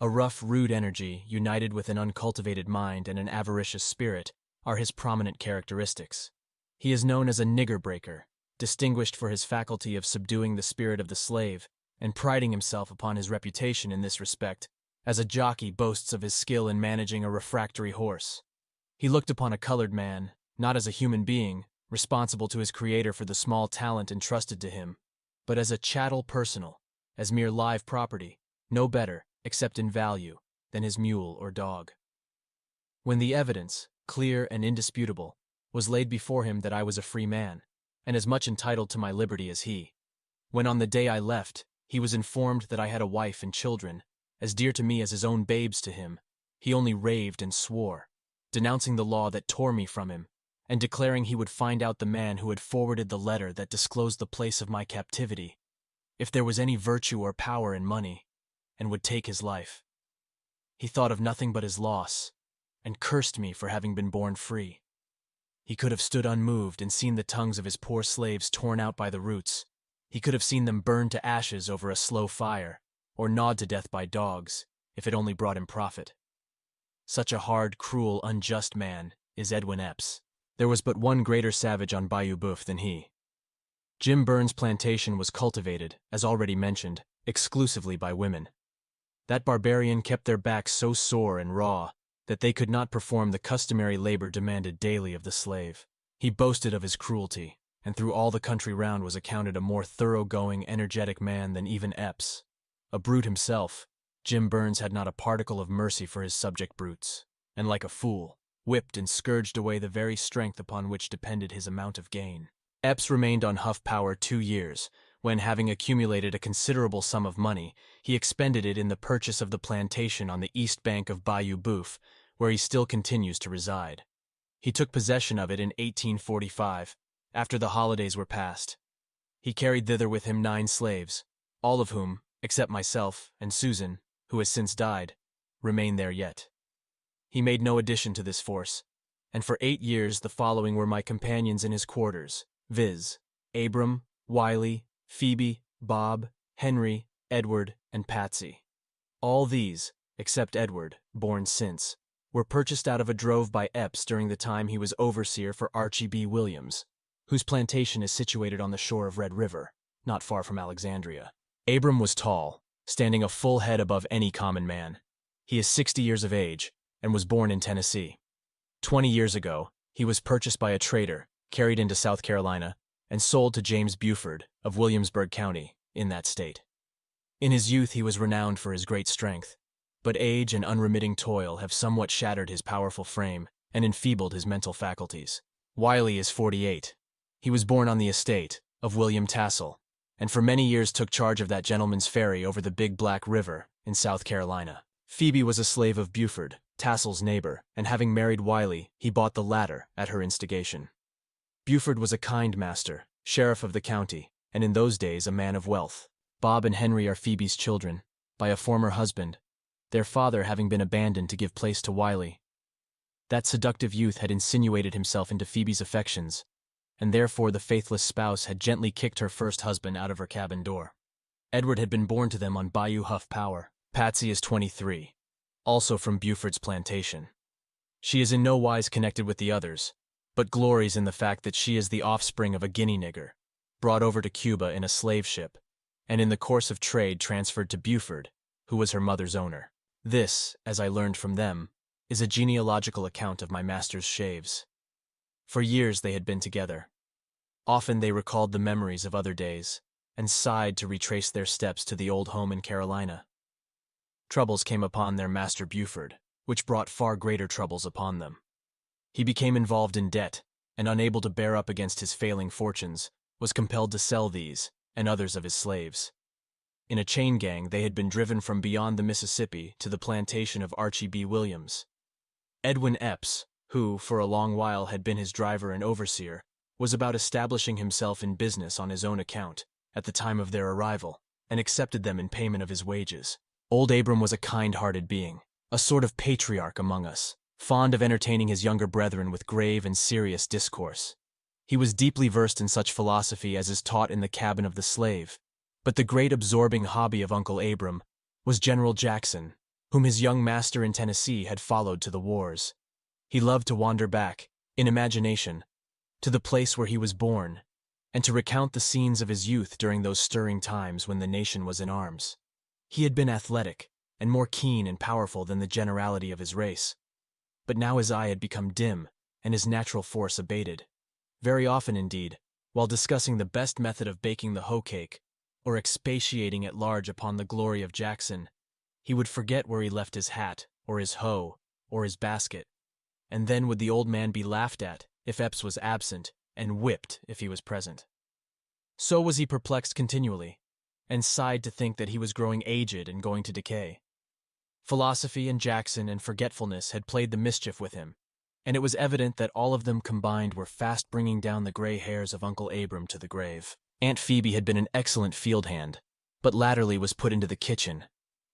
A rough, rude energy, united with an uncultivated mind and an avaricious spirit, are his prominent characteristics. He is known as a nigger breaker, distinguished for his faculty of subduing the spirit of the slave, and priding himself upon his reputation in this respect, as a jockey boasts of his skill in managing a refractory horse. He looked upon a colored man, not as a human being, responsible to his creator for the small talent entrusted to him, but as a chattel personal, as mere live property, no better, except in value, than his mule or dog. When the evidence, clear and indisputable, was laid before him that I was a free man, and as much entitled to my liberty as he, when on the day I left, he was informed that I had a wife and children, as dear to me as his own babes to him, he only raved and swore, denouncing the law that tore me from him, and declaring he would find out the man who had forwarded the letter that disclosed the place of my captivity, if there was any virtue or power in money, and would take his life. He thought of nothing but his loss, and cursed me for having been born free. He could have stood unmoved and seen the tongues of his poor slaves torn out by the roots. He could have seen them burned to ashes over a slow fire, or gnawed to death by dogs, if it only brought him profit. Such a hard, cruel, unjust man is Edwin Epps. There was but one greater savage on Bayou Boeuf than he. Jim Burns' plantation was cultivated, as already mentioned, exclusively by women. That barbarian kept their backs so sore and raw that they could not perform the customary labor demanded daily of the slave. He boasted of his cruelty, and through all the country round was accounted a more thoroughgoing, energetic man than even Epps. A brute himself, Jim Burns had not a particle of mercy for his subject brutes, and like a fool, whipped and scourged away the very strength upon which depended his amount of gain. Epps remained on Huff Power 2 years, when, having accumulated a considerable sum of money, he expended it in the purchase of the plantation on the east bank of Bayou Boeuf, where he still continues to reside. He took possession of it in 1845, after the holidays were past. He carried thither with him 9 slaves, all of whom, except myself and Susan, who has since died, remain there yet. He made no addition to this force, and for 8 years the following were my companions in his quarters, viz., Abram, Wiley, Phoebe, Bob, Henry, Edward, and Patsy. All these, except Edward, born since, were purchased out of a drove by Epps during the time he was overseer for Archie B. Williams, whose plantation is situated on the shore of Red River, not far from Alexandria. Abram was tall, standing a full head above any common man. He is 60 years of age, and was born in Tennessee. 20 years ago, he was purchased by a trader, carried into South Carolina, and sold to James Buford of Williamsburg County, in that state. In his youth he was renowned for his great strength, but age and unremitting toil have somewhat shattered his powerful frame and enfeebled his mental faculties. Wiley is 48. He was born on the estate of William Tassel, and for many years took charge of that gentleman's ferry over the Big Black River in South Carolina. Phoebe was a slave of Buford, Tassel's neighbor, and having married Wiley, he bought the latter at her instigation. Buford was a kind master, sheriff of the county, and in those days a man of wealth. Bob and Henry are Phoebe's children, by a former husband, their father having been abandoned to give place to Wiley. That seductive youth had insinuated himself into Phoebe's affections, and therefore the faithless spouse had gently kicked her first husband out of her cabin door. Edward had been born to them on Bayou Huff Power. Patsy is 23, also from Buford's plantation. She is in no wise connected with the others, but glories in the fact that she is the offspring of a guinea nigger, brought over to Cuba in a slave ship, and in the course of trade transferred to Buford, who was her mother's owner. This, as I learned from them, is a genealogical account of my master's shaves. For years they had been together. Often they recalled the memories of other days, and sighed to retrace their steps to the old home in Carolina. Troubles came upon their master Buford, which brought far greater troubles upon them. He became involved in debt, and unable to bear up against his failing fortunes, was compelled to sell these and others of his slaves. In a chain gang, they had been driven from beyond the Mississippi to the plantation of Archie B. Williams. Edwin Epps, who, for a long while had been his driver and overseer, was about establishing himself in business on his own account at the time of their arrival, and accepted them in payment of his wages. Old Abram was a kind-hearted being, a sort of patriarch among us, fond of entertaining his younger brethren with grave and serious discourse. He was deeply versed in such philosophy as is taught in the cabin of the slave, but the great absorbing hobby of Uncle Abram was General Jackson, whom his young master in Tennessee had followed to the wars. He loved to wander back, in imagination, to the place where he was born, and to recount the scenes of his youth during those stirring times when the nation was in arms. He had been athletic, and more keen and powerful than the generality of his race. But now his eye had become dim, and his natural force abated. Very often, indeed, while discussing the best method of baking the hoe cake, or expatiating at large upon the glory of Jackson, he would forget where he left his hat, or his hoe, or his basket, and then would the old man be laughed at if Epps was absent, and whipped if he was present. So was he perplexed continually, and sighed to think that he was growing aged and going to decay. Philosophy and Jackson and forgetfulness had played the mischief with him, and it was evident that all of them combined were fast bringing down the gray hairs of Uncle Abram to the grave. Aunt Phoebe had been an excellent field hand, but latterly was put into the kitchen,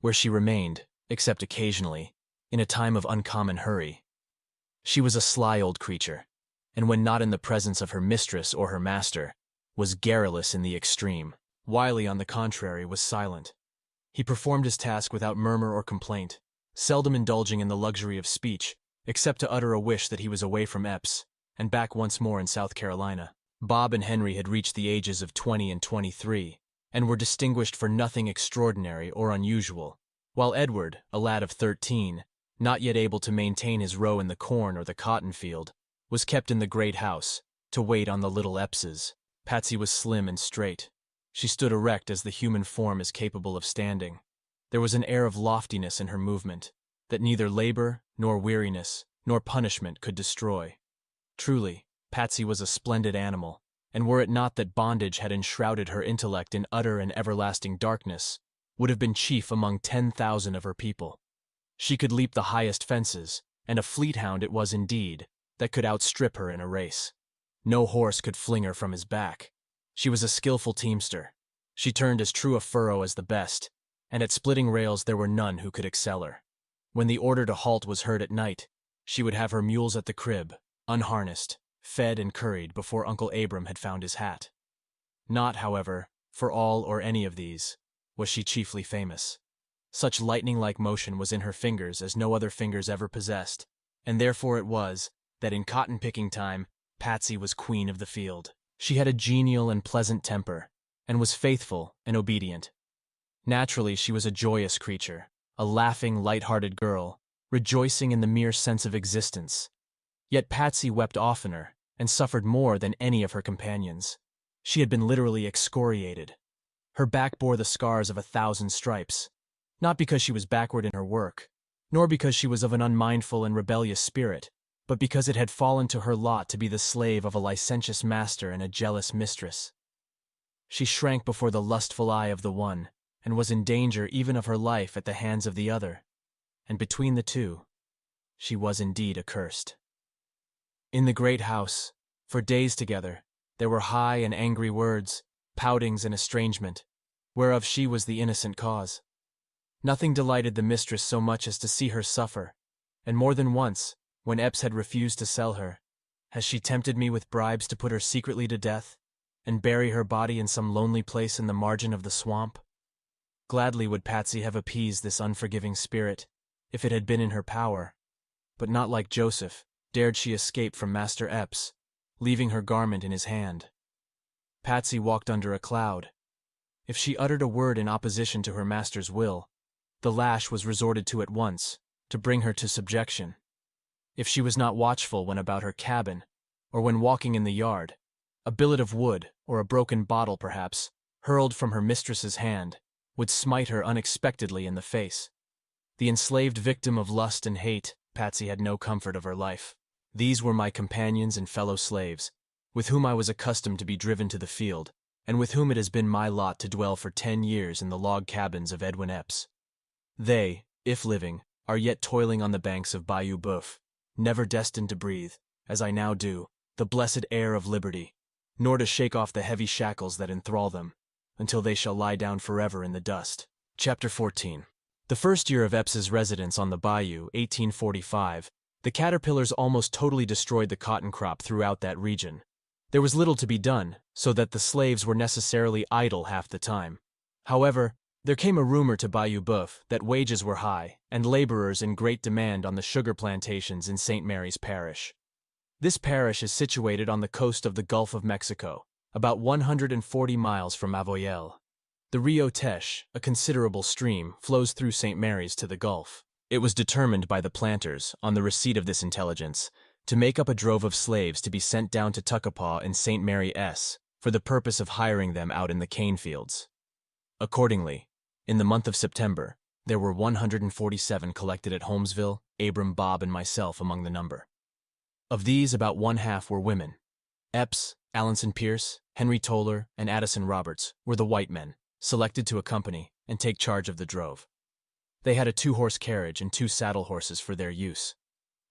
where she remained, except occasionally, in a time of uncommon hurry. She was a sly old creature, and when not in the presence of her mistress or her master, was garrulous in the extreme. Wiley, on the contrary, was silent. He performed his task without murmur or complaint, seldom indulging in the luxury of speech, except to utter a wish that he was away from Epps, and back once more in South Carolina. Bob and Henry had reached the ages of 20 and 23, and were distinguished for nothing extraordinary or unusual, while Edward, a lad of 13, not yet able to maintain his row in the corn or the cotton field, was kept in the great house, to wait on the little Eppses. Patsy was slim and straight. She stood erect as the human form is capable of standing. There was an air of loftiness in her movement, that neither labor, nor weariness, nor punishment could destroy. Truly, Patsy was a splendid animal, and were it not that bondage had enshrouded her intellect in utter and everlasting darkness, would have been chief among 10,000 of her people. She could leap the highest fences, and a fleet hound it was indeed, that could outstrip her in a race. No horse could fling her from his back. She was a skillful teamster. She turned as true a furrow as the best, and at splitting rails there were none who could excel her. When the order to halt was heard at night, she would have her mules at the crib, unharnessed, fed and curried before Uncle Abram had found his hat. Not, however, for all or any of these, was she chiefly famous. Such lightning-like motion was in her fingers as no other fingers ever possessed, and therefore it was that in cotton-picking time Patsy was queen of the field. She had a genial and pleasant temper, and was faithful and obedient. Naturally, she was a joyous creature, a laughing, light-hearted girl, rejoicing in the mere sense of existence. Yet Patsy wept oftener, and suffered more than any of her companions. She had been literally excoriated. Her back bore the scars of 1,000 stripes, not because she was backward in her work, nor because she was of an unmindful and rebellious spirit, but because it had fallen to her lot to be the slave of a licentious master and a jealous mistress. She shrank before the lustful eye of the one, and was in danger even of her life at the hands of the other, and between the two, she was indeed accursed. In the great house, for days together, there were high and angry words, poutings and estrangement, whereof she was the innocent cause. Nothing delighted the mistress so much as to see her suffer, and more than once, when Epps had refused to sell her, has she tempted me with bribes to put her secretly to death, and bury her body in some lonely place in the margin of the swamp. Gladly would Patsy have appeased this unforgiving spirit, if it had been in her power, but not like Joseph dared she escape from Master Epps, leaving her garment in his hand. Patsy walked under a cloud. If she uttered a word in opposition to her master's will, the lash was resorted to at once to bring her to subjection. If she was not watchful when about her cabin, or when walking in the yard, a billet of wood, or a broken bottle perhaps, hurled from her mistress's hand, would smite her unexpectedly in the face. The enslaved victim of lust and hate, Patsy had no comfort of her life. These were my companions and fellow slaves, with whom I was accustomed to be driven to the field, and with whom it has been my lot to dwell for 10 years in the log cabins of Edwin Epps. They, if living, are yet toiling on the banks of Bayou Boeuf, never destined to breathe, as I now do, the blessed air of liberty, nor to shake off the heavy shackles that enthrall them, until they shall lie down forever in the dust. Chapter 14. The first year of Epps's residence on the bayou, 1845, the caterpillars almost totally destroyed the cotton crop throughout that region. There was little to be done, so that the slaves were necessarily idle half the time. However, there came a rumor to Bayou Boeuf that wages were high and laborers in great demand on the sugar plantations in St. Mary's Parish. This parish is situated on the coast of the Gulf of Mexico, about 140 miles from Avoyelles. The Rio Teche, a considerable stream, flows through St. Mary's to the Gulf. It was determined by the planters, on the receipt of this intelligence, to make up a drove of slaves to be sent down to Tuckapaw in St. Mary S. for the purpose of hiring them out in the cane fields. Accordingly, in the month of September, there were 147 collected at Holmesville, Abram, Bob, and myself among the number. Of these, about one-half were women. Epps, Alanson Pierce, Henry Toller, and Addison Roberts were the white men, selected to accompany and take charge of the drove. They had a 2-horse carriage and 2 saddle horses for their use.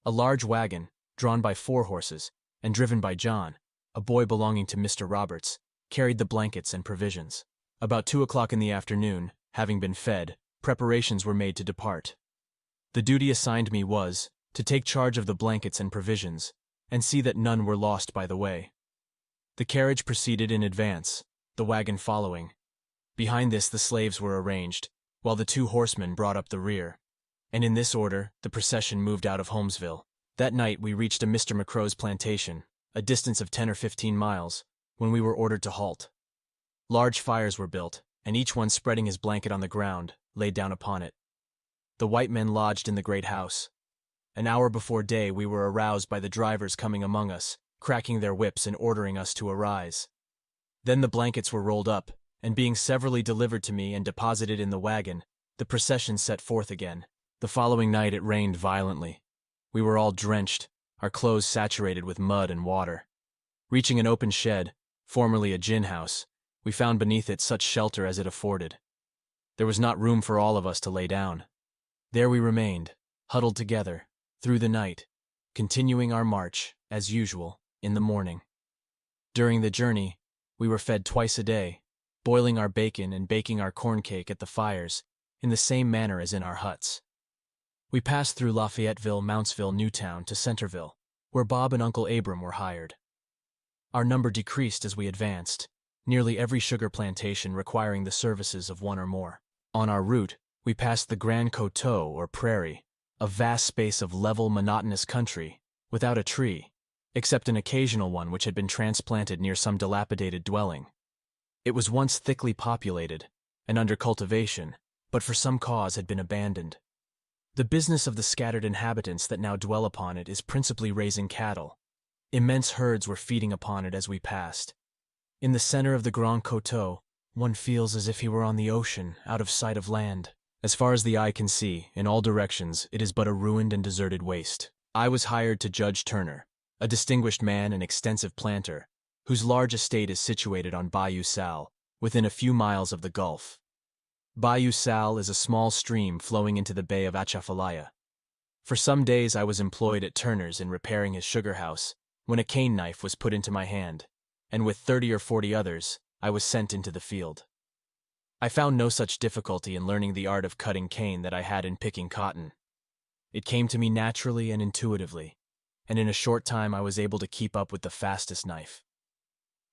A large wagon, drawn by 4 horses, and driven by John, a boy belonging to Mr. Roberts, carried the blankets and provisions. About 2 o'clock in the afternoon, having been fed, preparations were made to depart. The duty assigned me was to take charge of the blankets and provisions, and see that none were lost by the way. The carriage proceeded in advance, the wagon following. Behind this the slaves were arranged, while the 2 horsemen brought up the rear, and in this order the procession moved out of Holmesville. That night we reached a Mr. McCrow's plantation, a distance of 10 or 15 miles, when we were ordered to halt. Large fires were built, and each one spreading his blanket on the ground, laid down upon it. The white men lodged in the great house. An hour before day we were aroused by the drivers coming among us, cracking their whips and ordering us to arise. Then the blankets were rolled up, and being severally delivered to me and deposited in the wagon, the procession set forth again. The following night it rained violently. We were all drenched, our clothes saturated with mud and water. Reaching an open shed, formerly a gin house, we found beneath it such shelter as it afforded. There was not room for all of us to lay down. There we remained, huddled together, through the night, continuing our march, as usual, in the morning. During the journey, we were fed twice a day, boiling our bacon and baking our corn cake at the fires, in the same manner as in our huts. We passed through Lafayetteville, Mountsville, Newtown to Centerville, where Bob and Uncle Abram were hired. Our number decreased as we advanced, nearly every sugar plantation requiring the services of one or more. On our route, we passed the Grand Coteau, or prairie, a vast space of level, monotonous country, without a tree, except an occasional one which had been transplanted near some dilapidated dwelling. It was once thickly populated, and under cultivation, but for some cause had been abandoned. The business of the scattered inhabitants that now dwell upon it is principally raising cattle. Immense herds were feeding upon it as we passed. In the center of the Grand Coteau, one feels as if he were on the ocean, out of sight of land. As far as the eye can see, in all directions, it is but a ruined and deserted waste. I was hired to Judge Turner, a distinguished man and extensive planter, whose large estate is situated on Bayou Sal, within a few miles of the Gulf. Bayou Sal is a small stream flowing into the Bay of Atchafalaya. For some days I was employed at Turner's in repairing his sugar house, when a cane knife was put into my hand, and with 30 or 40 others, I was sent into the field. I found no such difficulty in learning the art of cutting cane that I had in picking cotton. It came to me naturally and intuitively, and in a short time I was able to keep up with the fastest knife.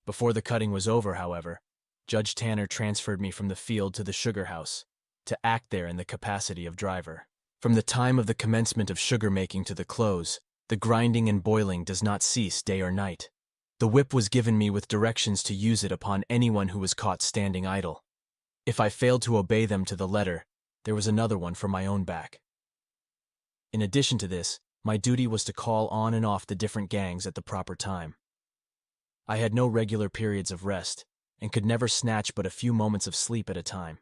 Before the cutting was over, however, Judge Tanner transferred me from the field to the sugar house, to act there in the capacity of driver. From the time of the commencement of sugar making to the close, the grinding and boiling does not cease day or night. The whip was given me with directions to use it upon anyone who was caught standing idle. If I failed to obey them to the letter, there was another one for my own back. In addition to this, my duty was to call on and off the different gangs at the proper time. I had no regular periods of rest, and could never snatch but a few moments of sleep at a time.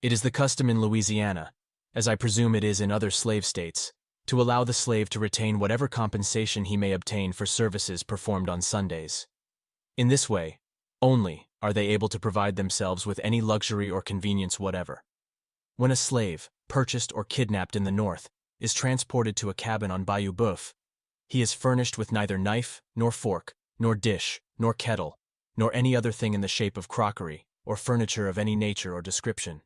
It is the custom in Louisiana, as I presume it is in other slave states, to allow the slave to retain whatever compensation he may obtain for services performed on Sundays. In this way, only, are they able to provide themselves with any luxury or convenience whatever. When a slave, purchased or kidnapped in the North, is transported to a cabin on Bayou Boeuf, he is furnished with neither knife, nor fork, nor dish, nor kettle, nor any other thing in the shape of crockery, or furniture of any nature or description.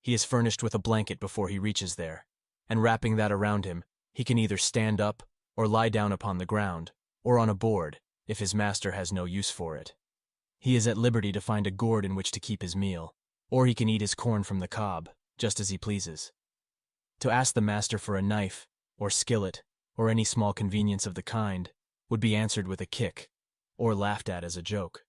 He is furnished with a blanket before he reaches there, and wrapping that around him, he can either stand up, or lie down upon the ground, or on a board, if his master has no use for it. He is at liberty to find a gourd in which to keep his meal, or he can eat his corn from the cob, just as he pleases. To ask the master for a knife, or skillet, or any small convenience of the kind, would be answered with a kick, or laughed at as a joke.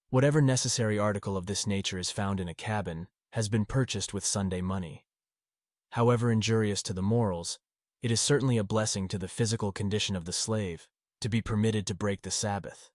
Whatever necessary article of this nature is found in a cabin has been purchased with Sunday money. However injurious to the morals, it is certainly a blessing to the physical condition of the slave to be permitted to break the Sabbath.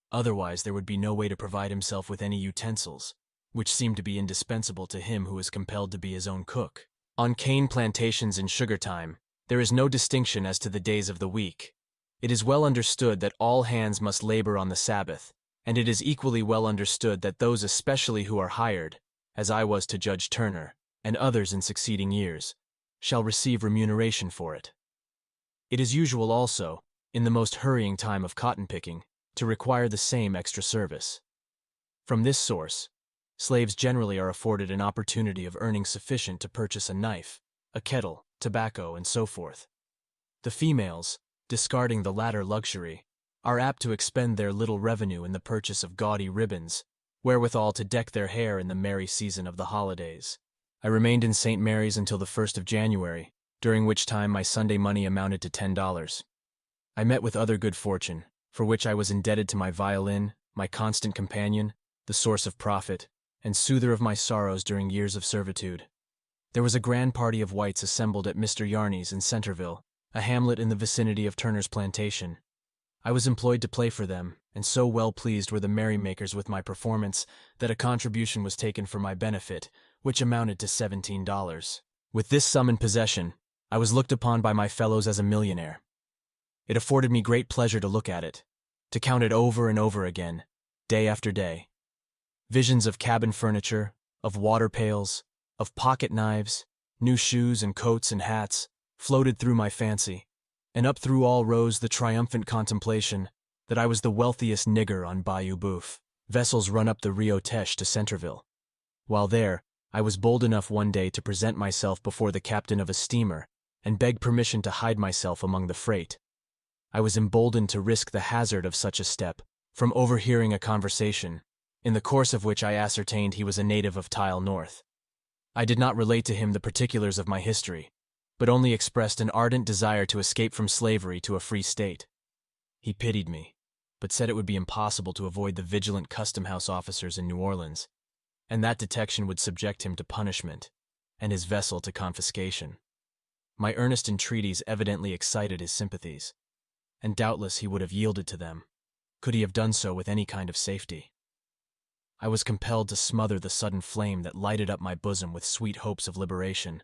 Otherwise there would be no way to provide himself with any utensils, which seem to be indispensable to him who is compelled to be his own cook. On cane plantations in sugar time, there is no distinction as to the days of the week. It is well understood that all hands must labor on the Sabbath, and it is equally well understood that those especially who are hired, as I was to Judge Turner, and others in succeeding years, shall receive remuneration for it. It is usual also, in the most hurrying time of cotton picking, to require the same extra service. From this source, slaves generally are afforded an opportunity of earning sufficient to purchase a knife, a kettle, tobacco, and so forth. The females, discarding the latter luxury, are apt to expend their little revenue in the purchase of gaudy ribbons, wherewithal to deck their hair in the merry season of the holidays. I remained in St. Mary's until the 1st of January, during which time my Sunday money amounted to $10. I met with other good fortune, for which I was indebted to my violin, my constant companion, the source of profit, and soother of my sorrows during years of servitude. There was a grand party of whites assembled at Mr. Yarney's in Centerville, a hamlet in the vicinity of Turner's plantation. I was employed to play for them, and so well pleased were the merrymakers with my performance that a contribution was taken for my benefit, which amounted to $17. With this sum in possession, I was looked upon by my fellows as a millionaire. It afforded me great pleasure to look at it, to count it over and over again, day after day. Visions of cabin furniture, of water pails, of pocket knives, new shoes and coats and hats, floated through my fancy, and up through all rose the triumphant contemplation that I was the wealthiest nigger on Bayou Boeuf. Vessels run up the Rio Teche to Centerville. While there, I was bold enough one day to present myself before the captain of a steamer and beg permission to hide myself among the freight. I was emboldened to risk the hazard of such a step from overhearing a conversation, in the course of which I ascertained he was a native of Tile North. I did not relate to him the particulars of my history, but only expressed an ardent desire to escape from slavery to a free state. He pitied me, but said it would be impossible to avoid the vigilant custom-house officers in New Orleans, and that detection would subject him to punishment, and his vessel to confiscation. My earnest entreaties evidently excited his sympathies, and doubtless he would have yielded to them, could he have done so with any kind of safety. I was compelled to smother the sudden flame that lighted up my bosom with sweet hopes of liberation,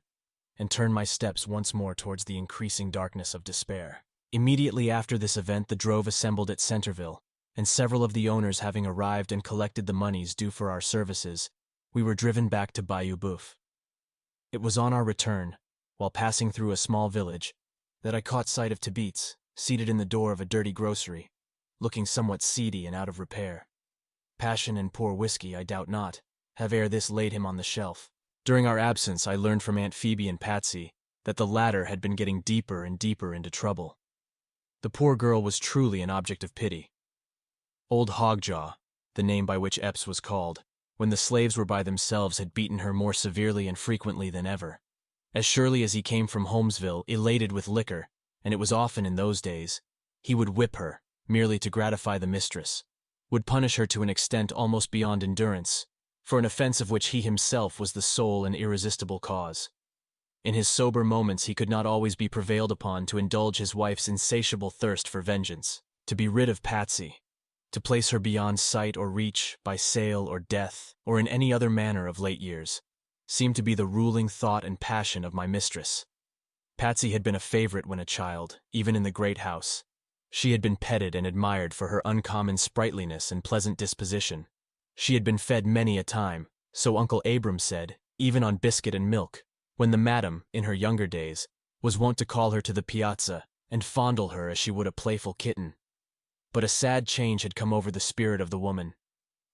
and turn my steps once more towards the increasing darkness of despair. Immediately after this event the drove assembled at Centerville, and several of the owners having arrived and collected the monies due for our services, we were driven back to Bayou Boeuf. It was on our return, while passing through a small village, that I caught sight of Tibeats, seated in the door of a dirty grocery, looking somewhat seedy and out of repair. Passion and poor whiskey, I doubt not, have ere this laid him on the shelf. During our absence I learned from Aunt Phoebe and Patsy that the latter had been getting deeper and deeper into trouble. The poor girl was truly an object of pity. Old Hogjaw, the name by which Epps was called, when the slaves were by themselves, had beaten her more severely and frequently than ever. As surely as he came from Holmesville elated with liquor, and it was often in those days, he would whip her, merely to gratify the mistress, would punish her to an extent almost beyond endurance, for an offense of which he himself was the sole and irresistible cause. In his sober moments he could not always be prevailed upon to indulge his wife's insatiable thirst for vengeance, to be rid of Patsy, to place her beyond sight or reach by sale or death, or in any other manner of late years, seemed to be the ruling thought and passion of my mistress. Patsy had been a favorite when a child, even in the great house. She had been petted and admired for her uncommon sprightliness and pleasant disposition. She had been fed many a time, so Uncle Abram said, even on biscuit and milk, when the madam, in her younger days, was wont to call her to the piazza and fondle her as she would a playful kitten. But a sad change had come over the spirit of the woman.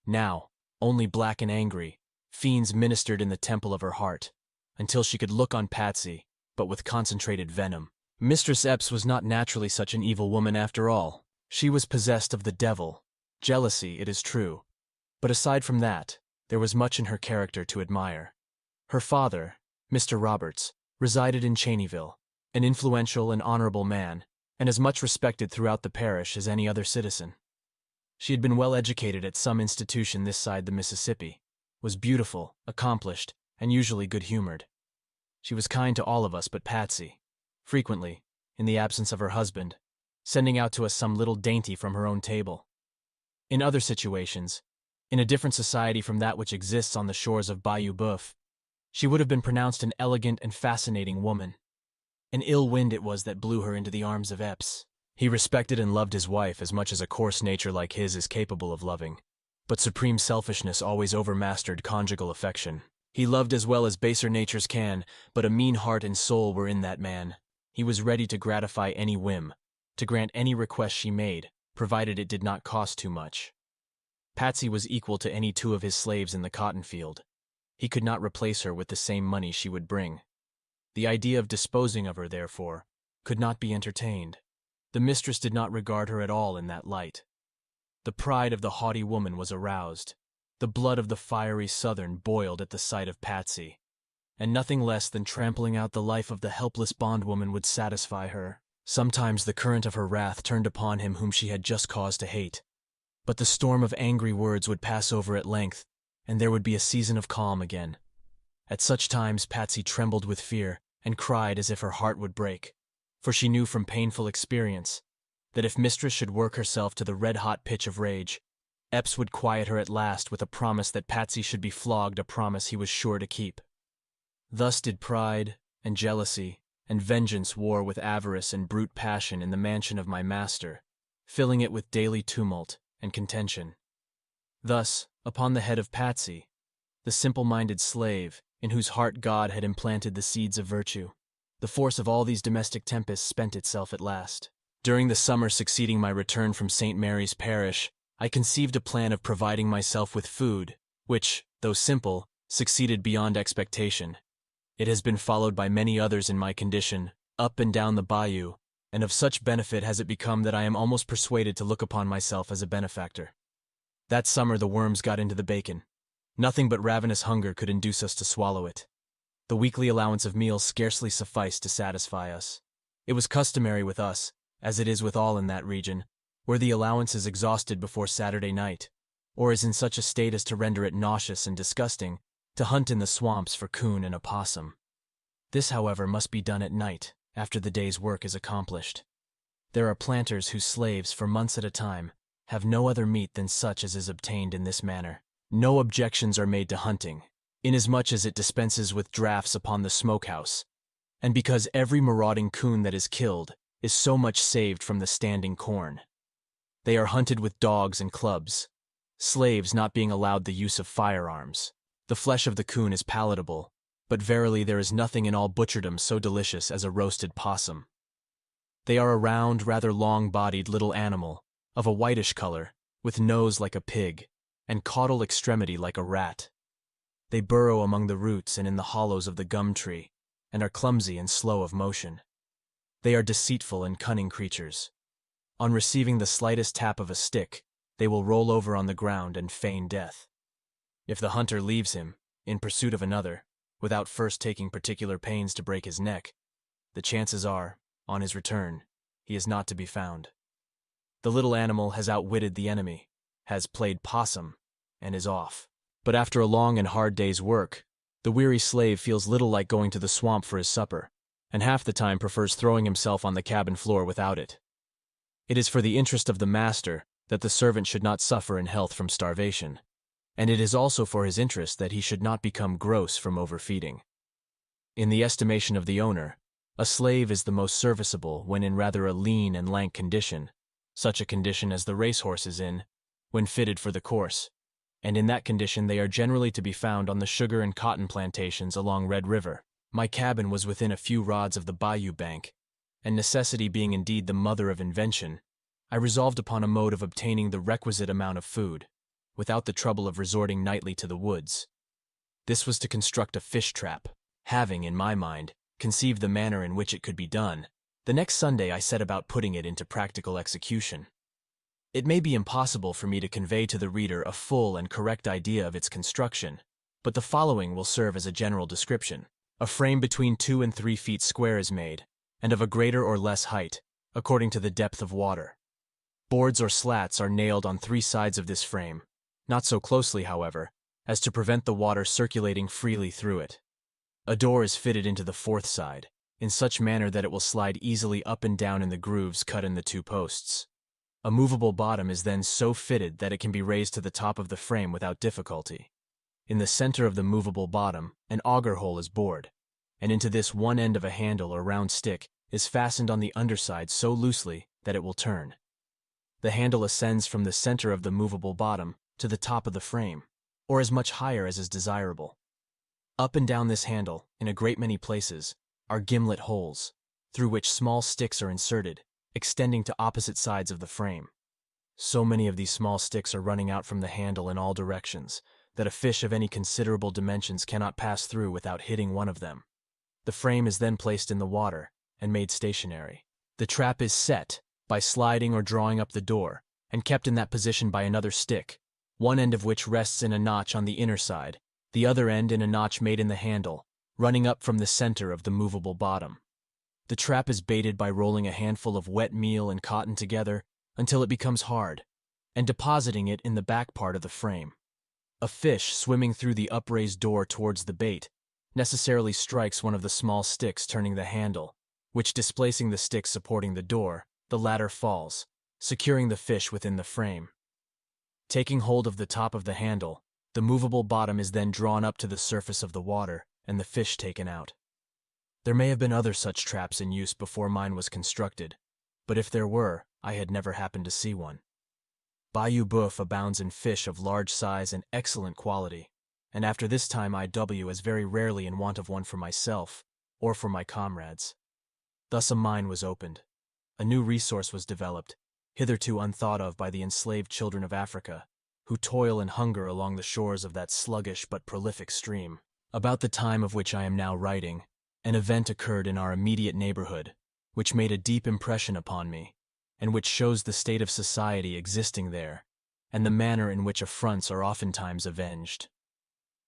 Now, only black and angry, fiends ministered in the temple of her heart, until she could look on Patsy, but with concentrated venom. Mistress Epps was not naturally such an evil woman after all. She was possessed of the devil, jealousy, it is true, but aside from that, there was much in her character to admire. Her father, Mr. Roberts, resided in Cheneyville, an influential and honorable man, and as much respected throughout the parish as any other citizen. She had been well educated at some institution this side the Mississippi, was beautiful, accomplished, and usually good-humored. She was kind to all of us but Patsy, frequently, in the absence of her husband, sending out to us some little dainty from her own table. In other situations, in a different society from that which exists on the shores of Bayou Boeuf, she would have been pronounced an elegant and fascinating woman. An ill wind it was that blew her into the arms of Epps. He respected and loved his wife as much as a coarse nature like his is capable of loving, but supreme selfishness always overmastered conjugal affection. He loved as well as baser natures can, but a mean heart and soul were in that man. He was ready to gratify any whim, to grant any request she made, provided it did not cost too much. Patsy was equal to any two of his slaves in the cotton field. He could not replace her with the same money she would bring. The idea of disposing of her, therefore, could not be entertained. The mistress did not regard her at all in that light. The pride of the haughty woman was aroused. The blood of the fiery Southern boiled at the sight of Patsy, and nothing less than trampling out the life of the helpless bondwoman would satisfy her. Sometimes the current of her wrath turned upon him whom she had just cause to hate, but the storm of angry words would pass over at length, and there would be a season of calm again. At such times Patsy trembled with fear and cried as if her heart would break, for she knew from painful experience that if mistress should work herself to the red-hot pitch of rage, Epps would quiet her at last with a promise that Patsy should be flogged, a promise he was sure to keep. Thus did pride and jealousy and vengeance war with avarice and brute passion in the mansion of my master, filling it with daily tumult and contention. Thus, upon the head of Patsy, the simple-minded slave, in whose heart God had implanted the seeds of virtue, the force of all these domestic tempests spent itself at last. During the summer succeeding my return from St. Mary's Parish, I conceived a plan of providing myself with food, which, though simple, succeeded beyond expectation. It has been followed by many others in my condition, up and down the bayou, and of such benefit has it become that I am almost persuaded to look upon myself as a benefactor. That summer the worms got into the bacon. Nothing but ravenous hunger could induce us to swallow it. The weekly allowance of meals scarcely sufficed to satisfy us. It was customary with us, as it is with all in that region, where the allowance is exhausted before Saturday night, or is in such a state as to render it nauseous and disgusting, to hunt in the swamps for coon and opossum. This, however, must be done at night, after the day's work is accomplished. There are planters whose slaves, for months at a time, have no other meat than such as is obtained in this manner. No objections are made to hunting, inasmuch as it dispenses with drafts upon the smokehouse, and because every marauding coon that is killed is so much saved from the standing corn. They are hunted with dogs and clubs, slaves not being allowed the use of firearms. The flesh of the coon is palatable, but verily there is nothing in all butcherdom so delicious as a roasted possum. They are a round, rather long-bodied little animal, of a whitish color, with nose like a pig, and caudal extremity like a rat. They burrow among the roots and in the hollows of the gum tree, and are clumsy and slow of motion. They are deceitful and cunning creatures. On receiving the slightest tap of a stick, they will roll over on the ground and feign death. If the hunter leaves him, in pursuit of another, without first taking particular pains to break his neck, the chances are, on his return, he is not to be found. The little animal has outwitted the enemy, has played possum, and is off. But after a long and hard day's work, the weary slave feels little like going to the swamp for his supper, and half the time prefers throwing himself on the cabin floor without it. It is for the interest of the master that the servant should not suffer in health from starvation, and it is also for his interest that he should not become gross from overfeeding. In the estimation of the owner, a slave is the most serviceable when in rather a lean and lank condition, such a condition as the racehorse is in, when fitted for the course, and in that condition they are generally to be found on the sugar and cotton plantations along Red River. My cabin was within a few rods of the bayou bank, and necessity being indeed the mother of invention, I resolved upon a mode of obtaining the requisite amount of food, without the trouble of resorting nightly to the woods. This was to construct a fish trap. Having, in my mind, conceived the manner in which it could be done, the next Sunday I set about putting it into practical execution. It may be impossible for me to convey to the reader a full and correct idea of its construction, but the following will serve as a general description. A frame between 2 and 3 feet square is made, and of a greater or less height, according to the depth of water. Boards or slats are nailed on 3 sides of this frame, not so closely, however, as to prevent the water circulating freely through it. A door is fitted into the 4th side, in such manner that it will slide easily up and down in the grooves cut in the 2 posts. A movable bottom is then so fitted that it can be raised to the top of the frame without difficulty. In the center of the movable bottom, an auger hole is bored, and into this one end of a handle or round stick is fastened on the underside so loosely that it will turn. The handle ascends from the center of the movable bottom to the top of the frame, or as much higher as is desirable. Up and down this handle, in a great many places, are gimlet holes, through which small sticks are inserted, extending to opposite sides of the frame. So many of these small sticks are running out from the handle in all directions, that a fish of any considerable dimensions cannot pass through without hitting one of them. The frame is then placed in the water and made stationary. The trap is set by sliding or drawing up the door, and kept in that position by another stick, one end of which rests in a notch on the inner side, the other end in a notch made in the handle, running up from the center of the movable bottom. The trap is baited by rolling a handful of wet meal and cotton together until it becomes hard, and depositing it in the back part of the frame. A fish swimming through the upraised door towards the bait necessarily strikes one of the small sticks turning the handle, which displacing the stick supporting the door, the latter falls, securing the fish within the frame. Taking hold of the top of the handle, the movable bottom is then drawn up to the surface of the water and the fish taken out. There may have been other such traps in use before mine was constructed, but if there were, I had never happened to see one. Bayou boeuf abounds in fish of large size and excellent quality, and after this time I.W. is very rarely in want of one for myself or for my comrades. Thus a mine was opened. A new resource was developed, hitherto unthought of by the enslaved children of Africa, who toil and hunger along the shores of that sluggish but prolific stream. About the time of which I am now writing, an event occurred in our immediate neighborhood, which made a deep impression upon me, and which shows the state of society existing there, and the manner in which affronts are oftentimes avenged.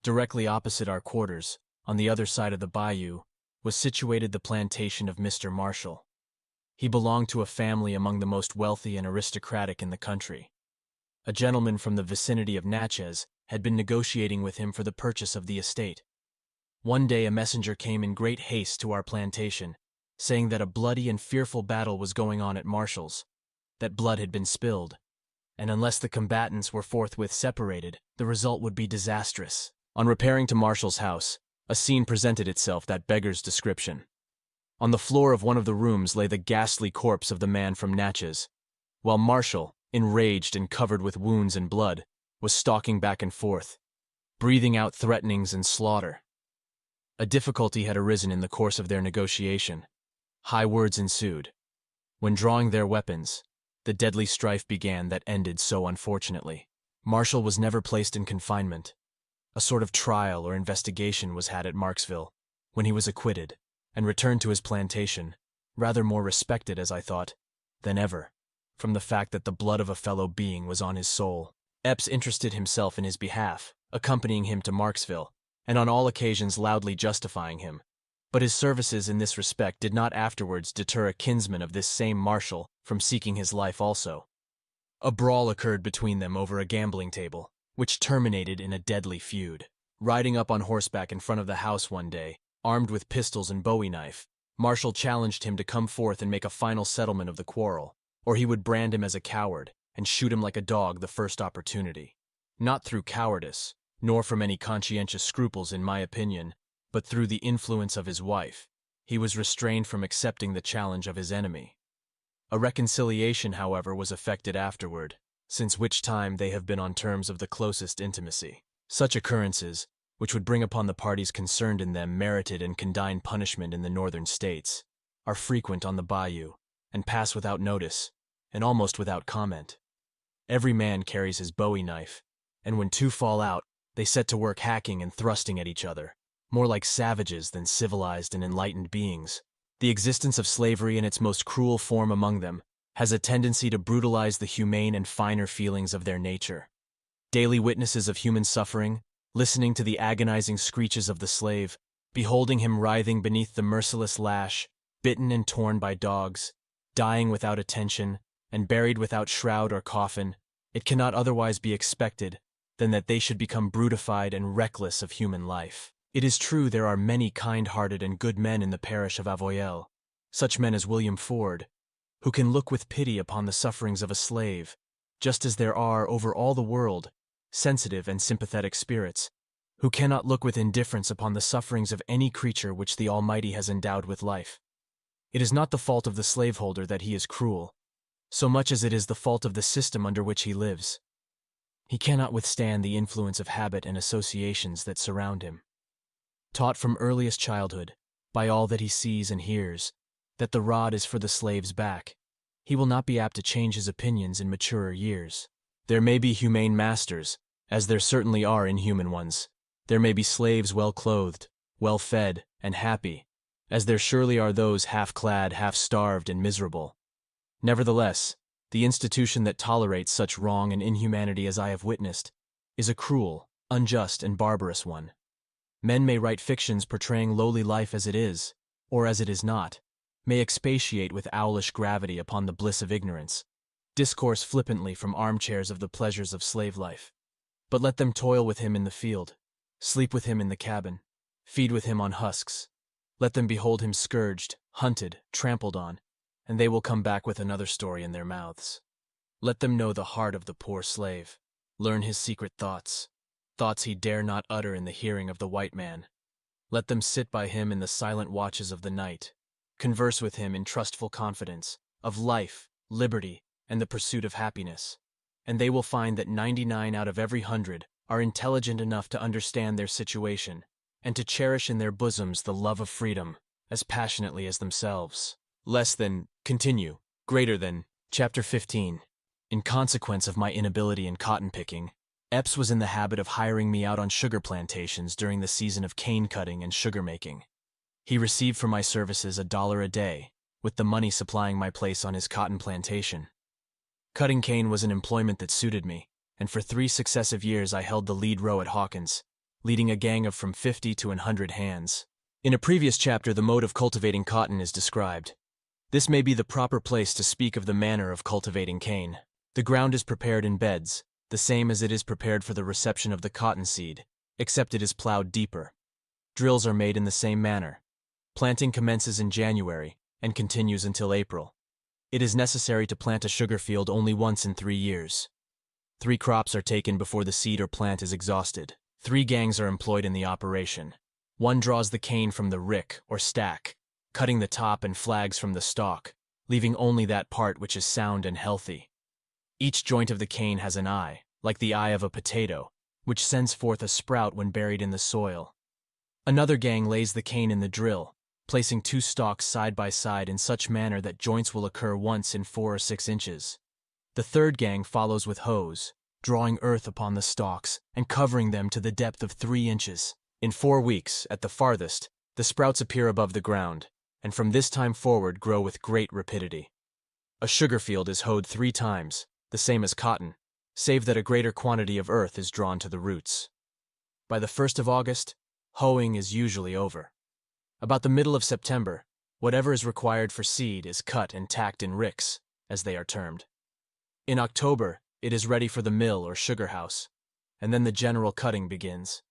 Directly opposite our quarters, on the other side of the bayou, was situated the plantation of Mr. Marshall. He belonged to a family among the most wealthy and aristocratic in the country. A gentleman from the vicinity of Natchez had been negotiating with him for the purchase of the estate. One day a messenger came in great haste to our plantation, saying that a bloody and fearful battle was going on at Marshall's, that blood had been spilled, and unless the combatants were forthwith separated, the result would be disastrous. On repairing to Marshall's house, a scene presented itself that beggars description. On the floor of one of the rooms lay the ghastly corpse of the man from Natchez, while Marshall, enraged and covered with wounds and blood, was stalking back and forth, breathing out threatenings and slaughter. A difficulty had arisen in the course of their negotiation. High words ensued. When drawing their weapons, the deadly strife began that ended so unfortunately. Marshall was never placed in confinement. A sort of trial or investigation was had at Marksville, when he was acquitted, and returned to his plantation, rather more respected, as I thought, than ever, from the fact that the blood of a fellow being was on his soul. Epps interested himself in his behalf, accompanying him to Marksville, and on all occasions loudly justifying him. But his services in this respect did not afterwards deter a kinsman of this same Marshall from seeking his life also. A brawl occurred between them over a gambling table, which terminated in a deadly feud. Riding up on horseback in front of the house one day, armed with pistols and bowie knife, Marshall challenged him to come forth and make a final settlement of the quarrel, or he would brand him as a coward and shoot him like a dog the first opportunity. Not through cowardice, nor from any conscientious scruples in my opinion, but through the influence of his wife, he was restrained from accepting the challenge of his enemy. A reconciliation, however, was effected afterward, since which time they have been on terms of the closest intimacy. Such occurrences, which would bring upon the parties concerned in them merited and condign punishment in the northern states, are frequent on the bayou, and pass without notice, and almost without comment. Every man carries his bowie knife, and when two fall out, they set to work hacking and thrusting at each other, more like savages than civilized and enlightened beings. The existence of slavery in its most cruel form among them has a tendency to brutalize the humane and finer feelings of their nature. Daily witnesses of human suffering, listening to the agonizing screeches of the slave, beholding him writhing beneath the merciless lash, bitten and torn by dogs, dying without attention, and buried without shroud or coffin, it cannot otherwise be expected than that they should become brutified and reckless of human life. It is true there are many kind-hearted and good men in the parish of Avoyelles, such men as William Ford, who can look with pity upon the sufferings of a slave, just as there are, over all the world, sensitive and sympathetic spirits, who cannot look with indifference upon the sufferings of any creature which the Almighty has endowed with life. It is not the fault of the slaveholder that he is cruel, so much as it is the fault of the system under which he lives. He cannot withstand the influence of habit and associations that surround him. Taught from earliest childhood, by all that he sees and hears, that the rod is for the slave's back, he will not be apt to change his opinions in maturer years. There may be humane masters, as there certainly are inhuman ones. There may be slaves well-clothed, well-fed, and happy, as there surely are those half-clad, half-starved, and miserable. Nevertheless, the institution that tolerates such wrong and inhumanity as I have witnessed is a cruel, unjust, and barbarous one. Men may write fictions portraying lowly life as it is, or as it is not, may expatiate with owlish gravity upon the bliss of ignorance, discourse flippantly from armchairs of the pleasures of slave life. But let them toil with him in the field, sleep with him in the cabin, feed with him on husks. Let them behold him scourged, hunted, trampled on, and they will come back with another story in their mouths. Let them know the heart of the poor slave, learn his secret thoughts, thoughts he dare not utter in the hearing of the white man. Let them sit by him in the silent watches of the night, converse with him in trustful confidence of life, liberty, and the pursuit of happiness, and they will find that 99 out of every 100 are intelligent enough to understand their situation and to cherish in their bosoms the love of freedom as passionately as themselves. Less than, continue, greater than. Chapter 15. In consequence of my inability in cotton picking, Epps was in the habit of hiring me out on sugar plantations during the season of cane cutting and sugar making. He received for my services $1 a day, with the money supplying my place on his cotton plantation. Cutting cane was an employment that suited me, and for 3 successive years I held the lead row at Hawkins, leading a gang of from 50 to 100 hands. In a previous chapter, the mode of cultivating cotton is described. This may be the proper place to speak of the manner of cultivating cane. The ground is prepared in beds, the same as it is prepared for the reception of the cotton seed, except it is plowed deeper. Drills are made in the same manner. Planting commences in January and continues until April. It is necessary to plant a sugar field only once in 3 years. 3 crops are taken before the seed or plant is exhausted. 3 gangs are employed in the operation. One draws the cane from the rick or stack, cutting the top and flags from the stalk, leaving only that part which is sound and healthy. Each joint of the cane has an eye, like the eye of a potato, which sends forth a sprout when buried in the soil. Another gang lays the cane in the drill, placing 2 stalks side by side in such manner that joints will occur once in 4 or 6 inches. The third gang follows with hoes, drawing earth upon the stalks and covering them to the depth of 3 inches. In 4 weeks, at the farthest, the sprouts appear above the ground, and from this time forward grow with great rapidity. A sugar field is hoed 3 times, the same as cotton, save that a greater quantity of earth is drawn to the roots. By the 1st of August, hoeing is usually over. About the middle of September, whatever is required for seed is cut and tacked in ricks, as they are termed. In October, it is ready for the mill or sugar house, and then the general cutting begins.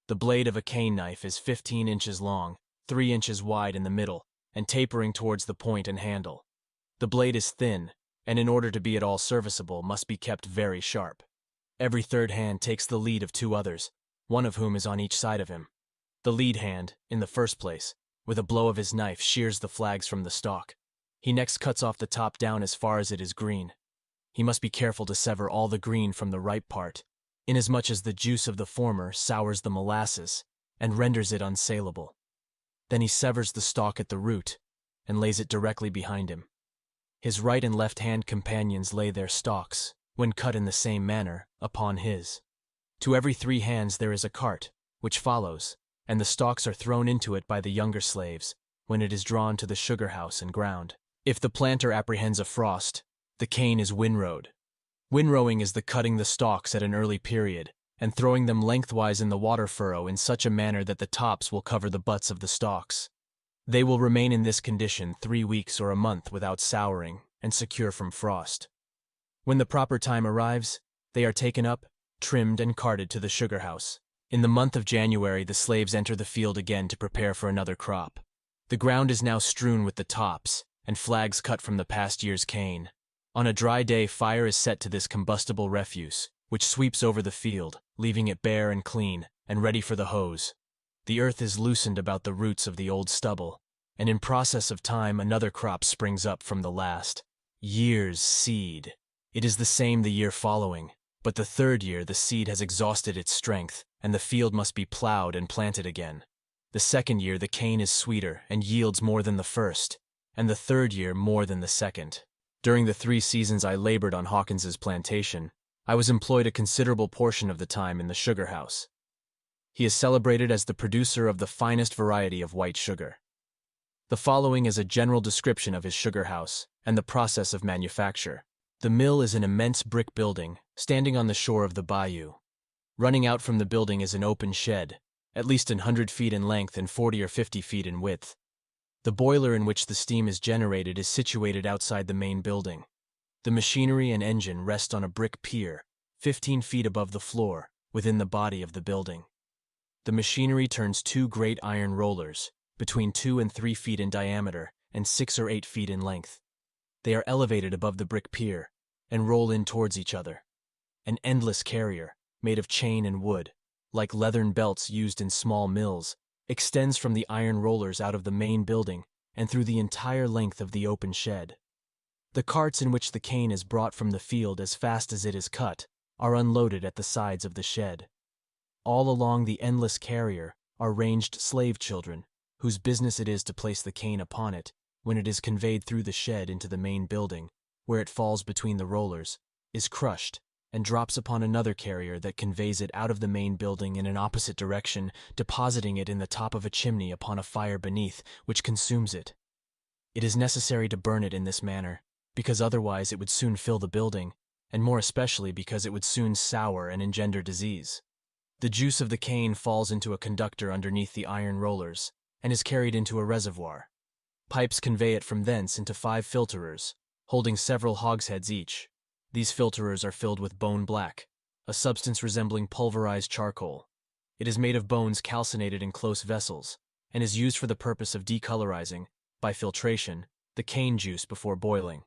The blade of a cane knife is 15 inches long, 3 inches wide in the middle, and tapering towards the point and handle. The blade is thin, and in order to be at all serviceable, must be kept very sharp. Every third hand takes the lead of 2 others, one of whom is on each side of him. The lead hand, in the first place, with a blow of his knife shears the flags from the stalk. He next cuts off the top down as far as it is green. He must be careful to sever all the green from the ripe part, inasmuch as the juice of the former sours the molasses and renders it unsaleable. Then he severs the stalk at the root and lays it directly behind him. His right and left hand companions lay their stalks, when cut in the same manner, upon his. To every 3 hands there is a cart, which follows, and the stalks are thrown into it by the younger slaves, when it is drawn to the sugar house and ground. If the planter apprehends a frost, the cane is windrowed. Windrowing is the cutting the stalks at an early period, and throwing them lengthwise in the water furrow in such a manner that the tops will cover the butts of the stalks. They will remain in this condition 3 weeks or a month without souring and secure from frost. When the proper time arrives, they are taken up, trimmed, and carted to the sugar house. In the month of January, the slaves enter the field again to prepare for another crop. The ground is now strewn with the tops, and flags cut from the past year's cane. On a dry day, fire is set to this combustible refuse, which sweeps over the field, leaving it bare and clean, and ready for the hoes. The earth is loosened about the roots of the old stubble, and in process of time another crop springs up from the last year's seed. It is the same the year following, but the 3rd year the seed has exhausted its strength, and the field must be plowed and planted again. The 2nd year the cane is sweeter and yields more than the 1st, and the 3rd year more than the 2nd. During the 3 seasons I labored on Hawkins's plantation, I was employed a considerable portion of the time in the sugar house. He is celebrated as the producer of the finest variety of white sugar. The following is a general description of his sugar house and the process of manufacture. The mill is an immense brick building, standing on the shore of the bayou. Running out from the building is an open shed, at least 100 feet in length and 40 or 50 feet in width. The boiler in which the steam is generated is situated outside the main building. The machinery and engine rest on a brick pier, 15 feet above the floor, within the body of the building. The machinery turns 2 great iron rollers, between 2 and 3 feet in diameter and 6 or 8 feet in length. They are elevated above the brick pier and roll in towards each other. An endless carrier, made of chain and wood, like leathern belts used in small mills, extends from the iron rollers out of the main building and through the entire length of the open shed. The carts in which the cane is brought from the field as fast as it is cut are unloaded at the sides of the shed. All along the endless carrier are ranged slave children, whose business it is to place the cane upon it when it is conveyed through the shed into the main building, where it falls between the rollers, is crushed, and drops upon another carrier that conveys it out of the main building in an opposite direction, depositing it in the top of a chimney upon a fire beneath, which consumes it. It is necessary to burn it in this manner, because otherwise it would soon fill the building, and more especially because it would soon sour and engender disease. The juice of the cane falls into a conductor underneath the iron rollers, and is carried into a reservoir. Pipes convey it from thence into 5 filterers, holding several hogsheads each. These filterers are filled with bone black, a substance resembling pulverized charcoal. It is made of bones calcinated in close vessels, and is used for the purpose of decolorizing, by filtration, the cane juice before boiling.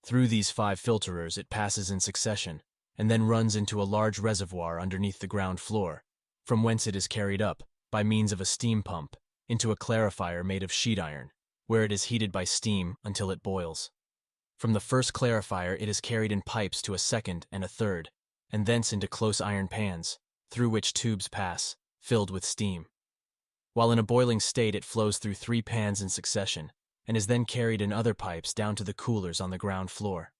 Through these 5 filterers it passes in succession, and then runs into a large reservoir underneath the ground floor, from whence it is carried up, by means of a steam pump, into a clarifier made of sheet iron, where it is heated by steam until it boils. From the first clarifier it is carried in pipes to a second and a third, and thence into close iron pans, through which tubes pass, filled with steam. While in a boiling state it flows through 3 pans in succession, and is then carried in other pipes down to the coolers on the ground floor.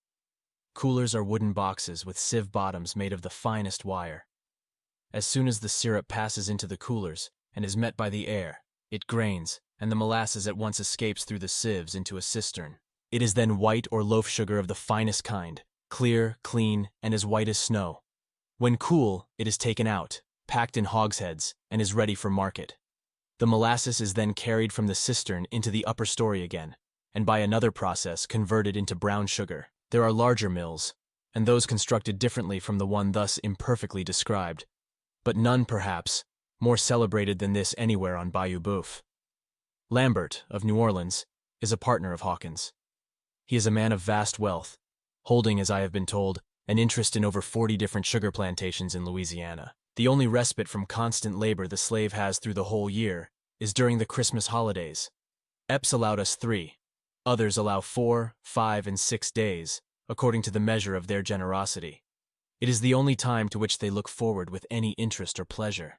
Coolers are wooden boxes with sieve bottoms made of the finest wire. As soon as the syrup passes into the coolers and is met by the air, it grains, and the molasses at once escapes through the sieves into a cistern. It is then white or loaf sugar of the finest kind, clear, clean, and as white as snow. When cool, it is taken out, packed in hogsheads, and is ready for market. The molasses is then carried from the cistern into the upper story again, and by another process converted into brown sugar. There are larger mills, and those constructed differently from the one thus imperfectly described, but none, perhaps, more celebrated than this anywhere on Bayou Boeuf. Lambert, of New Orleans, is a partner of Hawkins. He is a man of vast wealth, holding, as I have been told, an interest in over 40 different sugar plantations in Louisiana. The only respite from constant labor the slave has through the whole year is during the Christmas holidays. Epps allowed us 3. Others allow 4, 5, and 6 days, according to the measure of their generosity. It is the only time to which they look forward with any interest or pleasure.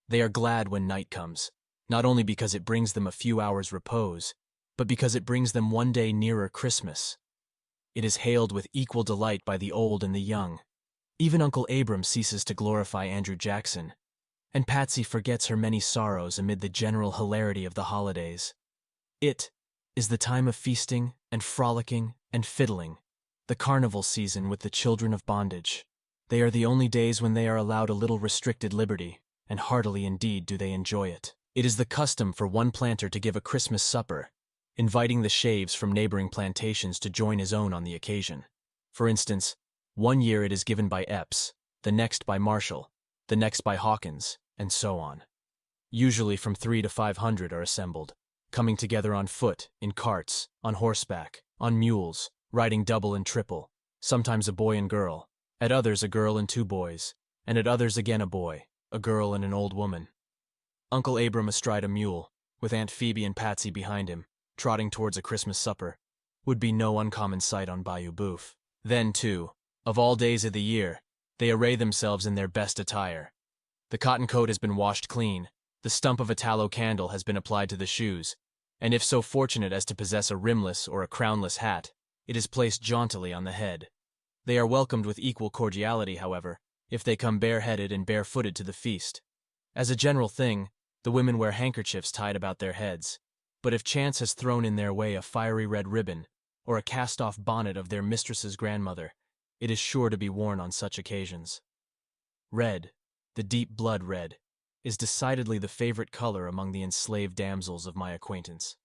They are glad when night comes, not only because it brings them a few hours' repose, but because it brings them one day nearer Christmas. It is hailed with equal delight by the old and the young. Even Uncle Abram ceases to glorify Andrew Jackson, and Patsy forgets her many sorrows amid the general hilarity of the holidays. It is the time of feasting and frolicking and fiddling, the carnival season with the children of bondage. They are the only days when they are allowed a little restricted liberty, and heartily indeed do they enjoy it. It is the custom for one planter to give a Christmas supper, inviting the shaves from neighboring plantations to join his own on the occasion. For instance, one year it is given by Epps, the next by Marshall, the next by Hawkins, and so on. Usually from 300 to 500 are assembled, coming together on foot, in carts, on horseback, on mules, riding double and triple, sometimes a boy and girl, at others a girl and 2 boys, and at others again a boy, a girl, and an old woman. Uncle Abram astride a mule, with Aunt Phoebe and Patsy behind him, trotting towards a Christmas supper, would be no uncommon sight on Bayou Boeuf. Then, too, of all days of the year, they array themselves in their best attire. The cotton coat has been washed clean, the stump of a tallow candle has been applied to the shoes, and if so fortunate as to possess a rimless or a crownless hat, it is placed jauntily on the head. They are welcomed with equal cordiality, however, if they come bareheaded and barefooted to the feast. As a general thing, the women wear handkerchiefs tied about their heads, but if chance has thrown in their way a fiery red ribbon, or a cast-off bonnet of their mistress's grandmother, it is sure to be worn on such occasions. Red, the deep blood red, is decidedly the favorite color among the enslaved damsels of my acquaintance.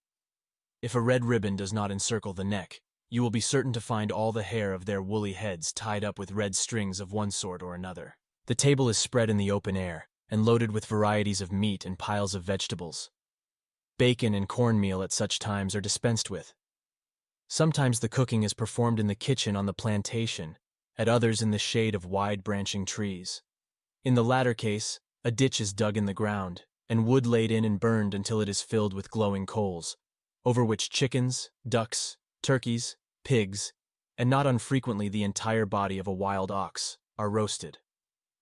If a red ribbon does not encircle the neck, you will be certain to find all the hair of their woolly heads tied up with red strings of one sort or another. The table is spread in the open air, and loaded with varieties of meat and piles of vegetables. Bacon and cornmeal at such times are dispensed with. Sometimes the cooking is performed in the kitchen on the plantation, at others in the shade of wide branching trees. In the latter case, a ditch is dug in the ground, and wood laid in and burned until it is filled with glowing coals, over which chickens, ducks, turkeys, pigs, and not unfrequently the entire body of a wild ox, are roasted.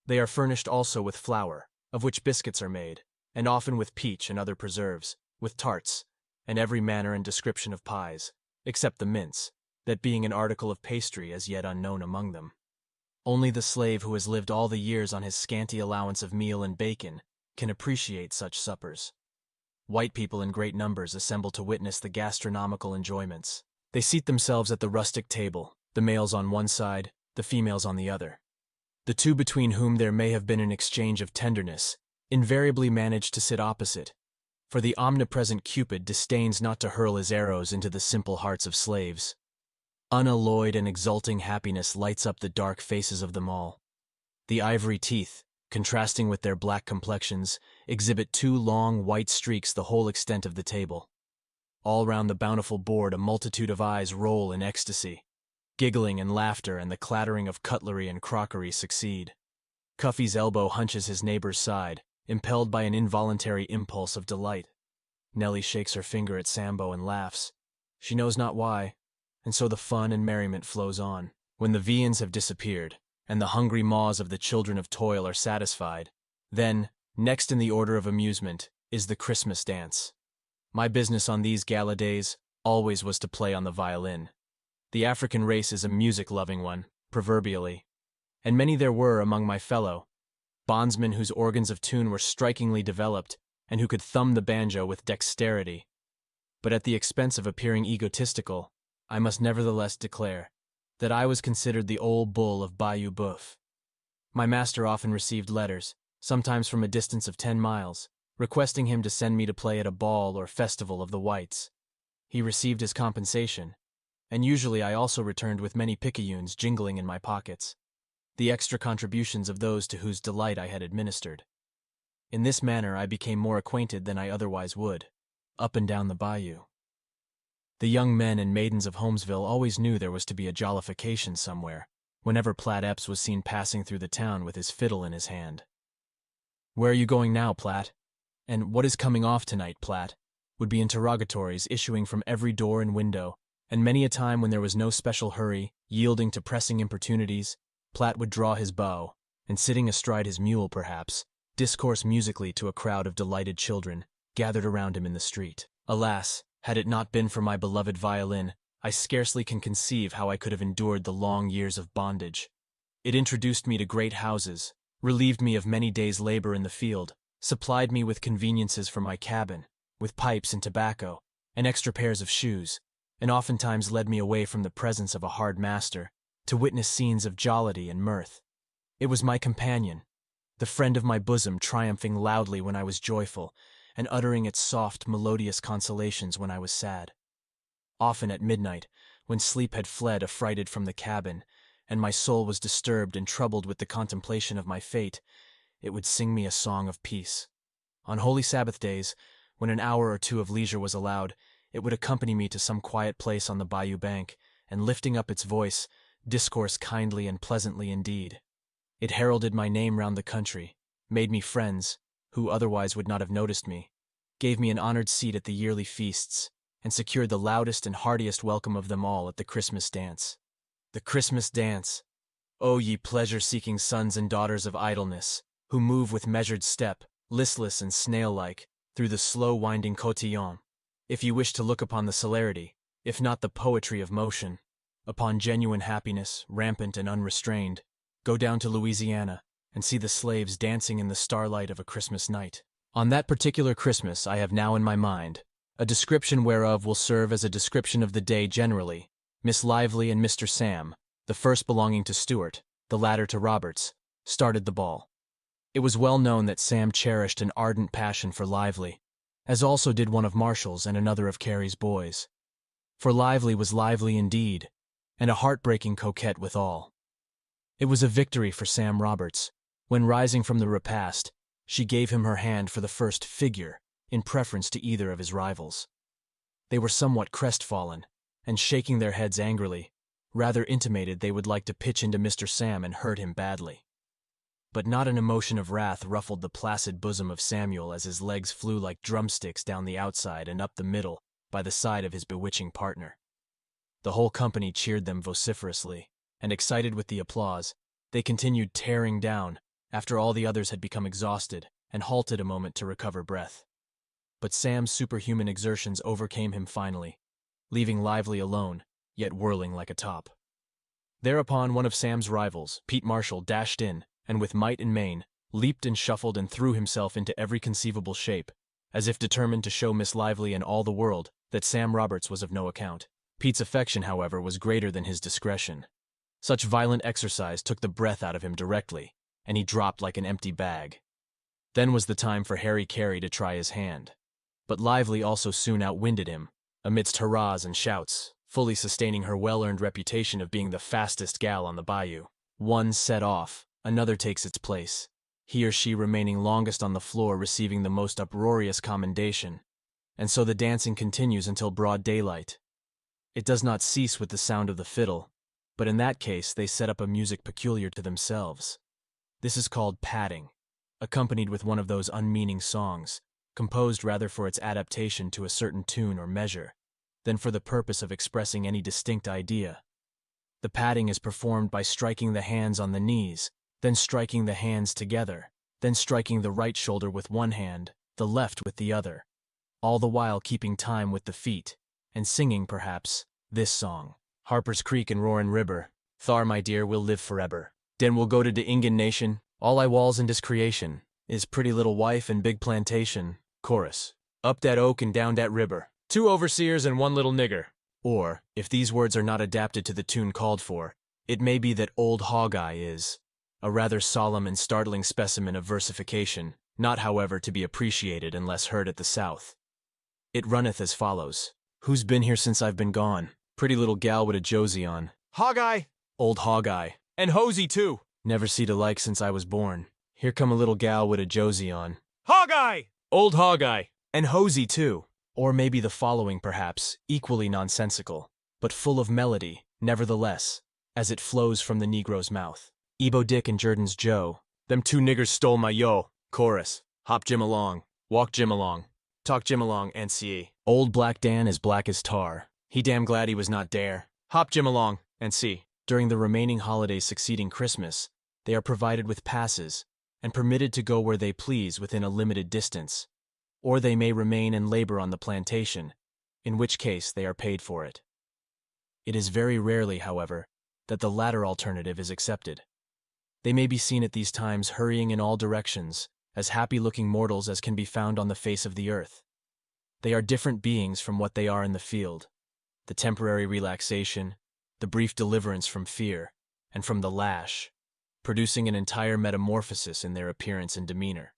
They are furnished also with flour, of which biscuits are made, and often with peach and other preserves, with tarts, and every manner and description of pies, except the mince, that being an article of pastry as yet unknown among them. Only the slave who has lived all the years on his scanty allowance of meal and bacon can appreciate such suppers. White people in great numbers assemble to witness the gastronomical enjoyments. They seat themselves at the rustic table, the males on one side, the females on the other. The 2 between whom there may have been an exchange of tenderness invariably manage to sit opposite, for the omnipresent Cupid disdains not to hurl his arrows into the simple hearts of slaves. Unalloyed and exulting happiness lights up the dark faces of them all. The ivory teeth, contrasting with their black complexions, exhibit 2 long white streaks the whole extent of the table. All round the bountiful board a multitude of eyes roll in ecstasy. Giggling and laughter and the clattering of cutlery and crockery succeed. Cuffy's elbow hunches his neighbor's side, impelled by an involuntary impulse of delight. Nellie shakes her finger at Sambo and laughs. She knows not why, and so the fun and merriment flows on. When the viands have disappeared, and the hungry maws of the children of toil are satisfied, then, next in the order of amusement, is the Christmas dance. My business on these gala days always was to play on the violin. The African race is a music-loving one, proverbially, and many there were among my fellow, bondsmen whose organs of tune were strikingly developed, and who could thumb the banjo with dexterity. But at the expense of appearing egotistical, I must nevertheless declare that I was considered the old bull of Bayou Boeuf. My master often received letters, sometimes from a distance of 10 miles, requesting him to send me to play at a ball or festival of the whites. He received his compensation, and usually I also returned with many picayunes jingling in my pockets, the extra contributions of those to whose delight I had administered. In this manner I became more acquainted than I otherwise would, up and down the bayou. The young men and maidens of Holmesville always knew there was to be a jollification somewhere, whenever Platt Epps was seen passing through the town with his fiddle in his hand. "Where are you going now, Platt? And what is coming off tonight, Platt?" would be interrogatories issuing from every door and window, and many a time when there was no special hurry, yielding to pressing importunities, Platt would draw his bow, and sitting astride his mule perhaps, discourse musically to a crowd of delighted children, gathered around him in the street. Alas, had it not been for my beloved violin, I scarcely can conceive how I could have endured the long years of bondage. It introduced me to great houses, relieved me of many days' labor in the field, supplied me with conveniences for my cabin, with pipes and tobacco, and extra pairs of shoes, and oftentimes led me away from the presence of a hard master, to witness scenes of jollity and mirth. It was my companion, the friend of my bosom, triumphing loudly when I was joyful, and uttering its soft, melodious consolations when I was sad. Often at midnight, when sleep had fled affrighted from the cabin, and my soul was disturbed and troubled with the contemplation of my fate, it would sing me a song of peace. On holy Sabbath days, when an hour or two of leisure was allowed, it would accompany me to some quiet place on the bayou bank, and lifting up its voice, discourse kindly and pleasantly indeed. It heralded my name round the country, made me friends, who otherwise would not have noticed me, gave me an honored seat at the yearly feasts, and secured the loudest and heartiest welcome of them all at the Christmas dance. The Christmas dance! O ye pleasure-seeking sons and daughters of idleness, who move with measured step, listless and snail-like, through the slow-winding cotillon, if you wish to look upon the celerity, if not the poetry of motion, upon genuine happiness, rampant and unrestrained, go down to Louisiana, and see the slaves dancing in the starlight of a Christmas night. On that particular Christmas I have now in my mind, a description whereof will serve as a description of the day generally. Miss Lively and Mr. Sam, the first belonging to Stewart, the latter to Roberts, started the ball. It was well known that Sam cherished an ardent passion for Lively, as also did one of Marshall's and another of Carey's boys. For Lively was lively indeed, and a heartbreaking coquette withal. It was a victory for Sam Roberts, when rising from the repast, she gave him her hand for the first figure, in preference to either of his rivals. They were somewhat crestfallen, and shaking their heads angrily, rather intimated they would like to pitch into Mr. Sam and hurt him badly. But not an emotion of wrath ruffled the placid bosom of Samuel as his legs flew like drumsticks down the outside and up the middle by the side of his bewitching partner. The whole company cheered them vociferously, and excited with the applause, they continued tearing down, after all the others had become exhausted, and halted a moment to recover breath. But Sam's superhuman exertions overcame him finally, leaving Lively alone, yet whirling like a top. Thereupon one of Sam's rivals, Pete Marshall, dashed in, and with might and main, leaped and shuffled and threw himself into every conceivable shape, as if determined to show Miss Lively and all the world that Sam Roberts was of no account. Pete's affection, however, was greater than his discretion. Such violent exercise took the breath out of him directly, and he dropped like an empty bag. Then was the time for Harry Carey to try his hand. But Lively also soon outwinded him, amidst hurrahs and shouts, fully sustaining her well-earned reputation of being the fastest gal on the bayou. One set off, another takes its place, he or she remaining longest on the floor receiving the most uproarious commendation, and so the dancing continues until broad daylight. It does not cease with the sound of the fiddle, but in that case they set up a music peculiar to themselves. This is called padding, accompanied with one of those unmeaning songs, composed rather for its adaptation to a certain tune or measure, than for the purpose of expressing any distinct idea. The padding is performed by striking the hands on the knees, then striking the hands together, then striking the right shoulder with one hand, the left with the other, all the while keeping time with the feet, and singing, perhaps, this song. Harper's Creek and Roarin' River, thar, my dear, we'll live forever. Den we'll go to de Ingan nation, all I walls in dis creation, is pretty little wife and big plantation. Chorus. Up dat oak and down dat river, 2 overseers and 1 little nigger. Or, if these words are not adapted to the tune called for, it may be that Old Hog Eye is a rather solemn and startling specimen of versification, not however to be appreciated unless heard at the South. It runneth as follows. Who's been here since I've been gone? Pretty little gal with a Josie on. Hog-eye. Old hog-eye. And hosey, too. Never seed alike since I was born. Here come a little gal with a Josie on. Hog-eye. Old hog-eye. And hosey, too. Or maybe the following, perhaps, equally nonsensical, but full of melody, nevertheless, as it flows from the Negro's mouth. Ebo Dick and Jordan's Joe. Them two niggers stole my yo. Chorus. Hop Jim along. Walk Jim along. Talk Jim along, NCE. Old Black Dan is black as tar. He damn glad he was not dare. Hop Jim along, NC. During the remaining holidays succeeding Christmas, they are provided with passes and permitted to go where they please within a limited distance, or they may remain and labor on the plantation, in which case they are paid for it. It is very rarely, however, that the latter alternative is accepted. They may be seen at these times hurrying in all directions, as happy-looking mortals as can be found on the face of the earth. They are different beings from what they are in the field. The temporary relaxation, the brief deliverance from fear, and from the lash, producing an entire metamorphosis in their appearance and demeanor.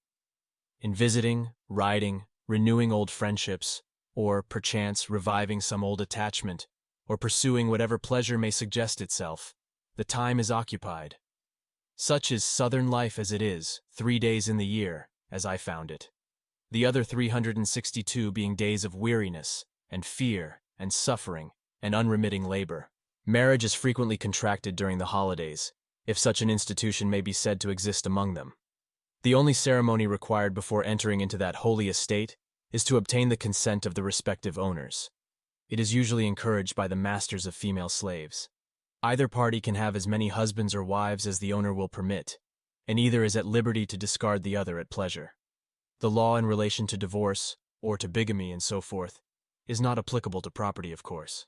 In visiting, riding, renewing old friendships, or, perchance, reviving some old attachment, or pursuing whatever pleasure may suggest itself, the time is occupied. Such is Southern life as it is, 3 days in the year, as I found it. The other 362 being days of weariness, and fear, and suffering, and unremitting labor. Marriage is frequently contracted during the holidays, if such an institution may be said to exist among them. The only ceremony required before entering into that holy estate is to obtain the consent of the respective owners. It is usually encouraged by the masters of female slaves. Either party can have as many husbands or wives as the owner will permit, and either is at liberty to discard the other at pleasure. The law in relation to divorce, or to bigamy and so forth, is not applicable to property, of course.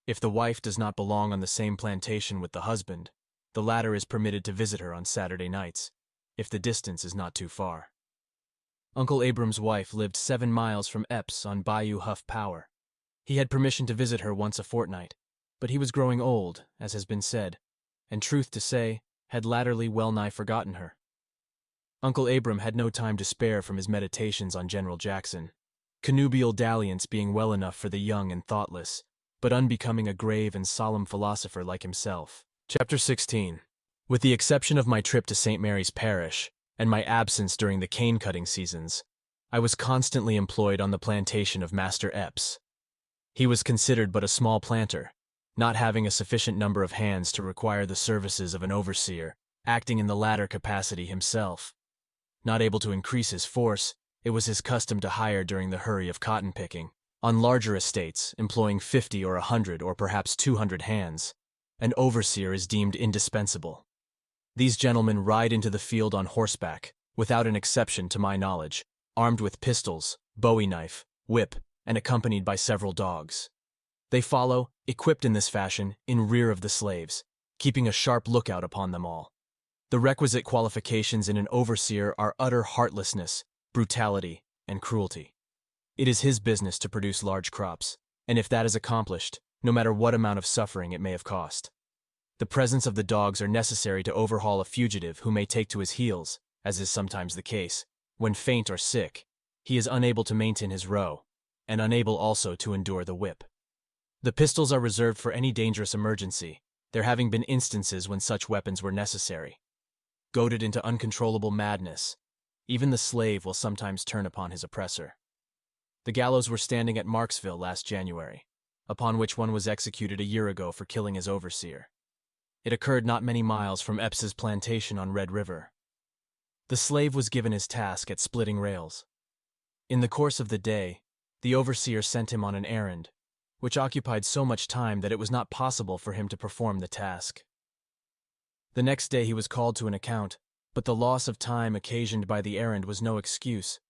If the wife does not belong on the same plantation with the husband, the latter is permitted to visit her on Saturday nights, if the distance is not too far. Uncle Abram's wife lived 7 miles from Epps on Bayou Huff Power. He had permission to visit her once a fortnight, but he was growing old, as has been said, and truth to say, had latterly well-nigh forgotten her. Uncle Abram had no time to spare from his meditations on General Jackson, connubial dalliance being well enough for the young and thoughtless, but unbecoming a grave and solemn philosopher like himself. Chapter 16. With the exception of my trip to St. Mary's Parish, and my absence during the cane-cutting seasons, I was constantly employed on the plantation of Master Epps. He was considered but a small planter, not having a sufficient number of hands to require the services of an overseer, acting in the latter capacity himself. Not able to increase his force, it was his custom to hire during the hurry of cotton picking. On larger estates, employing 50 or 100 or perhaps 200 hands, an overseer is deemed indispensable. These gentlemen ride into the field on horseback, without an exception to my knowledge, armed with pistols, bowie knife, whip, and accompanied by several dogs. They follow, equipped in this fashion, in rear of the slaves, keeping a sharp lookout upon them all. The requisite qualifications in an overseer are utter heartlessness, brutality, and cruelty. It is his business to produce large crops, and if that is accomplished, no matter what amount of suffering it may have cost. The presence of the dogs are necessary to overhaul a fugitive who may take to his heels, as is sometimes the case. When faint or sick, he is unable to maintain his row, and unable also to endure the whip. The pistols are reserved for any dangerous emergency, there having been instances when such weapons were necessary. Goaded into uncontrollable madness, even the slave will sometimes turn upon his oppressor. The gallows were standing at Marksville last January, upon which one was executed a year ago for killing his overseer. It occurred not many miles from Epps's plantation on Red River. The slave was given his task at splitting rails. In the course of the day, the overseer sent him on an errand, which occupied so much time that it was not possible for him to perform the task. The next day he was called to an account, but the loss of time occasioned by the errand was no excuse,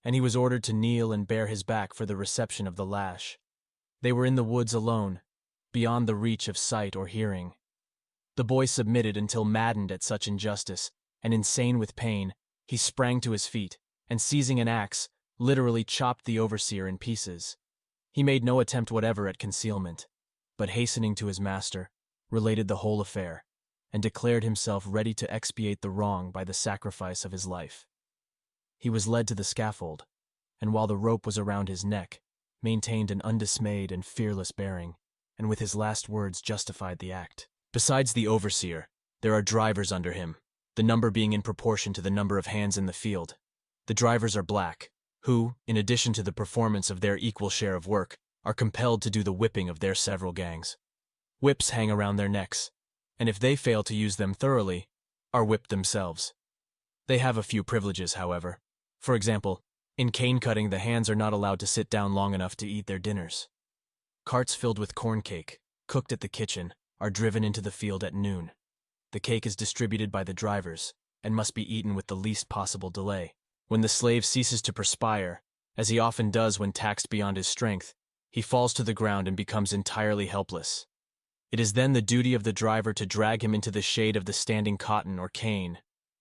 and he was ordered to kneel and bare his back for the reception of the lash. They were in the woods alone, beyond the reach of sight or hearing. The boy submitted until maddened at such injustice, and insane with pain, he sprang to his feet, and seizing an axe, literally chopped the overseer in pieces. He made no attempt whatever at concealment, but hastening to his master, related the whole affair, and declared himself ready to expiate the wrong by the sacrifice of his life. He was led to the scaffold, and while the rope was around his neck, maintained an undismayed and fearless bearing, and with his last words justified the act. Besides the overseer, there are drivers under him, the number being in proportion to the number of hands in the field. The drivers are black, who, in addition to the performance of their equal share of work, are compelled to do the whipping of their several gangs. Whips hang around their necks, and if they fail to use them thoroughly, are whipped themselves. They have a few privileges, however. For example, in cane cutting, the hands are not allowed to sit down long enough to eat their dinners. Carts filled with corn cake, cooked at the kitchen, are driven into the field at noon. The cake is distributed by the drivers, and must be eaten with the least possible delay. When the slave ceases to perspire, as he often does when taxed beyond his strength, he falls to the ground and becomes entirely helpless. It is then the duty of the driver to drag him into the shade of the standing cotton or cane,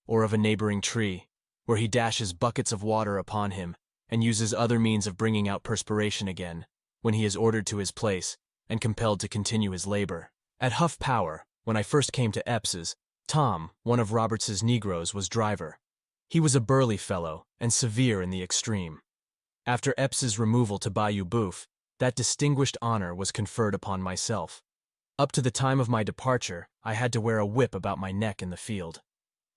or of a neighboring tree, where he dashes buckets of water upon him and uses other means of bringing out perspiration again, when he is ordered to his place and compelled to continue his labor. At Huff Power, when I first came to Epps's, Tom, one of Roberts's Negroes, was driver. He was a burly fellow and severe in the extreme. After Epps's removal to Bayou Boeuf, that distinguished honor was conferred upon myself. Up to the time of my departure, I had to wear a whip about my neck in the field.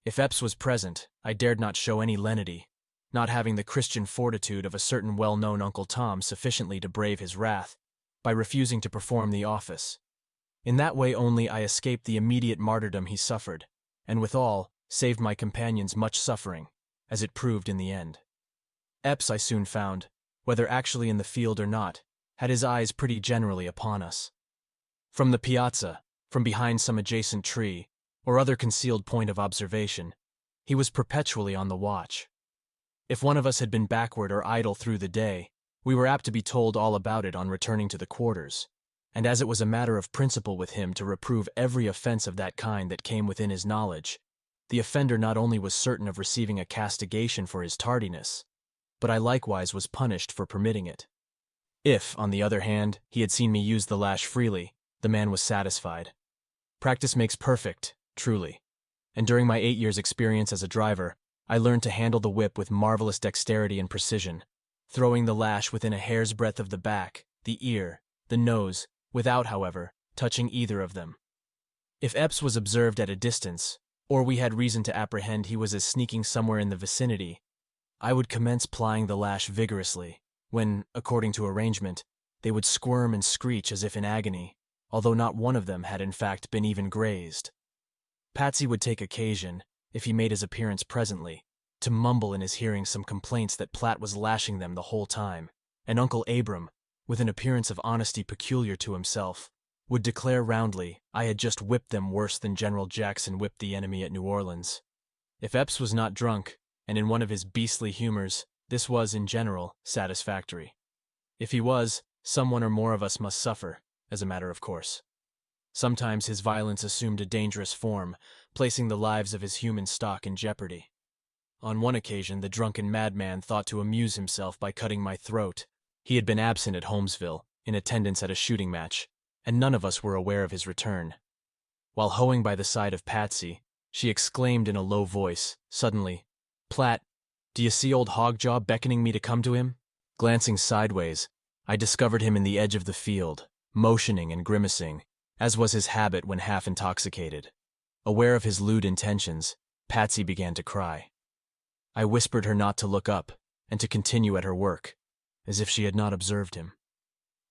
If Epps was present, I dared not show any lenity, not having the Christian fortitude of a certain well-known Uncle Tom sufficiently to brave his wrath, by refusing to perform the office. In that way only I escaped the immediate martyrdom he suffered, and withal saved my companions much suffering, as it proved in the end. Epps, I soon found, whether actually in the field or not, had his eyes pretty generally upon us. From the piazza, from behind some adjacent tree, or other concealed point of observation, he was perpetually on the watch. If one of us had been backward or idle through the day, we were apt to be told all about it on returning to the quarters, and as it was a matter of principle with him to reprove every offense of that kind that came within his knowledge, the offender not only was certain of receiving a castigation for his tardiness, but I likewise was punished for permitting it. If, on the other hand, he had seen me use the lash freely, the man was satisfied. Practice makes perfect, truly, and during my 8 years' experience as a driver, I learned to handle the whip with marvelous dexterity and precision, throwing the lash within a hair's breadth of the back, the ear, the nose, without, however, touching either of them. If Epps was observed at a distance, or we had reason to apprehend he was sneaking somewhere in the vicinity, I would commence plying the lash vigorously, when, according to arrangement, they would squirm and screech as if in agony, although not one of them had in fact been even grazed. Patsy would take occasion, if he made his appearance presently, to mumble in his hearing some complaints that Platt was lashing them the whole time, and Uncle Abram, with an appearance of honesty peculiar to himself, would declare roundly I had just whipped them worse than General Jackson whipped the enemy at New Orleans. If Epps was not drunk, and in one of his beastly humors, this was, in general, satisfactory. If he was, someone or more of us must suffer, as a matter of course. Sometimes his violence assumed a dangerous form, placing the lives of his human stock in jeopardy. On one occasion, the drunken madman thought to amuse himself by cutting my throat. He had been absent at Holmesville, in attendance at a shooting match, and none of us were aware of his return. While hoeing by the side of Patsy, she exclaimed in a low voice, suddenly, "Platt, do you see old Hogjaw beckoning me to come to him?" Glancing sideways, I discovered him in the edge of the field, motioning and grimacing, as was his habit when half intoxicated. Aware of his lewd intentions, Patsy began to cry. I whispered her not to look up, and to continue at her work, as if she had not observed him.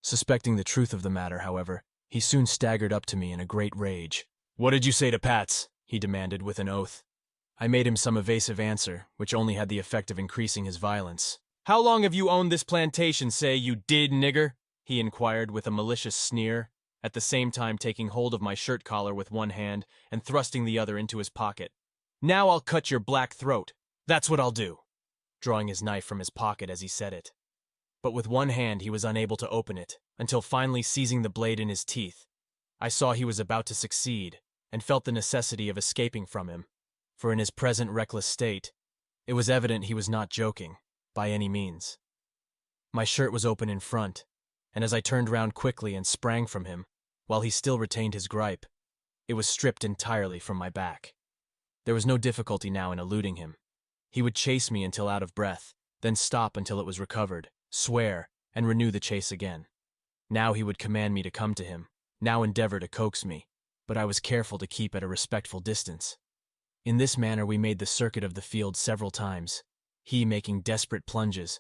Suspecting the truth of the matter, however, he soon staggered up to me in a great rage. "What did you say to Pats?" he demanded with an oath. I made him some evasive answer, which only had the effect of increasing his violence. "How long have you owned this plantation, say, you did nigger?" he inquired with a malicious sneer, at the same time taking hold of my shirt collar with one hand and thrusting the other into his pocket. "Now I'll cut your black throat. That's what I'll do," drawing his knife from his pocket as he said it. But with one hand he was unable to open it, until finally seizing the blade in his teeth, I saw he was about to succeed, and felt the necessity of escaping from him, for in his present reckless state, it was evident he was not joking, by any means. My shirt was open in front, and as I turned round quickly and sprang from him, while he still retained his gripe, it was stripped entirely from my back. There was no difficulty now in eluding him. He would chase me until out of breath, then stop until it was recovered, swear, and renew the chase again. Now he would command me to come to him, now endeavor to coax me, but I was careful to keep at a respectful distance. In this manner we made the circuit of the field several times, he making desperate plunges,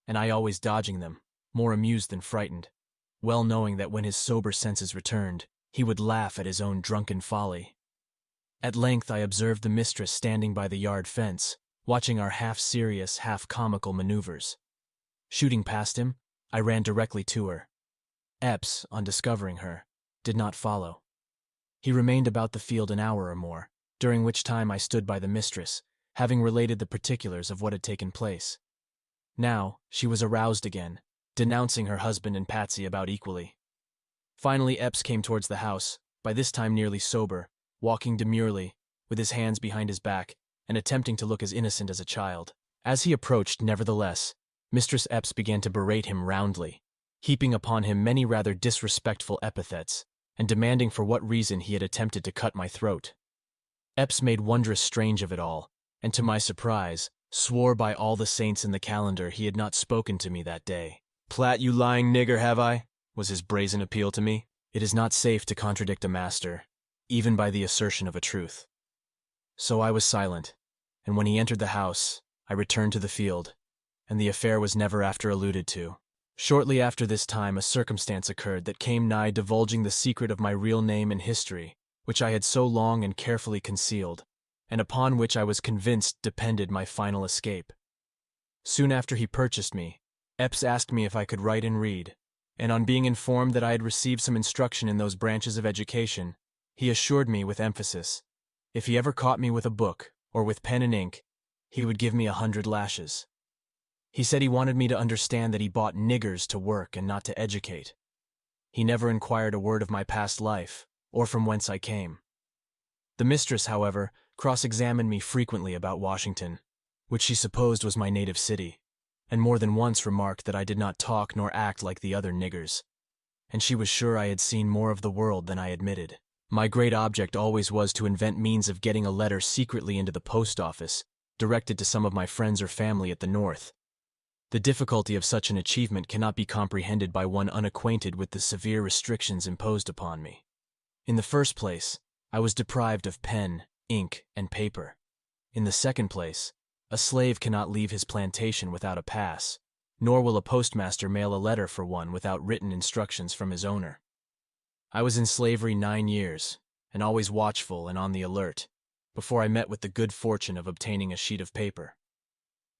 and I always dodging them, more amused than frightened, well knowing that when his sober senses returned, he would laugh at his own drunken folly. At length I observed the mistress standing by the yard fence, watching our half-serious, half-comical maneuvers. Shooting past him, I ran directly to her. Epps, on discovering her, did not follow. He remained about the field an hour or more, during which time I stood by the mistress, having related the particulars of what had taken place. Now, she was aroused again, denouncing her husband and Patsy about equally. Finally Epps came towards the house, by this time nearly sober, walking demurely, with his hands behind his back, and attempting to look as innocent as a child. As he approached, nevertheless, Mistress Epps began to berate him roundly, heaping upon him many rather disrespectful epithets, and demanding for what reason he had attempted to cut my throat. Epps made wondrous strange of it all, and to my surprise, swore by all the saints in the calendar he had not spoken to me that day. "Platt, you lying nigger, have I?" was his brazen appeal to me. It is not safe to contradict a master, even by the assertion of a truth. So I was silent, and when he entered the house, I returned to the field, and the affair was never after alluded to. Shortly after this time a circumstance occurred that came nigh divulging the secret of my real name and history, which I had so long and carefully concealed, and upon which I was convinced depended my final escape. Soon after he purchased me, Epps asked me if I could write and read, and on being informed that I had received some instruction in those branches of education, he assured me with emphasis, if he ever caught me with a book, or with pen and ink, he would give me 100 lashes. He said he wanted me to understand that he bought niggers to work and not to educate. He never inquired a word of my past life, or from whence I came. The mistress, however, cross-examined me frequently about Washington, which she supposed was my native city, and more than once remarked that I did not talk nor act like the other niggers, and she was sure I had seen more of the world than I admitted. My great object always was to invent means of getting a letter secretly into the post office, directed to some of my friends or family at the North. The difficulty of such an achievement cannot be comprehended by one unacquainted with the severe restrictions imposed upon me. In the first place, I was deprived of pen, ink, and paper. In the second place, a slave cannot leave his plantation without a pass, nor will a postmaster mail a letter for one without written instructions from his owner. I was in slavery 9 years, and always watchful and on the alert, before I met with the good fortune of obtaining a sheet of paper.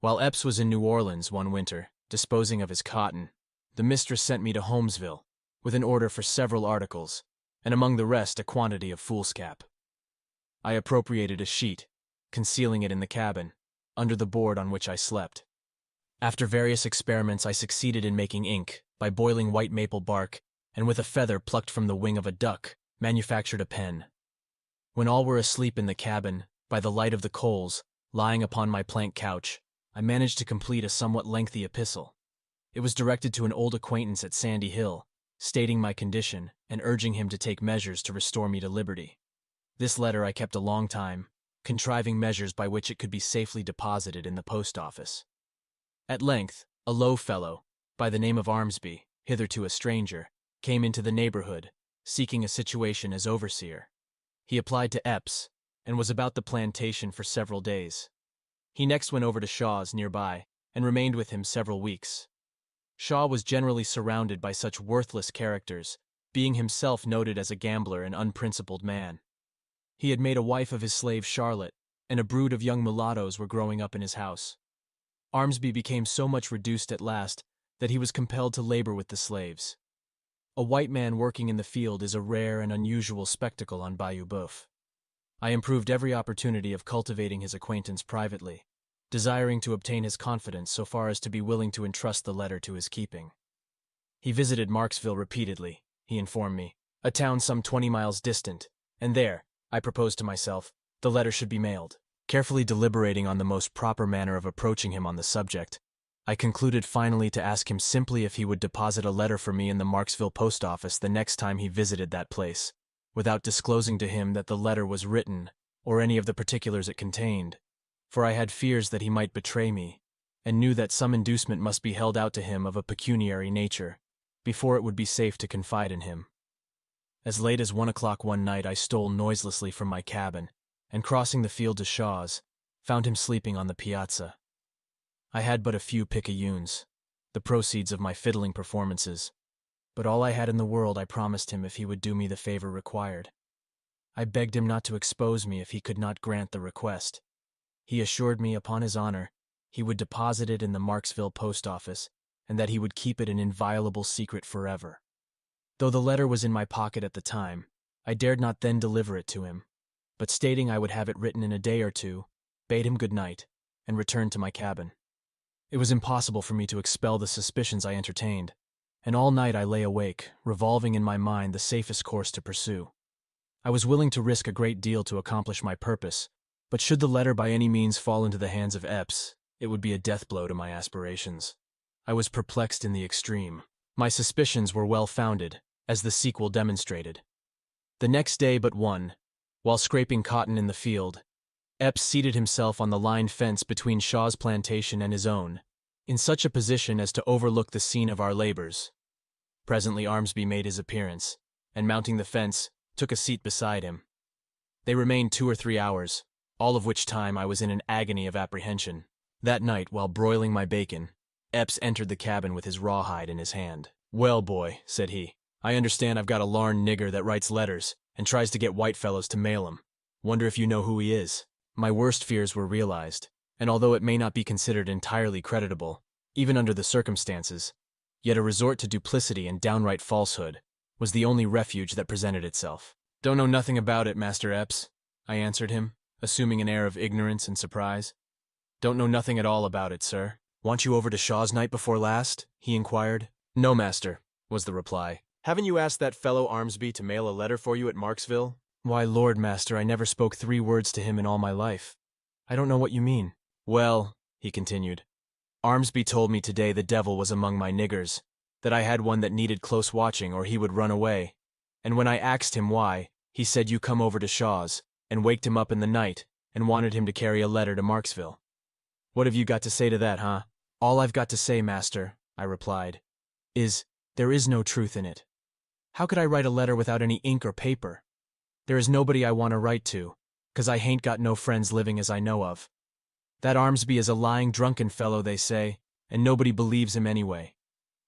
While Epps was in New Orleans one winter, disposing of his cotton, the mistress sent me to Holmesville, with an order for several articles, and among the rest a quantity of foolscap. I appropriated a sheet, concealing it in the cabin, under the board on which I slept. After various experiments I succeeded in making ink, by boiling white maple bark, and with a feather plucked from the wing of a duck, manufactured a pen. When all were asleep in the cabin, by the light of the coals, lying upon my plank couch, I managed to complete a somewhat lengthy epistle. It was directed to an old acquaintance at Sandy Hill, stating my condition and urging him to take measures to restore me to liberty. This letter I kept a long time, contriving measures by which it could be safely deposited in the post office. At length, a low fellow, by the name of Armsby, hitherto a stranger, came into the neighborhood, seeking a situation as overseer. He applied to Epps, and was about the plantation for several days. He next went over to Shaw's nearby, and remained with him several weeks. Shaw was generally surrounded by such worthless characters, being himself noted as a gambler and unprincipled man. He had made a wife of his slave Charlotte, and a brood of young mulattoes were growing up in his house. Armsby became so much reduced at last that he was compelled to labor with the slaves. A white man working in the field is a rare and unusual spectacle on Bayou Boeuf. I improved every opportunity of cultivating his acquaintance privately, desiring to obtain his confidence so far as to be willing to entrust the letter to his keeping. He visited Marksville repeatedly, he informed me, a town some 20 miles distant, and there, I proposed to myself, the letter should be mailed. Carefully deliberating on the most proper manner of approaching him on the subject, I concluded finally to ask him simply if he would deposit a letter for me in the Marksville post office the next time he visited that place, without disclosing to him that the letter was written, or any of the particulars it contained, for I had fears that he might betray me, and knew that some inducement must be held out to him of a pecuniary nature, before it would be safe to confide in him. As late as 1 o'clock one night, I stole noiselessly from my cabin, and crossing the field to Shaw's, found him sleeping on the piazza. I had but a few picayunes, the proceeds of my fiddling performances, but all I had in the world I promised him if he would do me the favor required. I begged him not to expose me if he could not grant the request. He assured me, upon his honor, he would deposit it in the Marksville post office, and that he would keep it an inviolable secret forever. Though the letter was in my pocket at the time, I dared not then deliver it to him, but stating I would have it written in a day or two, bade him good night, and returned to my cabin. It was impossible for me to expel the suspicions I entertained, and all night I lay awake, revolving in my mind the safest course to pursue. I was willing to risk a great deal to accomplish my purpose, but should the letter by any means fall into the hands of Epps, it would be a death blow to my aspirations. I was perplexed in the extreme. My suspicions were well-founded, as the sequel demonstrated. The next day but one, while scraping cotton in the field, Epps seated himself on the line fence between Shaw's plantation and his own, in such a position as to overlook the scene of our labors. Presently Armsby made his appearance, and mounting the fence, took a seat beside him. They remained 2 or 3 hours, all of which time I was in an agony of apprehension. That night, while broiling my bacon, Epps entered the cabin with his rawhide in his hand. "Well, boy," said he, "I understand I've got a larn nigger that writes letters and tries to get white fellows to mail 'em. Wonder if you know who he is?" My worst fears were realized, and although it may not be considered entirely creditable, even under the circumstances, yet a resort to duplicity and downright falsehood was the only refuge that presented itself. "Don't know nothing about it, Master Epps," I answered him, assuming an air of ignorance and surprise. "Don't know nothing at all about it, sir." "Want you over to Shaw's night before last?" he inquired. "No, master," was the reply. "Haven't you asked that fellow Armsby to mail a letter for you at Marksville?" "Why, Lord, master, I never spoke 3 words to him in all my life. I don't know what you mean." "Well," he continued, "Armsby told me today the devil was among my niggers, that I had one that needed close watching or he would run away, and when I axed him why, he said you come over to Shaw's, and waked him up in the night, and wanted him to carry a letter to Marksville. What have you got to say to that, huh?" "All I've got to say, master," I replied, is, there is no truth in it. How could I write a letter without any ink or paper? There is nobody I want to write to, 'cause I hain't got no friends living as I know of. That Armsby is a lying, drunken fellow, they say, and nobody believes him anyway.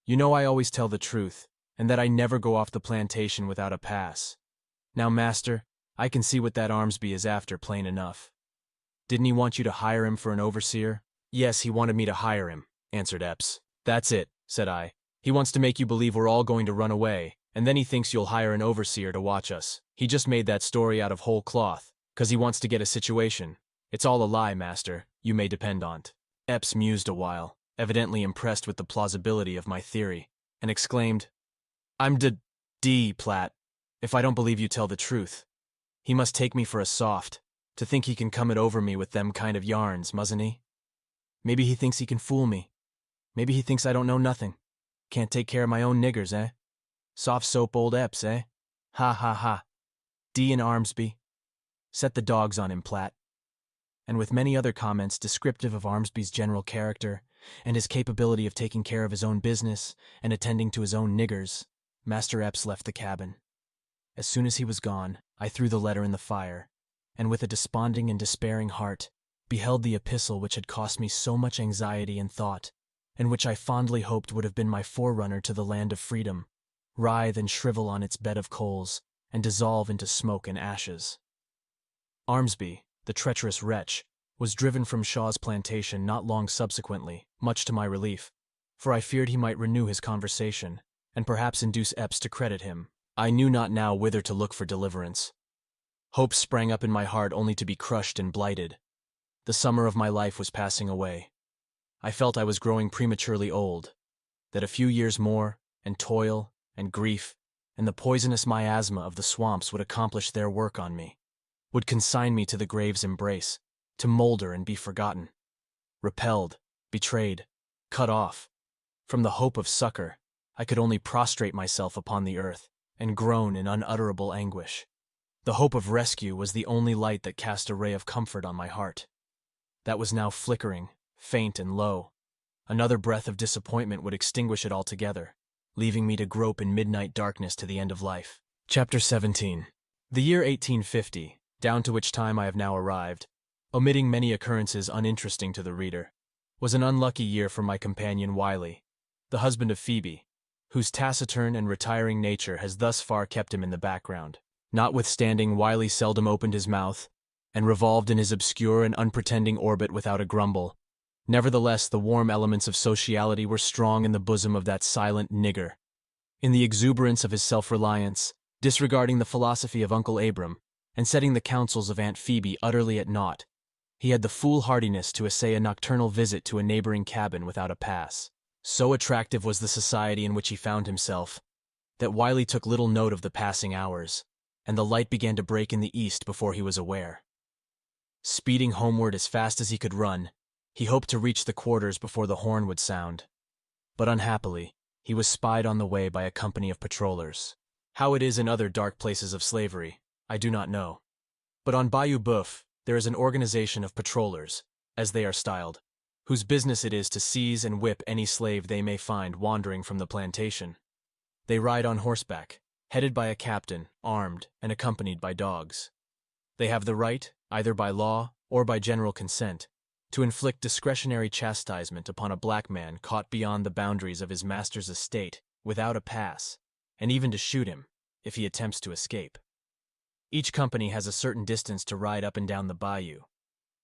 You know I always tell the truth, and that I never go off the plantation without a pass. Now, master, I can see what that Armsby is after plain enough. Didn't he want you to hire him for an overseer?" "Yes, he wanted me to hire him," answered Epps. "That's it," said I. "He wants to make you believe we're all going to run away, and then he thinks you'll hire an overseer to watch us. He just made that story out of whole cloth, 'cause he wants to get a situation. It's all a lie, master, you may depend on't." Epps mused a while, evidently impressed with the plausibility of my theory, and exclaimed, "I'm d Platt, if I don't believe you tell the truth. He must take me for a soft, to think he can come it over me with them kind of yarns, mustn't he? Maybe he thinks he can fool me. Maybe he thinks I don't know nothing. Can't take care of my own niggers, eh? Soft soap old Epps, eh? Ha ha ha. D and Armsby. Set the dogs on him, Platt." And with many other comments descriptive of Armsby's general character, and his capability of taking care of his own business and attending to his own niggers, Master Epps left the cabin. As soon as he was gone, I threw the letter in the fire, and with a desponding and despairing heart, beheld the epistle which had cost me so much anxiety and thought, and which I fondly hoped would have been my forerunner to the land of freedom, writhe and shrivel on its bed of coals, and dissolve into smoke and ashes. Armsby, the treacherous wretch, was driven from Shaw's plantation not long subsequently, much to my relief, for I feared he might renew his conversation, and perhaps induce Epps to credit him. I knew not now whither to look for deliverance. Hope sprang up in my heart only to be crushed and blighted. The summer of my life was passing away. I felt I was growing prematurely old, that a few years more, and toil, and grief, and the poisonous miasma of the swamps would accomplish their work on me, would consign me to the grave's embrace, to molder and be forgotten. Repelled, betrayed, cut off. From the hope of succor, I could only prostrate myself upon the earth, and groan in unutterable anguish. The hope of rescue was the only light that cast a ray of comfort on my heart. That was now flickering, faint and low. Another breath of disappointment would extinguish it altogether, leaving me to grope in midnight darkness to the end of life. Chapter 17. The year 1850, down to which time I have now arrived, omitting many occurrences uninteresting to the reader, was an unlucky year for my companion Wiley, the husband of Phoebe, whose taciturn and retiring nature has thus far kept him in the background. Notwithstanding, Wiley seldom opened his mouth, and revolved in his obscure and unpretending orbit without a grumble. Nevertheless, the warm elements of sociality were strong in the bosom of that silent nigger. In the exuberance of his self-reliance, disregarding the philosophy of Uncle Abram, and setting the counsels of Aunt Phoebe utterly at naught, he had the foolhardiness to essay a nocturnal visit to a neighboring cabin without a pass. So attractive was the society in which he found himself, that Wiley took little note of the passing hours, and the light began to break in the east before he was aware. Speeding homeward as fast as he could run, he hoped to reach the quarters before the horn would sound. But unhappily, he was spied on the way by a company of patrollers. How it is in other dark places of slavery, I do not know. But on Bayou Boeuf, there is an organization of patrollers, as they are styled, whose business it is to seize and whip any slave they may find wandering from the plantation. They ride on horseback, headed by a captain, armed, and accompanied by dogs. They have the right, either by law or by general consent, to inflict discretionary chastisement upon a black man caught beyond the boundaries of his master's estate without a pass, and even to shoot him if he attempts to escape. Each company has a certain distance to ride up and down the bayou.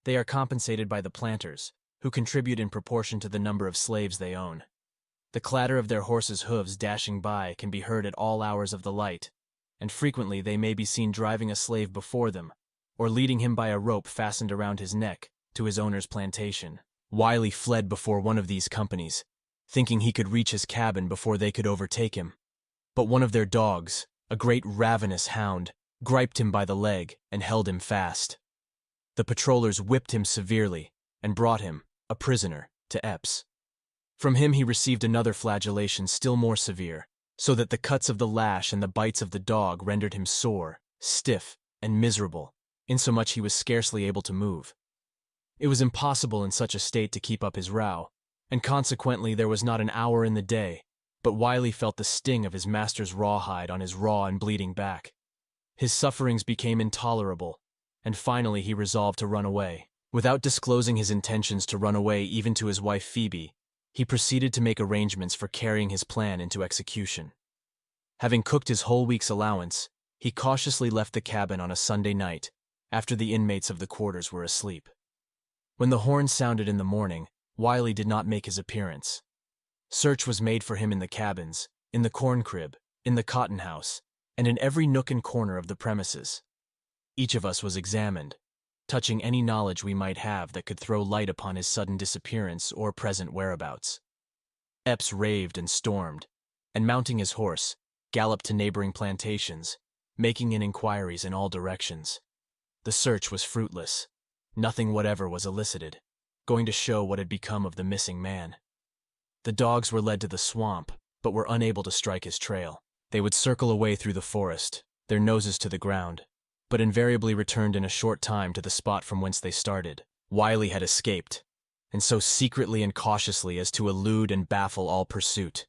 They are compensated by the planters, who contribute in proportion to the number of slaves they own. The clatter of their horses' hooves dashing by can be heard at all hours of the light, and frequently they may be seen driving a slave before them, or leading him by a rope fastened around his neck to his owner's plantation. Wiley fled before one of these companies, thinking he could reach his cabin before they could overtake him. But one of their dogs, a great ravenous hound, griped him by the leg and held him fast. The patrollers whipped him severely and brought him, a prisoner, to Epps. From him he received another flagellation still more severe, so that the cuts of the lash and the bites of the dog rendered him sore, stiff, and miserable, insomuch he was scarcely able to move. It was impossible in such a state to keep up his row, and consequently there was not an hour in the day but Wiley felt the sting of his master's rawhide on his raw and bleeding back. His sufferings became intolerable, and finally he resolved to run away. Without disclosing his intentions to run away even to his wife Phoebe, he proceeded to make arrangements for carrying his plan into execution. Having cooked his whole week's allowance, he cautiously left the cabin on a Sunday night, after the inmates of the quarters were asleep. When the horn sounded in the morning, Wiley did not make his appearance. Search was made for him in the cabins, in the corn crib, in the cotton house, and in every nook and corner of the premises. Each of us was examined, touching any knowledge we might have that could throw light upon his sudden disappearance or present whereabouts. Epps raved and stormed, and mounting his horse, galloped to neighboring plantations, making inquiries in all directions. The search was fruitless. Nothing whatever was elicited, going to show what had become of the missing man. The dogs were led to the swamp, but were unable to strike his trail. They would circle away through the forest, their noses to the ground, but invariably returned in a short time to the spot from whence they started. Wiley had escaped, and so secretly and cautiously as to elude and baffle all pursuit.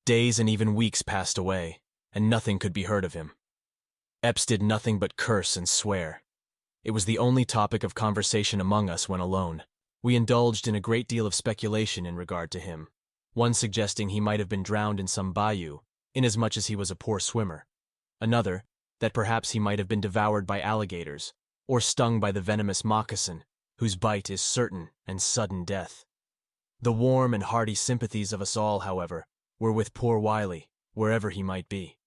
Days and even weeks passed away, and nothing could be heard of him. Epps did nothing but curse and swear. It was the only topic of conversation among us when alone. We indulged in a great deal of speculation in regard to him, one suggesting he might have been drowned in some bayou, inasmuch as he was a poor swimmer. Another, that perhaps he might have been devoured by alligators, or stung by the venomous moccasin, whose bite is certain and sudden death. The warm and hearty sympathies of us all, however, were with poor Wiley, wherever he might be.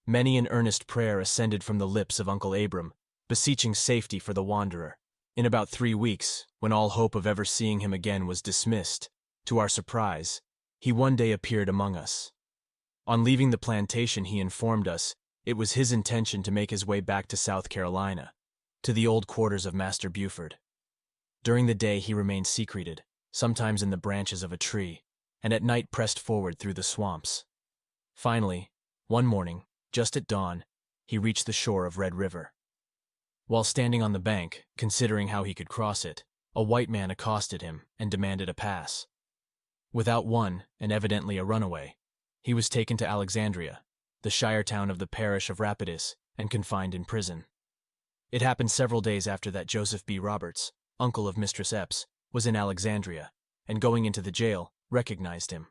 Many an earnest prayer ascended from the lips of Uncle Abram, beseeching safety for the wanderer. In about 3 weeks, when all hope of ever seeing him again was dismissed, to our surprise, he one day appeared among us. On leaving the plantation he informed us it was his intention to make his way back to South Carolina, to the old quarters of Master Buford. During the day he remained secreted, sometimes in the branches of a tree, and at night pressed forward through the swamps. Finally, one morning, just at dawn, he reached the shore of Red River. While standing on the bank, considering how he could cross it, a white man accosted him and demanded a pass. Without one, and evidently a runaway, he was taken to Alexandria, the shire town of the parish of Rapidus, and confined in prison. It happened several days after that Joseph B. Roberts, uncle of Mistress Epps, was in Alexandria, and going into the jail, recognized him.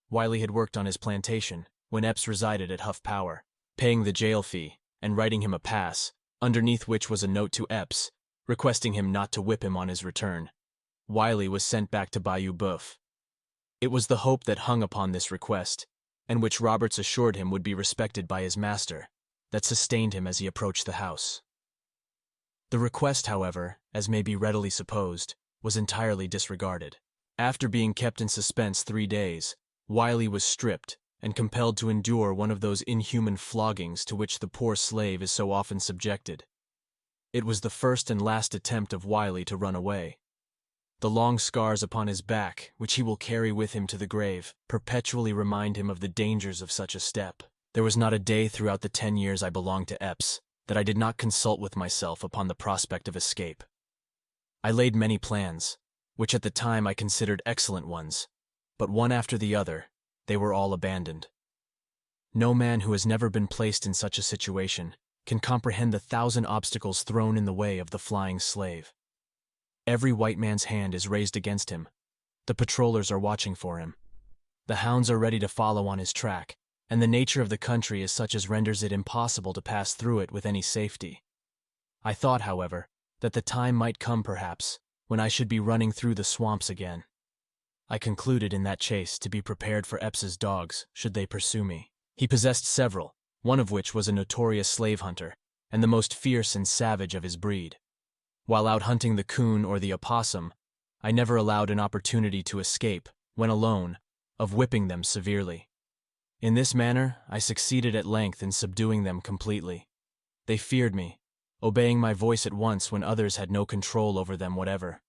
Wiley had worked on his plantation when Epps resided at Huff Power, paying the jail fee and writing him a pass, underneath which was a note to Epps, requesting him not to whip him on his return. Wiley was sent back to Bayou Boeuf. It was the hope that hung upon this request, and which Roberts assured him would be respected by his master, that sustained him as he approached the house. The request, however, as may be readily supposed, was entirely disregarded. After being kept in suspense 3 days, Wiley was stripped and compelled to endure one of those inhuman floggings to which the poor slave is so often subjected. It was the first and last attempt of Wiley to run away. The long scars upon his back, which he will carry with him to the grave, perpetually remind him of the dangers of such a step. There was not a day throughout the 10 years I belonged to Epps that I did not consult with myself upon the prospect of escape. I laid many plans, which at the time I considered excellent ones, but one after the other, they were all abandoned. No man who has never been placed in such a situation can comprehend the 1,000 obstacles thrown in the way of the flying slave. Every white man's hand is raised against him. The patrollers are watching for him. The hounds are ready to follow on his track, and the nature of the country is such as renders it impossible to pass through it with any safety. I thought, however, that the time might come perhaps when I should be running through the swamps again. I concluded in that chase to be prepared for Epps's dogs should they pursue me. He possessed several, one of which was a notorious slave hunter, and the most fierce and savage of his breed. While out hunting the coon or the opossum, I never allowed an opportunity to escape, when alone, of whipping them severely. In this manner, I succeeded at length in subduing them completely. They feared me, obeying my voice at once when others had no control over them whatever.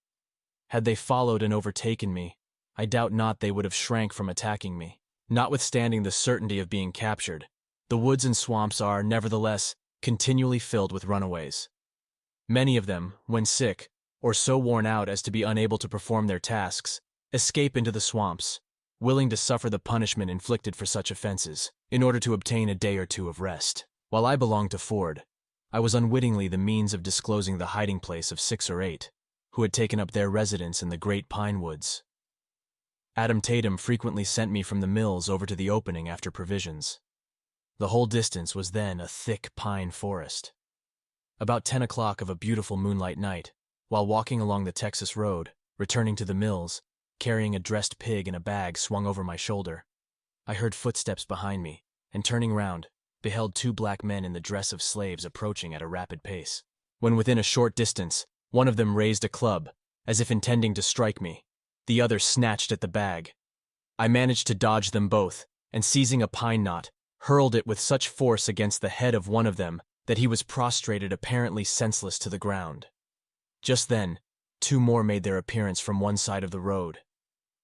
Had they followed and overtaken me, I doubt not they would have shrank from attacking me. Notwithstanding the certainty of being captured, the woods and swamps are, nevertheless, continually filled with runaways. Many of them, when sick, or so worn out as to be unable to perform their tasks, escape into the swamps, willing to suffer the punishment inflicted for such offenses, in order to obtain a day or two of rest. While I belonged to Ford, I was unwittingly the means of disclosing the hiding place of 6 or 8, who had taken up their residence in the great pine woods. Adam Tatum frequently sent me from the mills over to the opening after provisions. The whole distance was then a thick pine forest. About 10 o'clock of a beautiful moonlight night, while walking along the Texas road, returning to the mills, carrying a dressed pig in a bag swung over my shoulder, I heard footsteps behind me, and turning round, beheld 2 black men in the dress of slaves approaching at a rapid pace. When within a short distance, one of them raised a club, as if intending to strike me. The other snatched at the bag. I managed to dodge them both, and seizing a pine knot, hurled it with such force against the head of one of them that he was prostrated apparently senseless to the ground. Just then, 2 more made their appearance from one side of the road.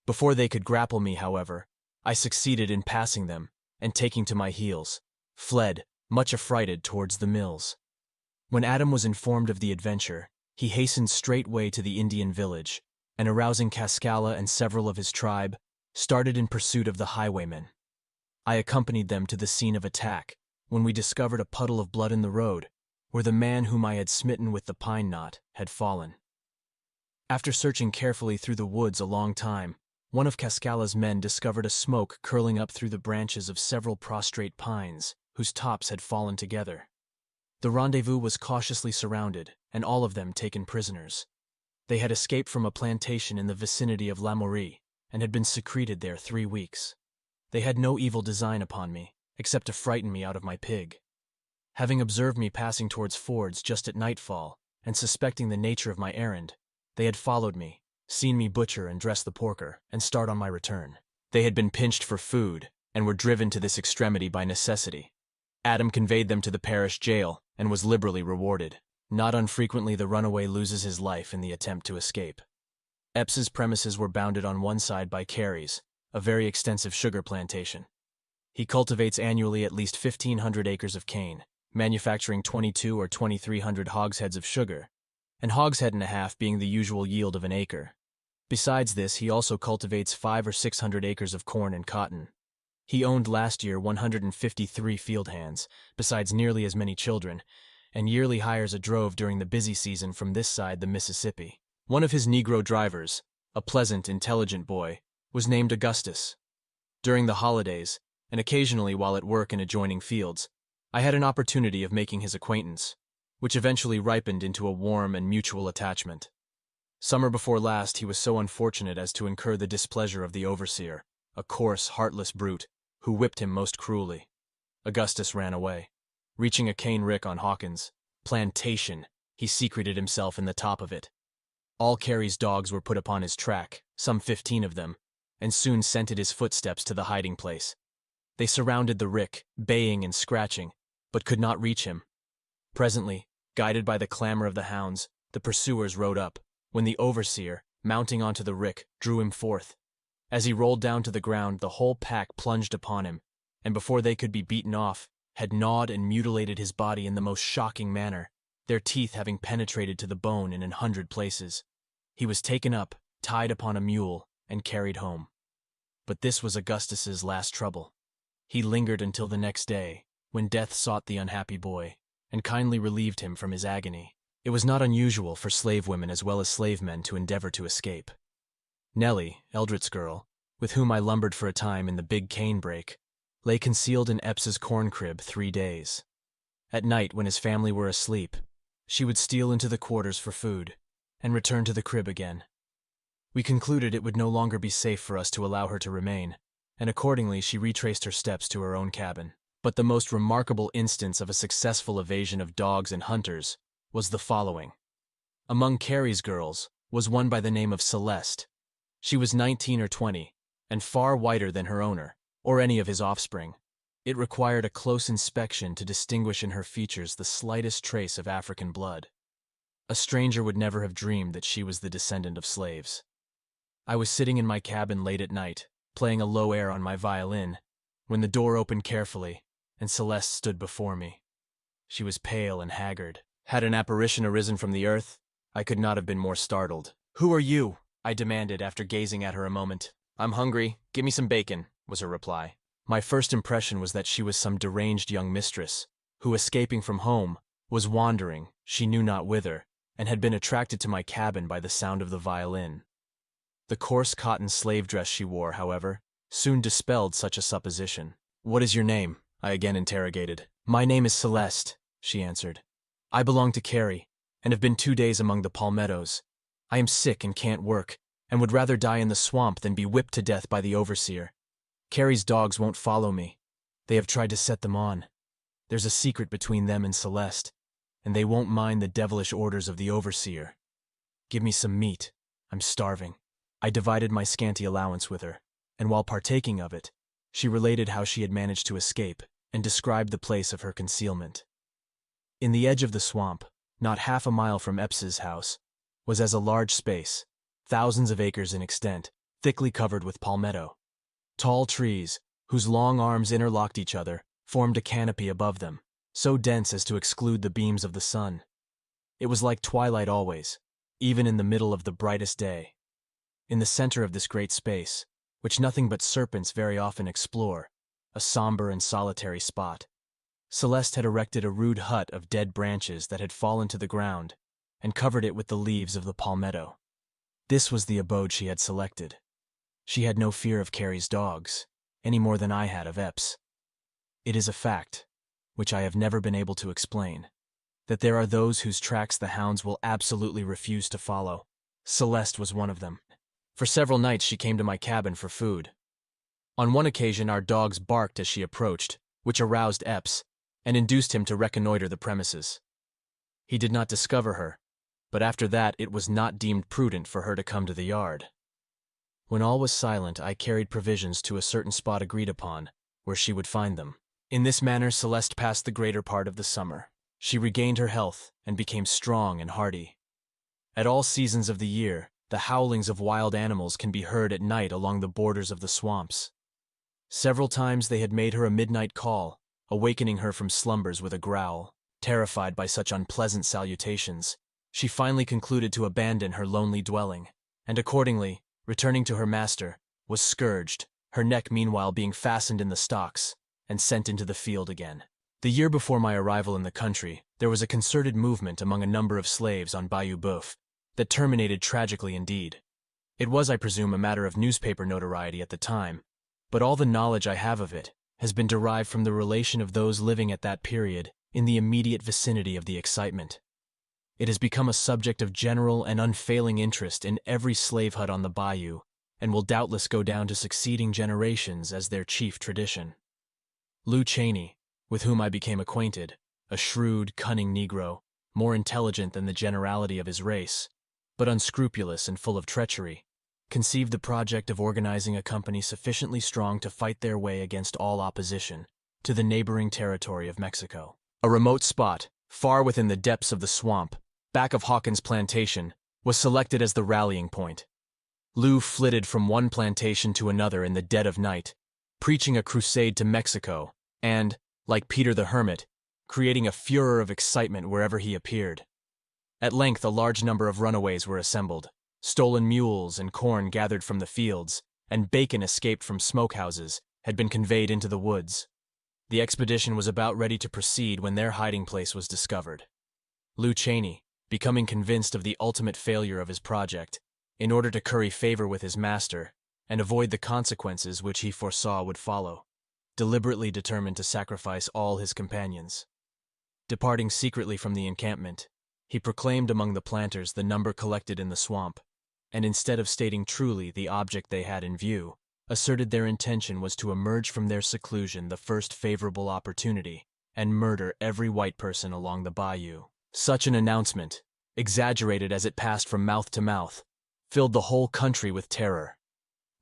Before they could grapple me, however, I succeeded in passing them, and taking to my heels, fled, much affrighted, towards the mills. When Adam was informed of the adventure, he hastened straightway to the Indian village, and arousing Cascala and several of his tribe, started in pursuit of the highwaymen. I accompanied them to the scene of attack, when we discovered a puddle of blood in the road, where the man whom I had smitten with the pine knot had fallen. After searching carefully through the woods a long time, one of Cascala's men discovered a smoke curling up through the branches of several prostrate pines, whose tops had fallen together. The rendezvous was cautiously surrounded, and all of them taken prisoners. They had escaped from a plantation in the vicinity of Lamourie, and had been secreted there 3 weeks. They had no evil design upon me, except to frighten me out of my pig. Having observed me passing towards Ford's just at nightfall, and suspecting the nature of my errand, they had followed me, seen me butcher and dress the porker, and start on my return. They had been pinched for food, and were driven to this extremity by necessity. Adam conveyed them to the parish jail, and was liberally rewarded. Not unfrequently the runaway loses his life in the attempt to escape. Epps's premises were bounded on one side by Carey's, a very extensive sugar plantation. He cultivates annually at least 1,500 acres of cane, manufacturing 2,200 or 2,300 hogsheads of sugar, and hogshead and a half being the usual yield of an acre. Besides this, he also cultivates 500 or 600 acres of corn and cotton. He owned last year 153 field hands, besides nearly as many children, and yearly hires a drove during the busy season from this side the Mississippi. One of his Negro drivers, a pleasant, intelligent boy, was named Augustus. During the holidays, and occasionally while at work in adjoining fields, I had an opportunity of making his acquaintance, which eventually ripened into a warm and mutual attachment. Summer before last, he was so unfortunate as to incur the displeasure of the overseer, a coarse, heartless brute, who whipped him most cruelly. Augustus ran away. Reaching a cane rick on Hawkins' plantation, he secreted himself in the top of it. All Carey's dogs were put upon his track, some 15 of them, and soon scented his footsteps to the hiding place. They surrounded the rick, baying and scratching, but could not reach him. Presently, guided by the clamor of the hounds, the pursuers rode up, when the overseer, mounting onto the rick, drew him forth. As he rolled down to the ground, the whole pack plunged upon him, and before they could be beaten off, had gnawed and mutilated his body in the most shocking manner, their teeth having penetrated to the bone in 100 places. He was taken up, tied upon a mule, and carried home. But this was Augustus's last trouble. He lingered until the next day, when death sought the unhappy boy, and kindly relieved him from his agony. It was not unusual for slave women as well as slave men to endeavor to escape. Nellie, Eldred's girl, with whom I lumbered for a time in the big cane brake, lay concealed in Epps's corn crib 3 days. At night, when his family were asleep, she would steal into the quarters for food, and return to the crib again. We concluded it would no longer be safe for us to allow her to remain, and accordingly she retraced her steps to her own cabin. But the most remarkable instance of a successful evasion of dogs and hunters was the following. Among Carey's girls was one by the name of Celeste. She was 19 or 20, and far whiter than her owner, or any of his offspring. It required a close inspection to distinguish in her features the slightest trace of African blood. A stranger would never have dreamed that she was the descendant of slaves. I was sitting in my cabin late at night, playing a low air on my violin, when the door opened carefully, and Celeste stood before me. She was pale and haggard. Had an apparition arisen from the earth, I could not have been more startled. "Who are you?" I demanded after gazing at her a moment. "I'm hungry. Give me some bacon," was her reply. My first impression was that she was some deranged young mistress, who, escaping from home, was wandering, she knew not whither, and had been attracted to my cabin by the sound of the violin. The coarse cotton slave dress she wore, however, soon dispelled such a supposition. "What is your name?" I again interrogated. "My name is Celeste," she answered. "I belong to Carey, and have been 2 days among the palmettos. I am sick and can't work, and would rather die in the swamp than be whipped to death by the overseer. Carey's dogs won't follow me. They have tried to set them on. There's a secret between them and Celeste, and they won't mind the devilish orders of the overseer. Give me some meat. I'm starving." I divided my scanty allowance with her, and while partaking of it, she related how she had managed to escape, and described the place of her concealment. In the edge of the swamp, not half a mile from Epps's house, was as a large space, thousands of acres in extent, thickly covered with palmetto. Tall trees, whose long arms interlocked each other, formed a canopy above them, so dense as to exclude the beams of the sun. It was like twilight always, even in the middle of the brightest day. In the center of this great space, which nothing but serpents very often explore, a somber and solitary spot, Celeste had erected a rude hut of dead branches that had fallen to the ground, and covered it with the leaves of the palmetto. This was the abode she had selected. She had no fear of Carey's dogs, any more than I had of Epps. It is a fact, which I have never been able to explain, that there are those whose tracks the hounds will absolutely refuse to follow. Celeste was one of them. For several nights she came to my cabin for food. On one occasion our dogs barked as she approached, which aroused Epps, and induced him to reconnoiter the premises. He did not discover her, but after that it was not deemed prudent for her to come to the yard. When all was silent, I carried provisions to a certain spot agreed upon, where she would find them. In this manner Celeste passed the greater part of the summer. She regained her health and became strong and hardy. At all seasons of the year, the howlings of wild animals can be heard at night along the borders of the swamps. Several times they had made her a midnight call, awakening her from slumbers with a growl. Terrified by such unpleasant salutations, she finally concluded to abandon her lonely dwelling, and accordingly, returning to her master, was scourged, her neck meanwhile being fastened in the stocks and sent into the field again. The year before my arrival in the country, there was a concerted movement among a number of slaves on Bayou Boeuf that terminated tragically indeed. It was, I presume, a matter of newspaper notoriety at the time, but all the knowledge I have of it has been derived from the relation of those living at that period in the immediate vicinity of the excitement. It has become a subject of general and unfailing interest in every slave hut on the bayou, and will doubtless go down to succeeding generations as their chief tradition. Lew Cheney, with whom I became acquainted, a shrewd, cunning Negro, more intelligent than the generality of his race, but unscrupulous and full of treachery, conceived the project of organizing a company sufficiently strong to fight their way against all opposition to the neighboring territory of Mexico. A remote spot, far within the depths of the swamp, back of Hawkins' plantation, was selected as the rallying point. Lew flitted from one plantation to another in the dead of night, preaching a crusade to Mexico and, like Peter the Hermit, creating a furor of excitement wherever he appeared. At length a large number of runaways were assembled, stolen mules and corn gathered from the fields, and bacon escaped from smokehouses had been conveyed into the woods. The expedition was about ready to proceed when their hiding place was discovered. Lew Cheney, becoming convinced of the ultimate failure of his project, in order to curry favor with his master and avoid the consequences which he foresaw would follow, deliberately determined to sacrifice all his companions. Departing secretly from the encampment, he proclaimed among the planters the number collected in the swamp, and instead of stating truly the object they had in view, asserted their intention was to emerge from their seclusion the first favorable opportunity and murder every white person along the bayou. Such an announcement, exaggerated as it passed from mouth to mouth, filled the whole country with terror.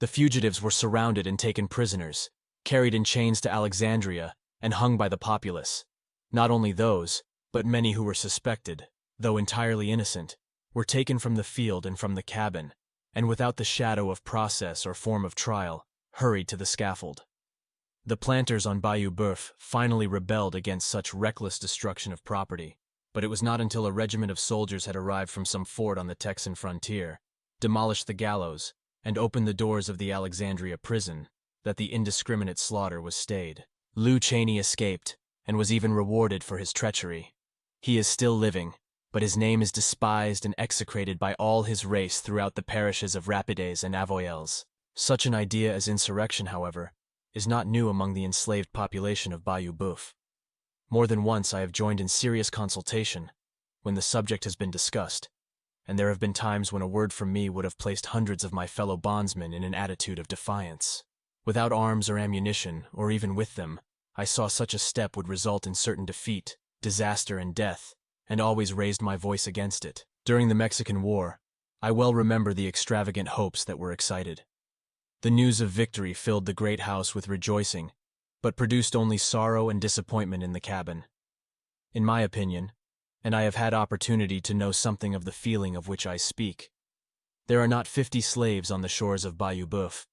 The fugitives were surrounded and taken prisoners, carried in chains to Alexandria, and hung by the populace. Not only those, but many who were suspected, though entirely innocent, were taken from the field and from the cabin, and without the shadow of process or form of trial, hurried to the scaffold. The planters on Bayou Boeuf finally rebelled against such reckless destruction of property, but it was not until a regiment of soldiers had arrived from some fort on the Texan frontier, demolished the gallows, and opened the doors of the Alexandria prison, that the indiscriminate slaughter was stayed. Lew Cheney escaped, and was even rewarded for his treachery. He is still living, but his name is despised and execrated by all his race throughout the parishes of Rapides and Avoyelles. Such an idea as insurrection, however, is not new among the enslaved population of Bayou Boeuf. More than once I have joined in serious consultation when the subject has been discussed, and there have been times when a word from me would have placed hundreds of my fellow bondsmen in an attitude of defiance. Without arms or ammunition, or even with them, I saw such a step would result in certain defeat, disaster, and death, and always raised my voice against it. During the Mexican War, I well remember the extravagant hopes that were excited. The news of victory filled the great house with rejoicing, but produced only sorrow and disappointment in the cabin. In my opinion, and I have had opportunity to know something of the feeling of which I speak, there are not 50 slaves on the shores of Bayou Boeuf,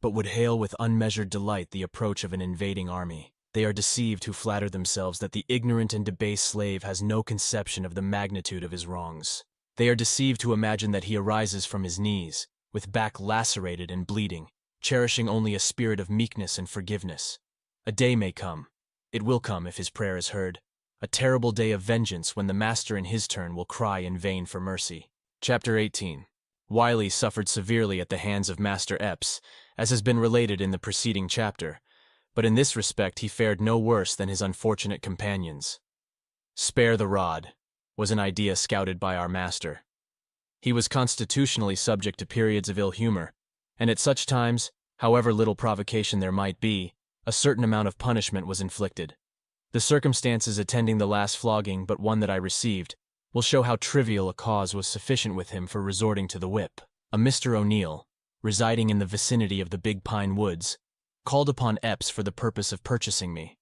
but would hail with unmeasured delight the approach of an invading army. They are deceived who flatter themselves that the ignorant and debased slave has no conception of the magnitude of his wrongs. They are deceived who imagine that he arises from his knees, with back lacerated and bleeding, cherishing only a spirit of meekness and forgiveness. A day may come, it will come if his prayer is heard, a terrible day of vengeance when the master in his turn will cry in vain for mercy. Chapter 18. Wiley suffered severely at the hands of Master Epps, as has been related in the preceding chapter, but in this respect he fared no worse than his unfortunate companions. Spare the rod was an idea scouted by our master. He was constitutionally subject to periods of ill humor, and at such times, however little provocation there might be, a certain amount of punishment was inflicted. The circumstances attending the last flogging, but one that I received, will show how trivial a cause was sufficient with him for resorting to the whip. A Mr. O'Neill, residing in the vicinity of the Big Pine Woods, called upon Epps for the purpose of purchasing me.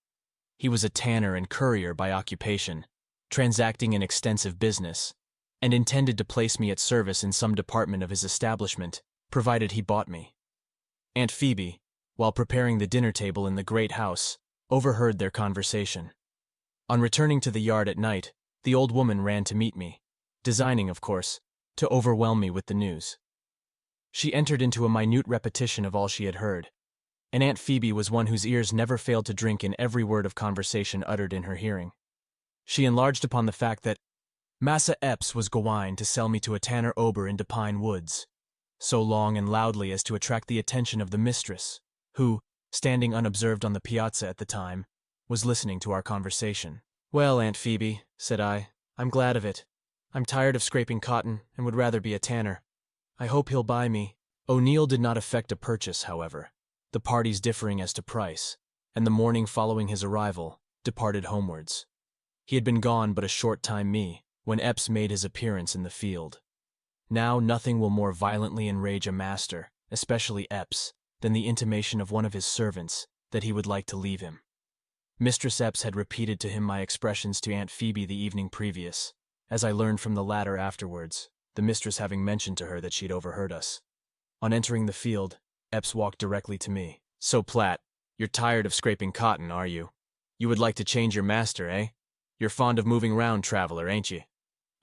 He was a tanner and currier by occupation, transacting an extensive business, and intended to place me at service in some department of his establishment, provided he bought me. Aunt Phoebe, while preparing the dinner table in the great house, overheard their conversation. On returning to the yard at night, the old woman ran to meet me, designing, of course, to overwhelm me with the news. She entered into a minute repetition of all she had heard, and Aunt Phoebe was one whose ears never failed to drink in every word of conversation uttered in her hearing. She enlarged upon the fact that Massa Epps was going to sell me to a tanner Ober in Pine Woods, so long and loudly as to attract the attention of the mistress, who, standing unobserved on the piazza at the time, was listening to our conversation. "Well, Aunt Phoebe," said I, "I'm glad of it. I'm tired of scraping cotton and would rather be a tanner. I hope he'll buy me." O'Neill did not effect a purchase, however, the parties differing as to price, and the morning following his arrival, departed homewards. He had been gone but a short time when Epps made his appearance in the field. Now nothing will more violently enrage a master, especially Epps, than the intimation of one of his servants that he would like to leave him. Mistress Epps had repeated to him my expressions to Aunt Phoebe the evening previous, as I learned from the latter afterwards, the mistress having mentioned to her that she'd overheard us. On entering the field, Epps walked directly to me. "So, Platt, you're tired of scraping cotton, are you? You would like to change your master, eh? You're fond of moving round, traveler, ain't you?"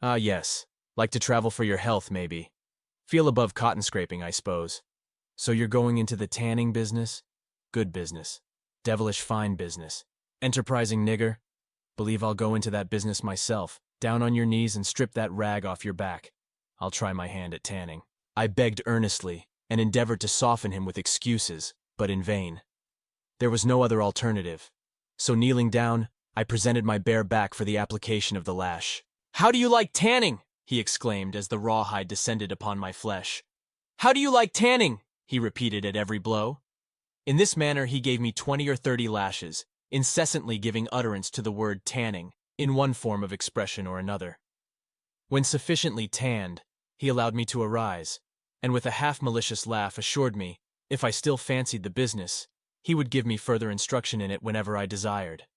"Ah, yes. Like to travel for your health, maybe. Feel above cotton scraping, I suppose. So you're going into the tanning business? Good business. Devilish fine business. Enterprising nigger. Believe I'll go into that business myself. Down on your knees and strip that rag off your back. I'll try my hand at tanning." I begged earnestly, and endeavored to soften him with excuses, but in vain. There was no other alternative, so kneeling down, I presented my bare back for the application of the lash. "How do you like tanning?" he exclaimed as the rawhide descended upon my flesh. "How do you like tanning?" he repeated at every blow. In this manner he gave me 20 or 30 lashes, incessantly giving utterance to the word tanning, in one form of expression or another. When sufficiently tanned, he allowed me to arise, and with a half-malicious laugh assured me, if I still fancied the business, he would give me further instruction in it whenever I desired.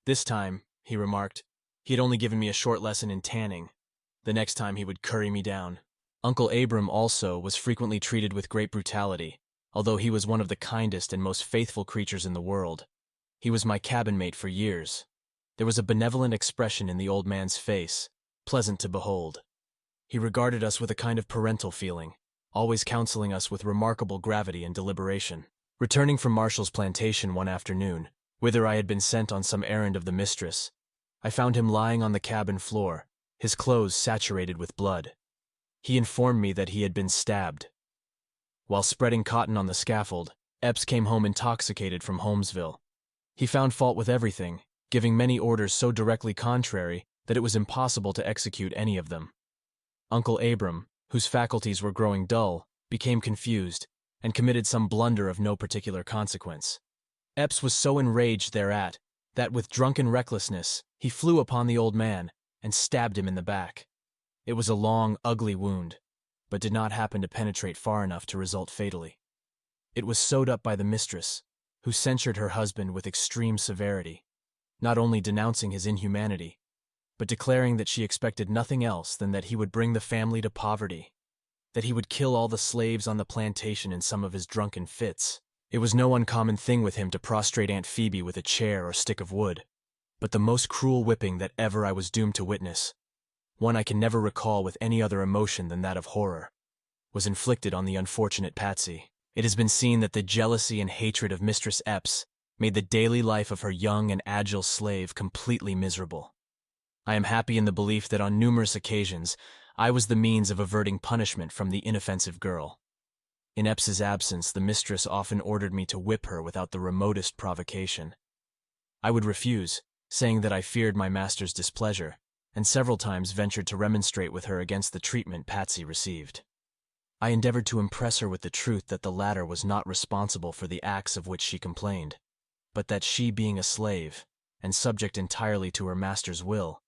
This time, he remarked, he had only given me a short lesson in tanning. The next time he would curry me down. Uncle Abram also was frequently treated with great brutality, although he was one of the kindest and most faithful creatures in the world. He was my cabin mate for years. There was a benevolent expression in the old man's face, pleasant to behold. He regarded us with a kind of parental feeling, always counseling us with remarkable gravity and deliberation. Returning from Marshall's plantation one afternoon, whither I had been sent on some errand of the mistress, I found him lying on the cabin floor, his clothes saturated with blood. He informed me that he had been stabbed. While spreading cotton on the scaffold, Epps came home intoxicated from Holmesville. He found fault with everything, giving many orders so directly contrary that it was impossible to execute any of them. Uncle Abram, whose faculties were growing dull, became confused, and committed some blunder of no particular consequence. Epps was so enraged thereat, that with drunken recklessness, he flew upon the old man, and stabbed him in the back. It was a long, ugly wound, but did not happen to penetrate far enough to result fatally. It was sewed up by the mistress, who censured her husband with extreme severity, not only denouncing his inhumanity, but declaring that she expected nothing else than that he would bring the family to poverty, that he would kill all the slaves on the plantation in some of his drunken fits. It was no uncommon thing with him to prostrate Aunt Phoebe with a chair or stick of wood, but the most cruel whipping that ever I was doomed to witness, one I can never recall with any other emotion than that of horror, was inflicted on the unfortunate Patsy. It has been seen that the jealousy and hatred of Mistress Epps made the daily life of her young and agile slave completely miserable. I am happy in the belief that on numerous occasions I was the means of averting punishment from the inoffensive girl. In Epps's absence, the mistress often ordered me to whip her without the remotest provocation. I would refuse, saying that I feared my master's displeasure, and several times ventured to remonstrate with her against the treatment Patsy received. I endeavored to impress her with the truth that the latter was not responsible for the acts of which she complained, but that she being a slave, and subject entirely to her master's will,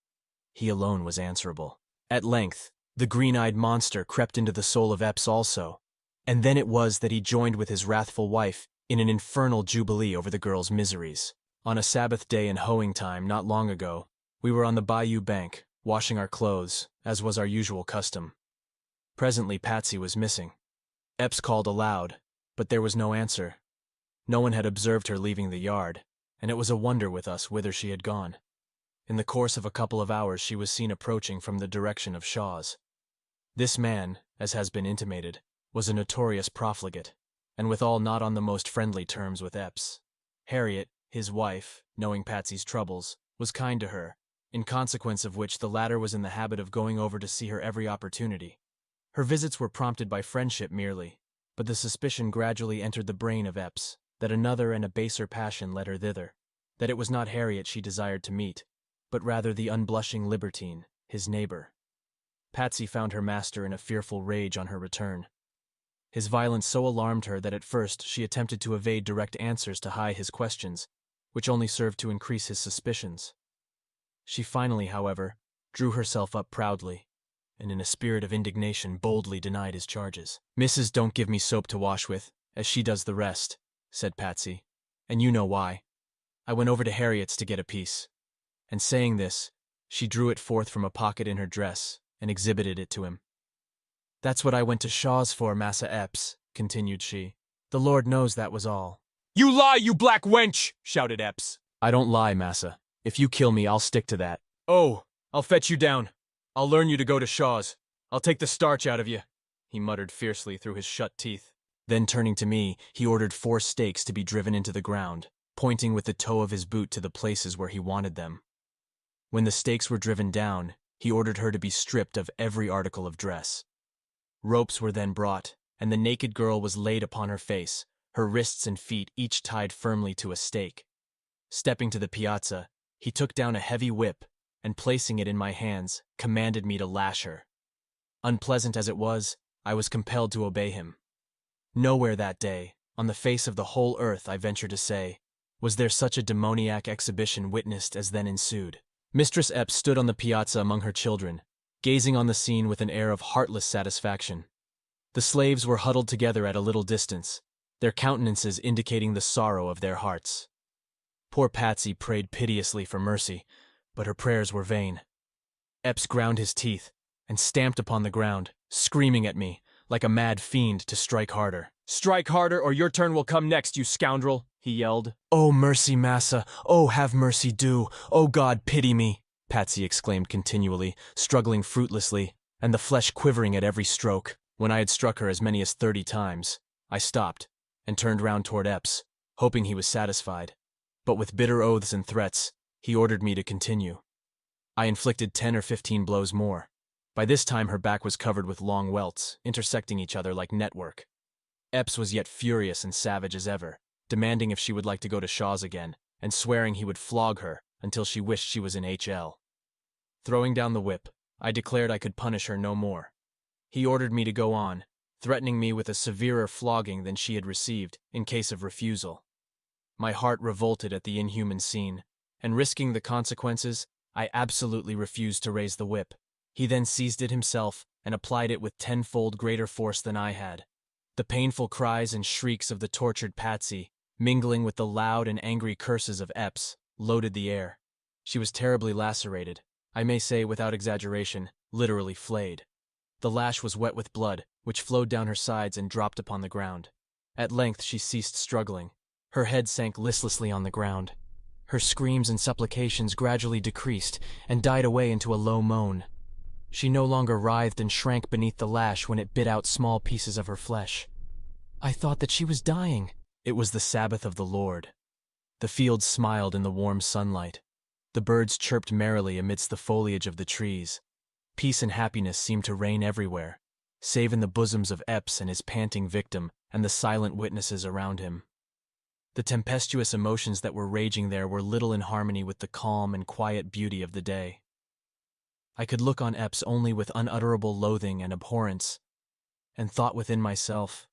he alone was answerable. At length, the green-eyed monster crept into the soul of Epps also, and then it was that he joined with his wrathful wife in an infernal jubilee over the girl's miseries. On a Sabbath day in hoeing time not long ago, we were on the bayou bank, washing our clothes, as was our usual custom. Presently Patsy was missing. Epps called aloud, but there was no answer. No one had observed her leaving the yard, and it was a wonder with us whither she had gone. In the course of a couple of hours she was seen approaching from the direction of Shaw's. This man, as has been intimated, was a notorious profligate. and withal not on the most friendly terms with Epps. Harriet, his wife, knowing Patsy's troubles, was kind to her, in consequence of which the latter was in the habit of going over to see her every opportunity. Her visits were prompted by friendship merely, but the suspicion gradually entered the brain of Epps that another and a baser passion led her thither, that it was not Harriet she desired to meet, but rather the unblushing libertine, his neighbor. Patsy found her master in a fearful rage on her return. His violence so alarmed her that at first she attempted to evade direct answers to his questions, which only served to increase his suspicions. She finally, however, drew herself up proudly, and in a spirit of indignation boldly denied his charges. "Mrs. don't give me soap to wash with, as she does the rest," said Patsy, "and you know why. I went over to Harriet's to get a piece." And saying this, she drew it forth from a pocket in her dress and exhibited it to him. "That's what I went to Shaw's for, Massa Epps," continued she. "The Lord knows that was all." You lie, you black wench! Shouted Epps. "I don't lie, massa. If you kill me, I'll stick to that." Oh, I'll fetch you down. I'll learn you to go to Shaw's. I'll take the starch out of you, he muttered fiercely through his shut teeth. Then turning to me, he ordered 4 stakes to be driven into the ground, pointing with the toe of his boot to the places where he wanted them. When the stakes were driven down, he ordered her to be stripped of every article of dress. Ropes were then brought, and the naked girl was laid upon her face, her wrists and feet each tied firmly to a stake. Stepping to the piazza, he took down a heavy whip, and placing it in my hands, commanded me to lash her. Unpleasant as it was, I was compelled to obey him. Nowhere that day, on the face of the whole earth, I venture to say, was there such a demoniac exhibition witnessed as then ensued. Mistress Epps stood on the piazza among her children, gazing on the scene with an air of heartless satisfaction. The slaves were huddled together at a little distance, their countenances indicating the sorrow of their hearts. Poor Patsy prayed piteously for mercy, but her prayers were vain. Epps ground his teeth and stamped upon the ground, screaming at me, like a mad fiend, to strike harder. "Strike harder, or your turn will come next, you scoundrel," he yelled. "Oh, mercy, massa! Oh, have mercy, do! Oh, God, pity me!" Patsy exclaimed continually, struggling fruitlessly, and the flesh quivering at every stroke. When I had struck her as many as 30 times, I stopped and turned round toward Epps, hoping he was satisfied. But with bitter oaths and threats, he ordered me to continue. I inflicted 10 or 15 blows more. By this time her back was covered with long welts, intersecting each other like network. Epps was yet furious and savage as ever, demanding if she would like to go to Shaw's again, and swearing he would flog her until she wished she was in HL. Throwing down the whip, I declared I could punish her no more. He ordered me to go on, threatening me with a severer flogging than she had received in case of refusal. My heart revolted at the inhuman scene, and risking the consequences, I absolutely refused to raise the whip. He then seized it himself and applied it with 10-fold greater force than I had. The painful cries and shrieks of the tortured Patsy, mingling with the loud and angry curses of Epps, loaded the air. She was terribly lacerated, I may say without exaggeration, literally flayed. The lash was wet with blood, which flowed down her sides and dropped upon the ground. At length she ceased struggling. Her head sank listlessly on the ground. Her screams and supplications gradually decreased and died away into a low moan. She no longer writhed and shrank beneath the lash when it bit out small pieces of her flesh. I thought that she was dying. It was the Sabbath of the Lord. The fields smiled in the warm sunlight. The birds chirped merrily amidst the foliage of the trees. Peace and happiness seemed to reign everywhere, save in the bosoms of Epps and his panting victim and the silent witnesses around him. The tempestuous emotions that were raging there were little in harmony with the calm and quiet beauty of the day. I could look on Epps only with unutterable loathing and abhorrence, and thought within myself,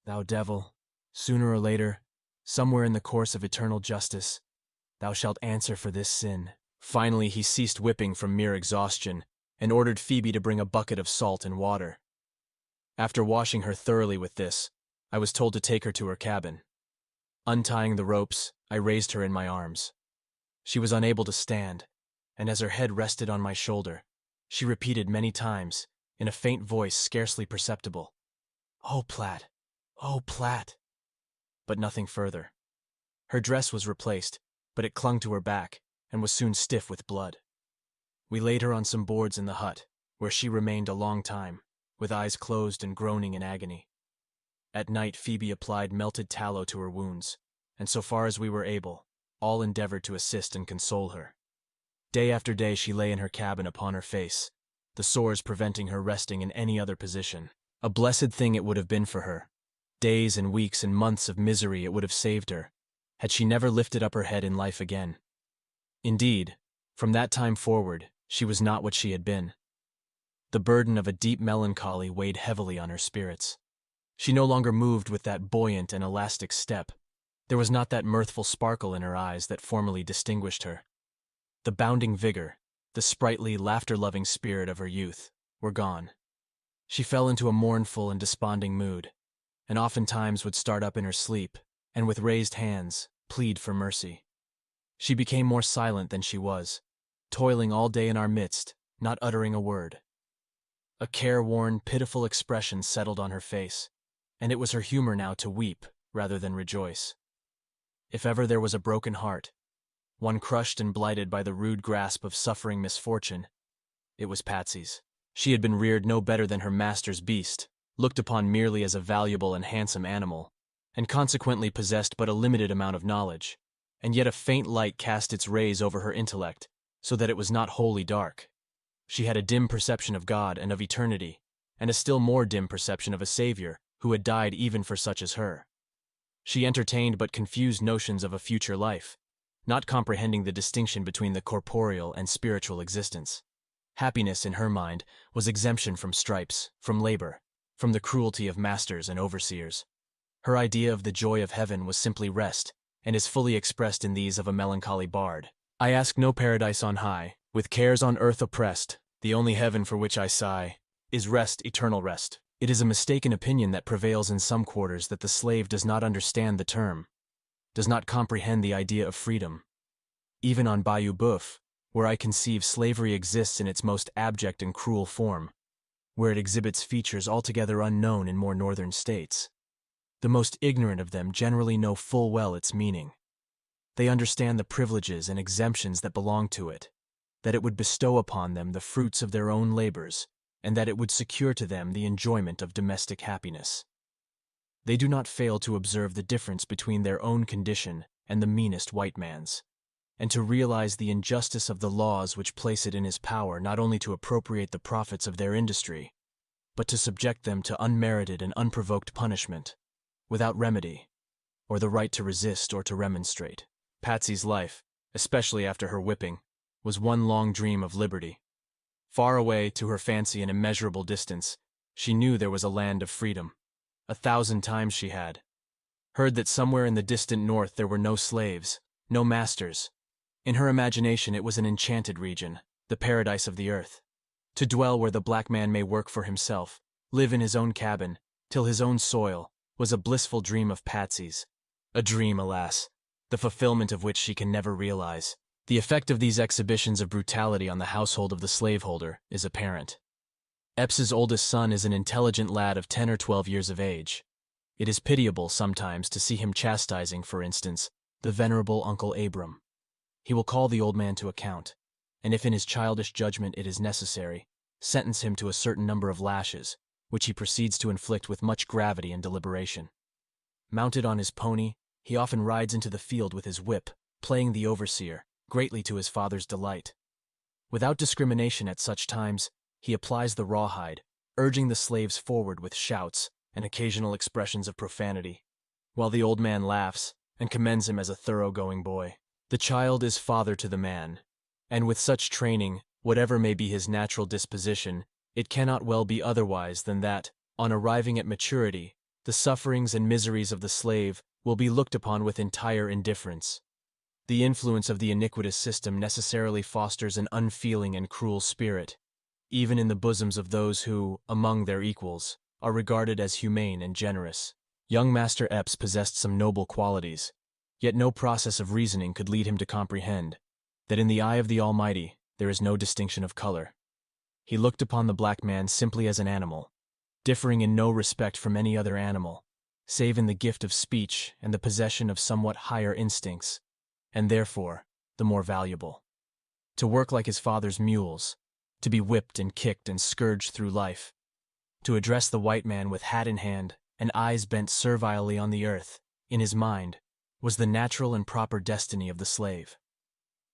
"Thou devil, sooner or later, somewhere in the course of eternal justice, thou shalt answer for this sin." Finally, he ceased whipping from mere exhaustion, and ordered Phoebe to bring a bucket of salt and water. After washing her thoroughly with this, I was told to take her to her cabin. Untying the ropes, I raised her in my arms. She was unable to stand, and as her head rested on my shoulder, she repeated many times, in a faint voice scarcely perceptible, "Oh, Platt! Oh, Platt!" but nothing further. Her dress was replaced, but it clung to her back, and was soon stiff with blood. We laid her on some boards in the hut, where she remained a long time, with eyes closed and groaning in agony. At night, Phoebe applied melted tallow to her wounds, and so far as we were able, all endeavored to assist and console her. Day after day she lay in her cabin upon her face, the sores preventing her resting in any other position. A blessed thing it would have been for her. Days and weeks and months of misery it would have saved her, had she never lifted up her head in life again. Indeed, from that time forward, she was not what she had been. The burden of a deep melancholy weighed heavily on her spirits. She no longer moved with that buoyant and elastic step. There was not that mirthful sparkle in her eyes that formerly distinguished her. The bounding vigor, the sprightly, laughter-loving spirit of her youth, were gone. She fell into a mournful and desponding mood, and oftentimes would start up in her sleep, and with raised hands, plead for mercy. She became more silent than she was, toiling all day in our midst, not uttering a word. A careworn, pitiful expression settled on her face, and it was her humor now to weep rather than rejoice. If ever there was a broken heart, one crushed and blighted by the rude grasp of suffering misfortune, it was Patsy's. She had been reared no better than her master's beast, looked upon merely as a valuable and handsome animal, and consequently possessed but a limited amount of knowledge, and yet a faint light cast its rays over her intellect, so that it was not wholly dark. She had a dim perception of God and of eternity, and a still more dim perception of a Savior who had died even for such as her. She entertained but confused notions of a future life, not comprehending the distinction between the corporeal and spiritual existence. Happiness, in her mind, was exemption from stripes, from labor, from the cruelty of masters and overseers. Her idea of the joy of heaven was simply rest, and is fully expressed in these of a melancholy bard. I ask no paradise on high, with cares on earth oppressed, the only heaven for which I sigh is rest, eternal rest. It is a mistaken opinion that prevails in some quarters that the slave does not understand the term, does not comprehend the idea of freedom. Even on Bayou Boeuf, where I conceive slavery exists in its most abject and cruel form, where it exhibits features altogether unknown in more northern states, the most ignorant of them generally know full well its meaning. They understand the privileges and exemptions that belong to it, that it would bestow upon them the fruits of their own labors, and that it would secure to them the enjoyment of domestic happiness. They do not fail to observe the difference between their own condition and the meanest white man's, and to realize the injustice of the laws which place it in his power not only to appropriate the profits of their industry, but to subject them to unmerited and unprovoked punishment, without remedy, or the right to resist or to remonstrate. Patsy's life, especially after her whipping, was one long dream of liberty. Far away, to her fancy an immeasurable distance, she knew there was a land of freedom. 1,000 times she had heard that somewhere in the distant north there were no slaves, no masters. In her imagination it was an enchanted region, the paradise of the earth. To dwell where the black man may work for himself, live in his own cabin, till his own soil, was a blissful dream of Patsy's. A dream, alas, the fulfillment of which she can never realize. The effect of these exhibitions of brutality on the household of the slaveholder is apparent. Epps's oldest son is an intelligent lad of 10 or 12 years of age. It is pitiable sometimes to see him chastising, for instance, the venerable Uncle Abram. He will call the old man to account, and if in his childish judgment it is necessary, sentence him to a certain number of lashes, which he proceeds to inflict with much gravity and deliberation. Mounted on his pony, he often rides into the field with his whip, playing the overseer, greatly to his father's delight. Without discrimination at such times, he applies the rawhide, urging the slaves forward with shouts and occasional expressions of profanity, while the old man laughs and commends him as a thoroughgoing boy. The child is father to the man, and with such training, whatever may be his natural disposition, it cannot well be otherwise than that, on arriving at maturity, the sufferings and miseries of the slave will be looked upon with entire indifference. The influence of the iniquitous system necessarily fosters an unfeeling and cruel spirit, even in the bosoms of those who, among their equals, are regarded as humane and generous. Young Master Epps possessed some noble qualities, yet no process of reasoning could lead him to comprehend that in the eye of the Almighty there is no distinction of color. He looked upon the black man simply as an animal, differing in no respect from any other animal, save in the gift of speech and the possession of somewhat higher instincts, and therefore the more valuable. To work like his father's mules, to be whipped and kicked and scourged through life, to address the white man with hat in hand and eyes bent servilely on the earth, in his mind, was the natural and proper destiny of the slave.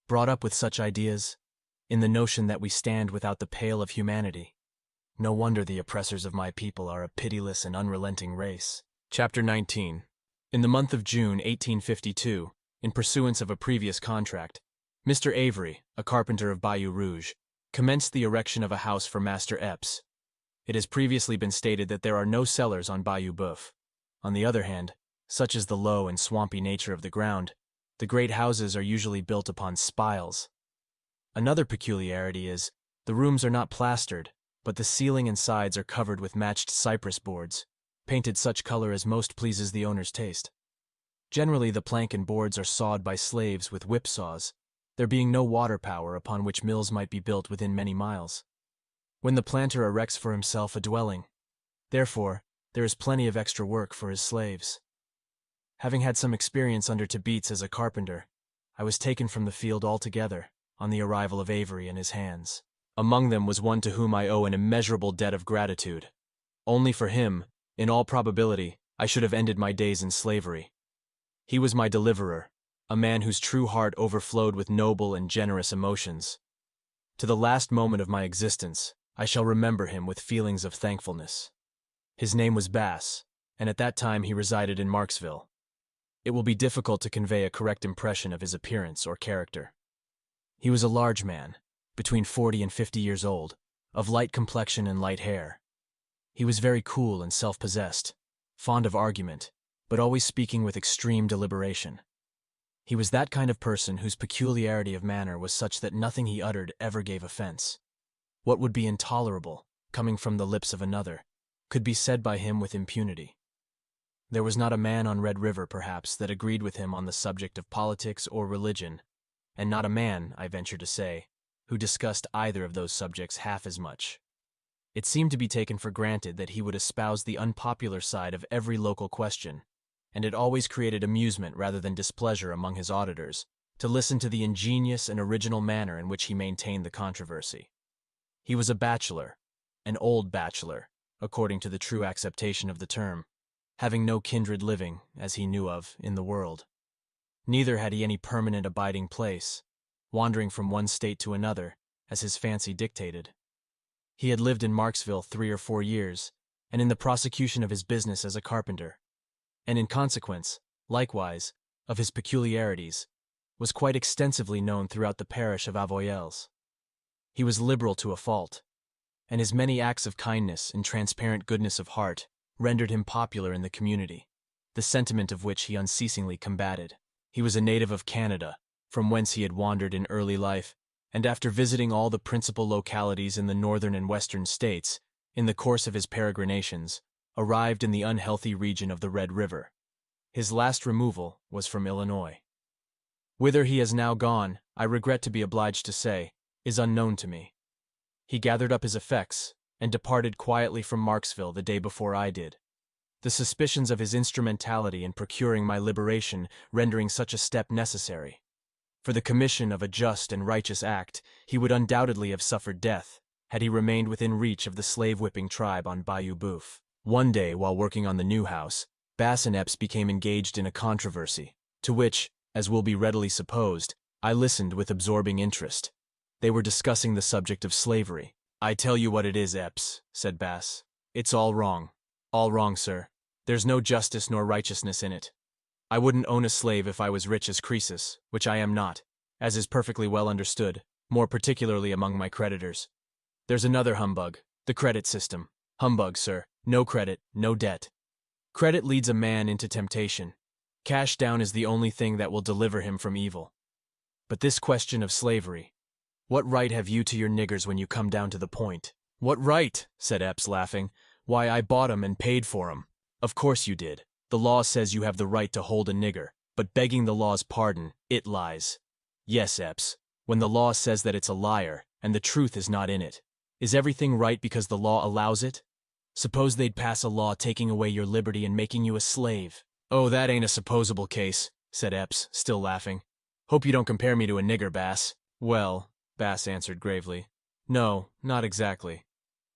Brought up with such ideas, in the notion that we stand without the pale of humanity, no wonder the oppressors of my people are a pitiless and unrelenting race. Chapter 19. In the month of June 1852, in pursuance of a previous contract, Mr. Avery, a carpenter of Bayou Rouge, commenced the erection of a house for Master Epps. It has previously been stated that there are no cellars on Bayou Boeuf. On the other hand, such is the low and swampy nature of the ground, the great houses are usually built upon spiles. Another peculiarity is, the rooms are not plastered, but the ceiling and sides are covered with matched cypress boards, painted such color as most pleases the owner's taste. Generally, the plank and boards are sawed by slaves with whipsaws, there being no water power upon which mills might be built within many miles. When the planter erects for himself a dwelling, therefore, there is plenty of extra work for his slaves. Having had some experience under Tibeats as a carpenter, I was taken from the field altogether on the arrival of Avery and his hands. Among them was one to whom I owe an immeasurable debt of gratitude. Only for him, in all probability, I should have ended my days in slavery. He was my deliverer, a man whose true heart overflowed with noble and generous emotions. To the last moment of my existence, I shall remember him with feelings of thankfulness. His name was Bass, and at that time he resided in Marksville. It will be difficult to convey a correct impression of his appearance or character. He was a large man, between 40 and 50 years old, of light complexion and light hair. He was very cool and self-possessed, fond of argument, but always speaking with extreme deliberation. He was that kind of person whose peculiarity of manner was such that nothing he uttered ever gave offense. What would be intolerable, coming from the lips of another, could be said by him with impunity. There was not a man on Red River, perhaps, that agreed with him on the subject of politics or religion, and not a man, I venture to say, who discussed either of those subjects half as much. It seemed to be taken for granted that he would espouse the unpopular side of every local question, and it always created amusement rather than displeasure among his auditors to listen to the ingenious and original manner in which he maintained the controversy. He was a bachelor, an old bachelor, according to the true acceptation of the term, having no kindred living, as he knew of, in the world. Neither had he any permanent abiding place, wandering from one state to another, as his fancy dictated. He had lived in Marksville 3 or 4 years, and in the prosecution of his business as a carpenter, and in consequence, likewise, of his peculiarities, was quite extensively known throughout the parish of Avoyelles. He was liberal to a fault, and his many acts of kindness and transparent goodness of heart rendered him popular in the community, the sentiment of which he unceasingly combated. He was a native of Canada, from whence he had wandered in early life, and after visiting all the principal localities in the northern and western states, in the course of his peregrinations, arrived in the unhealthy region of the Red River. His last removal was from Illinois. Whither he has now gone, I regret to be obliged to say, is unknown to me. He gathered up his effects, and departed quietly from Marksville the day before I did, the suspicions of his instrumentality in procuring my liberation rendering such a step necessary. For the commission of a just and righteous act, he would undoubtedly have suffered death, had he remained within reach of the slave-whipping tribe on Bayou Boeuf. One day, while working on the new house, Bass and Epps became engaged in a controversy, to which, as will be readily supposed, I listened with absorbing interest. They were discussing the subject of slavery. "I tell you what it is, Epps," said Bass. "It's all wrong. All wrong, sir. There's no justice nor righteousness in it. I wouldn't own a slave if I was rich as Croesus, which I am not, as is perfectly well understood, more particularly among my creditors. There's another humbug, the credit system. Humbug, sir. No credit, no debt. Credit leads a man into temptation. Cash down is the only thing that will deliver him from evil. But this question of slavery, what right have you to your niggers when you come down to the point?" "What right?" said Epps, laughing. "Why, I bought 'em and paid for 'em." "Of course you did. The law says you have the right to hold a nigger, but begging the law's pardon, it lies." "Yes, Epps, when the law says that it's a liar, and the truth is not in it. Is everything right because the law allows it? Suppose they'd pass a law taking away your liberty and making you a slave." "Oh, that ain't a supposable case," said Epps, still laughing. "Hope you don't compare me to a nigger, Bass." "Well," Bass answered gravely, "no, not exactly.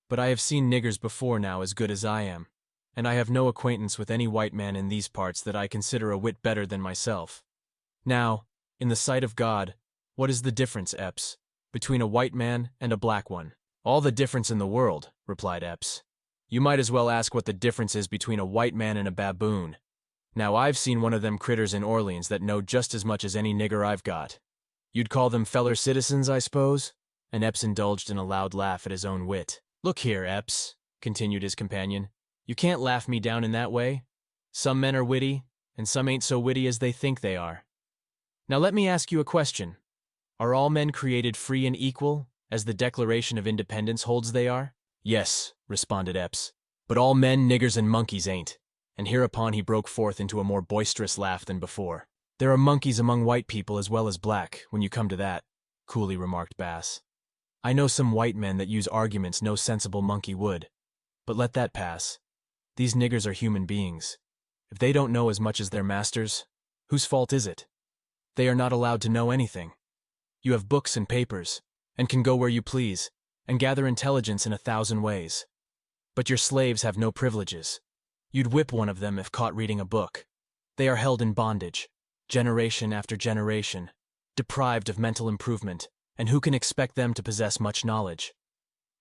But I have seen niggers before now as good as I am. and I have no acquaintance with any white man in these parts that I consider a whit better than myself. Now, in the sight of God, what is the difference, Epps, between a white man and a black one?" "All the difference in the world," replied Epps. "You might as well ask what the difference is between a white man and a baboon. Now, I've seen one of them critters in Orleans that know just as much as any nigger I've got. You'd call them feller citizens, I suppose?" And Epps indulged in a loud laugh at his own wit. "Look here, Epps," continued his companion, "you can't laugh me down in that way. Some men are witty, and some ain't so witty as they think they are. Now let me ask you a question. Are all men created free and equal, as the Declaration of Independence holds they are?" "Yes," responded Epps, "but all men, niggers, and monkeys ain't." And hereupon he broke forth into a more boisterous laugh than before. "There are monkeys among white people as well as black, when you come to that," coolly remarked Bass. "I know some white men that use arguments no sensible monkey would. But let that pass. These niggers are human beings. If they don't know as much as their masters, whose fault is it? They are not allowed to know anything. You have books and papers, and can go where you please, and gather intelligence in 1,000 ways. But your slaves have no privileges. You'd whip one of them if caught reading a book. They are held in bondage, generation after generation, deprived of mental improvement, and who can expect them to possess much knowledge?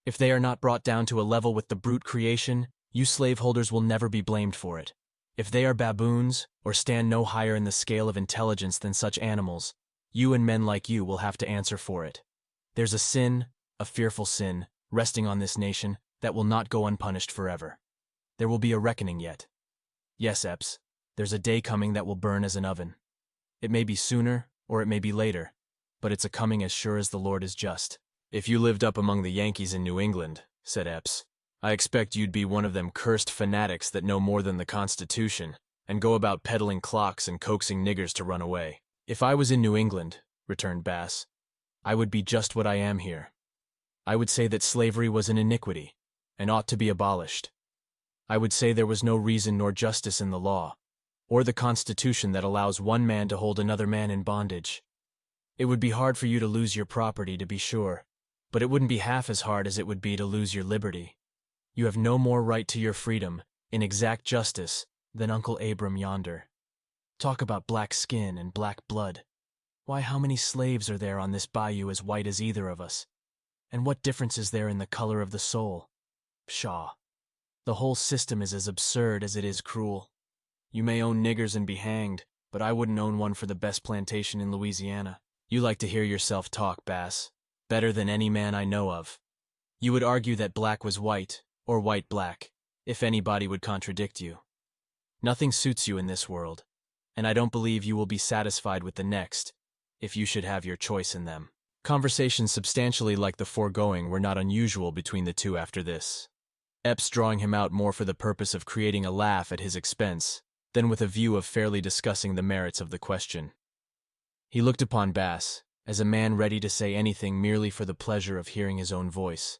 If they are not brought down to a level with the brute creation, you slaveholders will never be blamed for it. If they are baboons, or stand no higher in the scale of intelligence than such animals, you and men like you will have to answer for it. There's a sin, a fearful sin, resting on this nation that will not go unpunished forever. There will be a reckoning yet. Yes, Epps, there's a day coming that will burn as an oven. It may be sooner, or it may be later, but it's a coming as sure as the Lord is just." "If you lived up among the Yankees in New England," said Epps, "I expect you'd be one of them cursed fanatics that know more than the Constitution, and go about peddling clocks and coaxing niggers to run away." "If I was in New England," returned Bass, "I would be just what I am here. I would say that slavery was an iniquity, and ought to be abolished. I would say there was no reason nor justice in the law, or the Constitution that allows one man to hold another man in bondage. It would be hard for you to lose your property, to be sure, but it wouldn't be half as hard as it would be to lose your liberty. You have no more right to your freedom, in exact justice, than Uncle Abram yonder. Talk about black skin and black blood. Why, how many slaves are there on this bayou as white as either of us? And what difference is there in the color of the soul? Pshaw. The whole system is as absurd as it is cruel. You may own niggers and be hanged, but I wouldn't own one for the best plantation in Louisiana. You like to hear yourself talk, Bass, better than any man I know of. You would argue that black was white, or white black, if anybody would contradict you. Nothing suits you in this world, and I don't believe you will be satisfied with the next, if you should have your choice in them." Conversations substantially like the foregoing were not unusual between the two after this, Epps drawing him out more for the purpose of creating a laugh at his expense than with a view of fairly discussing the merits of the question. He looked upon Bass as a man ready to say anything merely for the pleasure of hearing his own voice,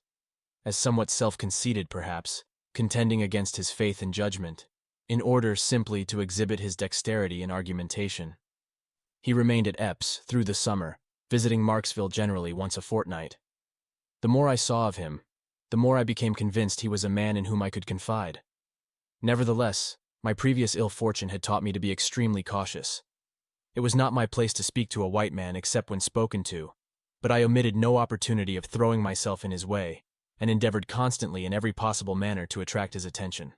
as somewhat self-conceited perhaps, contending against his faith and judgment, in order simply to exhibit his dexterity in argumentation. He remained at Epps through the summer, visiting Marksville generally once a fortnight. The more I saw of him, the more I became convinced he was a man in whom I could confide. Nevertheless, my previous ill fortune had taught me to be extremely cautious. It was not my place to speak to a white man except when spoken to, but I omitted no opportunity of throwing myself in his way, and endeavored constantly in every possible manner to attract his attention.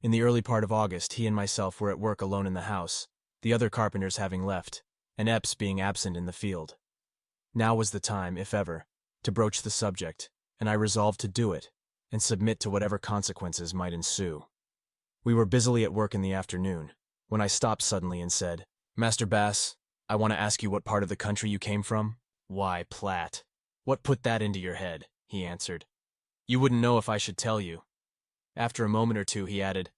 In the early part of August, he and myself were at work alone in the house, the other carpenters having left, and Epps being absent in the field. Now was the time, if ever, to broach the subject, and I resolved to do it, and submit to whatever consequences might ensue. We were busily at work in the afternoon, when I stopped suddenly and said, "Master Bass, I want to ask you what part of the country you came from." "Why, Platt. What put that into your head?" he answered. "You wouldn't know if I should tell you." After a moment or two, he added,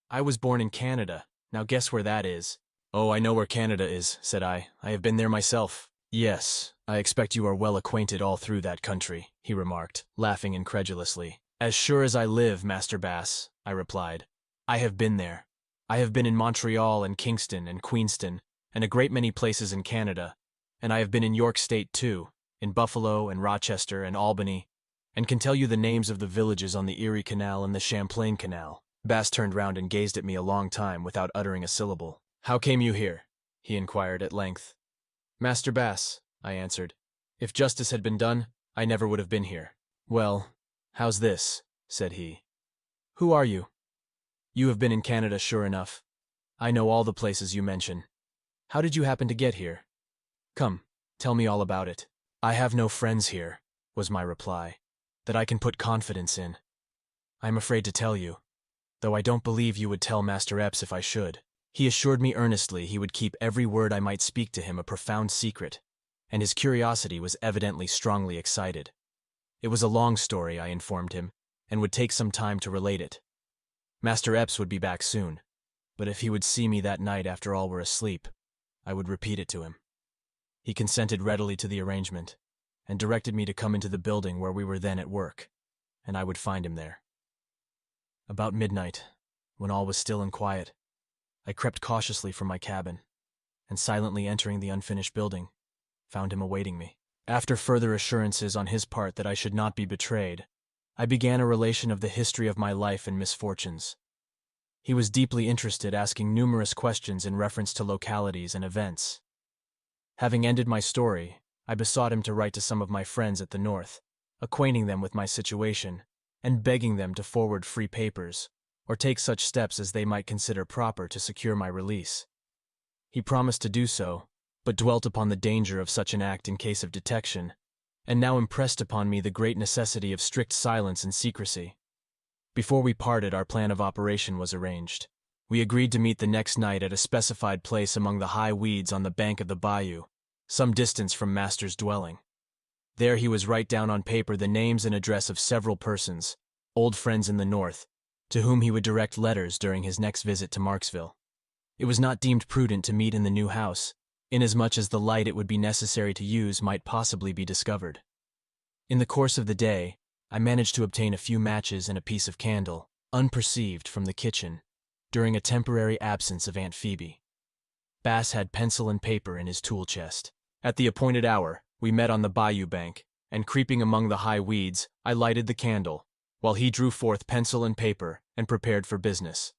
"I was born in Canada. Now guess where that is." "Oh, I know where Canada is," said I. "I have been there myself." "Yes, I expect you are well acquainted all through that country," he remarked, laughing incredulously. "As sure as I live, Master Bass," I replied. "I have been there. I have been in Montreal and Kingston and Queenston, and a great many places in Canada, and I have been in York State too, in Buffalo and Rochester and Albany, and can tell you the names of the villages on the Erie Canal and the Champlain Canal. Bass turned round and gazed at me a long time without uttering a syllable. "How came you here?" he inquired at length. "Master Bass," I answered. "If justice had been done, I never would have been here." "Well, how's this?" said he. "Who are you? You have been in Canada, sure enough. I know all the places you mention. How did you happen to get here? Come, tell me all about it." "I have no friends here," was my reply, "that I can put confidence in. I am afraid to tell you, though I don't believe you would tell Master Epps if I should." He assured me earnestly he would keep every word I might speak to him a profound secret, and his curiosity was evidently strongly excited. It was a long story, I informed him, and would take some time to relate it. Master Epps would be back soon, but if he would see me that night after all were asleep, I would repeat it to him. He consented readily to the arrangement, and directed me to come into the building where we were then at work, and I would find him there. About midnight, when all was still and quiet, I crept cautiously from my cabin, and silently entering the unfinished building, found him awaiting me. After further assurances on his part that I should not be betrayed, I began a relation of the history of my life and misfortunes. He was deeply interested, asking numerous questions in reference to localities and events. Having ended my story, I besought him to write to some of my friends at the North, acquainting them with my situation, and begging them to forward free papers, or take such steps as they might consider proper to secure my release. He promised to do so, but dwelt upon the danger of such an act in case of detection, and now impressed upon me the great necessity of strict silence and secrecy. Before we parted, our plan of operation was arranged. We agreed to meet the next night at a specified place among the high weeds on the bank of the bayou, some distance from Master's dwelling. There he was write down on paper the names and address of several persons, old friends in the North, to whom he would direct letters during his next visit to Marksville. It was not deemed prudent to meet in the new house, inasmuch as the light it would be necessary to use might possibly be discovered. In the course of the day, I managed to obtain a few matches and a piece of candle, unperceived, from the kitchen, during a temporary absence of Aunt Phoebe. Bass had pencil and paper in his tool chest. At the appointed hour, we met on the bayou bank, and creeping among the high weeds, I lighted the candle, while he drew forth pencil and paper and prepared for business.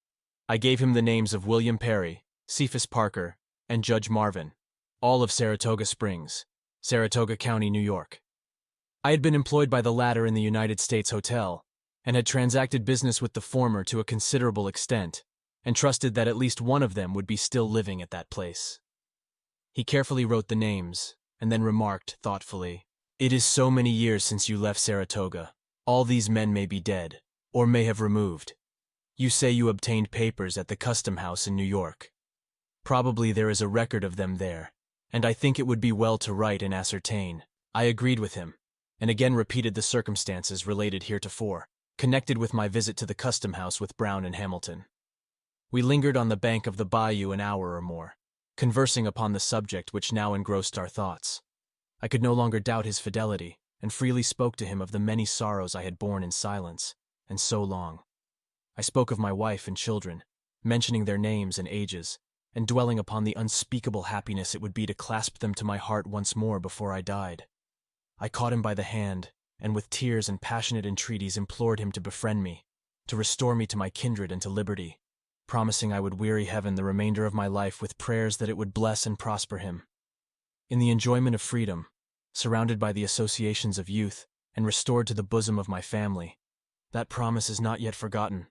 I gave him the names of William Perry, Cephas Parker, and Judge Marvin, all of Saratoga Springs, Saratoga County, New York. I had been employed by the latter in the United States Hotel, and had transacted business with the former to a considerable extent, and trusted that at least one of them would be still living at that place. He carefully wrote the names, and then remarked thoughtfully, "It is so many years since you left Saratoga. All these men may be dead, or may have removed. You say you obtained papers at the Custom House in New York. Probably there is a record of them there, and I think it would be well to write and ascertain." I agreed with him, and again repeated the circumstances related heretofore, connected with my visit to the Custom House with Brown and Hamilton. We lingered on the bank of the bayou an hour or more, conversing upon the subject which now engrossed our thoughts. I could no longer doubt his fidelity, and freely spoke to him of the many sorrows I had borne in silence, and so long. I spoke of my wife and children, mentioning their names and ages, and dwelling upon the unspeakable happiness it would be to clasp them to my heart once more before I died. I caught him by the hand, and with tears and passionate entreaties implored him to befriend me, to restore me to my kindred and to liberty, promising I would weary heaven the remainder of my life with prayers that it would bless and prosper him. In the enjoyment of freedom, surrounded by the associations of youth, and restored to the bosom of my family, that promise is not yet forgotten,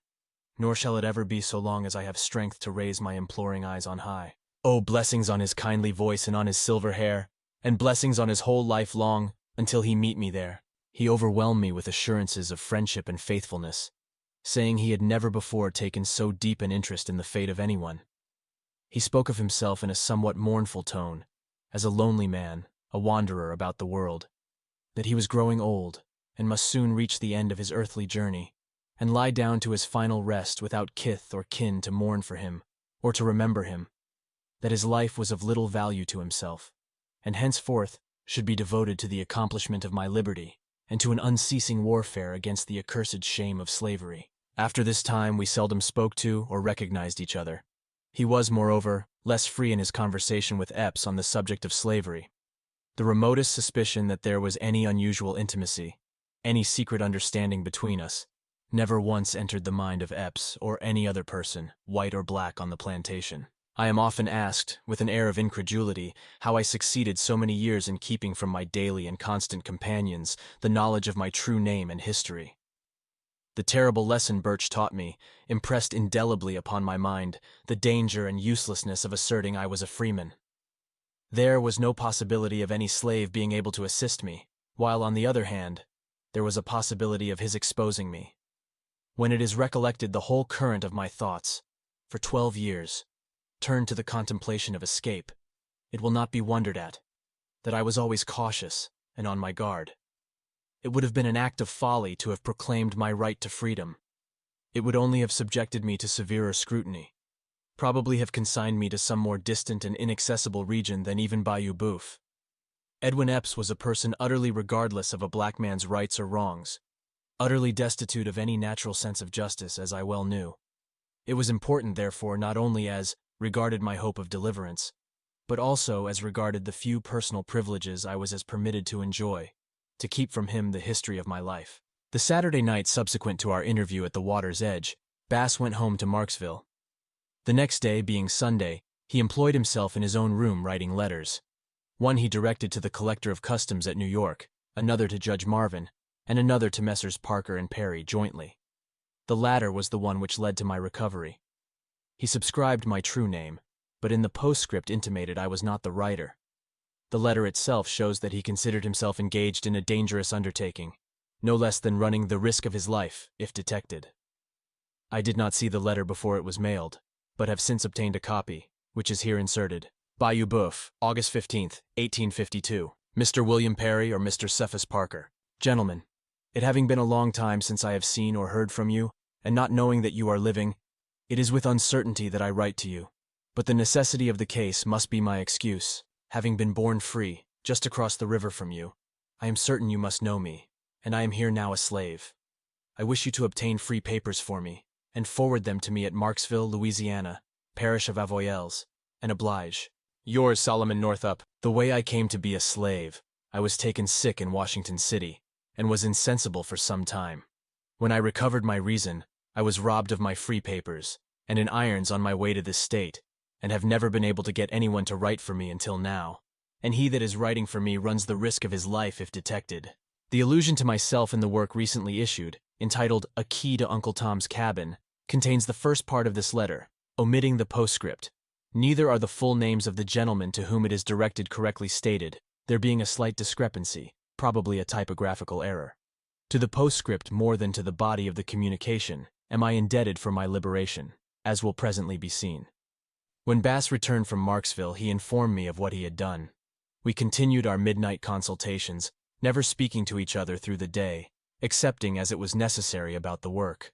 nor shall it ever be so long as I have strength to raise my imploring eyes on high. Oh, blessings on his kindly voice and on his silver hair, and blessings on his whole life long, until he meet me there. He overwhelmed me with assurances of friendship and faithfulness, saying he had never before taken so deep an interest in the fate of anyone. He spoke of himself in a somewhat mournful tone, as a lonely man, a wanderer about the world, that he was growing old, and must soon reach the end of his earthly journey, and lie down to his final rest without kith or kin to mourn for him, or to remember him, that his life was of little value to himself, and henceforth should be devoted to the accomplishment of my liberty, and to an unceasing warfare against the accursed shame of slavery. After this time we seldom spoke to or recognized each other. He was, moreover, less free in his conversation with Epps on the subject of slavery. The remotest suspicion that there was any unusual intimacy, any secret understanding between us, never once entered the mind of Epps or any other person, white or black, on the plantation. I am often asked, with an air of incredulity, how I succeeded so many years in keeping from my daily and constant companions the knowledge of my true name and history. The terrible lesson Birch taught me impressed indelibly upon my mind the danger and uselessness of asserting I was a freeman. There was no possibility of any slave being able to assist me, while, on the other hand, there was a possibility of his exposing me. When it is recollected the whole current of my thoughts, for 12 years, turned to the contemplation of escape, it will not be wondered at that I was always cautious and on my guard. It would have been an act of folly to have proclaimed my right to freedom. It would only have subjected me to severer scrutiny, probably have consigned me to some more distant and inaccessible region than even Bayou Boeuf. Edwin Epps was a person utterly regardless of a black man's rights or wrongs, utterly destitute of any natural sense of justice, as I well knew. It was important, therefore, not only as regarded my hope of deliverance, but also as regarded the few personal privileges I was as permitted to enjoy, to keep from him the history of my life. The Saturday night subsequent to our interview at the water's edge, Bass went home to Marksville. The next day, being Sunday, he employed himself in his own room writing letters. One he directed to the Collector of Customs at New York, another to Judge Marvin, and another to Messrs. Parker and Perry jointly. The latter was the one which led to my recovery. He subscribed my true name, but in the postscript intimated I was not the writer. The letter itself shows that he considered himself engaged in a dangerous undertaking, no less than running the risk of his life if detected. I did not see the letter before it was mailed, but have since obtained a copy, which is here inserted. Bayou Boeuf, August 15th, 1852. Mr. William Perry or Mr. Cephas Parker. Gentlemen, it having been a long time since I have seen or heard from you, and not knowing that you are living, it is with uncertainty that I write to you. But the necessity of the case must be my excuse. Having been born free, just across the river from you, I am certain you must know me, and I am here now a slave. I wish you to obtain free papers for me, and forward them to me at Marksville, Louisiana, parish of Avoyelles, and oblige. Yours, Solomon Northup. The way I came to be a slave, I was taken sick in Washington City, and was insensible for some time. When I recovered my reason, I was robbed of my free papers, and in irons on my way to this state, and have never been able to get anyone to write for me until now, and he that is writing for me runs the risk of his life if detected. The allusion to myself in the work recently issued, entitled A Key to Uncle Tom's Cabin, contains the first part of this letter, omitting the postscript. Neither are the full names of the gentlemen to whom it is directed correctly stated, there being a slight discrepancy, probably a typographical error. To the postscript more than to the body of the communication am I indebted for my liberation, as will presently be seen. When Bass returned from Marksville, he informed me of what he had done. We continued our midnight consultations, never speaking to each other through the day, excepting as it was necessary about the work.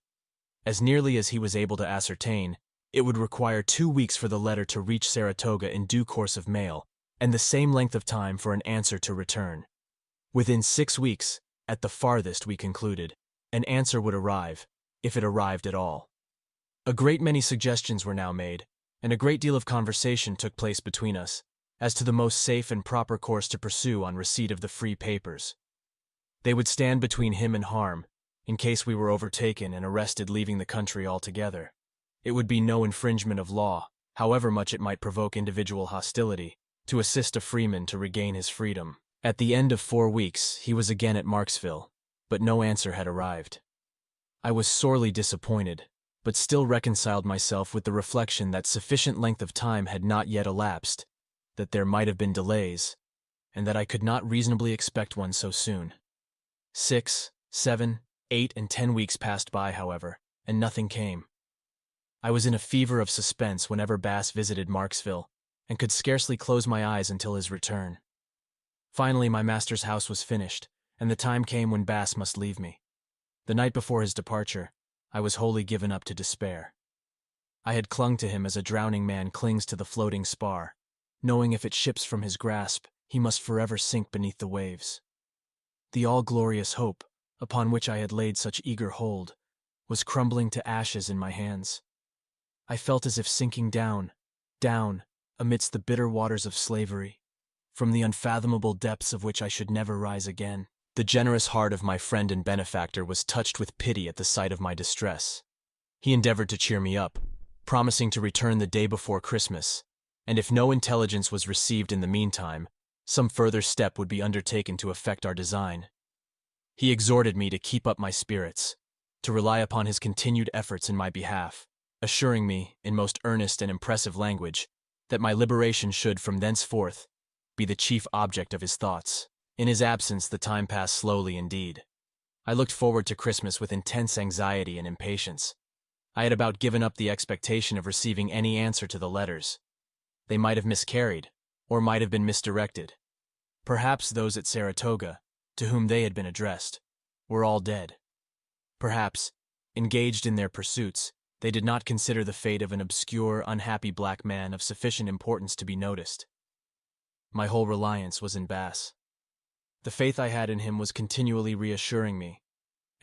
As nearly as he was able to ascertain, it would require 2 weeks for the letter to reach Saratoga in due course of mail, and the same length of time for an answer to return. Within 6 weeks, at the farthest, we concluded, an answer would arrive, if it arrived at all. A great many suggestions were now made, and a great deal of conversation took place between us, as to the most safe and proper course to pursue on receipt of the free papers. They would stand between him and harm, in case we were overtaken and arrested leaving the country altogether. It would be no infringement of law, however much it might provoke individual hostility, to assist a freeman to regain his freedom. At the end of 4 weeks, he was again at Marksville, but no answer had arrived. I was sorely disappointed, but still reconciled myself with the reflection that sufficient length of time had not yet elapsed, that there might have been delays, and that I could not reasonably expect one so soon. 6, 7, 8, and 10 weeks passed by, however, and nothing came. I was in a fever of suspense whenever Bass visited Marksville, and could scarcely close my eyes until his return. Finally, my master's house was finished, and the time came when Bass must leave me. The night before his departure, I was wholly given up to despair. I had clung to him as a drowning man clings to the floating spar, knowing if it ships from his grasp, he must forever sink beneath the waves. The all-glorious hope, upon which I had laid such eager hold, was crumbling to ashes in my hands. I felt as if sinking down, amidst the bitter waters of slavery, from the unfathomable depths of which I should never rise again. The generous heart of my friend and benefactor was touched with pity at the sight of my distress. He endeavored to cheer me up, promising to return the day before Christmas, and if no intelligence was received in the meantime, some further step would be undertaken to effect our design. He exhorted me to keep up my spirits, to rely upon his continued efforts in my behalf, assuring me, in most earnest and impressive language, that my liberation should, from thenceforth, be the chief object of his thoughts. In his absence, the time passed slowly indeed. I looked forward to Christmas with intense anxiety and impatience. I had about given up the expectation of receiving any answer to the letters. They might have miscarried, or might have been misdirected. Perhaps those at Saratoga, to whom they had been addressed, were all dead. Perhaps, engaged in their pursuits, they did not consider the fate of an obscure, unhappy black man of sufficient importance to be noticed. My whole reliance was in Bass. The faith I had in him was continually reassuring me,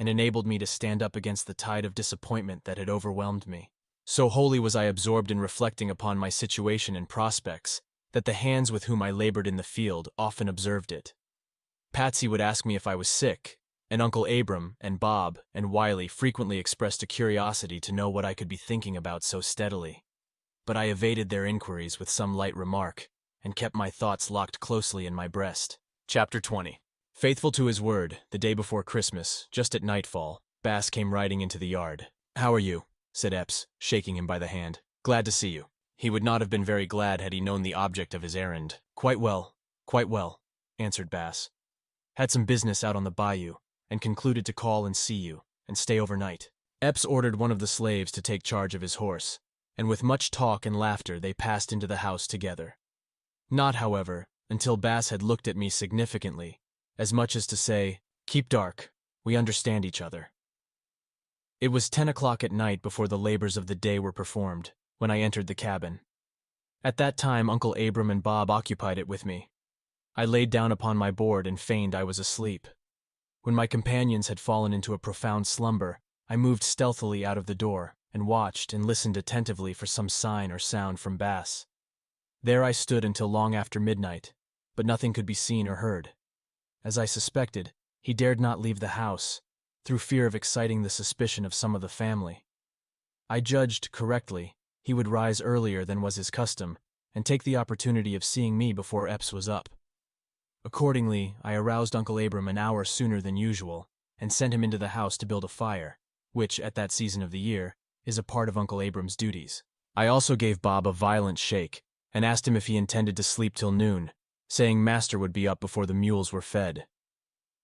and enabled me to stand up against the tide of disappointment that had overwhelmed me. So wholly was I absorbed in reflecting upon my situation and prospects, that the hands with whom I labored in the field often observed it. Patsy would ask me if I was sick, and Uncle Abram and Bob and Wiley frequently expressed a curiosity to know what I could be thinking about so steadily. But I evaded their inquiries with some light remark, and kept my thoughts locked closely in my breast. Chapter 20. Faithful to his word, the day before Christmas, just at nightfall, Bass came riding into the yard. "How are you?" said Epps, shaking him by the hand. "Glad to see you." He would not have been very glad had he known the object of his errand. Quite well, answered Bass. "Had some business out on the bayou, and concluded to call and see you, and stay overnight." Epps ordered one of the slaves to take charge of his horse, and with much talk and laughter they passed into the house together. Not, however, until Bass had looked at me significantly, as much as to say, "Keep dark, we understand each other." It was 10 o'clock at night before the labors of the day were performed, when I entered the cabin. At that time Uncle Abram and Bob occupied it with me. I laid down upon my board and feigned I was asleep. When my companions had fallen into a profound slumber, I moved stealthily out of the door, and watched and listened attentively for some sign or sound from Bass. There I stood until long after midnight, but nothing could be seen or heard. As I suspected, he dared not leave the house, through fear of exciting the suspicion of some of the family. I judged, correctly, he would rise earlier than was his custom, and take the opportunity of seeing me before Epps was up. Accordingly, I aroused Uncle Abram an hour sooner than usual, and sent him into the house to build a fire, which, at that season of the year, is a part of Uncle Abram's duties. I also gave Bob a violent shake, and asked him if he intended to sleep till noon, saying Master would be up before the mules were fed.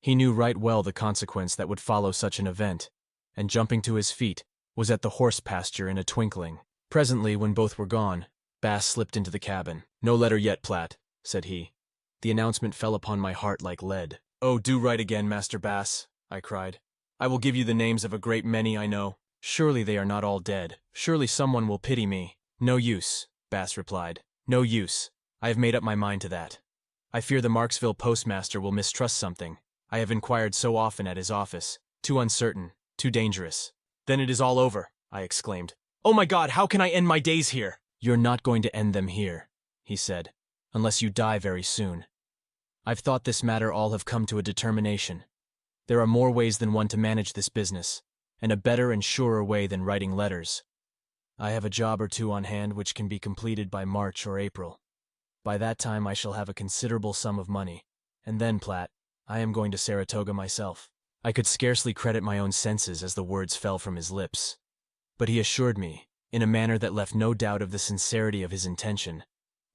He knew right well the consequence that would follow such an event, and jumping to his feet, was at the horse pasture in a twinkling. Presently, when both were gone, Bass slipped into the cabin. "No letter yet, Platt," said he. The announcement fell upon my heart like lead. "Oh, do write again, Master Bass," I cried. "I will give you the names of a great many I know. Surely they are not all dead. Surely someone will pity me." "No use," Bass replied. "No use. I have made up my mind to that. I fear the Marksville postmaster will mistrust something. I have inquired so often at his office. Too uncertain, too dangerous." "Then it is all over," I exclaimed. "Oh my God, how can I end my days here?" "You're not going to end them here," he said, "unless you die very soon. I've thought this matter all have come to a determination. There are more ways than one to manage this business, and a better and surer way than writing letters. I have a job or two on hand which can be completed by March or April. By that time I shall have a considerable sum of money, and then, Platt, I am going to Saratoga myself." I could scarcely credit my own senses as the words fell from his lips. But he assured me, in a manner that left no doubt of the sincerity of his intention,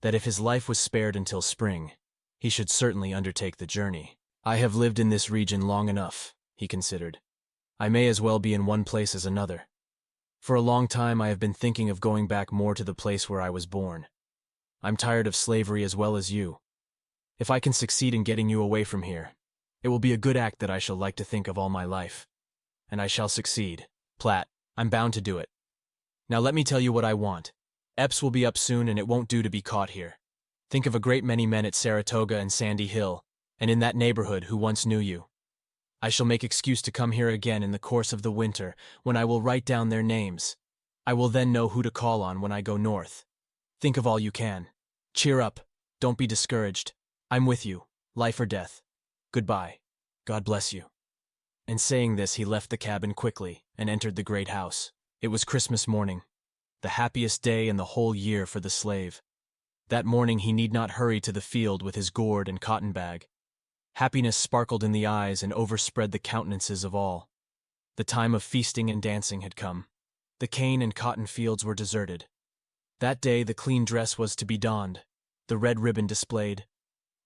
that if his life was spared until spring, he should certainly undertake the journey. "I have lived in this region long enough," he considered. "I may as well be in one place as another. For a long time I have been thinking of going back more to the place where I was born. I'm tired of slavery as well as you. If I can succeed in getting you away from here, it will be a good act that I shall like to think of all my life. And I shall succeed. Platt, I'm bound to do it. Now let me tell you what I want. Epps will be up soon, and it won't do to be caught here. Think of a great many men at Saratoga and Sandy Hill, and in that neighborhood who once knew you. I shall make excuse to come here again in the course of the winter, when I will write down their names. I will then know who to call on when I go north. Think of all you can. Cheer up. Don't be discouraged. I'm with you, life or death. Goodbye." God bless you." And saying this, he left the cabin quickly and entered the great house. It was Christmas morning, the happiest day in the whole year for the slave. That morning he need not hurry to the field with his gourd and cotton bag. Happiness sparkled in the eyes and overspread the countenances of all. The time of feasting and dancing had come. The cane and cotton fields were deserted. That day the clean dress was to be donned, the red ribbon displayed.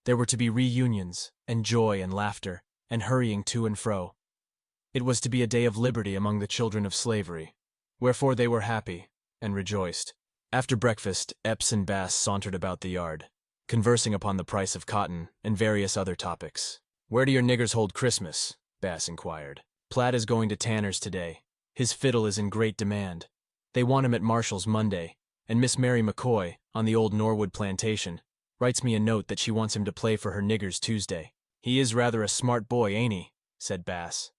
There were to be reunions, and joy and laughter, and hurrying to and fro. It was to be a day of liberty among the children of slavery, wherefore they were happy and rejoiced. After breakfast, Epps and Bass sauntered about the yard, conversing upon the price of cotton and various other topics. "Where do your niggers hold Christmas?" Bass inquired. "Platt is going to Tanner's today. His fiddle is in great demand. They want him at Marshall's Monday, and Miss Mary McCoy, on the old Norwood plantation, writes me a note that she wants him to play for her niggers Tuesday. He is rather a smart boy, ain't he?" said Bass.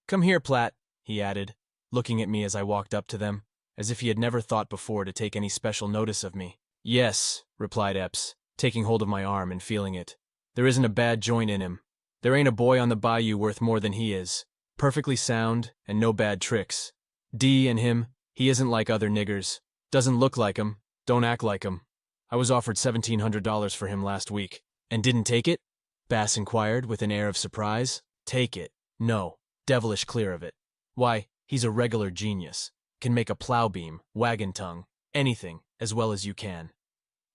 "Come here, Platt," he added, looking at me as I walked up to them, as if he had never thought before to take any special notice of me. "Yes," replied Epps, taking hold of my arm and feeling it. "There isn't a bad joint in him. There ain't a boy on the bayou worth more than he is. Perfectly sound, and no bad tricks. D and him, he isn't like other niggers. Doesn't look like 'em, don't act like 'em. I was offered $1,700 for him last week." "And didn't take it?" Bass inquired with an air of surprise. "Take it? No. Devilish clear of it. Why, he's a regular genius. Can make a plow beam, wagon tongue, anything, as well as you can.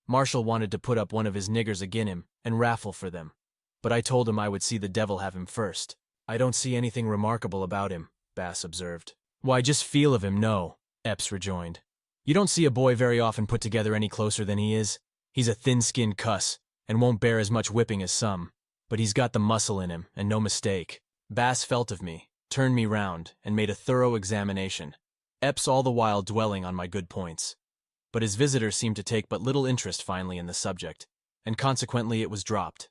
Marshall wanted to put up one of his niggers agin him and raffle for them, but I told him I would see the devil have him first." "I don't see anything remarkable about him," Bass observed. "Why, just feel of him, no," Epps rejoined. "You don't see a boy very often put together any closer than he is. He's a thin-skinned cuss, and won't bear as much whipping as some, but he's got the muscle in him, and no mistake." Bass felt of me, turned me round, and made a thorough examination, Epps all the while dwelling on my good points. But his visitor seemed to take but little interest finally in the subject, and consequently it was dropped.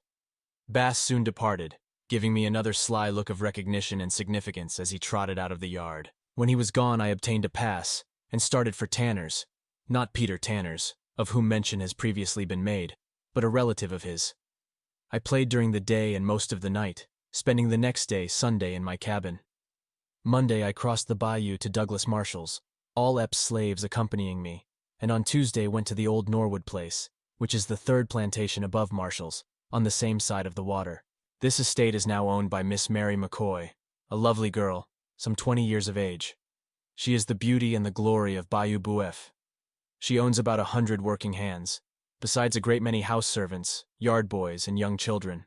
Bass soon departed, giving me another sly look of recognition and significance as he trotted out of the yard. When he was gone, I obtained a pass, and started for Tanner's, not Peter Tanner's, of whom mention has previously been made, but a relative of his. I played during the day and most of the night, spending the next day, Sunday, in my cabin. Monday I crossed the bayou to Douglas Marshall's, all Epps' slaves accompanying me, and on Tuesday went to the old Norwood place, which is the third plantation above Marshall's, on the same side of the water. This estate is now owned by Miss Mary McCoy, a lovely girl, some 20 years of age. She is the beauty and the glory of Bayou Buef. She owns about 100 working hands, besides a great many house servants, yard boys, and young children.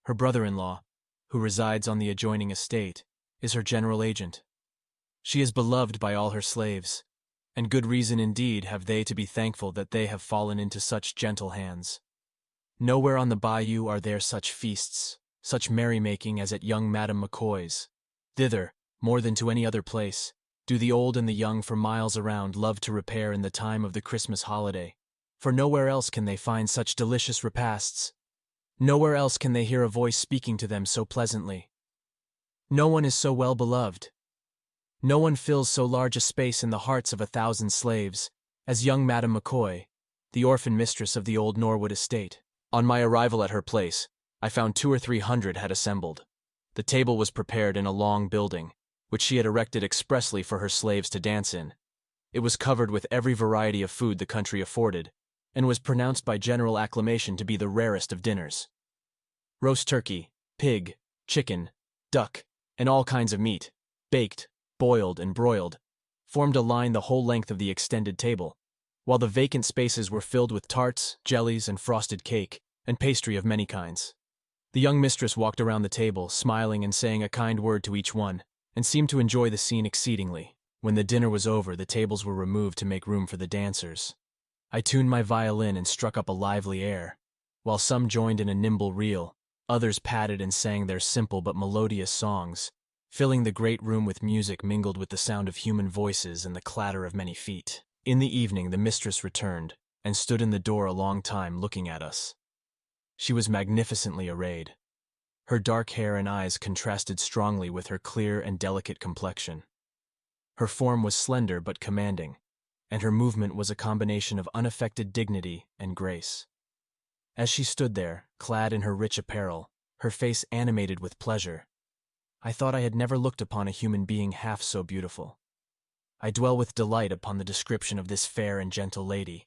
Her brother-in-law, who resides on the adjoining estate, is her general agent. She is beloved by all her slaves, and good reason indeed have they to be thankful that they have fallen into such gentle hands. Nowhere on the bayou are there such feasts, such merrymaking as at young Madam McCoy's. Thither, more than to any other place, do the old and the young for miles around love to repair in the time of the Christmas holiday, for nowhere else can they find such delicious repasts. Nowhere else can they hear a voice speaking to them so pleasantly. No one is so well beloved. No one fills so large a space in the hearts of 1,000 slaves as young Madam McCoy, the orphan mistress of the old Norwood estate. On my arrival at her place, I found 200 or 300 had assembled. The table was prepared in a long building, which she had erected expressly for her slaves to dance in. It was covered with every variety of food the country afforded, and was pronounced by general acclamation to be the rarest of dinners. Roast turkey, pig, chicken, duck, and all kinds of meat, baked, boiled, and broiled, formed a line the whole length of the extended table, while the vacant spaces were filled with tarts, jellies, and frosted cake, and pastry of many kinds. The young mistress walked around the table, smiling and saying a kind word to each one, and seemed to enjoy the scene exceedingly. When the dinner was over, the tables were removed to make room for the dancers. I tuned my violin and struck up a lively air, while some joined in a nimble reel, others patted and sang their simple but melodious songs, filling the great room with music mingled with the sound of human voices and the clatter of many feet. In the evening the mistress returned, and stood in the door a long time looking at us. She was magnificently arrayed. Her dark hair and eyes contrasted strongly with her clear and delicate complexion. Her form was slender but commanding, and her movement was a combination of unaffected dignity and grace. As she stood there, clad in her rich apparel, her face animated with pleasure. I thought I had never looked upon a human being half so beautiful. I dwell with delight upon the description of this fair and gentle lady,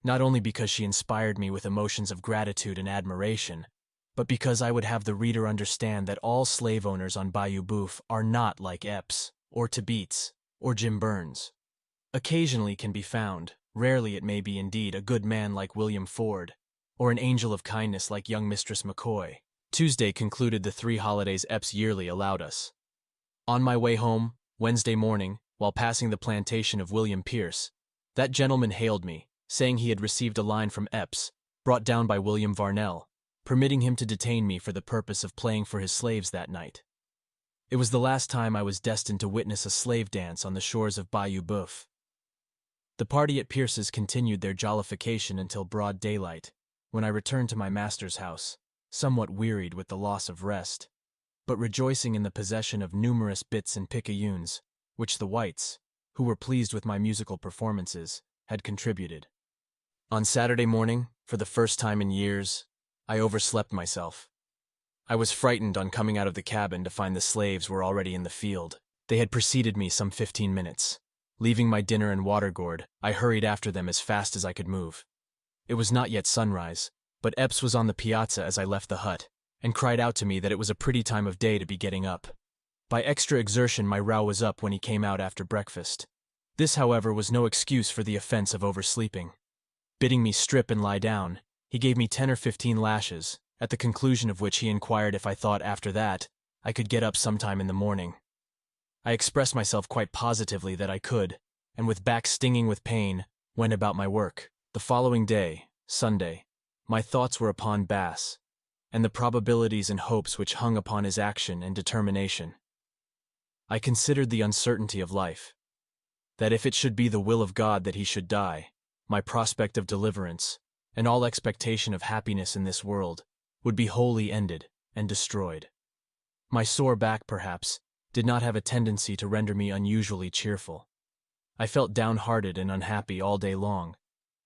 not only because she inspired me with emotions of gratitude and admiration, but because I would have the reader understand that all slave owners on Bayou Boeuf are not like Epps, or Tibeats, or Jim Burns. Occasionally can be found, rarely it may be indeed, a good man like William Ford, or an angel of kindness like young Mistress McCoy. Tuesday concluded the 3 holidays Epps yearly allowed us. On my way home, Wednesday morning, while passing the plantation of William Pierce, that gentleman hailed me, saying he had received a line from Epps, brought down by William Varnell, permitting him to detain me for the purpose of playing for his slaves that night. It was the last time I was destined to witness a slave dance on the shores of Bayou Boeuf. The party at Pierce's continued their jollification until broad daylight, when I returned to my master's house, somewhat wearied with the loss of rest, but rejoicing in the possession of numerous bits and picayunes, which the whites, who were pleased with my musical performances, had contributed. On Saturday morning, for the first time in years, I overslept myself. I was frightened on coming out of the cabin to find the slaves were already in the field. They had preceded me some 15 minutes. Leaving my dinner and water gourd, I hurried after them as fast as I could move. It was not yet sunrise, but Epps was on the piazza as I left the hut, and cried out to me that it was a pretty time of day to be getting up. By extra exertion my row was up when he came out after breakfast. This, however, was no excuse for the offense of oversleeping. Bidding me strip and lie down, he gave me 10 or 15 lashes, at the conclusion of which he inquired if I thought after that I could get up sometime in the morning. I expressed myself quite positively that I could, and with back stinging with pain, went about my work. The following day, Sunday, my thoughts were upon Bass, and the probabilities and hopes which hung upon his action and determination. I considered the uncertainty of life, that if it should be the will of God that he should die, my prospect of deliverance, and all expectation of happiness in this world, would be wholly ended and destroyed. My sore back, perhaps, did not have a tendency to render me unusually cheerful. I felt downhearted and unhappy all day long,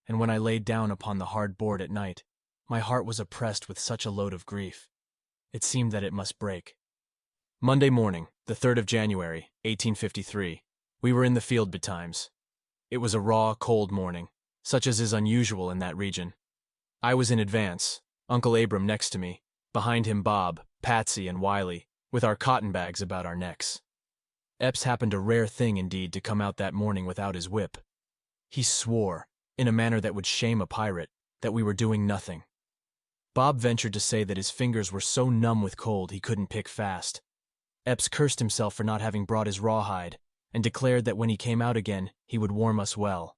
and when I laid down upon the hard board at night, my heart was oppressed with such a load of grief. It seemed that it must break. Monday morning, the 3rd of January, 1853, we were in the field betimes. It was a raw, cold morning, such as is unusual in that region. I was in advance, Uncle Abram next to me, behind him Bob, Patsy, and Wiley, with our cotton bags about our necks. Epps happened a rare thing indeed to come out that morning without his whip. He swore, in a manner that would shame a pirate, that we were doing nothing. Bob ventured to say that his fingers were so numb with cold he couldn't pick fast. Epps cursed himself for not having brought his rawhide, and declared that when he came out again he would warm us well.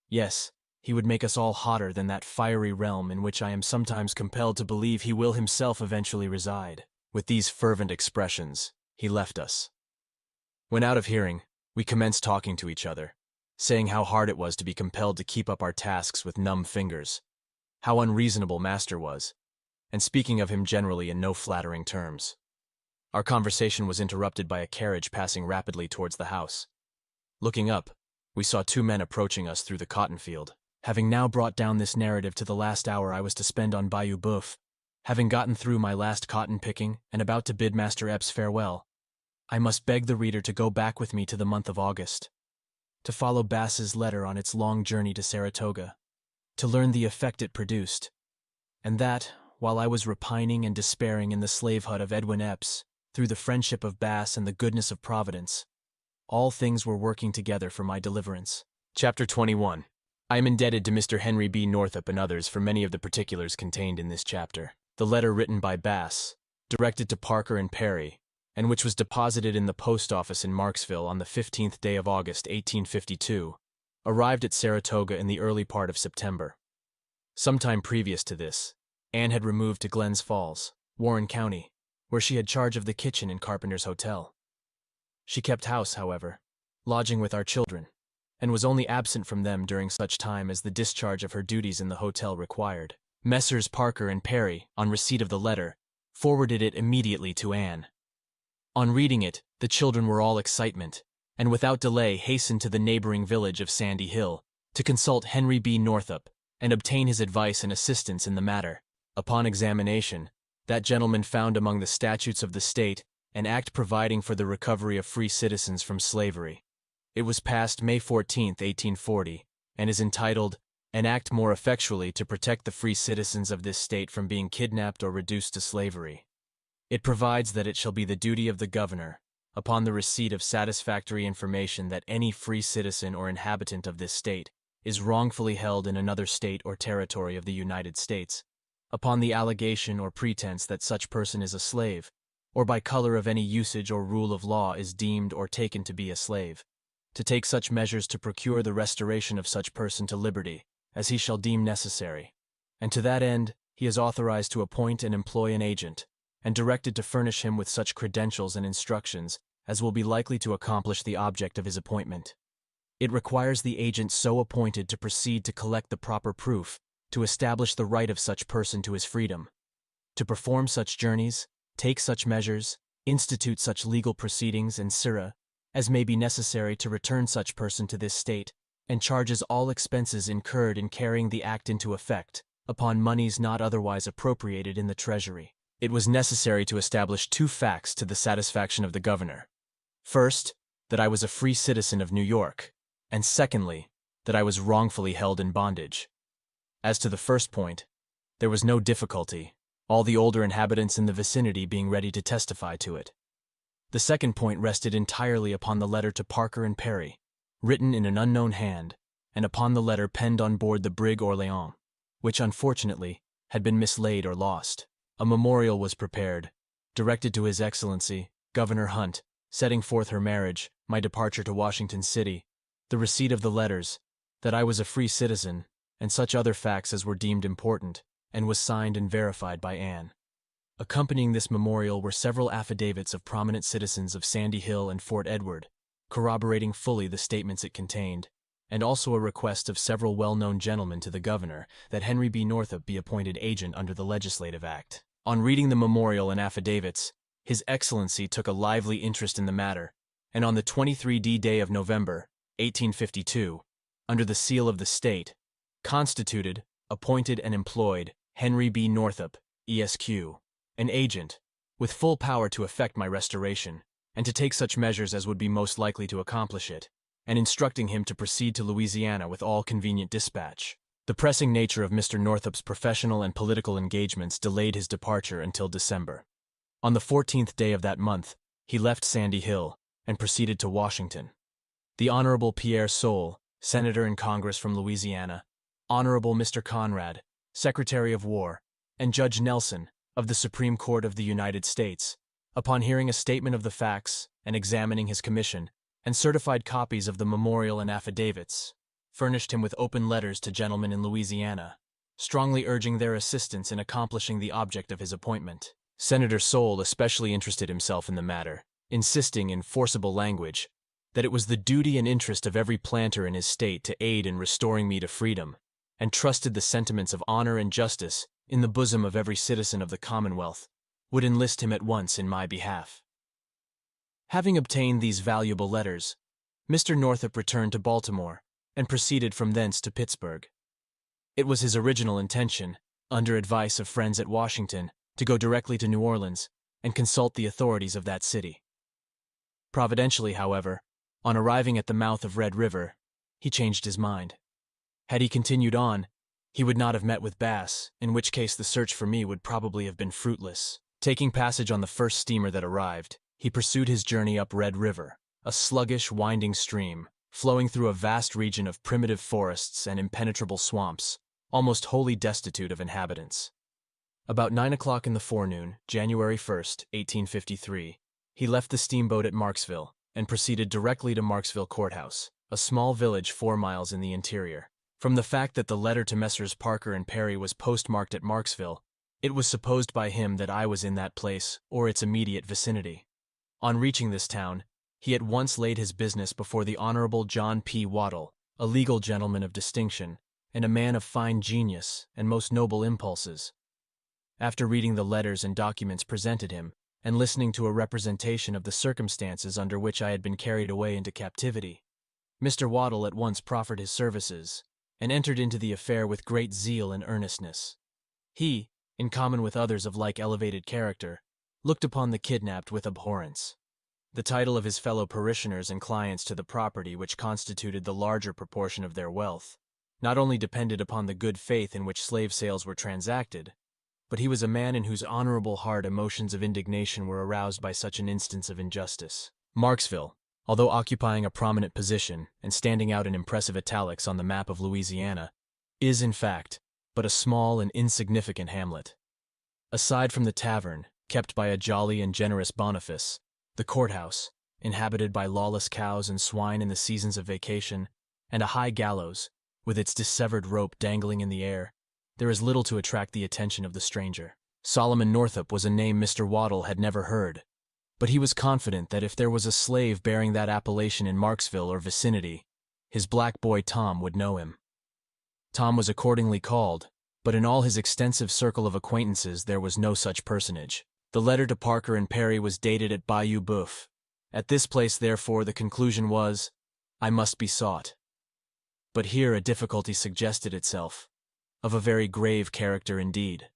Yes, he would make us all hotter than that fiery realm in which I am sometimes compelled to believe he will himself eventually reside. With these fervent expressions, he left us. When out of hearing, we commenced talking to each other, saying how hard it was to be compelled to keep up our tasks with numb fingers, how unreasonable Master was, and speaking of him generally in no flattering terms. Our conversation was interrupted by a carriage passing rapidly towards the house. Looking up, we saw 2 men approaching us through the cotton field. Having now brought down this narrative to the last hour I was to spend on Bayou Boeuf, having gotten through my last cotton picking and about to bid Master Epps farewell, I must beg the reader to go back with me to the month of August, to follow Bass's letter on its long journey to Saratoga, to learn the effect it produced, and that, while I was repining and despairing in the slave hut of Edwin Epps, through the friendship of Bass and the goodness of Providence, all things were working together for my deliverance. Chapter 21. I am indebted to Mr. Henry B. Northup and others for many of the particulars contained in this chapter. The letter written by Bass, directed to Parker and Perry, and which was deposited in the post office in Marksville on the 15th day of August, 1852, arrived at Saratoga in the early part of September. Sometime previous to this, Anne had removed to Glens Falls, Warren County, where she had charge of the kitchen in Carpenter's Hotel. She kept house, however, lodging with our children, and was only absent from them during such time as the discharge of her duties in the hotel required. Messrs. Parker and Perry, on receipt of the letter, forwarded it immediately to Anne. On reading it, the children were all excitement, and without delay hastened to the neighboring village of Sandy Hill to consult Henry B. Northup and obtain his advice and assistance in the matter. Upon examination, That gentleman found among the statutes of the state an act providing for the recovery of free citizens from slavery. It was passed May 14, 1840, and is entitled, "An Act more effectually to protect the free citizens of this state from being kidnapped or reduced to slavery." It provides that it shall be the duty of the governor, upon the receipt of satisfactory information that any free citizen or inhabitant of this state is wrongfully held in another state or territory of the United States, upon the allegation or pretense that such person is a slave, or by color of any usage or rule of law is deemed or taken to be a slave, to take such measures to procure the restoration of such person to liberty as he shall deem necessary, and to that end he is authorized to appoint and employ an agent, and directed to furnish him with such credentials and instructions as will be likely to accomplish the object of his appointment. It requires the agent so appointed to proceed to collect the proper proof, to establish the right of such person to his freedom, to perform such journeys, take such measures, institute such legal proceedings, etc., as may be necessary to return such person to this state, and charges all expenses incurred in carrying the act into effect, upon moneys not otherwise appropriated in the Treasury. It was necessary to establish two facts to the satisfaction of the governor. First, that I was a free citizen of New York, and secondly, that I was wrongfully held in bondage. As to the first point, there was no difficulty, all the older inhabitants in the vicinity being ready to testify to it. The second point rested entirely upon the letter to Parker and Perry, written in an unknown hand, and upon the letter penned on board the brig Orleans, which unfortunately had been mislaid or lost. A memorial was prepared, directed to His Excellency, Governor Hunt, setting forth her marriage, my departure to Washington City, the receipt of the letters, that I was a free citizen, and such other facts as were deemed important, and was signed and verified by Anne. Accompanying this memorial were several affidavits of prominent citizens of Sandy Hill and Fort Edward, corroborating fully the statements it contained, and also a request of several well-known gentlemen to the governor that Henry B. Northup be appointed agent under the Legislative Act. On reading the memorial and affidavits, His Excellency took a lively interest in the matter, and on the 23d day of November, 1852, under the seal of the state, constituted, appointed, and employed Henry B. Northup, Esq., an agent, with full power to effect my restoration, and to take such measures as would be most likely to accomplish it, and instructing him to proceed to Louisiana with all convenient dispatch. The pressing nature of Mr. Northup's professional and political engagements delayed his departure until December. On the 14th day of that month, he left Sandy Hill and proceeded to Washington. The Honorable Pierre Soule, Senator in Congress from Louisiana, Honorable Mr. Conrad, Secretary of War, and Judge Nelson, of the Supreme Court of the United States, upon hearing a statement of the facts and examining his commission, and certified copies of the memorial and affidavits, furnished him with open letters to gentlemen in Louisiana, strongly urging their assistance in accomplishing the object of his appointment. Senator Soule especially interested himself in the matter, insisting in forcible language that it was the duty and interest of every planter in his state to aid in restoring me to freedom, and trusted the sentiments of honor and justice in the bosom of every citizen of the Commonwealth would enlist him at once in my behalf. Having obtained these valuable letters, Mr. Northup returned to Baltimore and proceeded from thence to Pittsburgh. It was his original intention, under advice of friends at Washington, to go directly to New Orleans and consult the authorities of that city. Providentially, however, on arriving at the mouth of Red River, he changed his mind. Had he continued on, he would not have met with Bass, in which case the search for me would probably have been fruitless. Taking passage on the first steamer that arrived, he pursued his journey up Red River, a sluggish, winding stream, flowing through a vast region of primitive forests and impenetrable swamps, almost wholly destitute of inhabitants. About 9 o'clock in the forenoon, January 1st, 1853, he left the steamboat at Marksville and proceeded directly to Marksville Courthouse, a small village 4 miles in the interior. From the fact that the letter to Messrs. Parker and Perry was postmarked at Marksville, it was supposed by him that I was in that place or its immediate vicinity. On reaching this town, he at once laid his business before the Honorable John P. Waddell, a legal gentleman of distinction, and a man of fine genius and most noble impulses. After reading the letters and documents presented him, and listening to a representation of the circumstances under which I had been carried away into captivity, Mr. Waddell at once proffered his services, and entered into the affair with great zeal and earnestness. He, in common with others of like elevated character, looked upon the kidnapped with abhorrence. The title of his fellow parishioners and clients to the property which constituted the larger proportion of their wealth not only depended upon the good faith in which slave sales were transacted, but he was a man in whose honorable heart emotions of indignation were aroused by such an instance of injustice. Marksville, although occupying a prominent position and standing out in impressive italics on the map of Louisiana, is, in fact, but a small and insignificant hamlet. Aside from the tavern, kept by a jolly and generous Boniface, the courthouse, inhabited by lawless cows and swine in the seasons of vacation, and a high gallows, with its dissevered rope dangling in the air, there is little to attract the attention of the stranger. Solomon Northup was a name Mr. Waddle had never heard, but he was confident that if there was a slave bearing that appellation in Marksville or vicinity, his black boy Tom would know him. Tom was accordingly called, but in all his extensive circle of acquaintances there was no such personage. The letter to Parker and Perry was dated at Bayou Boeuf. At this place, therefore, the conclusion was, I must be sought. But here a difficulty suggested itself, of a very grave character indeed.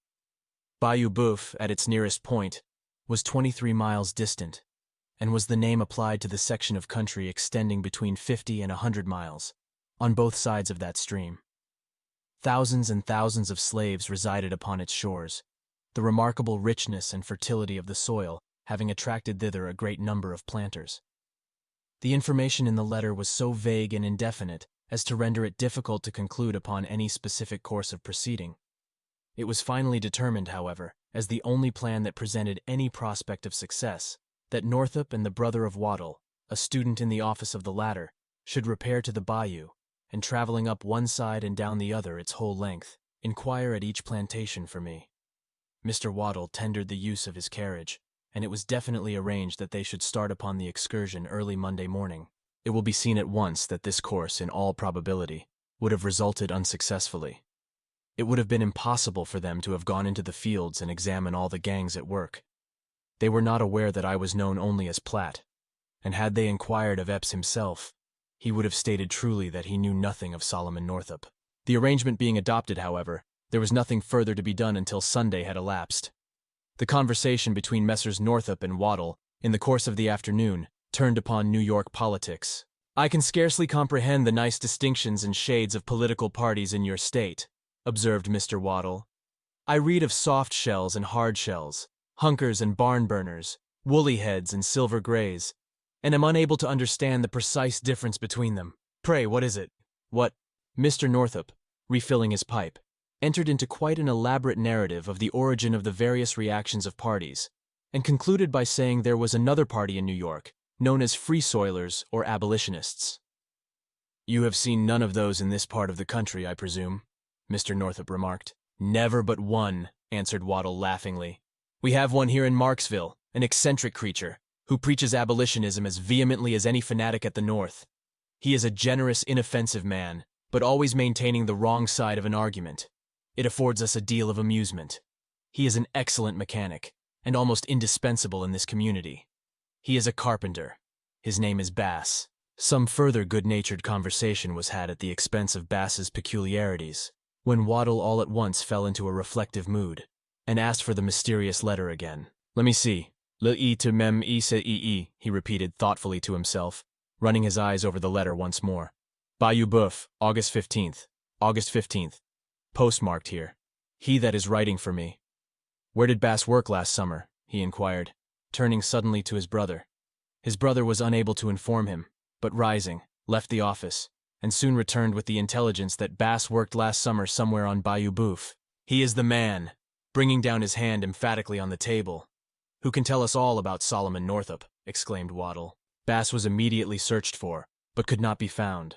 Bayou Boeuf, at its nearest point, was 23 miles distant, and was the name applied to the section of country extending between 50 and 100 miles, on both sides of that stream. Thousands and thousands of slaves resided upon its shores, the remarkable richness and fertility of the soil having attracted thither a great number of planters. The information in the letter was so vague and indefinite as to render it difficult to conclude upon any specific course of proceeding. It was finally determined, however, as the only plan that presented any prospect of success, that Northup and the brother of Waddle, a student in the office of the latter, should repair to the bayou, and traveling up one side and down the other its whole length, inquire at each plantation for me. Mr. Waddle tendered the use of his carriage, and it was definitely arranged that they should start upon the excursion early Monday morning. It will be seen at once that this course, in all probability, would have resulted unsuccessfully. It would have been impossible for them to have gone into the fields and examine all the gangs at work. They were not aware that I was known only as Platt, and had they inquired of Epps himself, he would have stated truly that he knew nothing of Solomon Northup. The arrangement being adopted, however, there was nothing further to be done until Sunday had elapsed. The conversation between Messrs. Northup and Waddle, in the course of the afternoon, turned upon New York politics. I can scarcely comprehend the nice distinctions and shades of political parties in your state, observed Mr. Waddle. I read of soft shells and hard shells, hunkers and barn burners, woolly heads and silver grays, and am unable to understand the precise difference between them. Pray, what is it? What? Mr. Northup, refilling his pipe, entered into quite an elaborate narrative of the origin of the various reactions of parties, and concluded by saying there was another party in New York, known as Free Soilers or Abolitionists. You have seen none of those in this part of the country, I presume, Mr. Northup remarked. Never but one, answered Waddle laughingly. We have one here in Marksville, an eccentric creature, who preaches abolitionism as vehemently as any fanatic at the North. He is a generous, inoffensive man, but always maintaining the wrong side of an argument. It affords us a deal of amusement. He is an excellent mechanic, and almost indispensable in this community. He is a carpenter. His name is Bass. Some further good-natured conversation was had at the expense of Bass's peculiarities, when Waddle all at once fell into a reflective mood, and asked for the mysterious letter again. Let me see. Le to mem e, he repeated thoughtfully to himself, running his eyes over the letter once more. Bayou Boeuf, August 15th. August 15th. Postmarked here. He that is writing for me. Where did Bass work last summer? He inquired, turning suddenly to his brother. His brother was unable to inform him, but rising, left the office, and soon returned with the intelligence that Bass worked last summer somewhere on Bayou Boeuf. He is the man, bringing down his hand emphatically on the table. Who can tell us all about Solomon Northup? Exclaimed Waddle. Bass was immediately searched for, but could not be found.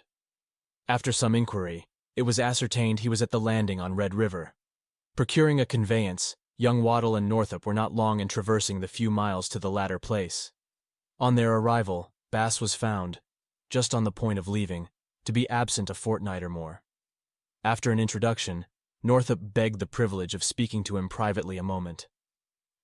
After some inquiry, it was ascertained he was at the landing on Red River. Procuring a conveyance, young Waddle and Northup were not long in traversing the few miles to the latter place. On their arrival, Bass was found, just on the point of leaving, to be absent a fortnight or more. After an introduction, Northup begged the privilege of speaking to him privately a moment.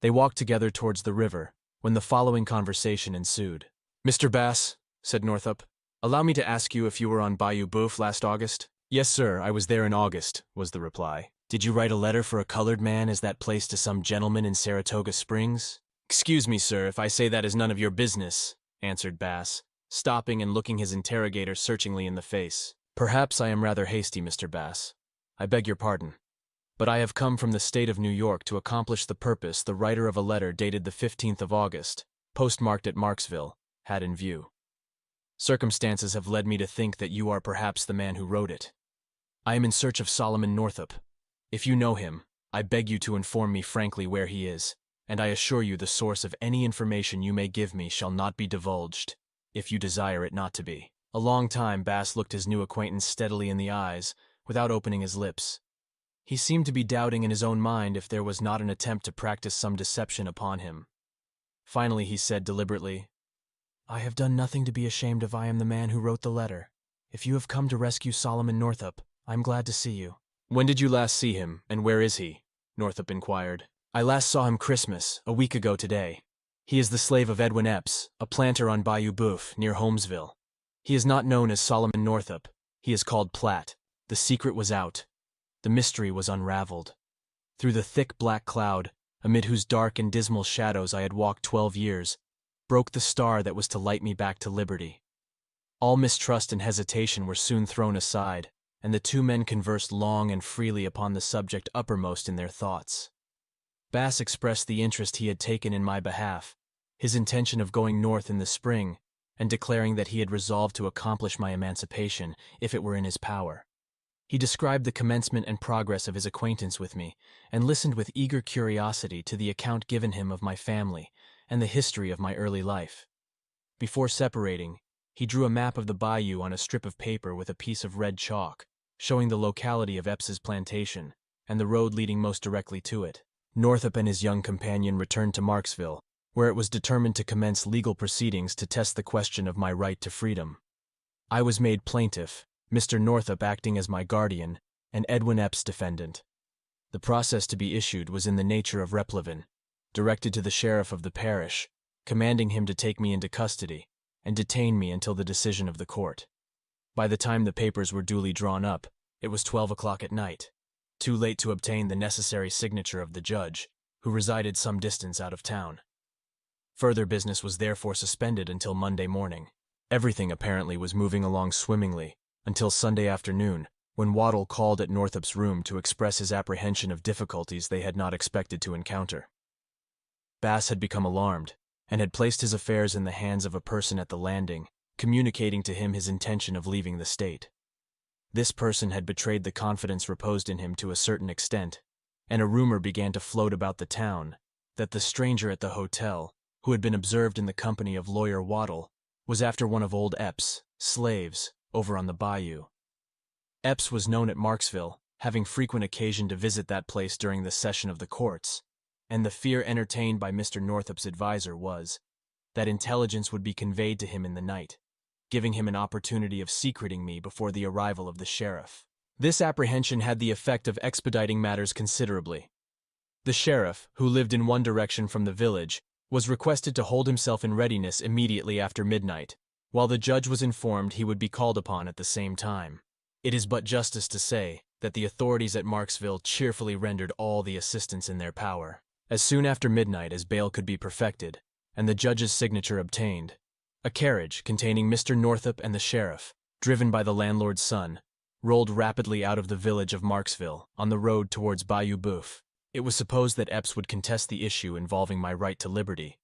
They walked together towards the river, when the following conversation ensued. Mr. Bass, said Northup, allow me to ask you if you were on Bayou Boeuf last August? Yes, sir, I was there in August, was the reply. Did you write a letter for a colored man as that place to some gentleman in Saratoga Springs? Excuse me, sir, if I say that is none of your business, answered Bass, stopping and looking his interrogator searchingly in the face. Perhaps I am rather hasty, Mr. Bass. I beg your pardon. But I have come from the state of New York to accomplish the purpose the writer of a letter dated the 15th of August, postmarked at Marksville, had in view. Circumstances have led me to think that you are perhaps the man who wrote it. I am in search of Solomon Northup. If you know him, I beg you to inform me frankly where he is, and I assure you the source of any information you may give me shall not be divulged, if you desire it not to be. A long time Bass looked his new acquaintance steadily in the eyes, without opening his lips. He seemed to be doubting in his own mind if there was not an attempt to practice some deception upon him. Finally he said deliberately, "I have done nothing to be ashamed of. I am the man who wrote the letter. If you have come to rescue Solomon Northup, I am glad to see you." "When did you last see him, and where is he?" Northup inquired. "I last saw him Christmas, a week ago today. He is the slave of Edwin Epps, a planter on Bayou Boeuf, near Holmesville. He is not known as Solomon Northup. He is called Platt. The secret was out. The mystery was unraveled. Through the thick black cloud, amid whose dark and dismal shadows I had walked 12 years, broke the star that was to light me back to liberty. All mistrust and hesitation were soon thrown aside, and the two men conversed long and freely upon the subject uppermost in their thoughts. Bass expressed the interest he had taken in my behalf, his intention of going north in the spring, and declaring that he had resolved to accomplish my emancipation if it were in his power. He described the commencement and progress of his acquaintance with me, and listened with eager curiosity to the account given him of my family and the history of my early life. Before separating, he drew a map of the bayou on a strip of paper with a piece of red chalk, showing the locality of Epps's plantation and the road leading most directly to it. Northup and his young companion returned to Marksville, where it was determined to commence legal proceedings to test the question of my right to freedom. I was made plaintiff, Mr. Northup acting as my guardian, and Edwin Epps defendant. The process to be issued was in the nature of replevin, directed to the sheriff of the parish, commanding him to take me into custody and detain me until the decision of the court. By the time the papers were duly drawn up, it was 12 o'clock at night, too late to obtain the necessary signature of the judge, who resided some distance out of town. Further business was therefore suspended until Monday morning. Everything apparently was moving along swimmingly, until Sunday afternoon, when Waddle called at Northup's room to express his apprehension of difficulties they had not expected to encounter. Bass had become alarmed, and had placed his affairs in the hands of a person at the landing, communicating to him his intention of leaving the state. This person had betrayed the confidence reposed in him to a certain extent, and a rumor began to float about the town that the stranger at the hotel, who had been observed in the company of Lawyer Waddle, was after one of old Epps' slaves over on the bayou. Epps was known at Marksville, having frequent occasion to visit that place during the session of the courts, and the fear entertained by Mr. Northup's adviser was that intelligence would be conveyed to him in the night, giving him an opportunity of secreting me before the arrival of the sheriff. This apprehension had the effect of expediting matters considerably. The sheriff, who lived in one direction from the village, was requested to hold himself in readiness immediately after midnight, while the judge was informed he would be called upon at the same time. It is but justice to say that the authorities at Marksville cheerfully rendered all the assistance in their power. As soon after midnight as bail could be perfected, and the judge's signature obtained, a carriage containing Mr. Northup and the sheriff, driven by the landlord's son, rolled rapidly out of the village of Marksville on the road towards Bayou Boeuf. It was supposed that Epps would contest the issue involving my right to liberty,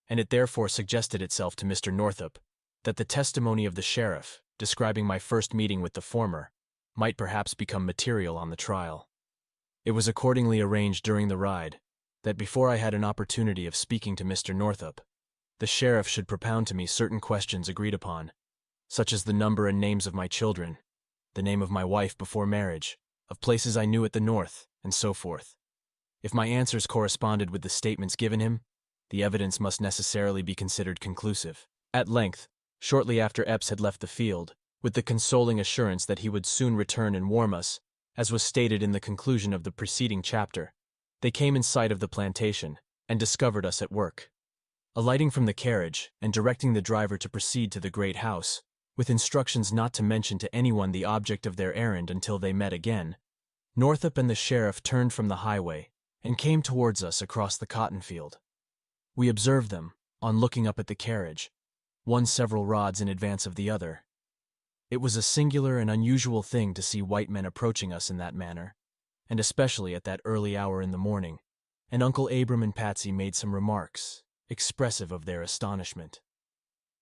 and it therefore suggested itself to Mr. Northup that the testimony of the sheriff, describing my first meeting with the former, might perhaps become material on the trial. It was accordingly arranged during the ride that before I had an opportunity of speaking to Mr. Northup, the sheriff should propound to me certain questions agreed upon, such as the number and names of my children, the name of my wife before marriage, of places I knew at the north, and so forth. If my answers corresponded with the statements given him, the evidence must necessarily be considered conclusive. At length, shortly after Epps had left the field, with the consoling assurance that he would soon return and warm us, as was stated in the conclusion of the preceding chapter, they came in sight of the plantation and discovered us at work. Alighting from the carriage and directing the driver to proceed to the great house, with instructions not to mention to anyone the object of their errand until they met again, Northup and the sheriff turned from the highway and came towards us across the cotton field. We observed them, on looking up at the carriage, one several rods in advance of the other. It was a singular and unusual thing to see white men approaching us in that manner, and especially at that early hour in the morning, and Uncle Abram and Patsy made some remarks, expressive of their astonishment.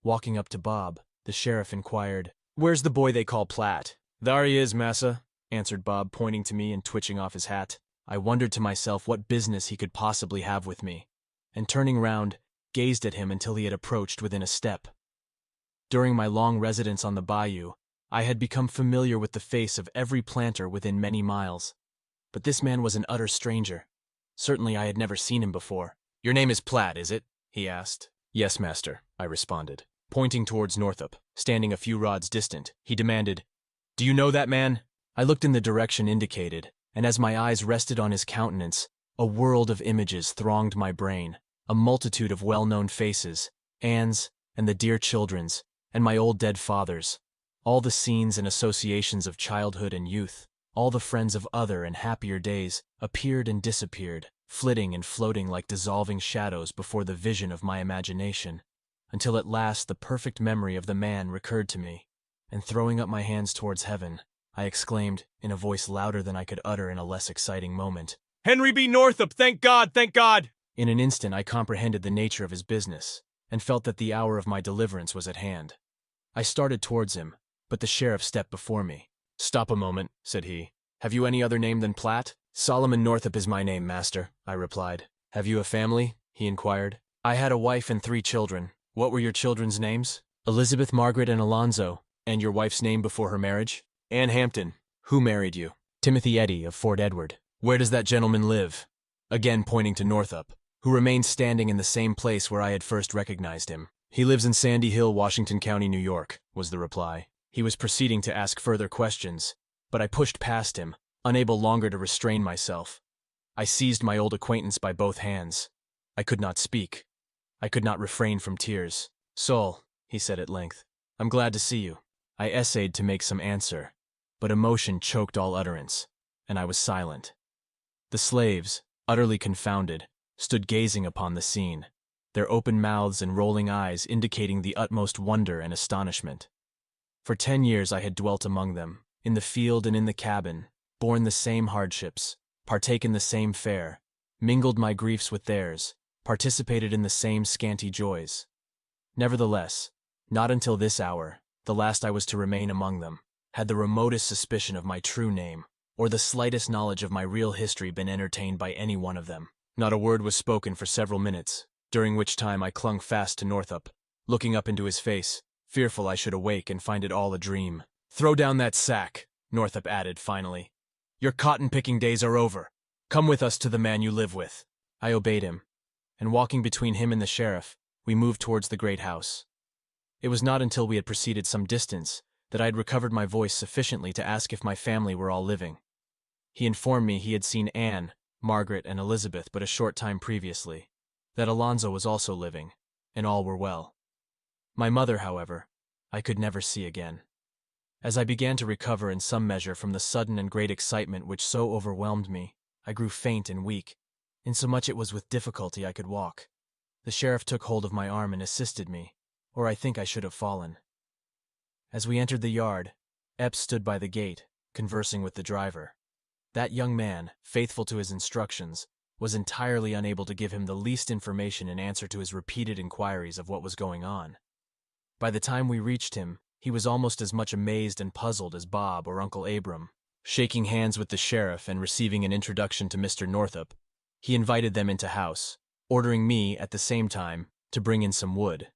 Walking up to Bob, the sheriff inquired, "Where's the boy they call Platt?" "Thar he is, massa," answered Bob, pointing to me and twitching off his hat. I wondered to myself what business he could possibly have with me, and turning round, gazed at him until he had approached within a step. During my long residence on the bayou, I had become familiar with the face of every planter within many miles, but this man was an utter stranger. Certainly I had never seen him before. "Your name is Platt, is it?" he asked. "Yes, master," I responded. Pointing towards Northup, standing a few rods distant, he demanded, "Do you know that man?" I looked in the direction indicated, and as my eyes rested on his countenance, a world of images thronged my brain, a multitude of well-known faces, Anne's, and the dear children's, and my old dead father's, all the scenes and associations of childhood and youth, all the friends of other and happier days, appeared and disappeared, flitting and floating like dissolving shadows before the vision of my imagination, until at last the perfect memory of the man recurred to me, and throwing up my hands towards heaven, I exclaimed, in a voice louder than I could utter in a less exciting moment, "Henry B. Northup, thank God, thank God!" In an instant I comprehended the nature of his business, and felt that the hour of my deliverance was at hand. I started towards him, but the sheriff stepped before me. "Stop a moment," said he. "Have you any other name than Platt?" "Solomon Northup is my name, master," I replied. "Have you a family?" he inquired. "I had a wife and 3 children." "What were your children's names?" "Elizabeth, Margaret, and Alonzo." "And your wife's name before her marriage?" "Ann Hampton." "Who married you?" "Timothy Eddy of Fort Edward." "Where does that gentleman live?" Again pointing to Northup, who remained standing in the same place where I had first recognized him. "He lives in Sandy Hill, Washington County, New York," was the reply. He was proceeding to ask further questions, but I pushed past him, unable longer to restrain myself. I seized my old acquaintance by both hands. I could not speak. I could not refrain from tears. "Sol," he said at length, "I'm glad to see you." I essayed to make some answer, but emotion choked all utterance, and I was silent. The slaves, utterly confounded, stood gazing upon the scene, their open mouths and rolling eyes indicating the utmost wonder and astonishment. For 10 years I had dwelt among them, in the field and in the cabin, borne the same hardships, partaken the same fare, mingled my griefs with theirs, participated in the same scanty joys. Nevertheless, not until this hour, the last I was to remain among them, had the remotest suspicion of my true name, or the slightest knowledge of my real history been entertained by any one of them. Not a word was spoken for several minutes, during which time I clung fast to Northup, looking up into his face, fearful I should awake and find it all a dream. "Throw down that sack," Northup added finally. "Your cotton-picking days are over. Come with us to the man you live with." I obeyed him, and walking between him and the sheriff, we moved towards the great house. It was not until we had proceeded some distance that I had recovered my voice sufficiently to ask if my family were all living. He informed me he had seen Anne, Margaret, and Elizabeth but a short time previously, that Alonzo was also living, and all were well. My mother, however, I could never see again. As I began to recover in some measure from the sudden and great excitement which so overwhelmed me, I grew faint and weak, insomuch it was with difficulty I could walk. The sheriff took hold of my arm and assisted me, or I think I should have fallen. As we entered the yard, Epps stood by the gate, conversing with the driver. That young man, faithful to his instructions, was entirely unable to give him the least information in answer to his repeated inquiries of what was going on. By the time we reached him, he was almost as much amazed and puzzled as Bob or Uncle Abram. Shaking hands with the sheriff and receiving an introduction to Mr. Northup, he invited them into house, ordering me, at the same time, to bring in some wood.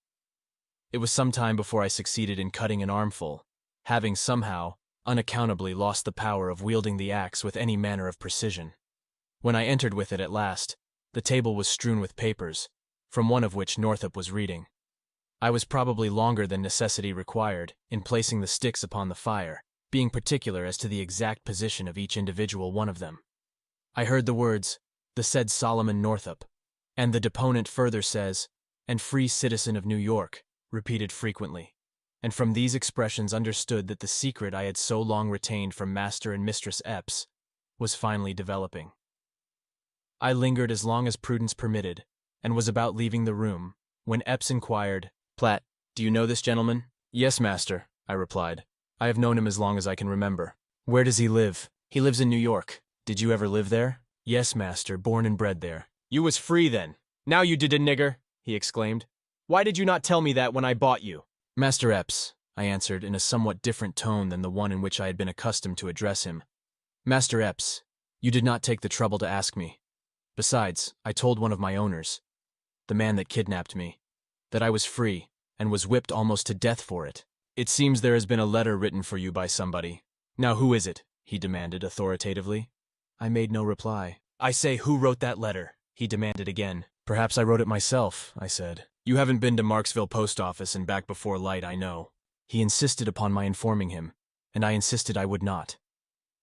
It was some time before I succeeded in cutting an armful, having somehow, unaccountably lost the power of wielding the axe with any manner of precision. When I entered with it at last, the table was strewn with papers, from one of which Northup was reading. I was probably longer than necessity required in placing the sticks upon the fire, being particular as to the exact position of each individual one of them. I heard the words, "the said Solomon Northup," and the deponent further says, "and free citizen of New York," repeated frequently, and from these expressions understood that the secret I had so long retained from Master and Mistress Epps was finally developing. I lingered as long as prudence permitted, and was about leaving the room, when Epps inquired, "Platt, do you know this gentleman?" "Yes, master," I replied. "I have known him as long as I can remember." "Where does he live?" "He lives in New York. Did you ever live there?" "Yes, master, born and bred there." You was free then. Now you did a nigger, he exclaimed. Why did you not tell me that when I bought you? "Master Epps," I answered in a somewhat different tone than the one in which I had been accustomed to address him. "Master Epps, you did not take the trouble to ask me. Besides, I told one of my owners, the man that kidnapped me, that I was free, and was whipped almost to death for it." "It seems there has been a letter written for you by somebody. Now who is it?" he demanded authoritatively. I made no reply. "I say, who wrote that letter?" he demanded again. "Perhaps I wrote it myself," I said. "You haven't been to Marksville post office and back before light, I know." He insisted upon my informing him, and I insisted I would not.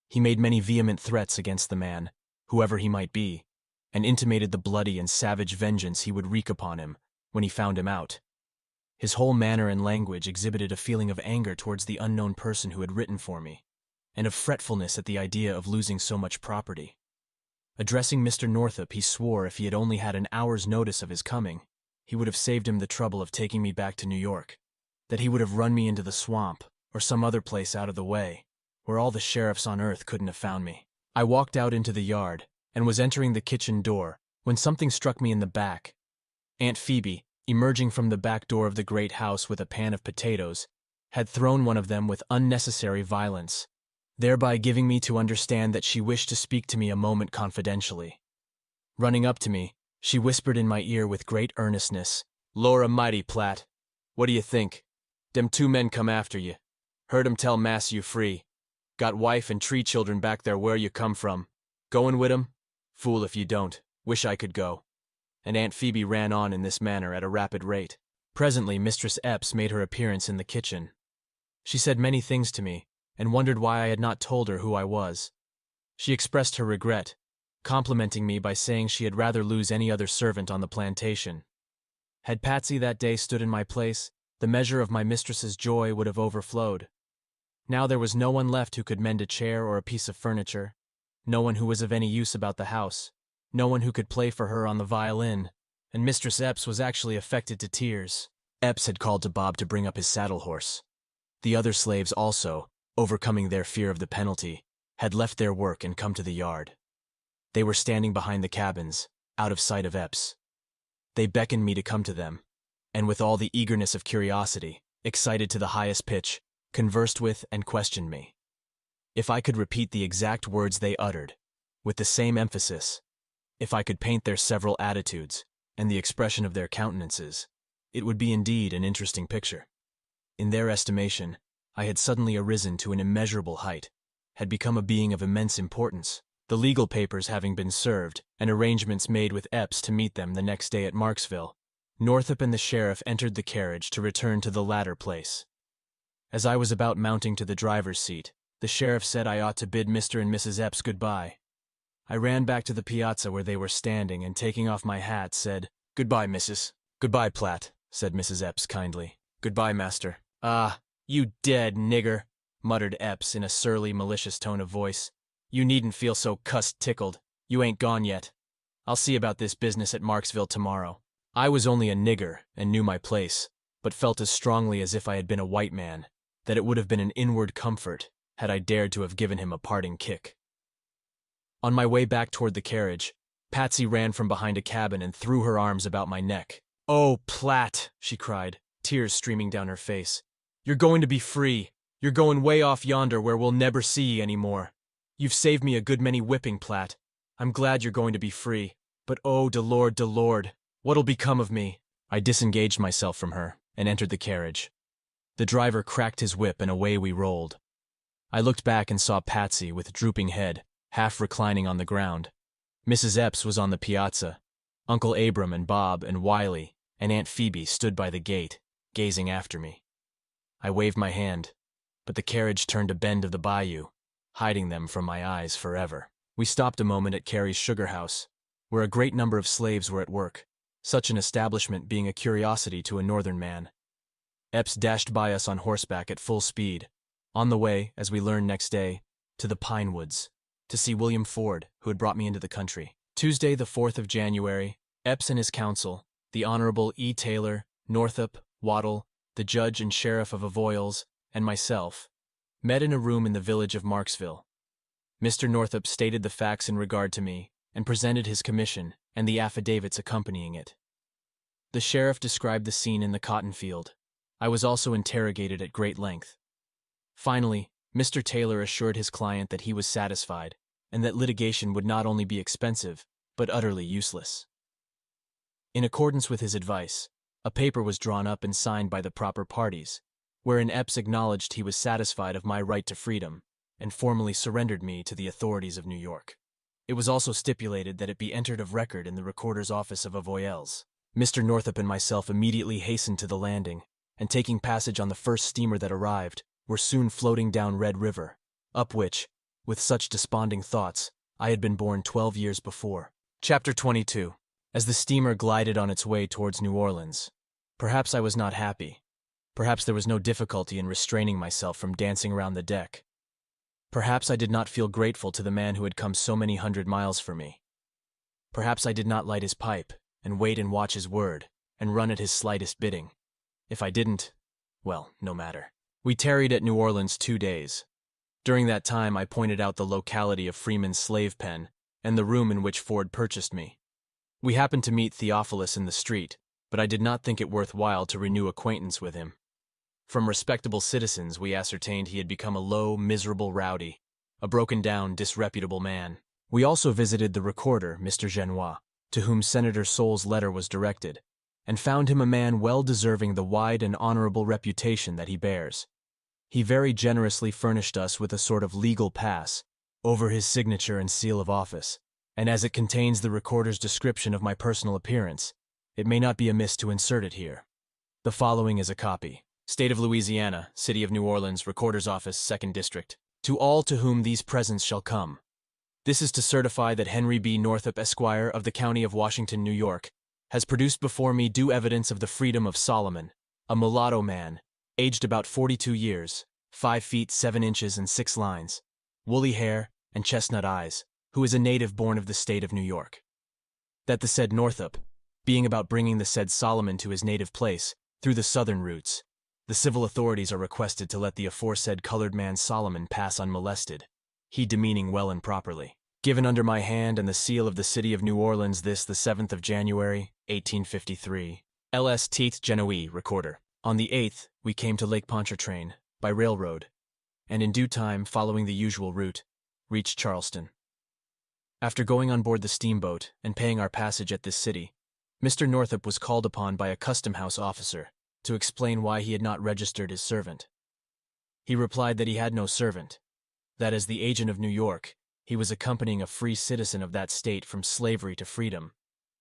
He made many vehement threats against the man, whoever he might be, and intimated the bloody and savage vengeance he would wreak upon him when he found him out. His whole manner and language exhibited a feeling of anger towards the unknown person who had written for me, and of fretfulness at the idea of losing so much property. Addressing Mr. Northup, he swore if he had only had an hour's notice of his coming, he would have saved him the trouble of taking me back to New York, that he would have run me into the swamp, or some other place out of the way, where all the sheriffs on earth couldn't have found me. I walked out into the yard, and was entering the kitchen door, when something struck me in the back. Aunt Phoebe, emerging from the back door of the great house with a pan of potatoes, had thrown one of them with unnecessary violence, thereby giving me to understand that she wished to speak to me a moment confidentially. Running up to me, she whispered in my ear with great earnestness, "Lord Almighty, Platt, what do you think? Dem 2 men come after you. Heard 'em tell Mass you free. Got wife and 3 children back there where you come from. Goin' with 'em? Fool if you don't. Wish I could go." And Aunt Phoebe ran on in this manner at a rapid rate. Presently Mistress Epps made her appearance in the kitchen. She said many things to me, and wondered why I had not told her who I was. She expressed her regret, complimenting me by saying she had rather lose any other servant on the plantation. Had Patsy that day stood in my place, the measure of my mistress's joy would have overflowed. Now there was no one left who could mend a chair or a piece of furniture, no one who was of any use about the house, no one who could play for her on the violin, and Mistress Epps was actually affected to tears. Epps had called to Bob to bring up his saddle horse. The other slaves also, overcoming their fear of the penalty, had left their work and come to the yard. They were standing behind the cabins, out of sight of Epps. They beckoned me to come to them, and with all the eagerness of curiosity, excited to the highest pitch, conversed with and questioned me. If I could repeat the exact words they uttered, with the same emphasis, if I could paint their several attitudes and the expression of their countenances, it would be indeed an interesting picture. In their estimation, I had suddenly arisen to an immeasurable height, had become a being of immense importance. The legal papers having been served, and arrangements made with Epps to meet them the next day at Marksville, Northup and the sheriff entered the carriage to return to the latter place. As I was about mounting to the driver's seat, the sheriff said I ought to bid Mr. and Mrs. Epps goodbye. I ran back to the piazza where they were standing, and taking off my hat, said, "Goodbye, missus." "Goodbye, Platt," said Mrs. Epps kindly. "Goodbye, master." "Ah, you dead nigger," muttered Epps in a surly, malicious tone of voice. "You needn't feel so cussed tickled. You ain't gone yet. I'll see about this business at Marksville tomorrow." I was only a nigger and knew my place, but felt as strongly as if I had been a white man, that it would have been an inward comfort had I dared to have given him a parting kick. On my way back toward the carriage, Patsy ran from behind a cabin and threw her arms about my neck. "Oh, Platt," she cried, tears streaming down her face. "You're going to be free. You're going way off yonder where we'll never see ye any more. You've saved me a good many whipping, Platt. I'm glad you're going to be free. But oh, de Lord, what'll become of me?" I disengaged myself from her and entered the carriage. The driver cracked his whip and away we rolled. I looked back and saw Patsy with drooping head, half reclining on the ground. Mrs. Epps was on the piazza. Uncle Abram and Bob and Wiley and Aunt Phoebe stood by the gate, gazing after me. I waved my hand, but the carriage turned a bend of the bayou, hiding them from my eyes forever. We stopped a moment at Carey's sugar house, where a great number of slaves were at work, such an establishment being a curiosity to a northern man. Epps dashed by us on horseback at full speed, on the way, as we learned next day, to the pine woods. to see William Ford, who had brought me into the country. Tuesday, the 4th of January, Epps and his counsel, the Honorable E. Taylor, Northup, Waddle, the judge and sheriff of Avoyelles, and myself, met in a room in the village of Marksville. Mr. Northup stated the facts in regard to me and presented his commission and the affidavits accompanying it. The sheriff described the scene in the cotton field. I was also interrogated at great length. Finally, Mr. Taylor assured his client that he was satisfied and that litigation would not only be expensive, but utterly useless. In accordance with his advice, a paper was drawn up and signed by the proper parties, wherein Epps acknowledged he was satisfied of my right to freedom and formally surrendered me to the authorities of New York. It was also stipulated that it be entered of record in the recorder's office of Avoyelles. Mr. Northup and myself immediately hastened to the landing, and taking passage on the first steamer that arrived, were soon floating down Red River, up which, with such desponding thoughts, I had been borne 12 years before. Chapter 22. As the steamer glided on its way towards New Orleans, perhaps I was not happy. Perhaps there was no difficulty in restraining myself from dancing around the deck. Perhaps I did not feel grateful to the man who had come so many 100 miles for me. Perhaps I did not light his pipe, and wait and watch his word, and run at his slightest bidding. If I didn't, well, no matter. We tarried at New Orleans 2 days. During that time I pointed out the locality of Freeman's slave pen, and the room in which Ford purchased me. We happened to meet Theophilus in the street, but I did not think it worth while to renew acquaintance with him. From respectable citizens we ascertained he had become a low, miserable rowdy, a broken-down, disreputable man. We also visited the recorder, Mr. Genois, to whom Senator Soule's letter was directed, and found him a man well deserving the wide and honorable reputation that he bears. He very generously furnished us with a sort of legal pass, over his signature and seal of office, and as it contains the recorder's description of my personal appearance, it may not be amiss to insert it here. The following is a copy. State of Louisiana, City of New Orleans, Recorder's Office, 2nd District. To all to whom these presents shall come. This is to certify that Henry B. Northup, Esquire, of the County of Washington, New York, has produced before me due evidence of the freedom of Solomon, a mulatto man, aged about 42 years, 5 feet 7 inches and 6 lines, woolly hair and chestnut eyes, who is a native born of the state of New York. That the said Northup, being about bringing the said Solomon to his native place, through the southern routes, the civil authorities are requested to let the aforesaid colored man Solomon pass unmolested, he demeaning well and properly. Given under my hand and the seal of the City of New Orleans this the 7th of January, 1853. L.S. Teeth Genois, Recorder. On the 8th, we came to Lake Pontchartrain, by railroad, and in due time, following the usual route, reached Charleston. After going on board the steamboat and paying our passage at this city, Mr. Northup was called upon by a custom-house officer to explain why he had not registered his servant. He replied that he had no servant, that as the agent of New York, he was accompanying a free citizen of that state from slavery to freedom,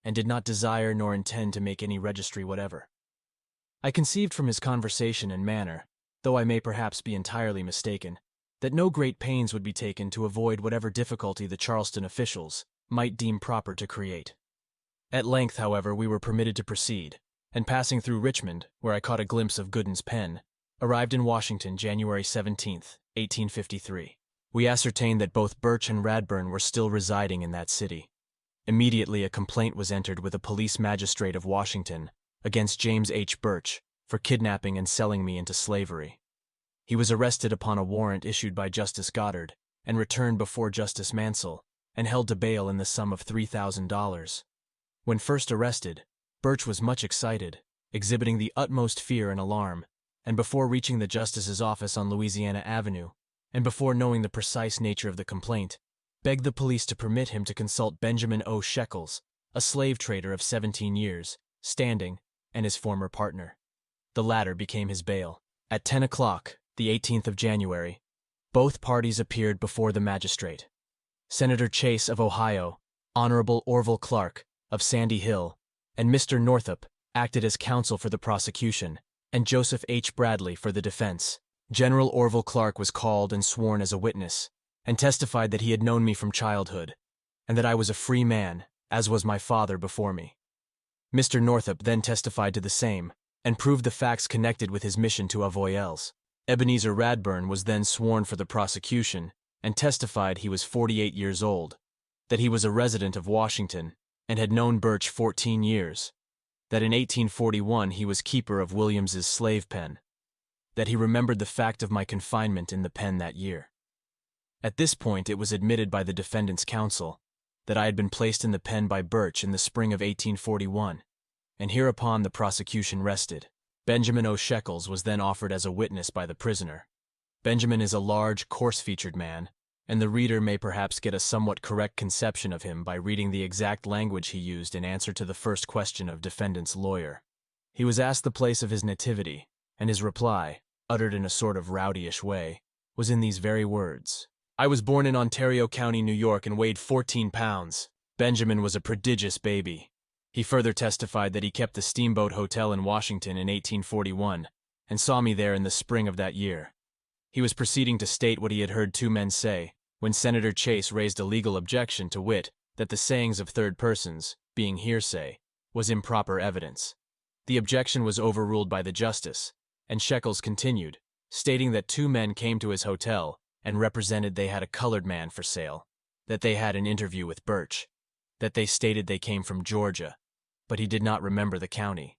and did not desire nor intend to make any registry whatever. I conceived from his conversation and manner, though I may perhaps be entirely mistaken, that no great pains would be taken to avoid whatever difficulty the Charleston officials might deem proper to create. At length, however, we were permitted to proceed, and passing through Richmond, where I caught a glimpse of Gooden's pen, arrived in Washington January 17th, 1853. We ascertained that both Birch and Radburn were still residing in that city. Immediately a complaint was entered with a police magistrate of Washington against James H. Birch for kidnapping and selling me into slavery. He was arrested upon a warrant issued by Justice Goddard and returned before Justice Mansell and held to bail in the sum of $3,000. When first arrested, Birch was much excited, exhibiting the utmost fear and alarm, and before reaching the justice's office on Louisiana Avenue, and before knowing the precise nature of the complaint, begged the police to permit him to consult Benjamin O. Shekels, a slave trader of 17 years, standing, and his former partner. The latter became his bail. At 10 o'clock, the 18th of January, both parties appeared before the magistrate. Senator Chase of Ohio, Honorable Orville Clark of Sandy Hill, and Mr. Northup acted as counsel for the prosecution, and Joseph H. Bradley for the defense. General Orville Clark was called and sworn as a witness, and testified that he had known me from childhood, and that I was a free man, as was my father before me. Mr. Northup then testified to the same, and proved the facts connected with his mission to Avoyelles. Ebenezer Radburn was then sworn for the prosecution, and testified he was 48 years old, that he was a resident of Washington and had known Birch 14 years, that in 1841 he was keeper of Williams's slave pen, that he remembered the fact of my confinement in the pen that year. At this point it was admitted by the defendant's counsel that I had been placed in the pen by Birch in the spring of 1841, and hereupon the prosecution rested. Benjamin O. Shekels was then offered as a witness by the prisoner. Benjamin is a large, coarse-featured man, and the reader may perhaps get a somewhat correct conception of him by reading the exact language he used in answer to the first question of defendant's lawyer. He was asked the place of his nativity, and his reply, uttered in a sort of rowdyish way, was in these very words: "I was born in Ontario County, New York, and weighed 14 pounds. Benjamin was a prodigious baby." He further testified that he kept the Steamboat Hotel in Washington in 1841, and saw me there in the spring of that year. He was proceeding to state what he had heard two men say, when Senator Chase raised a legal objection, to wit, that the sayings of third persons, being hearsay, was improper evidence. The objection was overruled by the justice, and Shekels continued, stating that two men came to his hotel and represented they had a colored man for sale, that they had an interview with Birch, that they stated they came from Georgia, but he did not remember the county,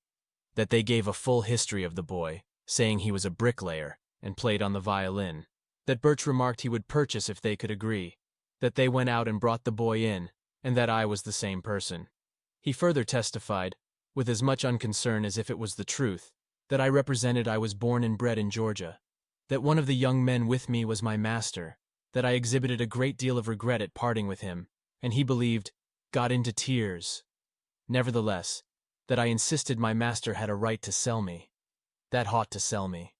that they gave a full history of the boy, saying he was a bricklayer and played on the violin, that Birch remarked he would purchase if they could agree, that they went out and brought the boy in, and that I was the same person. He further testified, with as much unconcern as if it was the truth, that I represented I was born and bred in Georgia, that one of the young men with me was my master, that I exhibited a great deal of regret at parting with him, and he believed, got into tears. Nevertheless, that I insisted my master had a right to sell me, that ought to sell me,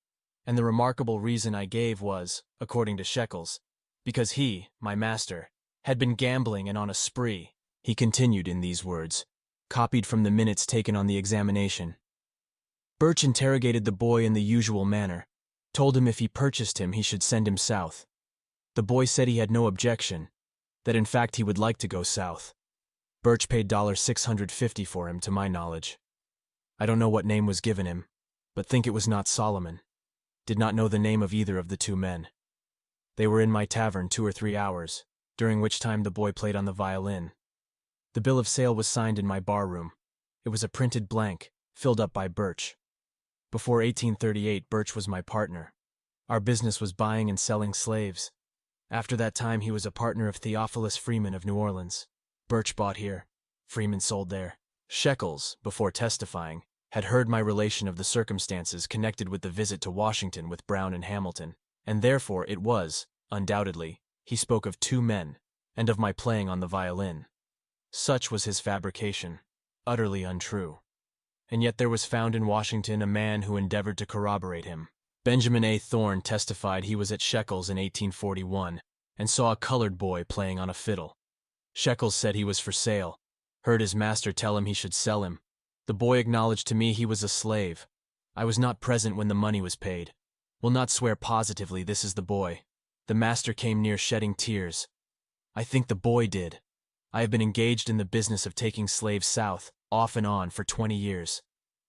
and the remarkable reason I gave was, according to Shekels, because he, my master, had been gambling and on a spree. He continued in these words, copied from the minutes taken on the examination. Birch interrogated the boy in the usual manner, told him if he purchased him he should send him south. The boy said he had no objection, that in fact he would like to go south. Birch paid $650 for him, to my knowledge. I don't know what name was given him, but think it was not Solomon. Did not know the name of either of the two men. They were in my tavern 2 or 3 hours, during which time the boy played on the violin. The bill of sale was signed in my bar room. It was a printed blank, filled up by Birch. Before 1838, Birch was my partner. Our business was buying and selling slaves. After that time, he was a partner of Theophilus Freeman of New Orleans. Birch bought here. Freeman sold there. Shekels, before testifying, had heard my relation of the circumstances connected with the visit to Washington with Brown and Hamilton, and therefore it was, undoubtedly, he spoke of two men, and of my playing on the violin. Such was his fabrication, utterly untrue. And yet there was found in Washington a man who endeavored to corroborate him. Benjamin A. Thorne testified he was at Shekels in 1841, and saw a colored boy playing on a fiddle. Shekels said he was for sale, heard his master tell him he should sell him. The boy acknowledged to me he was a slave. I was not present when the money was paid. Will not swear positively this is the boy. The master came near shedding tears. I think the boy did. I have been engaged in the business of taking slaves south, off and on, for 20 years.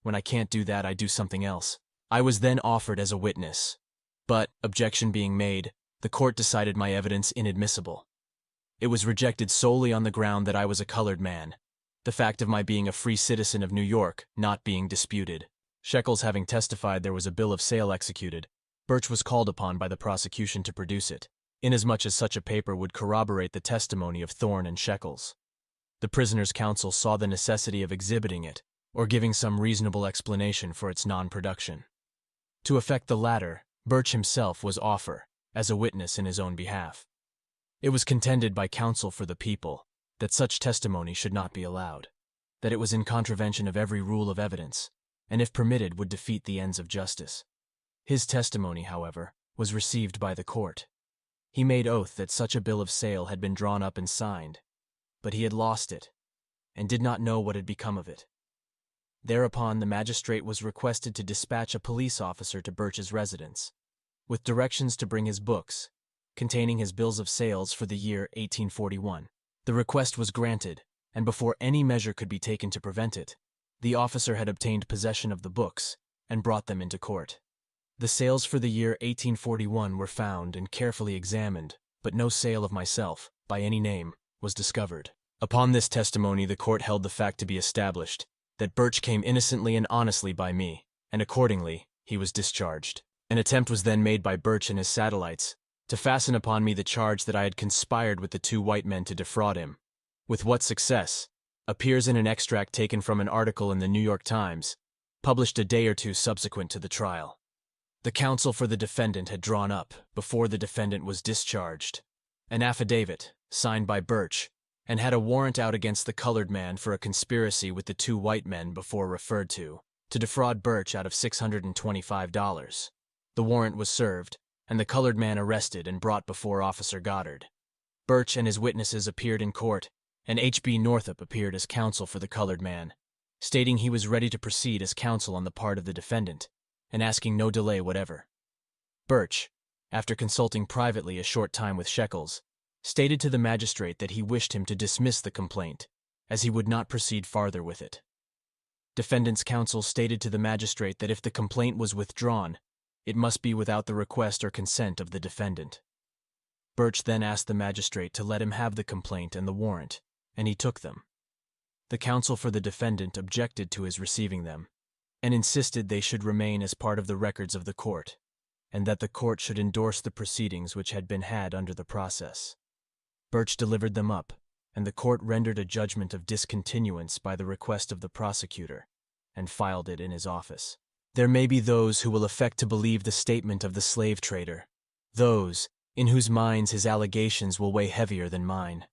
When I can't do that, I do something else. I was then offered as a witness. But, objection being made, the court decided my evidence inadmissible. It was rejected solely on the ground that I was a colored man, the fact of my being a free citizen of New York not being disputed. Shekels having testified there was a bill of sale executed, Birch was called upon by the prosecution to produce it, inasmuch as such a paper would corroborate the testimony of Thorne and Shekels. The prisoner's counsel saw the necessity of exhibiting it, or giving some reasonable explanation for its non-production. To effect the latter, Birch himself was offered as a witness in his own behalf. It was contended by counsel for the people that such testimony should not be allowed, that it was in contravention of every rule of evidence, and if permitted would defeat the ends of justice. His testimony, however, was received by the court. He made oath that such a bill of sale had been drawn up and signed, but he had lost it, and did not know what had become of it. Thereupon the magistrate was requested to dispatch a police officer to Birch's residence, with directions to bring his books, containing his bills of sales for the year 1841. The request was granted, and before any measure could be taken to prevent it, the officer had obtained possession of the books and brought them into court. The sales for the year 1841 were found and carefully examined but no sale of myself, by any name, was discovered. Upon this testimony, the court held the fact to be established, that Birch came innocently and honestly by me, and accordingly, he was discharged. An attempt was then made by Birch and his satellites to fasten upon me the charge that I had conspired with the two white men to defraud him. With what success appears in an extract taken from an article in the New York Times, published a day or two subsequent to the trial. The counsel for the defendant had drawn up, before the defendant was discharged, an affidavit, signed by Birch, and had a warrant out against the colored man for a conspiracy with the two white men before referred to defraud Birch out of $625. The warrant was served, and the colored man arrested and brought before Officer Goddard. Birch and his witnesses appeared in court, and H.B. Northup appeared as counsel for the colored man, stating he was ready to proceed as counsel on the part of the defendant, and asking no delay whatever. Birch, after consulting privately a short time with Shekels, stated to the magistrate that he wished him to dismiss the complaint, as he would not proceed farther with it. Defendant's counsel stated to the magistrate that if the complaint was withdrawn, it must be without the request or consent of the defendant. Birch then asked the magistrate to let him have the complaint and the warrant, and he took them. The counsel for the defendant objected to his receiving them, and insisted they should remain as part of the records of the court, and that the court should endorse the proceedings which had been had under the process. Birch delivered them up, and the court rendered a judgment of discontinuance by the request of the prosecutor, and filed it in his office. There may be those who will affect to believe the statement of the slave trader, those in whose minds his allegations will weigh heavier than mine.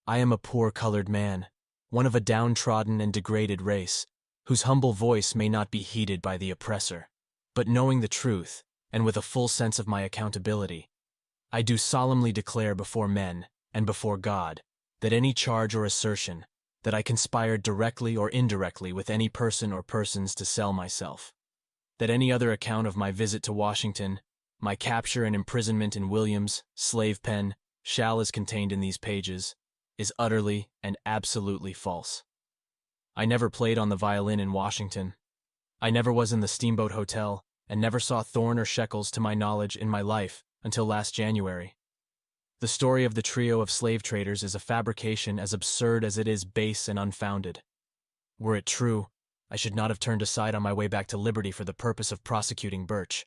I am a poor colored man, one of a downtrodden and degraded race, whose humble voice may not be heeded by the oppressor. But knowing the truth, and with a full sense of my accountability, I do solemnly declare before men and before God that any charge or assertion that I conspired directly or indirectly with any person or persons to sell myself, that any other account of my visit to Washington, my capture and imprisonment in Williams' slave pen, shall as contained in these pages, is utterly and absolutely false. I never played on the violin in Washington. I never was in the Steamboat Hotel, and never saw Thorne or Shekels to my knowledge in my life until last January. The story of the trio of slave traders is a fabrication as absurd as it is base and unfounded. Were it true, I should not have turned aside on my way back to Liberty for the purpose of prosecuting Birch.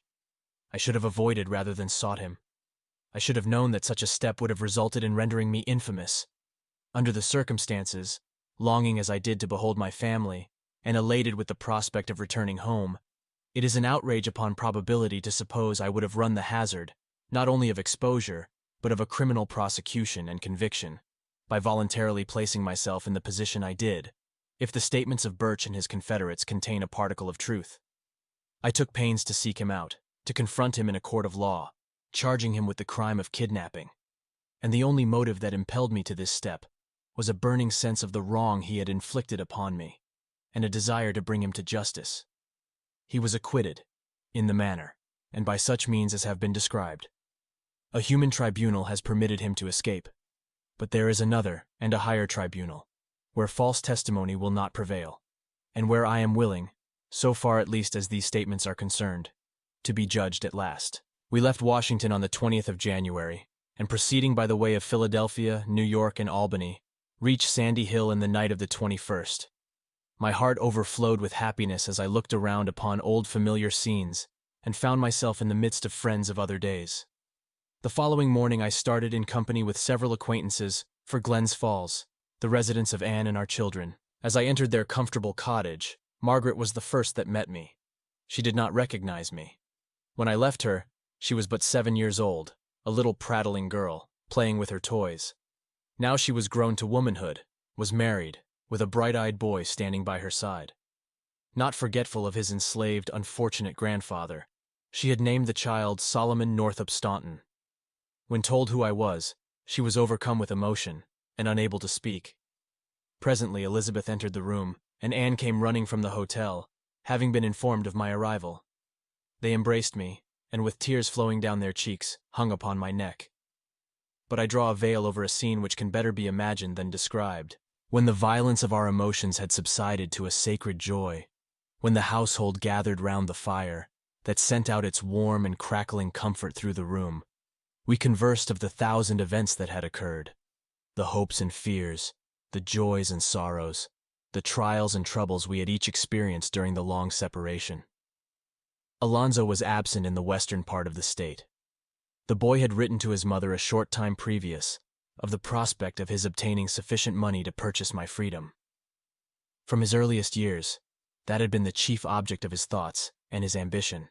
I should have avoided rather than sought him. I should have known that such a step would have resulted in rendering me infamous. Under the circumstances, longing as I did to behold my family, and elated with the prospect of returning home, it is an outrage upon probability to suppose I would have run the hazard, not only of exposure, but of a criminal prosecution and conviction, by voluntarily placing myself in the position I did, if the statements of Birch and his confederates contain a particle of truth. I took pains to seek him out, to confront him in a court of law, charging him with the crime of kidnapping, and the only motive that impelled me to this step was a burning sense of the wrong he had inflicted upon me, and a desire to bring him to justice. He was acquitted, in the manner, and by such means as have been described. A human tribunal has permitted him to escape, but there is another and a higher tribunal, where false testimony will not prevail, and where I am willing, so far at least as these statements are concerned, to be judged at last. We left Washington on the 20th of January, and proceeding by the way of Philadelphia, New York, and Albany, reached Sandy Hill in the night of the 21st. My heart overflowed with happiness as I looked around upon old familiar scenes, and found myself in the midst of friends of other days. The following morning I started in company with several acquaintances for Glens Falls, the residence of Anne and our children. As I entered their comfortable cottage, Margaret was the first that met me. She did not recognize me. When I left her, she was but 7 years old, a little prattling girl, playing with her toys. Now she was grown to womanhood, was married, with a bright-eyed boy standing by her side. Not forgetful of his enslaved, unfortunate grandfather, she had named the child Solomon Northup Staunton. When told who I was, she was overcome with emotion and unable to speak. Presently Elizabeth entered the room, and Anne came running from the hotel, having been informed of my arrival. They embraced me, and with tears flowing down their cheeks, hung upon my neck. But I draw a veil over a scene which can better be imagined than described. When the violence of our emotions had subsided to a sacred joy, when the household gathered round the fire that sent out its warm and crackling comfort through the room, We conversed of the 1,000 events that had occurred, the hopes and fears, the joys and sorrows, the trials and troubles we had each experienced during the long separation. Alonzo was absent in the western part of the state. The boy had written to his mother a short time previous of the prospect of his obtaining sufficient money to purchase my freedom. From his earliest years, that had been the chief object of his thoughts and his ambition.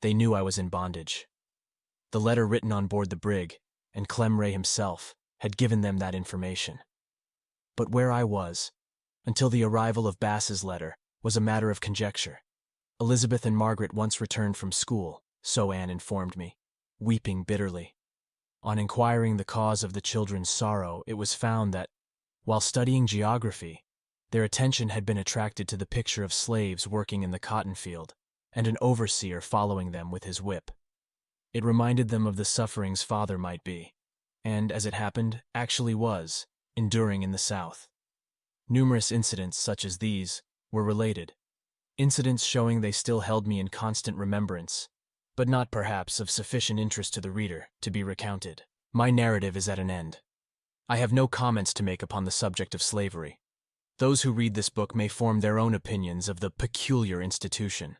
They knew I was in bondage. The letter written on board the brig, and Clem Ray himself, had given them that information. But where I was, until the arrival of Bass's letter, was a matter of conjecture. Elizabeth and Margaret once returned from school, so Anne informed me, weeping bitterly. On inquiring the cause of the children's sorrow, it was found that, while studying geography, their attention had been attracted to the picture of slaves working in the cotton field, and an overseer following them with his whip. It reminded them of the sufferings father might be, and, as it happened, actually was, enduring in the South. Numerous incidents such as these were related, incidents showing they still held me in constant remembrance, but not perhaps of sufficient interest to the reader to be recounted. My narrative is at an end. I have no comments to make upon the subject of slavery. Those who read this book may form their own opinions of the peculiar institution.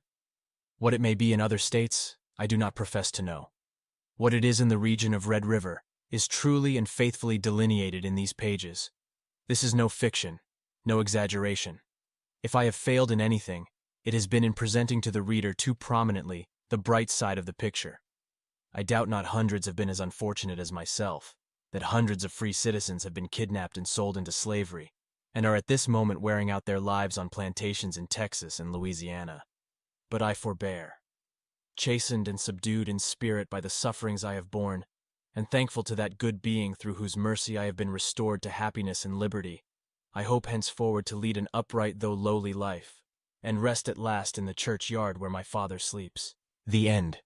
What it may be in other states, I do not profess to know. What it is in the region of Red River is truly and faithfully delineated in these pages. This is no fiction, no exaggeration. If I have failed in anything, it has been in presenting to the reader too prominently the bright side of the picture. I doubt not hundreds have been as unfortunate as myself, that hundreds of free citizens have been kidnapped and sold into slavery, and are at this moment wearing out their lives on plantations in Texas and Louisiana. But I forbear. Chastened and subdued in spirit by the sufferings I have borne, and thankful to that good being through whose mercy I have been restored to happiness and liberty, I hope henceforward to lead an upright though lowly life, and rest at last in the churchyard where my father sleeps. The end.